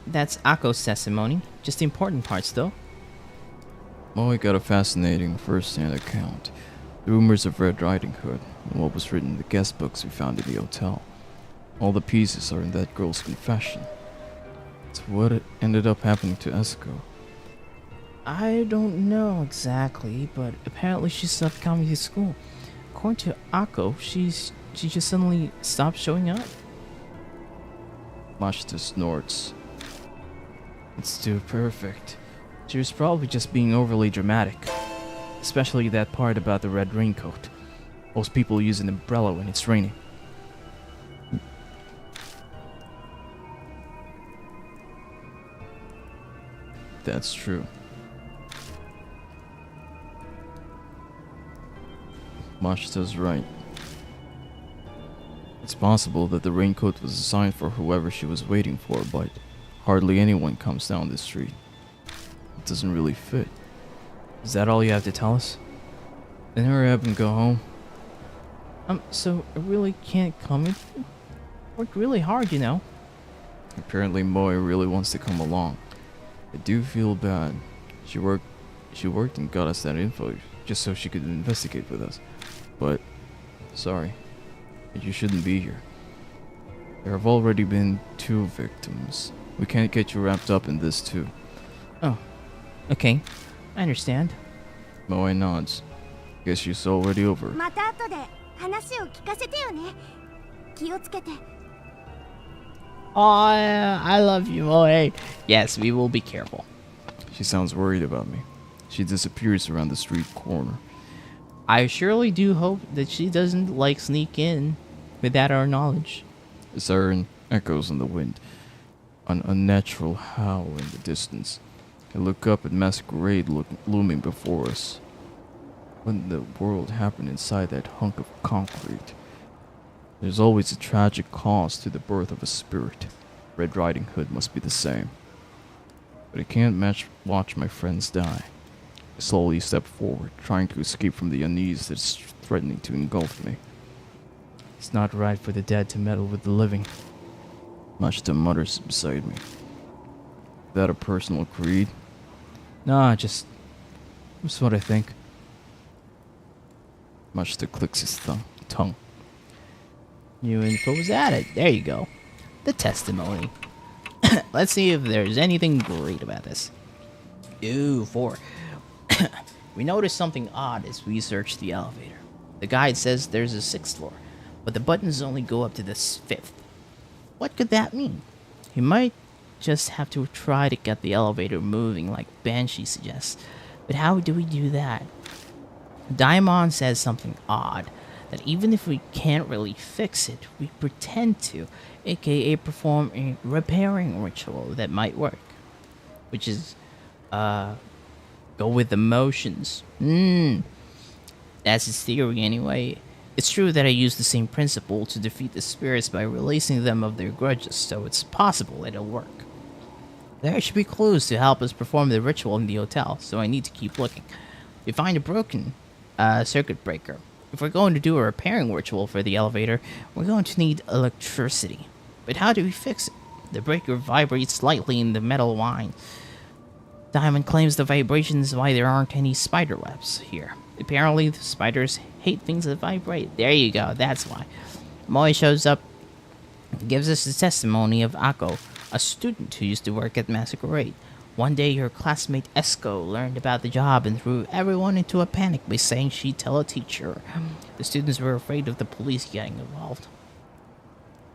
That's Akko's testimony. Just the important parts, though. Moe got a fascinating first-hand account. The rumors of Red Riding Hood and what was written in the guest books we found in the hotel. All the pieces are in that girl's confession. So what ended up happening to Esko? I don't know exactly, but apparently she stopped coming to school. According to Akko, she just suddenly stopped showing up. Mashita snorts. It's too perfect. She was probably just being overly dramatic. Especially that part about the red raincoat. Most people use an umbrella when it's raining. That's true. Mashita's right. It's possible that the raincoat was assigned for whoever she was waiting for, but hardly anyone comes down the street. It doesn't really fit. Is that all you have to tell us? Then hurry up and go home. So I really can't come in? Worked really hard, you know. Apparently Moe really wants to come along. I do feel bad. She worked and got us that info just so she could investigate with us. But, sorry. You shouldn't be here. There have already been 2 victims. We can't get you wrapped up in this too. Oh, okay. I understand. Moe nods. Guess she's already over. また後で話を聞かせてよね。気をつけて。 Oh, I love you, Moe. Yes, we will be careful. She sounds worried about me. She disappears around the street corner. I surely do hope that she doesn't, sneak in without our knowledge. A siren echoes in the wind. An unnatural howl in the distance. I look up at Masquerade looming before us. What in the world happened inside that hunk of concrete? There's always a tragic cause to the birth of a spirit. Red Riding Hood must be the same. But I can't watch my friends die. I slowly step forward, trying to escape from the unease that's threatening to engulf me. It's not right for the dead to meddle with the living. Mashita mutters beside me. Is that a personal creed? Nah, just what I think. Mashita clicks his tongue. New info's at it. There you go. The testimony. Let's see if there's anything great about this. Ooh, 4. We noticed something odd as we searched the elevator. The guide says there's a 6th floor, but the buttons only go up to the 5th. What could that mean? You might just have to try to get the elevator moving like Banshee suggests. But how do we do that? Daimon says something odd, that even if we can't really fix it, we pretend to, aka perform a repairing ritual that might work. Which is, go with the motions. That's his theory anyway. It's true that I use the same principle to defeat the spirits by releasing them of their grudges, so it's possible that it'll work. There should be clues to help us perform the ritual in the hotel, so I need to keep looking. We find a broken circuit breaker. If we're going to do a repairing ritual for the elevator, we're going to need electricity. But how do we fix it? The breaker vibrates slightly in the metal line. Diamond claims the vibration is why there aren't any spider webs here. Apparently, the spiders hate things that vibrate. There you go, that's why. Moe shows up and gives us the testimony of Akko, a student who used to work at Masquerade. One day, her classmate Esko learned about the job and threw everyone into a panic by saying she'd tell a teacher. The students were afraid of the police getting involved.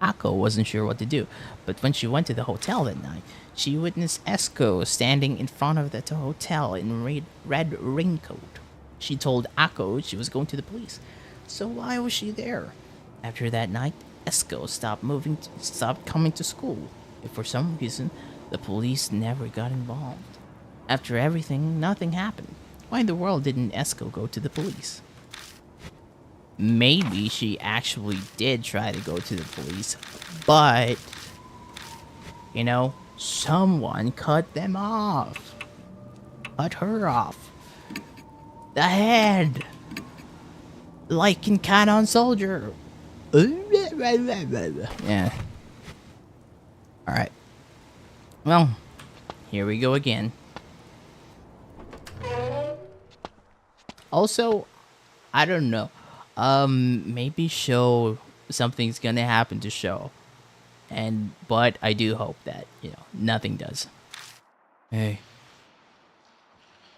Akko wasn't sure what to do, but when she went to the hotel that night, she witnessed Esko standing in front of the hotel in red raincoat. She told Akko she was going to the police. So why was she there? After that night, Esko stopped coming to school. If for some reason, the police never got involved. After everything, nothing happened. Why in the world didn't Esko go to the police? Maybe she actually did try to go to the police, but, someone cut them off. Cut her off. The head. like in Canon Soldier. Yeah. Alright. Well, here we go again. Also, I don't know. Maybe show something's gonna happen to show. But I do hope that, nothing does. Hey.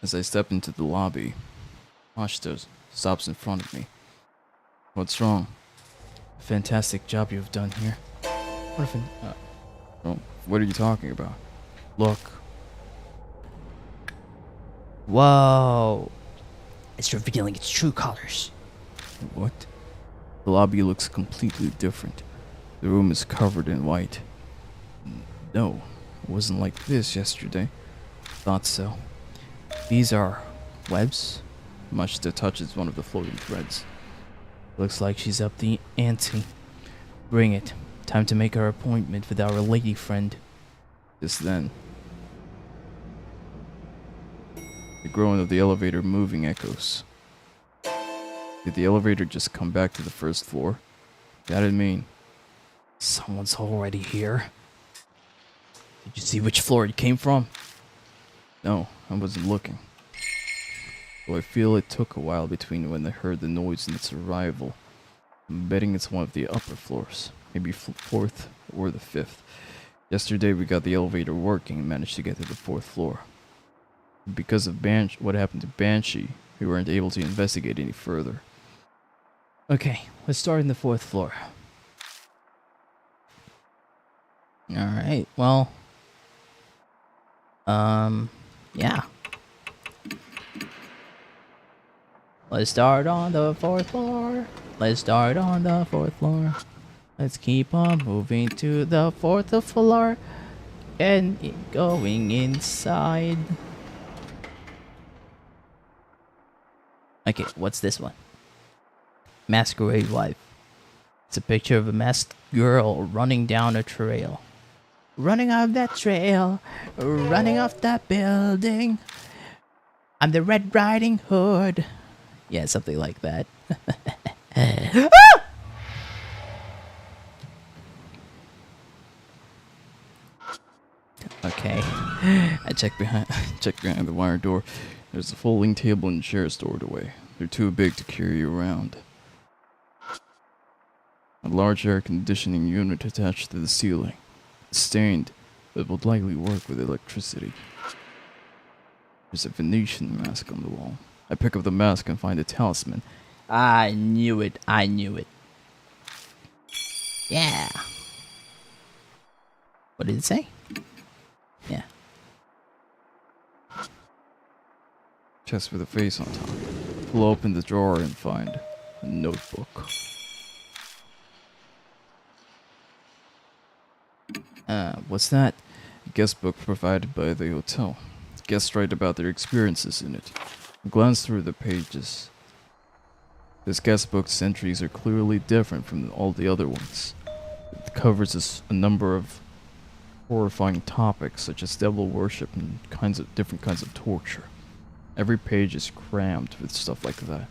As I step into the lobby, Ashtos stops in front of me. What's wrong? Fantastic job you've done here. Oh, what are you talking about? Look. Whoa. It's revealing its true colors. What? The lobby looks completely different. The room is covered in white. No, it wasn't like this yesterday. Thought so. These are webs. Mashita touches one of the floating threads. Looks like she's up the ante. Bring it. Time to make our appointment with our lady friend. Just then, the groan of the elevator moving echoes. Did the elevator just come back to the first floor? That'd mean Someone's already here. Did you see which floor it came from? no, I wasn't looking. Though I feel it took a while between when I heard the noise and its arrival. I'm betting it's one of the upper floors, maybe fourth or the fifth. Yesterday we got the elevator working and managed to get to the fourth floor. Because of what happened to Banshee, we weren't able to investigate any further. Okay, let's start in the fourth floor. Alright, well. Yeah. Let's start on the fourth floor. Let's start on the fourth floor. Let's keep on moving to the fourth floor. And going inside. Okay, what's this one? Masquerade Wife. It's a picture of a masked girl running down a trail. Running off that trail, running off that building. I'm the Red Riding Hood. Yeah, something like that. Okay. I checked behind the wire door. There's a folding table and chair stored away. They're too big to carry you around. A large air conditioning unit attached to the ceiling. It's stained, but would likely work with electricity. There's a Venetian mask on the wall. I pick up the mask and find a talisman. I knew it. I knew it. Yeah. What did it say? Yeah. Chest with a face on top. Pull open the drawer and find a notebook. What's that? A guest book provided by the hotel. Guests write about their experiences in it. Glance through the pages. This guest book's entries are clearly different from all the other ones. It covers a number of horrifying topics such as devil worship and different kinds of torture. Every page is crammed with stuff like that.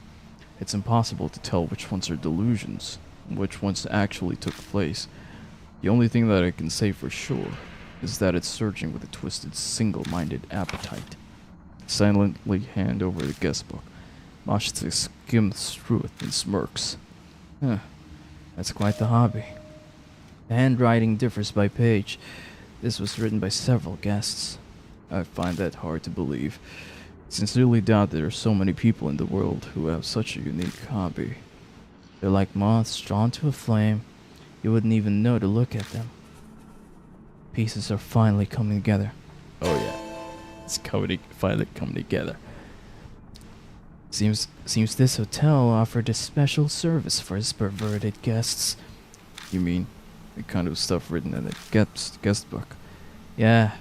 It's impossible to tell which ones are delusions and which ones actually took place. The only thing that I can say for sure is that it's searching with a twisted, single-minded appetite. Silently hand over the guest book. Mashita skims through it and smirks. Huh, that's quite the hobby. The handwriting differs by page. This was written by several guests. I find that hard to believe. Sincerely doubt there are so many people in the world who have such a unique hobby. They're like moths drawn to a flame. You wouldn't even know to look at them. Pieces are finally coming together. Oh yeah, it's finally coming together. Seems this hotel offered a special service for its perverted guests. You mean the kind of stuff written in a guest book? Yeah,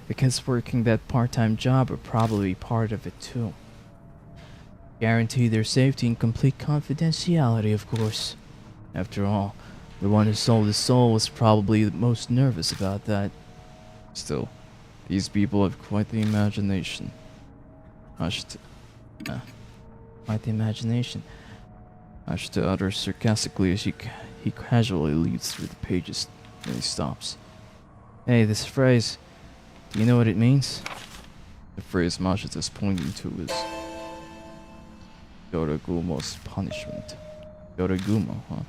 the kids working that part-time job are probably part of it too. Guarantee their safety and complete confidentiality, of course. After all, the one who sold his soul was probably the most nervous about that. Still, these people have quite the imagination. Quite the imagination. Ashita utters sarcastically as he casually leads through the pages. Then he stops. Hey, this phrase, do you know what it means? The phrase Mashita's pointing to is Yoragumo's punishment. Yoragumo, huh?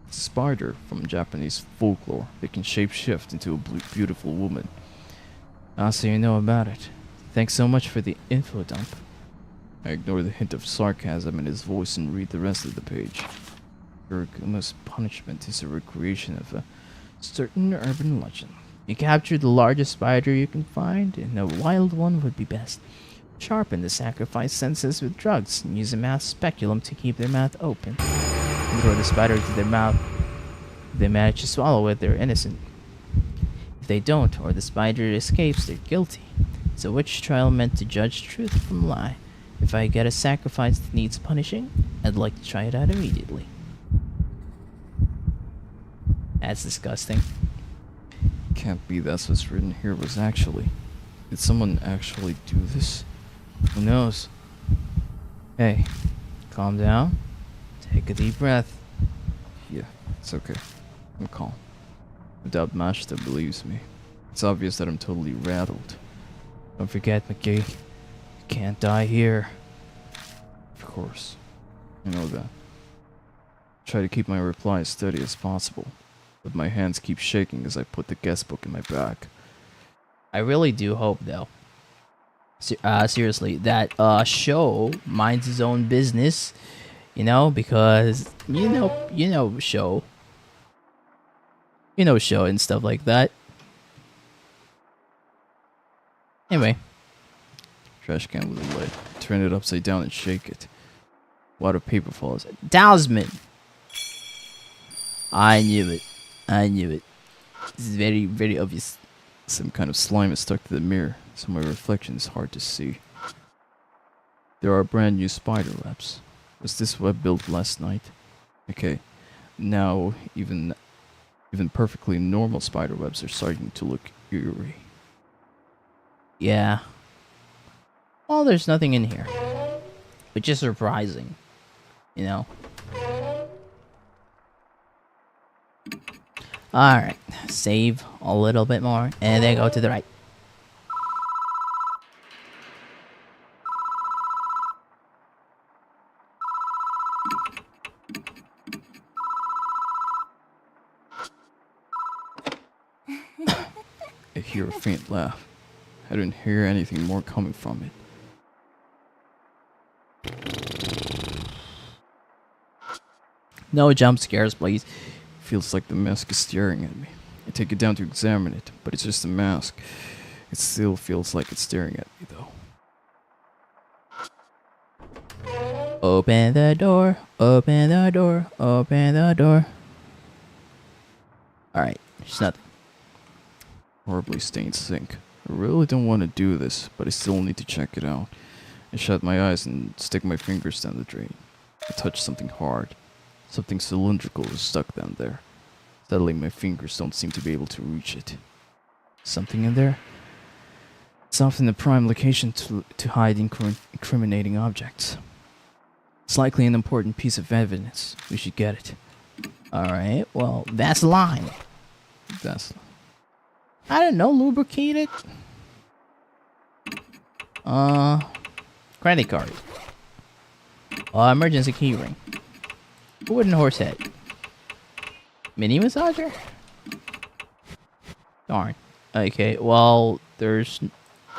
It's a spider from Japanese folklore that can shapeshift into a beautiful woman. Ah, so you know about it. Thanks so much for the info dump. I ignore the hint of sarcasm in his voice and read the rest of the page. Yoragumo's punishment is a recreation of a certain urban legend. You capture the largest spider you can find, and a wild one would be best. Sharpen the sacrifice senses with drugs, and use a mouth speculum to keep their mouth open. And throw the spider into their mouth. If they manage to swallow it, they're innocent. If they don't, or the spider escapes, they're guilty. It's a witch trial meant to judge truth from lie. If I get a sacrifice that needs punishing, I'd like to try it out immediately. That's disgusting. Can't be that's what's written here was actually. Did someone actually do this? Who knows? Hey, calm down. Take a deep breath. Yeah, it's okay. I'm calm. I doubt Mashita believes me. It's obvious that I'm totally rattled. Don't forget, McGee. You can't die here. Of course. I know that. Try to keep my reply as steady as possible, but my hands keep shaking as I put the guest book in my bag. I really do hope, though, seriously, that Sho minds his own business, you know, because Sho, Sho and stuff like that. Anyway, trash can with a lid. Turn it upside down and shake it. Water paper falls. Talisman. I knew it. This is very, very obvious. Some kind of slime is stuck to the mirror, so my reflection is hard to see. There are brand new spider webs. Was this web built last night? Okay, now even perfectly normal spider webs are starting to look eerie. Yeah. Well, there's nothing in here, which is surprising, you know. Alright, save a little bit more, and then go to the right. I hear a faint laugh. I didn't hear anything more coming from it. No jump scares, please. Feels like the mask is staring at me. I take it down to examine it, but it's just a mask. It still feels like it's staring at me, though. Open the door, open the door, open the door. Alright, there's nothing. Horribly stained sink. I really don't want to do this, but I still need to check it out. I shut my eyes and stick my fingers down the drain. I touch something hard. Something cylindrical is stuck down there. Suddenly my fingers don't seem to be able to reach it. Something in there? It's often the prime location to hide incriminating objects. It's likely an important piece of evidence. We should get it. Alright, well, Vaseline. Vaseline. I don't know, lubricate it? Credit card. Emergency keyring. Wooden horse head. Mini massager? Darn. Okay, well, there's...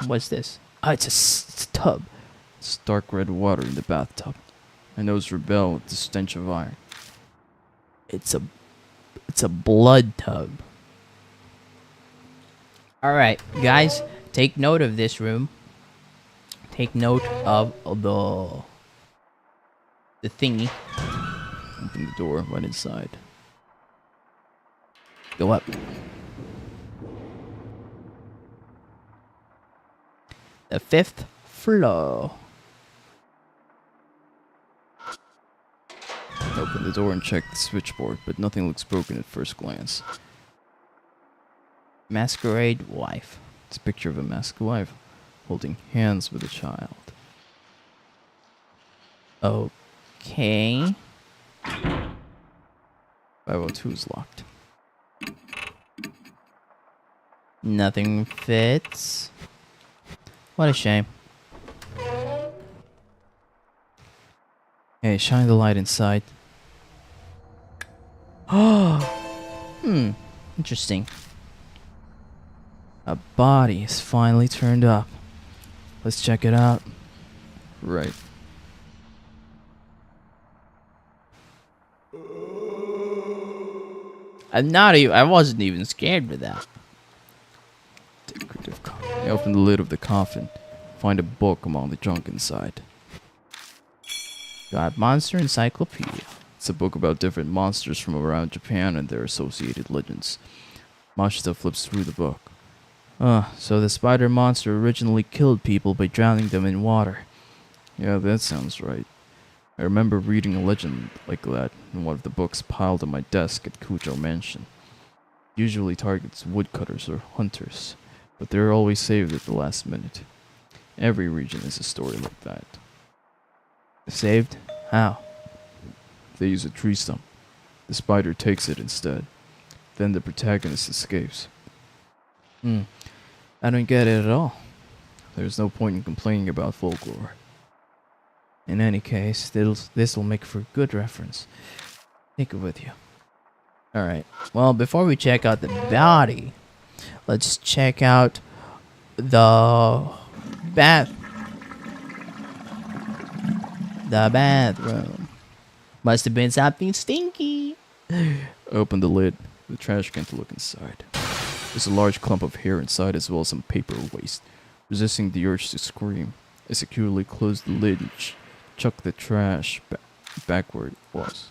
What's this? Oh, it's a tub. It's dark red water in the bathtub. My nose rebel with the stench of iron. It's a blood tub. Alright, guys, take note of this room. Take note of the thingy. Open the door, went inside. Go up. The 5th floor. Open the door and check the switchboard, but nothing looks broken at first glance. Masquerade wife. It's a picture of a masked wife holding hands with a child. Okay. 502 is locked. Nothing fits. What a shame. Hey, shine the light inside. Interesting. A body is finally turned up. Let's check it out. Right. I wasn't even scared with that. Decorative coffin. I open the lid of the coffin. Find a book among the junk inside. Got Monster Encyclopedia. It's a book about different monsters from around Japan and their associated legends. Mashita flips through the book. So the spider monster originally killed people by drowning them in water. Yeah, that sounds right. I remember reading a legend like that in one of the books piled on my desk at Kujo Mansion. Usually targets woodcutters or hunters, but they're always saved at the last minute. Every region has a story like that. Saved? How? They use a tree stump. The spider takes it instead. Then the protagonist escapes. I don't get it at all. There's no point in complaining about folklore. In any case, this will make for a good reference. Take it with you. Alright. Well, before we check out the body, let's check out the bathroom. Must have been something stinky. Open the lid, the trash can to look inside. There's a large clump of hair inside as well as some paper waste. Resisting the urge to scream, I securely closed the lid and chucked the trash back where it was.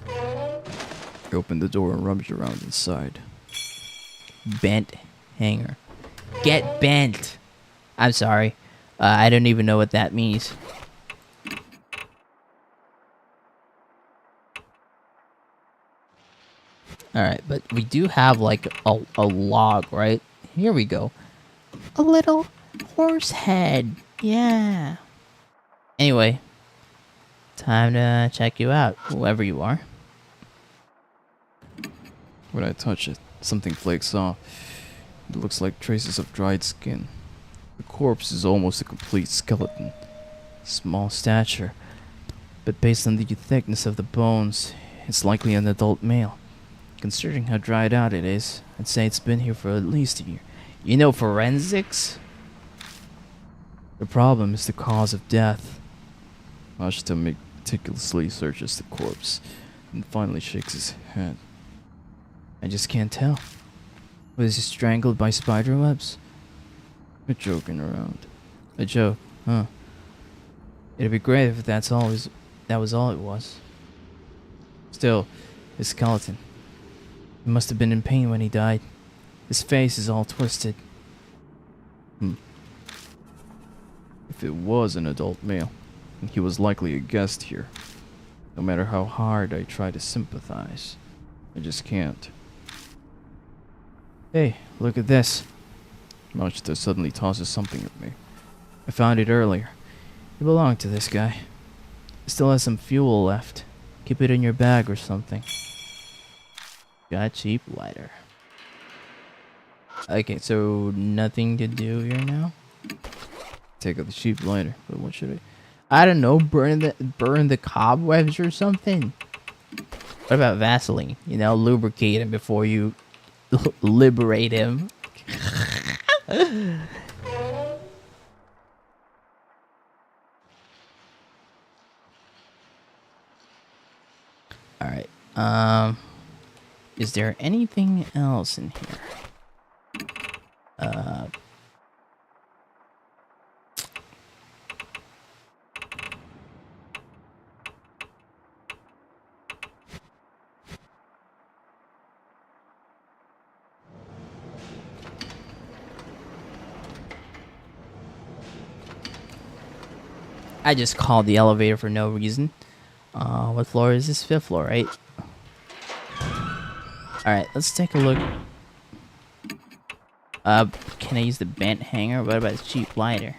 I opened the door and rummaged around inside. Bent hanger. Get bent. I'm sorry. I don't even know what that means. Alright, but we do have like a log, right? Here we go. A little horse head. Yeah. Anyway, time to check you out, whoever you are. When I touch it, something flakes off. It looks like traces of dried skin. The corpse is almost a complete skeleton. Small stature, but based on the thickness of the bones, it's likely an adult male. Considering how dried out it is, I'd say it's been here for at least a year. You know forensics? The problem is the cause of death. Mashita meticulously searches the corpse and finally shakes his head. I just can't tell. Was he strangled by spider webs? We're joking around. A joke, huh? It'd be great if that was all it was. Still, his skeleton. He must have been in pain when he died. His face is all twisted. If it was an adult male, he was likely a guest here. No matter how hard I try to sympathize, I just can't. Hey, look at this. Mashita suddenly tosses something at me. I found it earlier. It belonged to this guy. It still has some fuel left. Keep it in your bag or something. Got a cheap lighter. Okay, so nothing to do here now? Take out the cheap lighter, but what should I? I don't know, burn the cobwebs or something. What about Vaseline? You know, lubricate him before you liberate him. Alright, is there anything else in here? I just called the elevator for no reason. What floor is this? 5th floor, right? Alright, let's take a look. Can I use the bent hanger? What about the cheap lighter?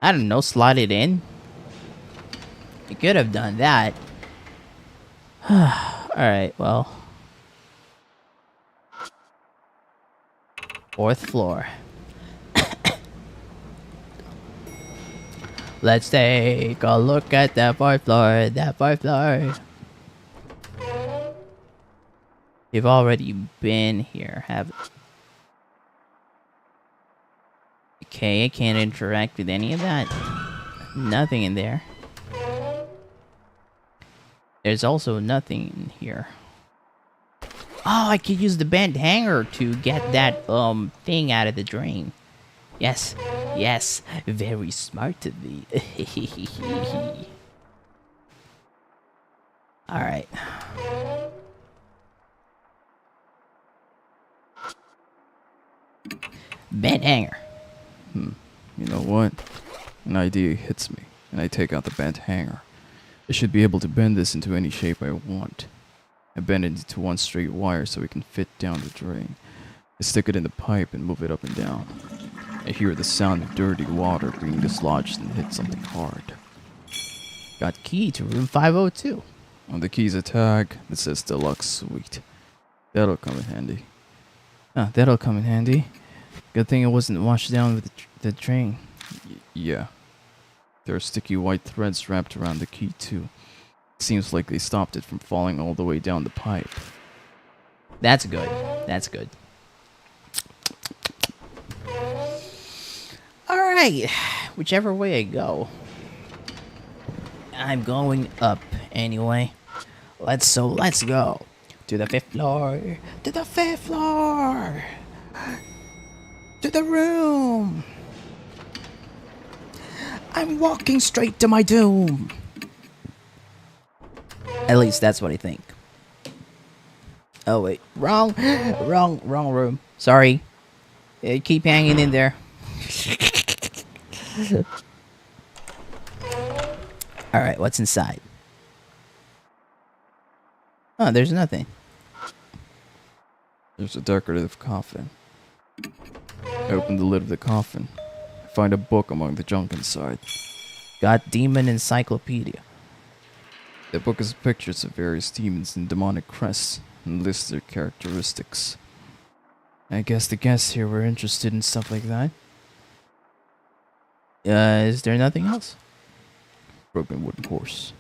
I don't know, slide it in? You could have done that. Alright, well. 4th floor. Let's take a look at that 4th floor, that 4th floor. You've already been here, have... Okay, I can't interact with any of that. Nothing in there. There's also nothing in here. Oh, I could use the bent hanger to get that thing out of the drain. Yes, yes, very smart of me. All right. Bent hanger. You know what? An idea hits me, and I take out the bent hanger. I should be able to bend this into any shape I want. I bend it into one straight wire so it can fit down the drain. I stick it in the pipe and move it up and down. I hear the sound of dirty water being dislodged and hit something hard. Got key to room 502. On the key's a tag that says Deluxe Suite. That'll come in handy. Ah, that'll come in handy. Good thing it wasn't washed down with the drain. Yeah. There are sticky white threads wrapped around the key too. Seems like they stopped it from falling all the way down the pipe. That's good. That's good. Alright. Whichever way I go. I'm going up anyway. Let's go. To the 5th floor. To the 5th floor. To the room. I'm walking straight to my doom. At least that's what I think. Oh wait, wrong room. Sorry. Keep hanging in there. All right, what's inside? Oh, there's nothing. There's a decorative coffin. I open the lid of the coffin. I find a book among the junk inside. Got Demon Encyclopedia. The book is pictures of various demons and demonic crests and lists their characteristics. I guess the guests here were interested in stuff like that. Is there nothing else? Broken wooden horse.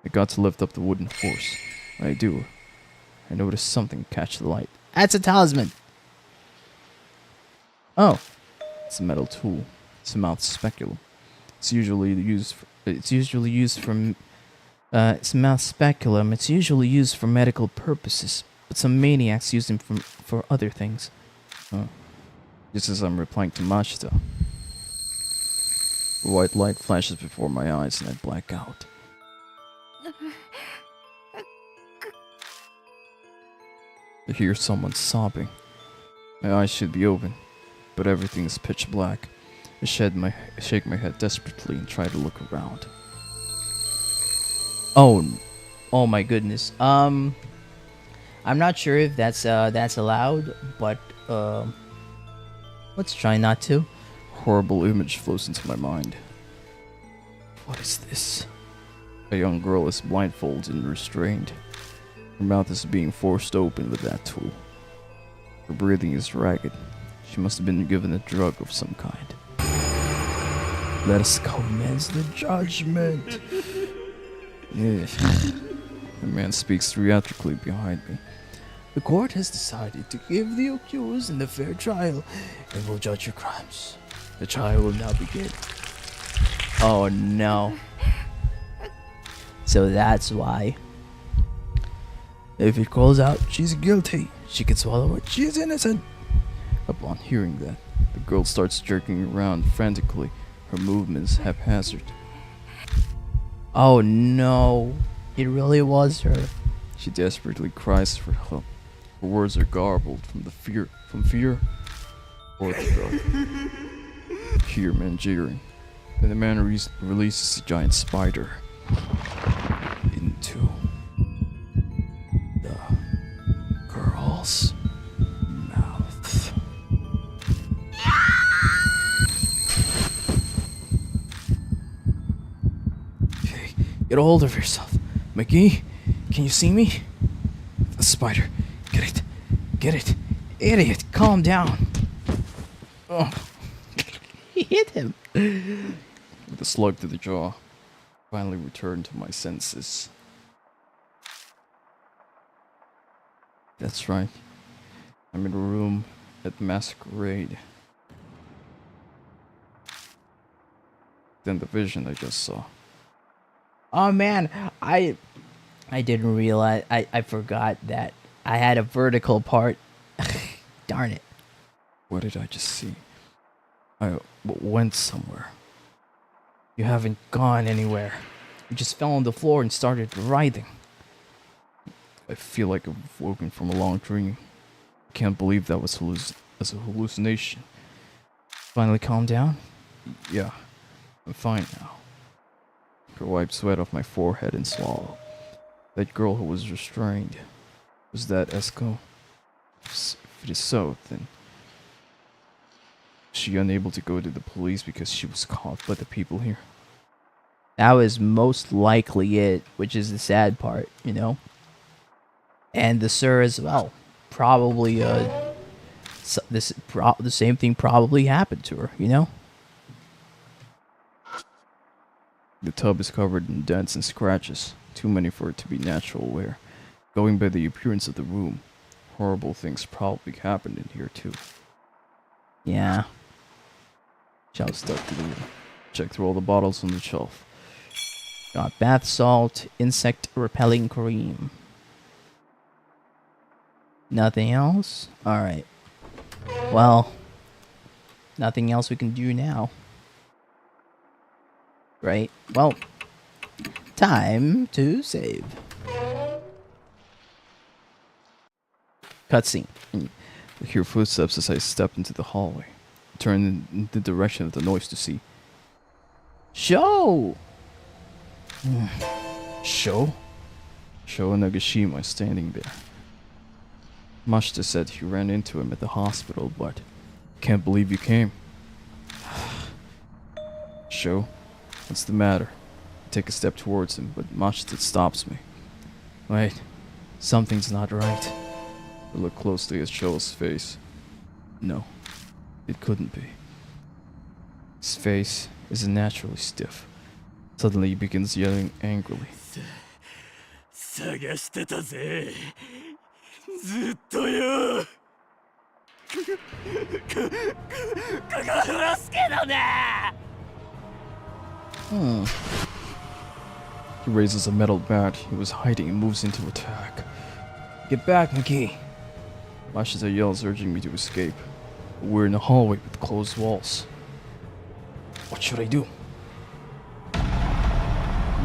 I got to lift up the wooden horse. When I do, I notice something catch the light. That's a talisman. Oh, It's a metal tool. It's a mouth speculum. It's usually used for medical purposes, but some maniacs use them for other things. Just as I'm replying to Mashita, a white light flashes before my eyes and I black out. I hear someone sobbing. My eyes should be open, but everything is pitch black. I shake my head desperately and try to look around. oh my goodness. I'm not sure if that's allowed, but let's try not to. Horrible image flows into my mind. What is this? A young girl is blindfolded and restrained. Her mouth is being forced open with that tool. Her breathing is ragged. She must have been given a drug of some kind. Let us commence the judgment. Yeah. The man speaks theatrically behind me. The court has decided to give the accused in the fair trial and will judge your crimes. The trial will now begin. Oh no. So that's why. If it calls out she's guilty, she can swallow it. She is innocent. Upon hearing that, the girl starts jerking around frantically, her movements haphazard. Oh no. It really was her. She desperately cries for help. Her words are garbled from fear or the girl. Hear men jeering. Then the man releases a giant spider into the girl's mouth. Get a hold of yourself. McGee, can you see me? A spider. Get it. Get it. Idiot, calm down. Oh. He hit him. With a slug to the jaw, finally returned to my senses. That's right. I'm in a room at the masquerade. Then the vision I just saw. Oh man, I didn't realize. I forgot that I had a vertical part. Darn it. What did I just see? I went somewhere. You haven't gone anywhere. You just fell on the floor and started writhing. I feel like I've woken from a long dream. I can't believe that was as a hallucination. Finally calm down? Yeah, I'm fine now. I wiped sweat off my forehead and swallow. That girl who was restrained, was that Esco? If it is so, then was she unable to go to the police because she was caught by the people here? That was most likely it, which is the sad part, you know? And the sir as well. Probably, the same thing probably happened to her, you know? The tub is covered in dents and scratches, too many for it to be natural wear. Going by the appearance of the room, horrible things probably happened in here too. Yeah. Chow stuck to the wall. Checked through all the bottles on the shelf. Got bath salt, insect repelling cream. Nothing else? Alright. Well, nothing else we can do now. Right? Well, time to save. Cutscene. I hear footsteps as I step into the hallway. I turn in the direction of the noise to see. Show! Sho? Sho Nagashima is standing there. Mashita said you ran into him at the hospital, but can't believe you came. Sho, what's the matter? I take a step towards him, but Mashita stops me. Wait, something's not right. I look closely at Sho's face. No, it couldn't be. His face isn't naturally stiff. Suddenly he begins yelling angrily. 探してたぜずっとよ殺すけどな He raises a metal bat he was hiding and moves into attack. Get back, McGee. Mashita yells, urging me to escape. We're in a hallway with closed walls. What should I do?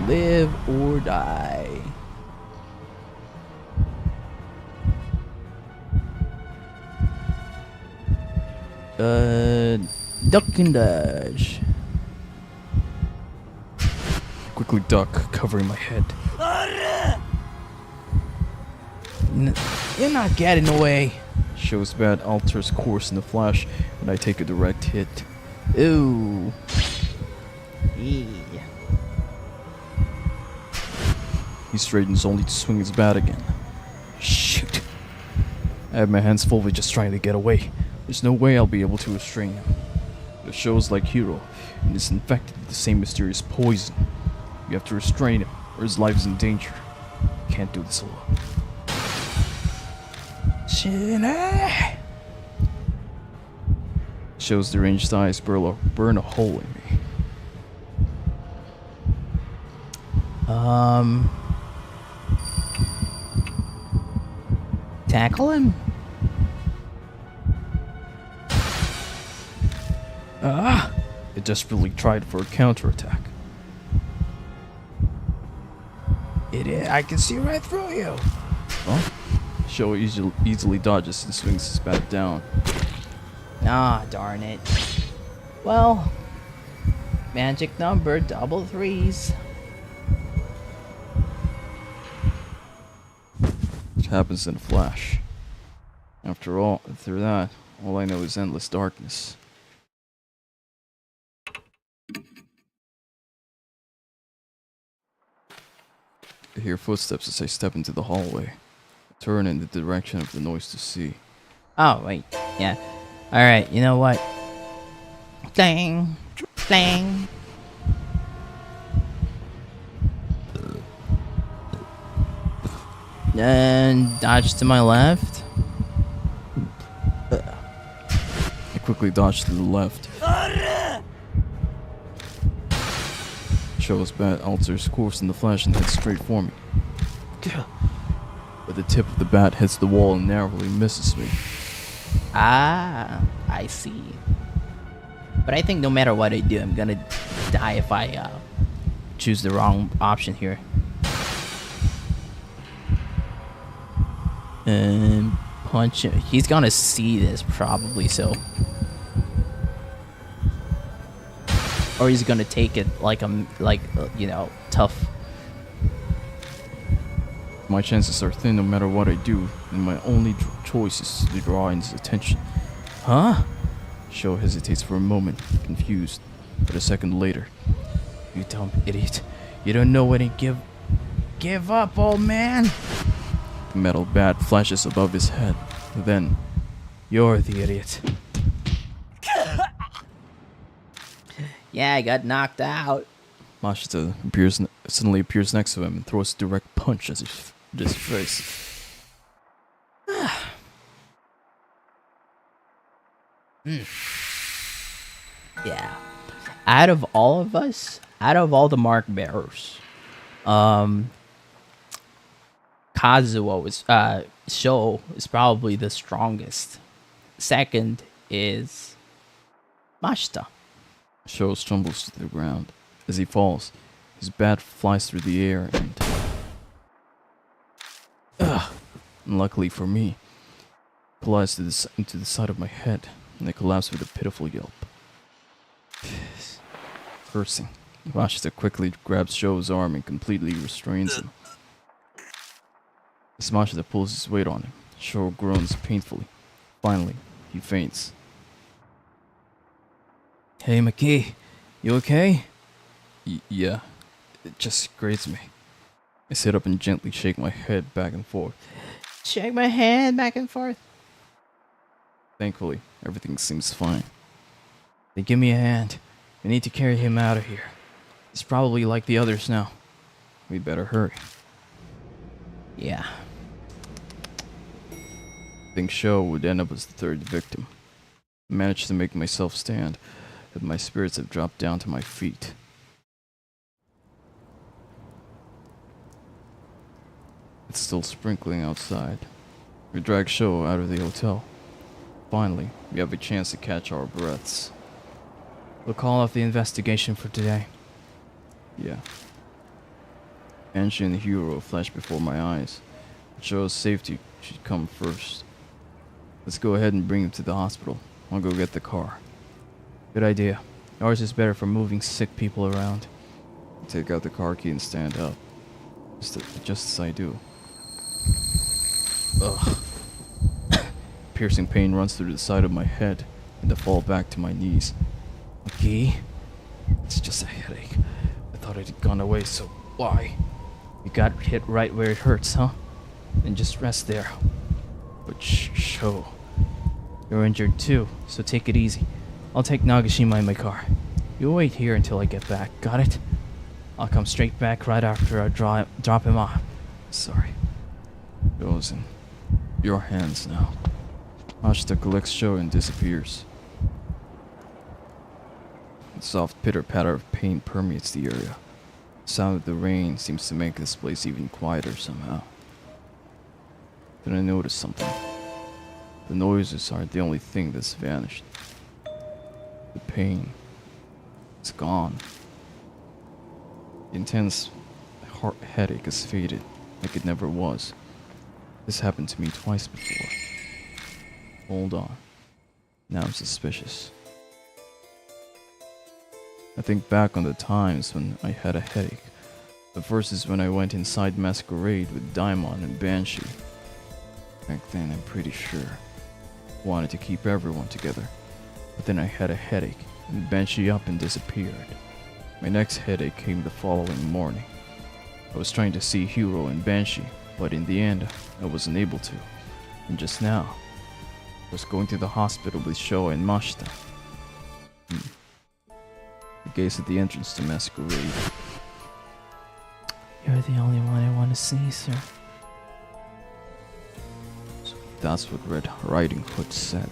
Live or die. Duck and dash. Quickly duck, covering my head. You're not getting away. Sho's bat alters course in a flash when I take a direct hit. Ooh. He straightens only to swing his bat again. Shoot. I have my hands full with just trying to get away. There's no way I'll be able to restrain him. The show's like Hiro, and is infected with the same mysterious poison. You have to restrain him, or his life is in danger. Can't do this alone. Show's deranged eyes burn a hole in me. Tackle him? It desperately tried for a counterattack. I can see right through you. Well, Show easily dodges and swings his bat down. Ah, darn it. Well, magic number, double threes. It happens in a flash. After that, all I know is endless darkness. I hear footsteps as I step into the hallway. I turn in the direction of the noise to see. Oh, wait. Yeah. Alright, you know what? Dang. Dang. And dodge to my left. I quickly dodge to the left. Sho's bat alters course in the flash and heads straight for me. But the tip of the bat hits the wall and narrowly misses me. Ah, I see. But I think no matter what I do, I'm gonna die if I choose the wrong option here. And punch him. He's gonna see this probably, so. Or he's gonna take it like you know, tough. My chances are thin no matter what I do, and my only choice is to draw his attention. Huh? Sho hesitates for a moment, confused, but a second later. You dumb idiot. You don't know when to give up, old man. The metal bat flashes above his head. Then, You're the idiot. Yeah, I got knocked out. Mashita suddenly appears next to him and throws a direct punch at his face. Yeah. Out of all of us, out of all the mark bearers, Kazuo is Sho is probably the strongest. Second is Mashita. Sho stumbles to the ground. As he falls, his bat flies through the air and... Unluckily for me, collides into the side of my head, and I collapse with a pitiful yelp. Cursing, Mashita quickly grabs Sho's arm and completely restrains him. As Mashita pulls his weight on him, Sho groans painfully. Finally, he faints. Hey, McKee, you okay? Yeah, it just grates me. I sit up and gently shake my head back and forth. Shake my hand back and forth. Thankfully, everything seems fine. Then give me a hand. We need to carry him out of here. He's probably like the others now. We better hurry. Yeah. I think Sho would end up as the third victim. I managed to make myself stand, but my spirits have dropped down to my feet. It's still sprinkling outside. We drag Sho out of the hotel. Finally, we have a chance to catch our breaths. We'll call off the investigation for today. Yeah. Angie and Hiro flash before my eyes. Sho's safety should come first. Let's go ahead and bring him to the hospital. I'll go get the car. Good idea. Ours is better for moving sick people around. I take out the car key and stand up. Just as I do. Ugh. Piercing pain runs through the side of my head, and I fall back to my knees. McKee? It's just a headache. I thought it had gone away, so why? You got hit right where it hurts, huh? Then just rest there. But Sho... You're injured too, so take it easy. I'll take Nagashima in my car. You wait here until I get back, got it? I'll come straight back right after I drop him off. Sorry. Goes in your hands now. Mashita collects Sho and disappears. The soft pitter-patter of pain permeates the area. The sound of the rain seems to make this place even quieter somehow. Then I notice something. The noises aren't the only thing that's vanished. The pain. It's gone. The intense headache has faded like it never was. This happened to me twice before. Hold on. Now I'm suspicious. I think back on the times when I had a headache. The first is when I went inside Masquerade with Daimon and Banshee. Back then, I'm pretty sure. Wanted to keep everyone together. But then I had a headache, and Banshee up and disappeared. My next headache came the following morning. I was trying to see Hiro and Banshee, but in the end, I wasn't able to. And just now, I was going to the hospital with Showa and Mashita. I gazed at the entrance to Masquerade. You're the only one I want to see, sir. So that's what Red Riding Hood said.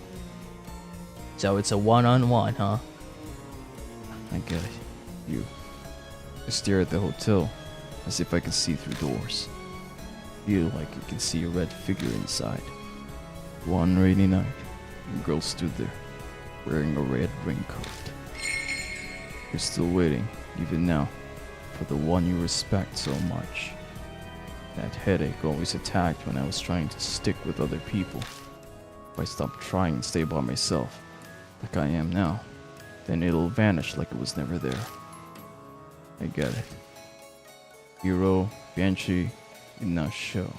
So it's a one-on-one, huh? I get it. I stare at the hotel as if I can see through doors. Feel like I can see a red figure inside. One rainy night, a girl stood there, wearing a red raincoat. You're still waiting, even now, for the one you respect so much. That headache always attacked when I was trying to stick with other people. If I stop trying and stay by myself, like I am now, then it'll vanish like it was never there. I get it. Hiro, Banshee, and now Sho.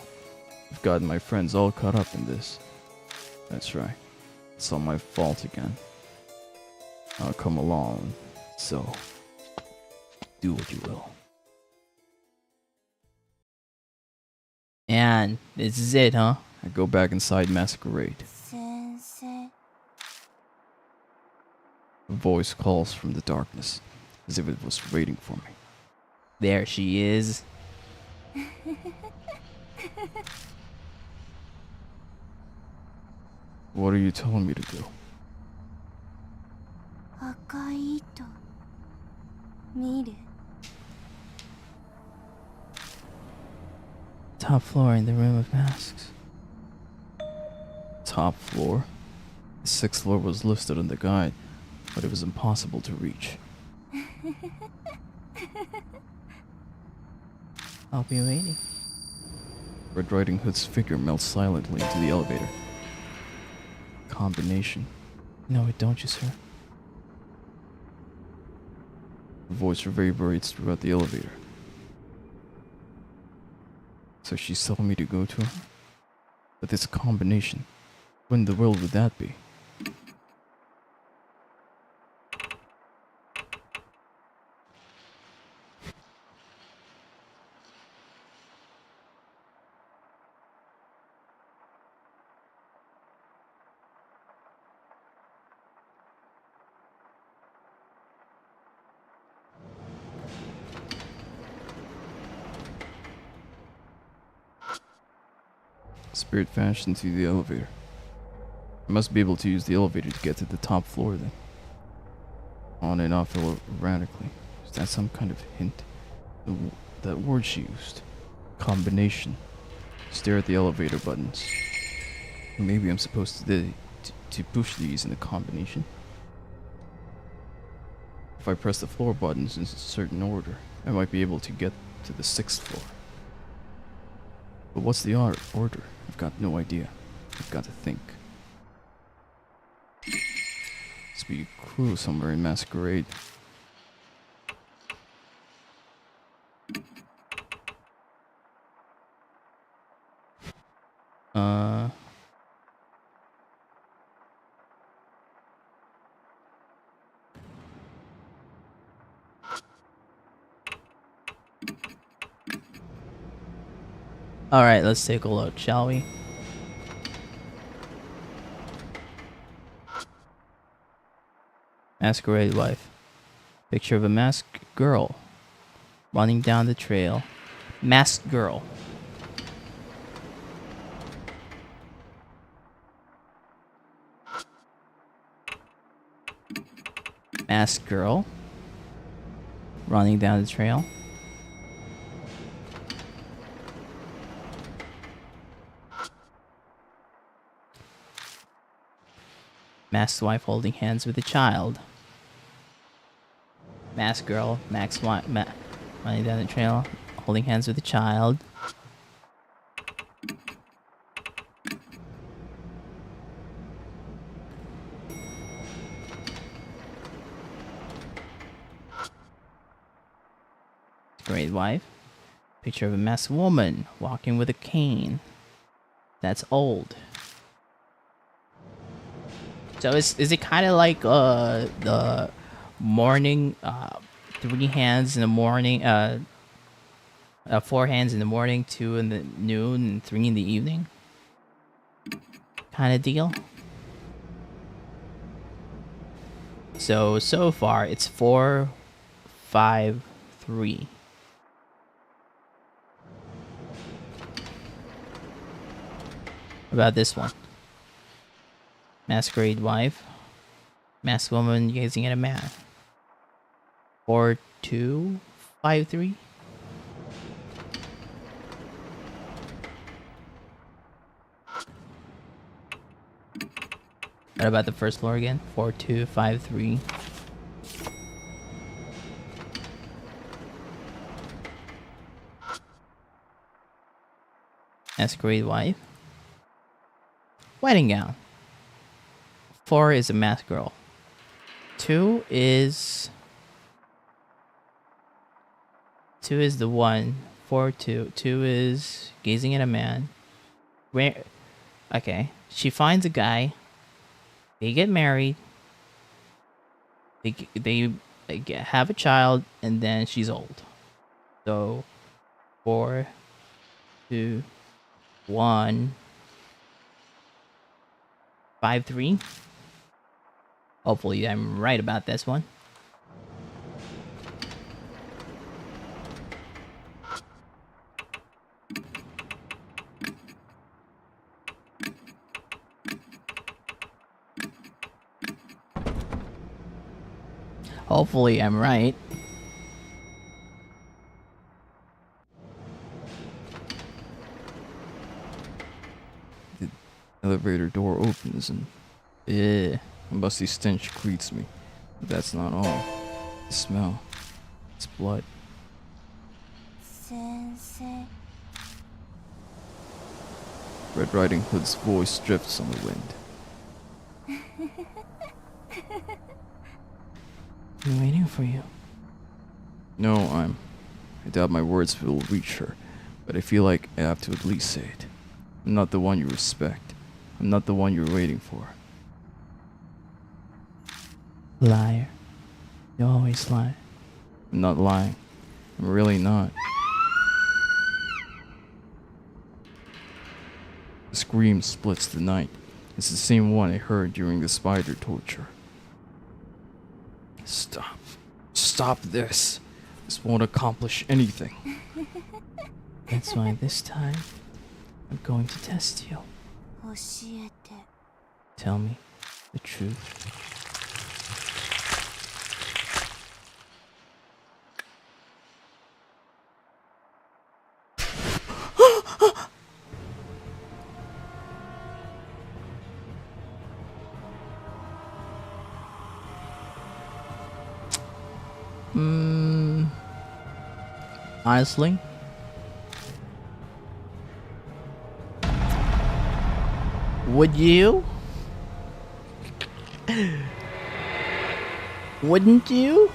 I've gotten my friends all caught up in this. That's right. It's all my fault again. I'll come along, so do what you will. And this is it, huh? I go back inside Masquerade. 先生 A voice calls from the darkness, as if it was waiting for me. There she is. What are you telling me to do? 赤い糸見る Top floor in the room of masks. Top floor? The 6th floor was listed on the guide, but it was impossible to reach. I'll be waiting. Red Riding Hood's figure melts silently into the elevator. Combination. No, it don't you, sir. Her voice reverberates throughout the elevator. So she's telling me to go to her? But this combination, what in the world would that be? Spirit vanished into the elevator. I must be able to use the elevator to get to the top floor then. On and off erratically. Is that some kind of hint? That word she used. Combination. Stare at the elevator buttons. Maybe I'm supposed to push these in a combination. If I press the floor buttons in a certain order, I might be able to get to the 6th floor. But what's the order? I've got no idea. I've got to think. Must be a clue somewhere in Masquerade. Alright, let's take a look, shall we? Masquerade wife. Picture of a masked girl running down the trail. Masked girl. Masked girl running down the trail. Masked wife holding hands with a child. Masked girl, running down the trail, holding hands with a child. Great wife. Picture of a masked woman walking with a cane. That's old. So is it kind of like the morning 3 hands in the morning 4 hands in the morning, 2 in the noon, and 3 in the evening. Kind of deal. So far it's 4, 5, 3. What about this one? Masquerade wife. Masked woman gazing at a man. 4, 2, 5, 3. What about the first floor again? 4, 2, 5, 3. Masquerade wife. Wedding gown. 4 is a masked girl. 2 is the one. 4, 2. 2 is gazing at a man. Where? Okay. She finds a guy. They get married. They have a child, and then she's old. So 4, 2, 1, 5, 3. Hopefully I'm right about this one. Hopefully I'm right. The elevator door opens and Ugh. a musty stench greets me. But that's not all. The smell. It's blood. 先生 Red Riding Hood's voice drifts on the wind. I'm waiting for you. No, I doubt my words will reach her, but I feel like I have to at least say it. I'm not the one you respect. I'm not the one you're waiting for. Liar. You always lie. I'm not lying. I'm really not. The scream splits the night. It's the same one I heard during the spider torture. Stop. Stop this. This won't accomplish anything. That's why this time I'm going to test you. 教えて Tell me the truth. Honestly, would you? Wouldn't you?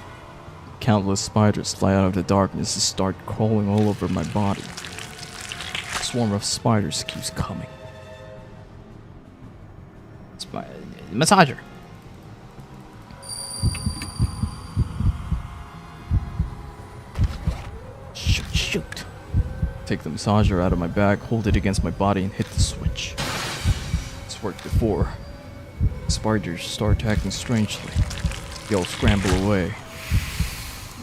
Countless spiders fly out of the darkness and start crawling all over my body. A swarm of spiders keeps coming. Massager. Shoot. Take the massager out of my bag, hold it against my body, and hit the switch. It's worked before. Spiders start acting strangely. They all scramble away.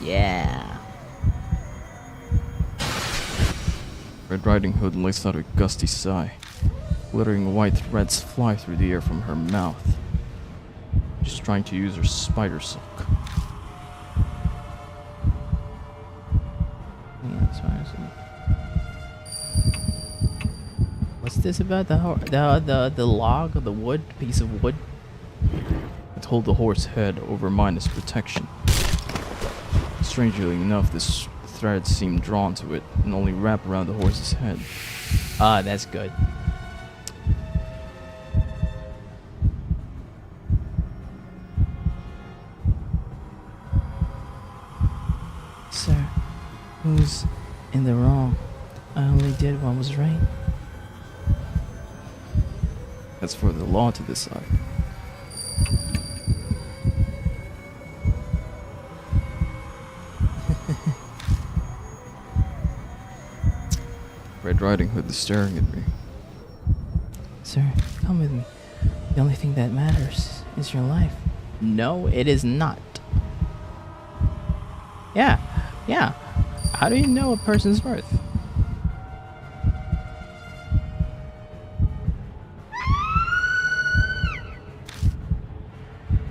Yeah. Red Riding Hood lets out a gusty sigh. Glittering white threads fly through the air from her mouth. She's trying to use her spider silk. Yeah, that's fine. What's this about the log or the wood piece of wood? I hold the horse head over mine as protection. Strangely enough, this thread seemed drawn to it and only wrap around the horse's head. Ah, that's good. Sir, who's in the wrong? I only did what was right. That's for the law to decide. Red Riding Hood is staring at me. Sir, come with me. The only thing that matters is your life. No, it is not. Yeah. How do you know a person's worth?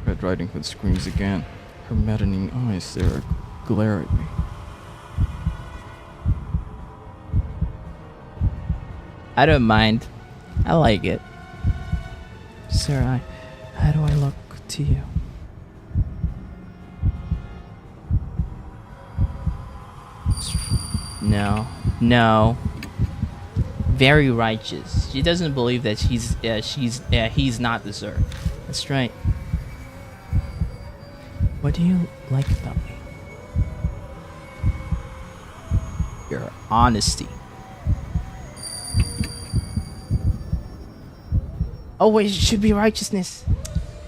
Red Riding Hood screams again. Her maddening eyes there glare at me. I don't mind. I like it. Sir, how do I look to you? No. Very righteous. She doesn't believe that he's not the sir. That's right. What do you like about me? Your honesty. Oh wait, it should be righteousness.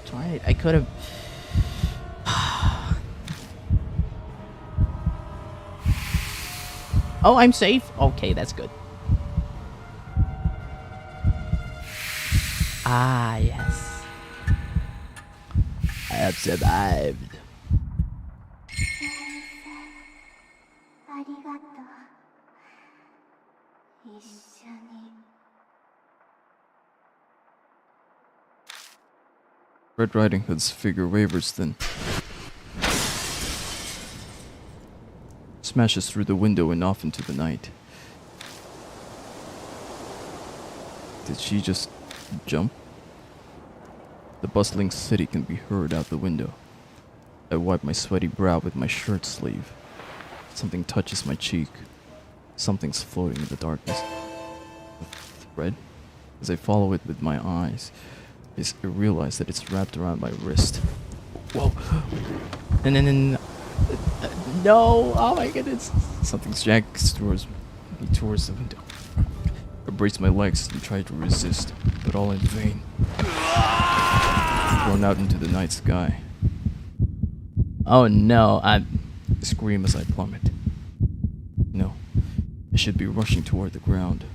Darn it, I could have. Oh, I'm safe? Okay, that's good. Ah, yes. I have survived. ありがとう。一緒に。 Red Riding Hood's figure wavers then smashes through the window and off into the night. Did she just jump? The bustling city can be heard out the window. I wipe my sweaty brow with my shirt sleeve. Something touches my cheek. Something's floating in the darkness. A thread? As I follow it with my eyes, I realize that it's wrapped around my wrist. Whoa! No! Oh my goodness! Something yanks towards me towards the window. I brace my legs and try to resist, but all in vain. I'm thrown out into the night sky. Oh no! I scream as I plummet. No, I should be rushing toward the ground.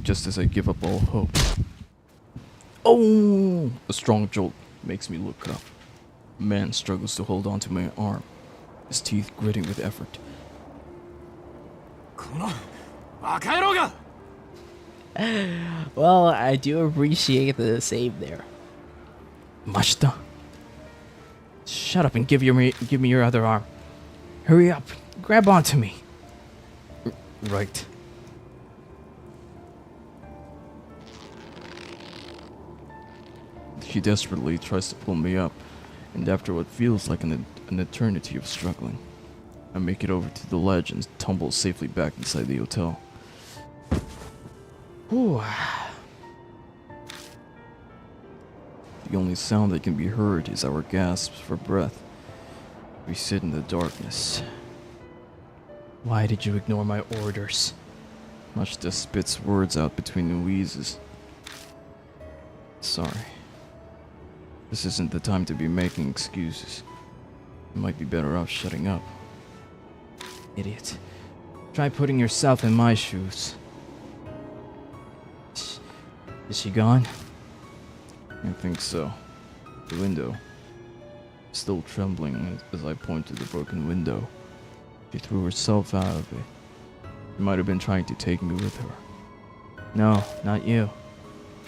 Just as I give up all hope. Oh! A strong jolt makes me look up. A man struggles to hold onto my arm, his teeth gritting with effort. このバカ野郎が Well, I do appreciate the save there. Mashita! Shut up and give me your other arm. Hurry up! Grab onto me! Right. She desperately tries to pull me up, and after what feels like an eternity of struggling, I make it over to the ledge and tumble safely back inside the hotel. Whew. The only sound that can be heard is our gasps for breath. We sit in the darkness. Why did you ignore my orders? Mashita spits words out between the wheezes. Sorry. This isn't the time to be making excuses. You might be better off shutting up. Idiot. Try putting yourself in my shoes. Is she gone? I think so. The window. Still trembling as I point to the broken window. She threw herself out of it. She might have been trying to take me with her. No, not you.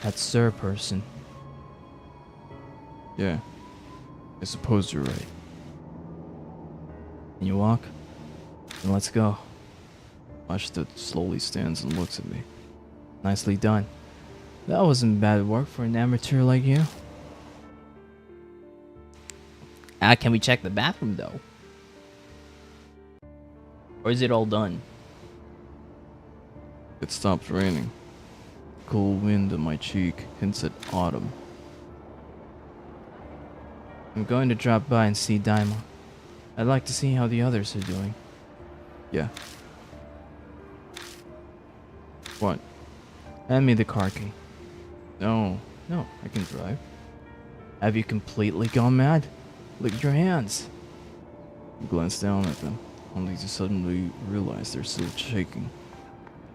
That Sir person. Yeah. I suppose you're right. Can you walk? Then let's go. Mashita slowly stands and looks at me. Nicely done. That wasn't bad work for an amateur like you. Can we check the bathroom though? Or is it all done? It stopped raining. Cool wind on my cheek hints at autumn. I'm going to drop by and see Daima. I'd like to see how the others are doing. Yeah. What? Hand me the car key. No, I can drive. Have you completely gone mad? Look at your hands. I glance down at them. only to suddenly realize they're still shaking.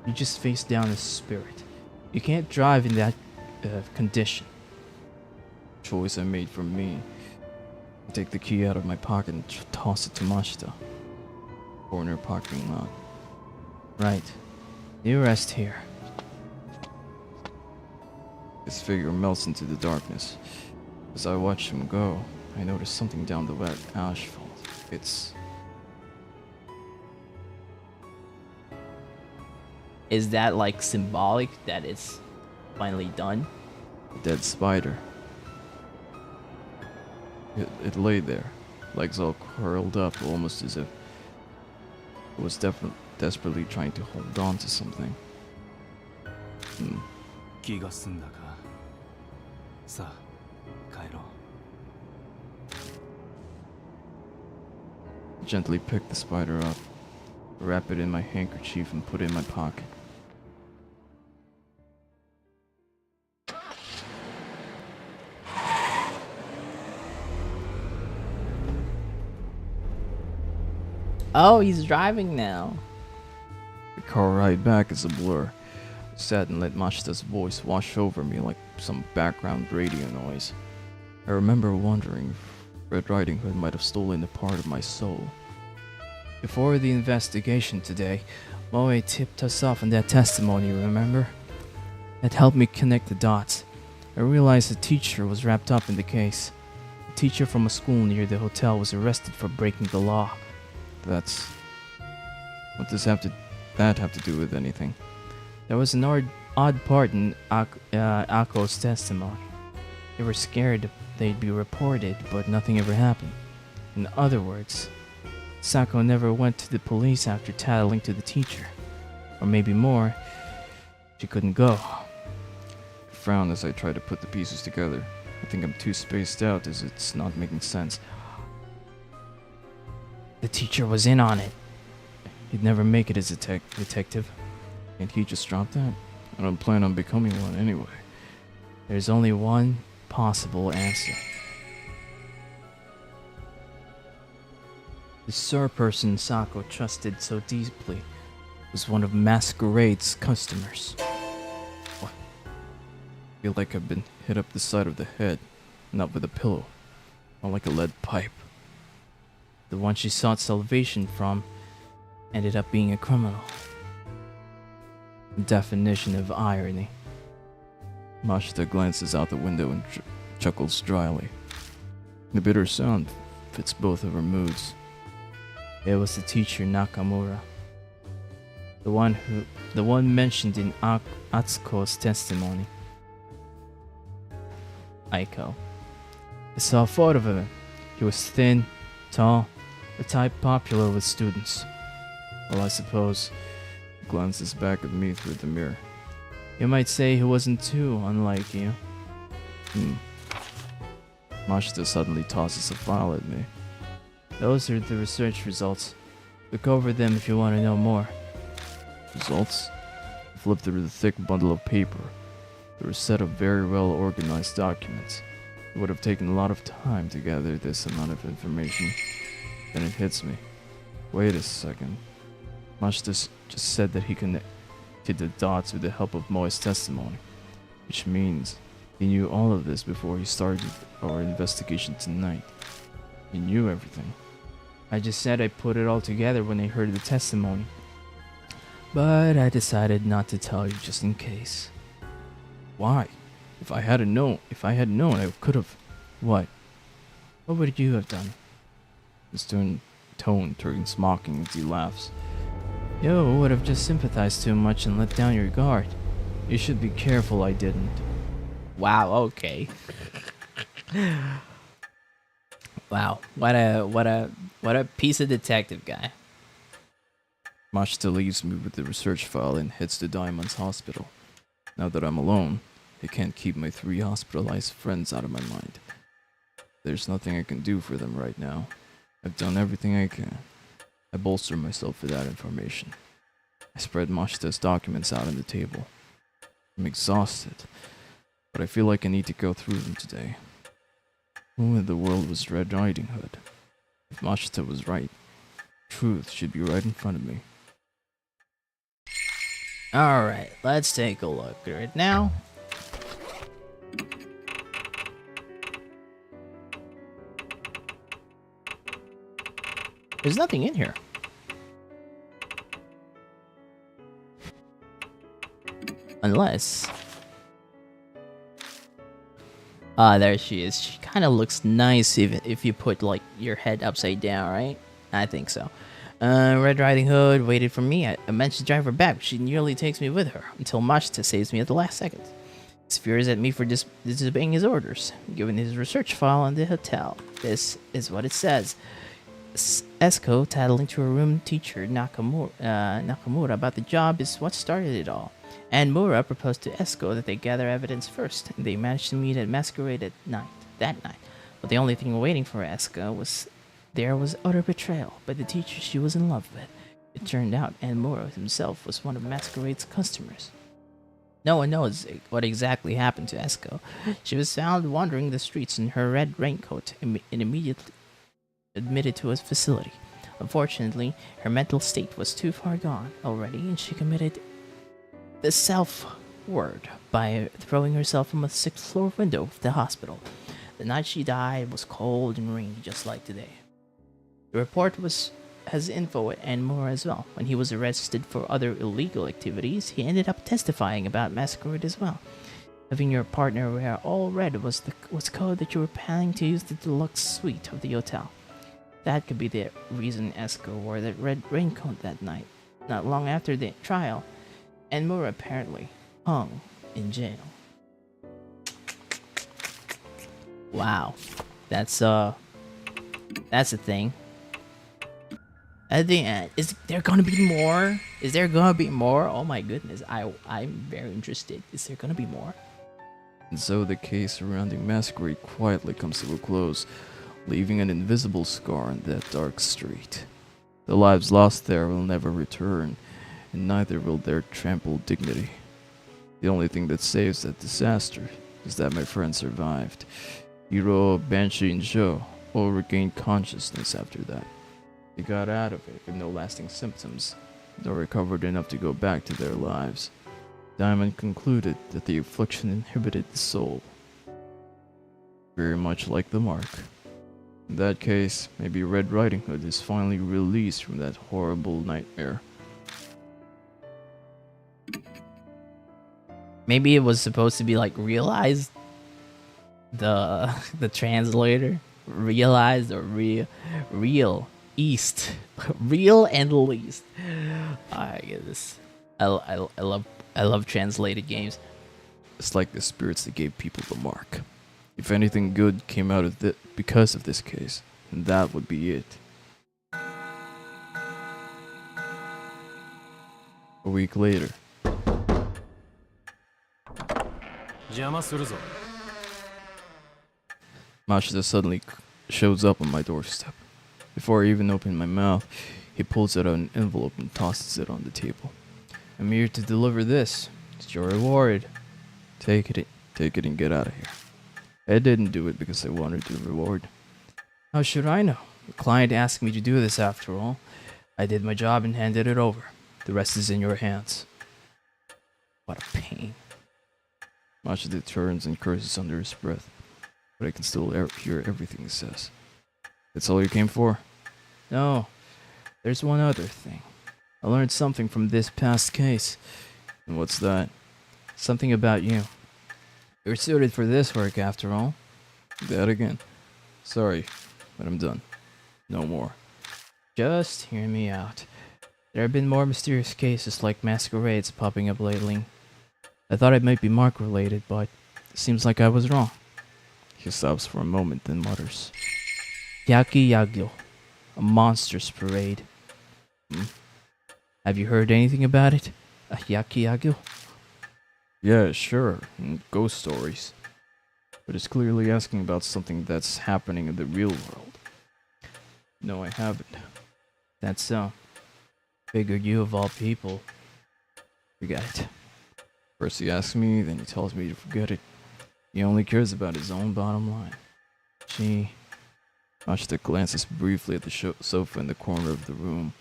You just face down a spirit. You can't drive in that condition. Choice I made for me. I take the key out of my pocket and toss it to Mashita. Corner parking lot. Right. You rest here. His figure melts into the darkness. As I watch him go, I notice something down the wet asphalt. It's Is that like symbolic that it's finally done? a dead spider. It lay there, legs all curled up, almost as if it was desperately trying to hold on to something. 気が済んだか。さあ、帰ろう。Gently pick the spider up, wrap it in my handkerchief, and put it in my pocket. Oh, he's driving now. The car ride back is a blur. I sat and let Mashita's voice wash over me like some background radio noise. I remember wondering if Red Riding Hood might have stolen a part of my soul. Before the investigation today, Moe tipped us off on that testimony, remember? That helped me connect the dots. I realized the teacher was wrapped up in the case. A teacher from a school near the hotel was arrested for breaking the law. What does that have to do with anything? There was an odd part in Ako's testimony. They were scared they'd be reported, but nothing ever happened. In other words, Sako never went to the police after tattling to the teacher. Or maybe more, she couldn't go. I frown as I try to put the pieces together. I think I'm too spaced out as it's not making sense. The teacher was in on it. He'd never make it as a detective. Can't he just drop that? I don't plan on becoming one anyway. There's only one possible answer. The Sir person Sako trusted so deeply was one of Masquerade's customers. I feel like I've been hit up the side of the head, not with a pillow, more like a lead pipe. The one she sought salvation from ended up being a criminal. Definition of irony. Mashita glances out the window and chuckles dryly. The bitter sound fits both of her moods. It was the teacher Nakamura. The one mentioned in Atsuko's testimony. Aiko. I saw a photo of him. He was thin, tall, the type popular with students. Well, I suppose. He glances back at me through the mirror. You might say he wasn't too unlike you. Mashita suddenly tosses a file at me. Those are the research results. Look over them if you want to know more. Results? I flip through the thick bundle of paper. There were a set of very well organized documents. It would have taken a lot of time to gather this amount of information. Then it hits me. Wait a second. Mashita just said that he connected the dots with the help of Moe's testimony. Which means he knew all of this before he started our investigation tonight. He knew everything. I just said I put it all together when I heard the testimony. But I decided not to tell you just in case. Why? If I had known, I could have. What? What would you have done? His tone turns mocking as he laughs. You would have just sympathized too much and let down your guard. You should be careful I didn't. Wow, okay. Wow, what a piece of detective guy. Mashita leaves me with the research file and heads to Diamond's hospital. Now that I'm alone, I can't keep my 3 hospitalized friends out of my mind. There's nothing I can do for them right now. I've done everything I can. I bolster myself with that information. I spread Mashita's documents out on the table. I'm exhausted, but I feel like I need to go through them today. Who in the world was Red Riding Hood? If Mashita was right, Truth should be right in front of me. Alright, let's take a look right now. There's nothing in here. Unless... Ah, there she is. She kind of looks nice if you put, like, your head upside down, right? I think so. Red Riding Hood waited for me. I managed to drive her back, but she nearly takes me with her, until Mashita saves me at the last second. He's furious at me for disobeying his orders, given his research file on the hotel. This is what it says. Esko tattling to her room teacher Nakamura about the job is what started it all. And Mura proposed to Esko that they gather evidence first. They managed to meet at Masquerade that night. But the only thing waiting for Esko was utter betrayal by the teacher she was in love with. It turned out Mura himself was one of Masquerade's customers. No one knows what exactly happened to Esko. She was found wandering the streets in her red raincoat and immediately admitted to a facility. Unfortunately, her mental state was too far gone already, and she committed the self-word by throwing herself from a 6th floor window of the hospital. The night she died was cold and rainy, just like today. The report has info and more as well. When he was arrested for other illegal activities, he ended up testifying about Masquerade as well. Having your partner wear all red was code that you were planning to use the deluxe suite of the hotel. That could be the reason Esko wore that red raincoat that night. Not long after the trial, Mura apparently hung in jail. Wow, that's a thing. At the end, is there gonna be more? Is there gonna be more? Oh my goodness, I'm very interested. Is there gonna be more? And so the case surrounding Masquerade quietly comes to a close, leaving an invisible scar on that dark street. The lives lost there will never return, and neither will their trampled dignity. The only thing that saves that disaster is that my friend survived. Hiro, Banshee, and Joe all regained consciousness after that. They got out of it with no lasting symptoms, though recovered enough to go back to their lives. Diamond concluded that the affliction inhibited the soul, very much like the mark. In that case, maybe Red Riding Hood is finally released from that horrible nightmare. Maybe it was supposed to be like realized. The translator realized or real east, real and least. I get this. I love translated games. It's like the spirits that gave people the mark. If anything good came out of it because of this case, then that would be it. A week later. 邪魔するぞ。 Mashita suddenly shows up on my doorstep. Before I even open my mouth, he pulls out an envelope and tosses it on the table. I'm here to deliver this. It's your reward. Take it and get out of here. I didn't do it because I wanted the reward. How should I know? The client asked me to do this after all. I did my job and handed it over. The rest is in your hands. What a pain. Mashita turns and curses under his breath, but I can still hear everything he says. That's all you came for? No, there's one other thing. I learned something from this past case. And what's that? Something about you. You're suited for this work after all. That again? Sorry, but I'm done. No more. Just hear me out. There have been more mysterious cases like masquerades popping up lately. I thought it might be Mark related, but it seems like I was wrong. He stops for a moment, then mutters. Yaki Yagyo, a monsters parade. Have you heard anything about it? A Yaki Yagyo? Yeah, sure, ghost stories. But it's clearly asking about something that's happening in the real world. No, I haven't. That's so. Figured you of all people. Forget it. First he asks me, then he tells me to forget it. He only cares about his own bottom line. Ashita glances briefly at the sofa in the corner of the room.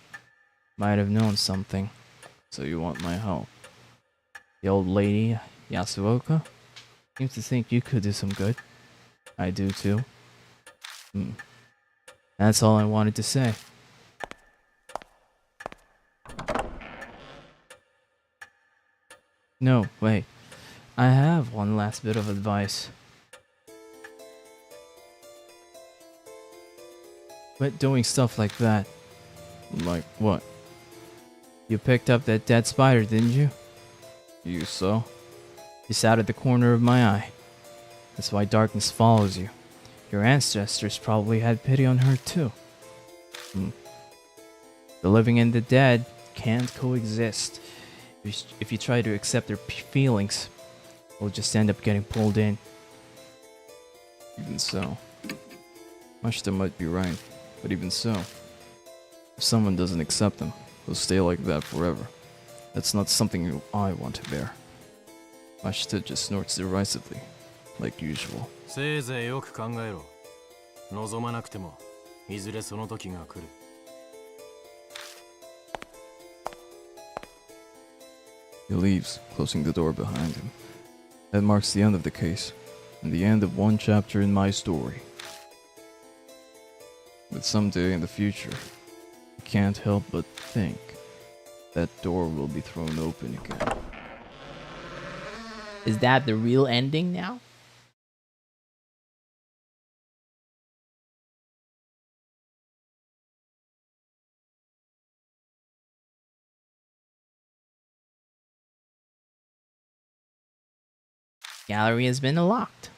Might have known something. So you want my help? The old lady, Yasuoka, seems to think you could do some good. I do too. That's all I wanted to say. No, wait. I have one last bit of advice. Quit doing stuff like that. Like what? You picked up that dead spider, didn't you? You saw? It's out of the corner of my eye. That's why darkness follows you. Your ancestors probably had pity on her too. The living and the dead can't coexist. If you try to accept their feelings, you'll just end up getting pulled in. Even so. Ashita might be right, but even so. If someone doesn't accept them, they'll stay like that forever. That's not something I want to bear. Ashita just snorts derisively, like usual. せいぜいよく考えろ。望まなくてもいずれその時が来る。He leaves, closing the door behind him. That marks the end of the case, and the end of one chapter in my story. But someday in the future, I can't help but think that door will be thrown open again. Is that the real ending now? Gallery has been unlocked.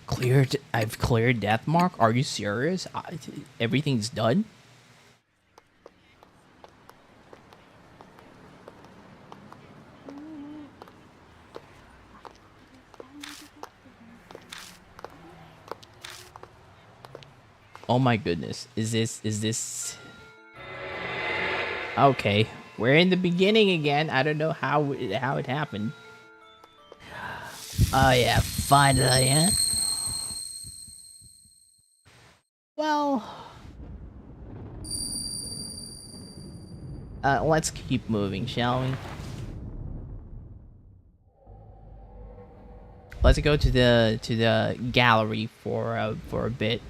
Cleared. I've cleared Deathmark. Are you serious? Everything's done. Oh my goodness. Is this okay, we're in the beginning again. I don't know how it happened. Oh yeah, finally, huh? Well, let's keep moving, shall we? Let's go to the gallery for a bit.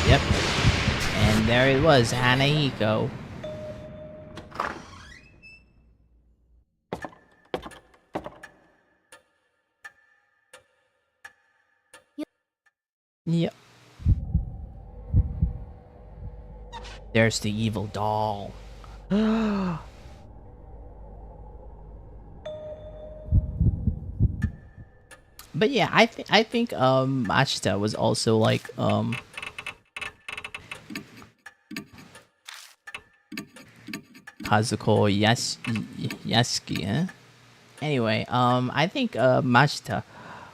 Yep. And there it was, Hanahiko. Yep. There's the evil doll. But yeah, I think Ashita was also like Kazuko Yasuki, huh? Anyway, I think Mashita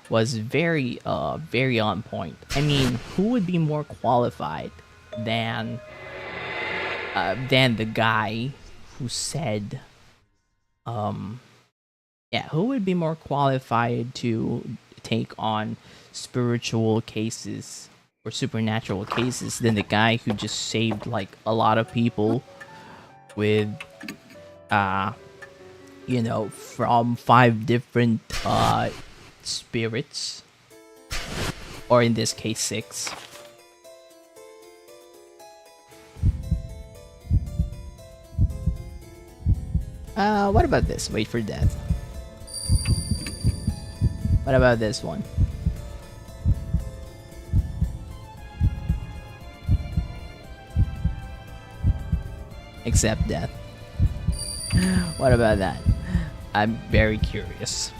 was very on point. I mean, who would be more qualified than the guy who said yeah, who would be more qualified to take on spiritual cases or supernatural cases than the guy who just saved like a lot of people with you know, from 5 different spirits, or in this case 6. What about this? Wait for death. What about this one? Accept death. What about that? I'm very curious.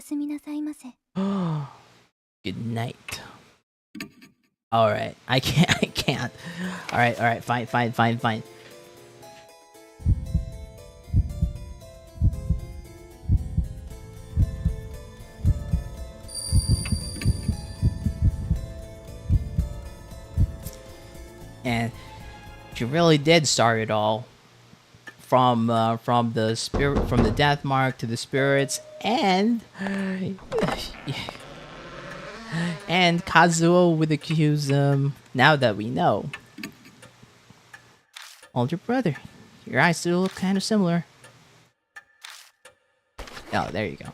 すみなさいませ。 Good night. All right, I can't. All right, fine. And she really did start it all from the spirit, from the death mark to the spirits, and Kazuo would accuse now that we know. Older brother, your eyes still look kind of similar. Oh, there you go.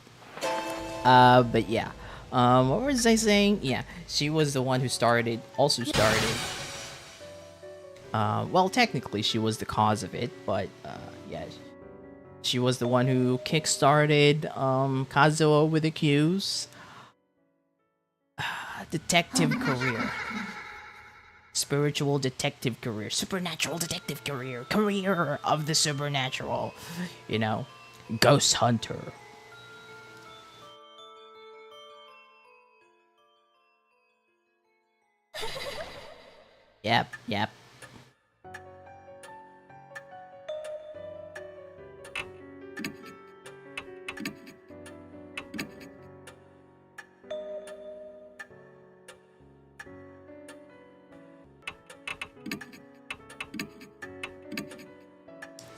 But yeah. What was I saying? Yeah, she was the one who started. Well, technically, she was the cause of it, but yeah, she was the one who kickstarted Kazuo with accuse. Detective career. Spiritual detective career. Supernatural detective career. Career of the supernatural. You know, ghost hunter. Yep.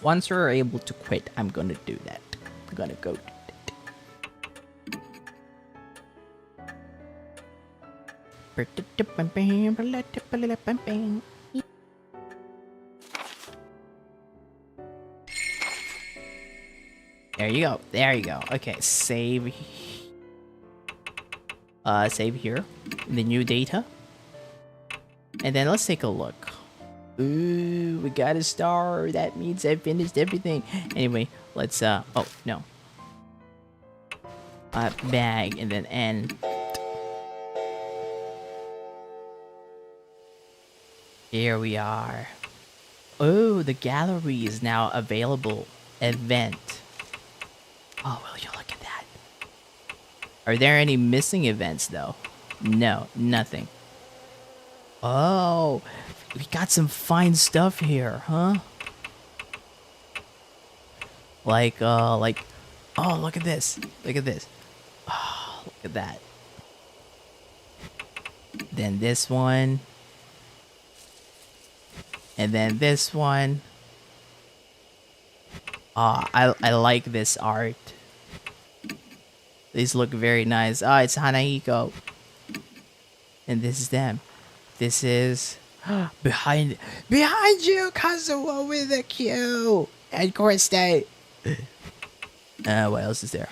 Once we're able to quit, I'm gonna do that. I'm gonna go do that. There you go. Okay, save. Save here. In the new data. And then let's take a look. Ooh, we got a star. That means I finished everything. Anyway, let's oh no. Bag and then end. Here we are. Oh, the gallery is now available. Event. Oh, will you look at that? Are there any missing events though? No, nothing. Oh, we got some fine stuff here, huh? Like, oh, look at this. Look at this. Oh, look at that. Then this one. And then this one. Oh, I like this art. These look very nice. Oh, it's Hanahiko. And this is them. This is behind you, Kazuo with a Q and Core State. What else is there?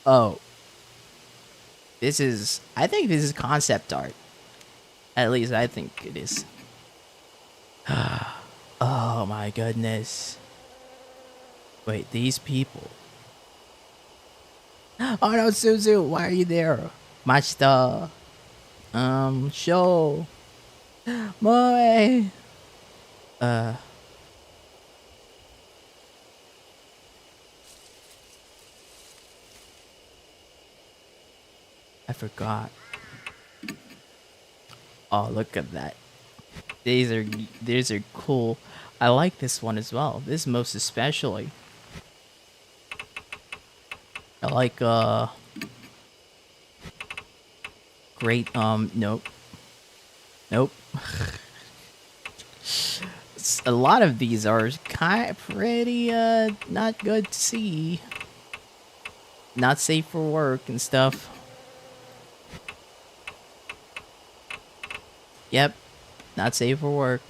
Oh, I think this is concept art. At least I think it is. Oh my goodness. Wait, these people. Oh no, Suzu, why are you there? Machita. Show. Moe. I forgot. Oh, look at that. These are cool. I like this one as well. This most especially. I like great nope. A lot of these are pretty not good to see. Not safe for work and stuff. Yep. Not safe for work.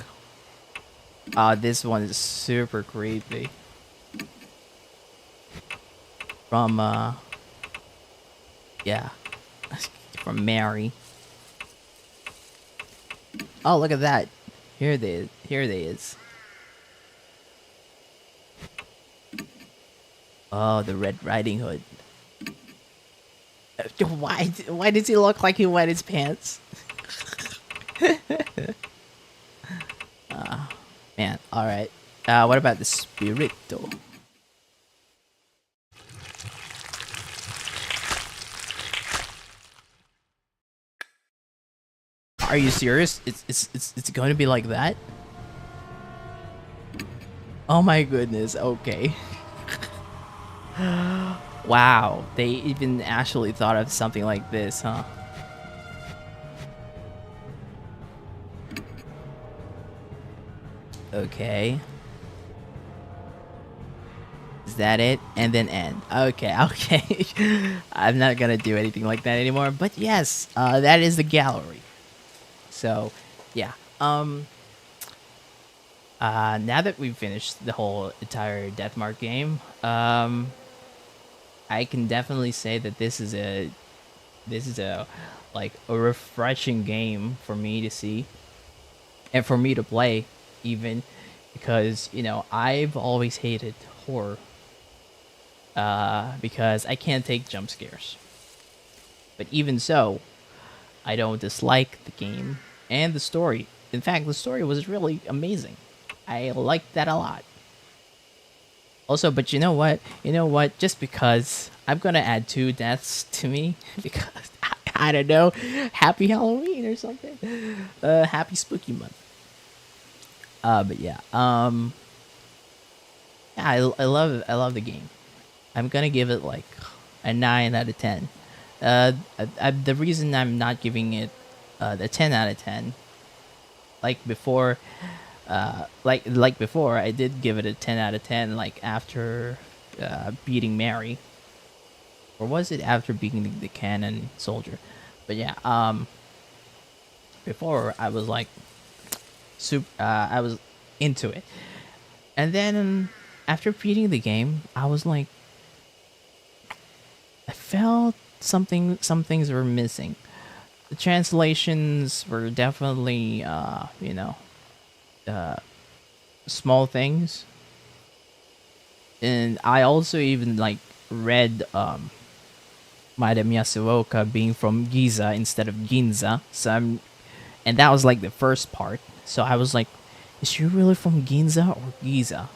This one is super creepy. From yeah. From Mary. Oh, look at that. Here they is. Oh, the Red Riding Hood. Why does he look like he wet his pants? Man, alright. What about the Spirito? Are you serious? It's going to be like that? Oh my goodness. Okay. Wow, they even actually thought of something like this, huh? Okay. Is that it? And then end. Okay, okay. I'm not gonna do anything like that anymore. But yes, that is the gallery. So, yeah. Now that we've finished the whole entire Deathmark game, I can definitely say that this is a like a refreshing game for me to see and for me to play, even because I've always hated horror because I can't take jump scares. But even so, I don't dislike the game and the story. In fact, the story was really amazing. I liked that a lot. Also, but you know what? Just because I'm gonna add 2 deaths to me because I don't know, happy Halloween or something, happy spooky month. But yeah, yeah, I love the game. I'm gonna give it like a 9 out of 10. The reason I'm not giving it the 10 out of 10, like before. Like before, I did give it a 10 out of 10. Like after beating Mary, or was it after beating the cannon soldier? But yeah, before I was like, I was into it, and then after beating the game, I was like, I felt something. Some things were missing. The translations were definitely, small things, and I also even like read Madame Yasuoka being from Giza instead of Ginza, and that was like the first part. So I was like, is she really from Ginza or Giza?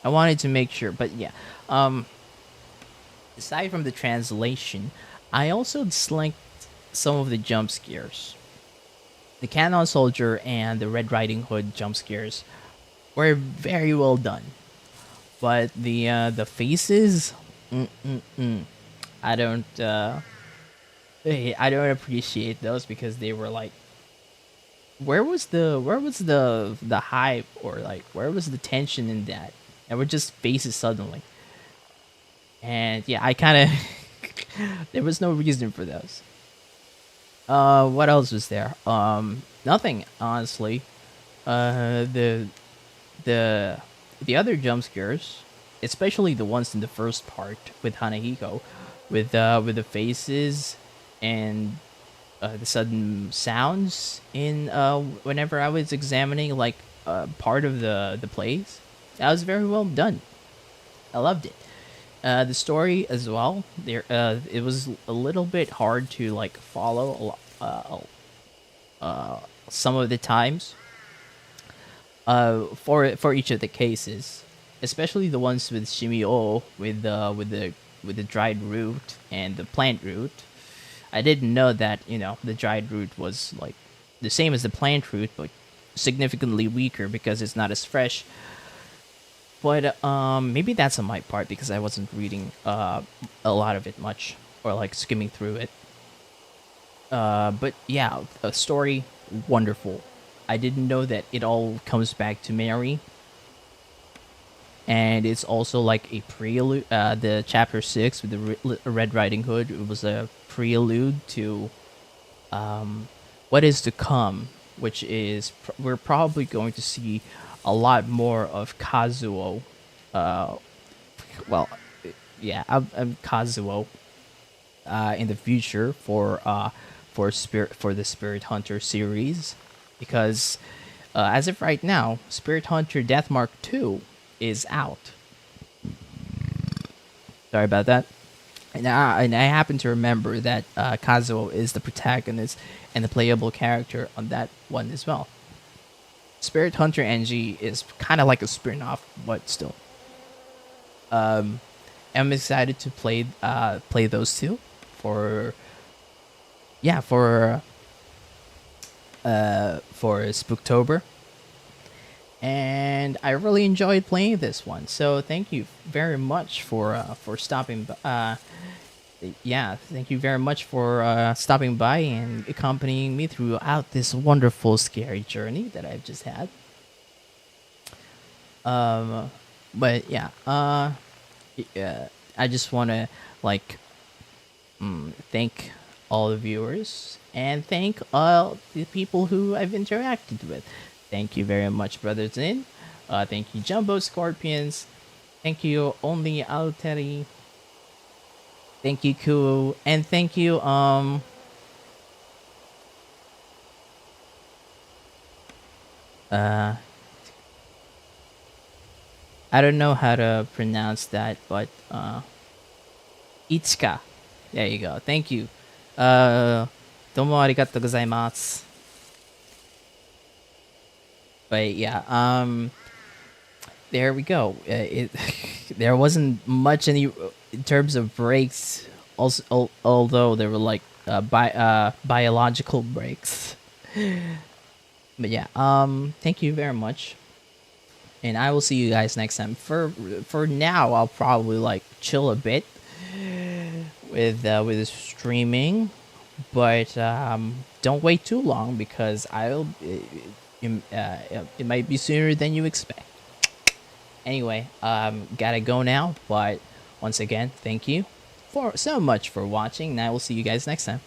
I wanted to make sure, but yeah. Aside from the translation, I also disliked some of the jump scares. The Cannon Soldier and the Red Riding Hood jump scares were very well done, but the faces, I don't appreciate those because they were like, where was the hype, or like where was the tension in that? And we're just faces suddenly, and yeah, I kind of there was no reason for those. What else was there? Nothing, honestly. The other jump scares, especially the ones in the first part with Hanahiko, with the faces and the sudden sounds in whenever I was examining like part of the place, that was very well done. I loved it. The story as well. It was a little bit hard to like follow some of the times. For each of the cases, especially the ones with Shimio, with the dried root and the plant root. I didn't know that the dried root was like the same as the plant root, but significantly weaker because it's not as fresh. But maybe that's on my part because I wasn't reading a lot of it much, or like skimming through it. But yeah, a story, wonderful. I didn't know that it all comes back to Mary. And it's also like a prelude. The chapter 6 with the Red Riding Hood, it was a prelude to what is to come, which is we're probably going to see a lot more of Kazuo. Well, yeah, I'm Kazuo in the future for the Spirit Hunter series, because as of right now, Spirit Hunter Deathmark 2 is out. Sorry about that. And I happen to remember that Kazuo is the protagonist and the playable character on that one as well. Spirit Hunter NG is kind of like a spin-off, but still. I'm excited to play those two for for Spooktober, and I really enjoyed playing this one. So thank you very much for stopping. Yeah, thank you very much for stopping by and accompanying me throughout this wonderful scary journey that I've just had. But yeah, yeah, I just want to like thank all the viewers and thank all the people who I've interacted with. Thank you very much, Brothers In. Thank you, Jumbo Scorpions. Thank you, Only Alteri. Thank you, Kuo. And thank you, I don't know how to pronounce that, but Ichika. There you go. Thank you. Domo arigatou gozaimasu. But yeah, there we go. There wasn't much in terms of breaks. Also, although there were like biological breaks. But yeah, thank you very much, and I will see you guys next time. For now, I'll probably like chill a bit with the streaming, but don't wait too long because it might be sooner than you expect. Anyway, gotta go now, but once again, thank you so much for watching, and I will see you guys next time.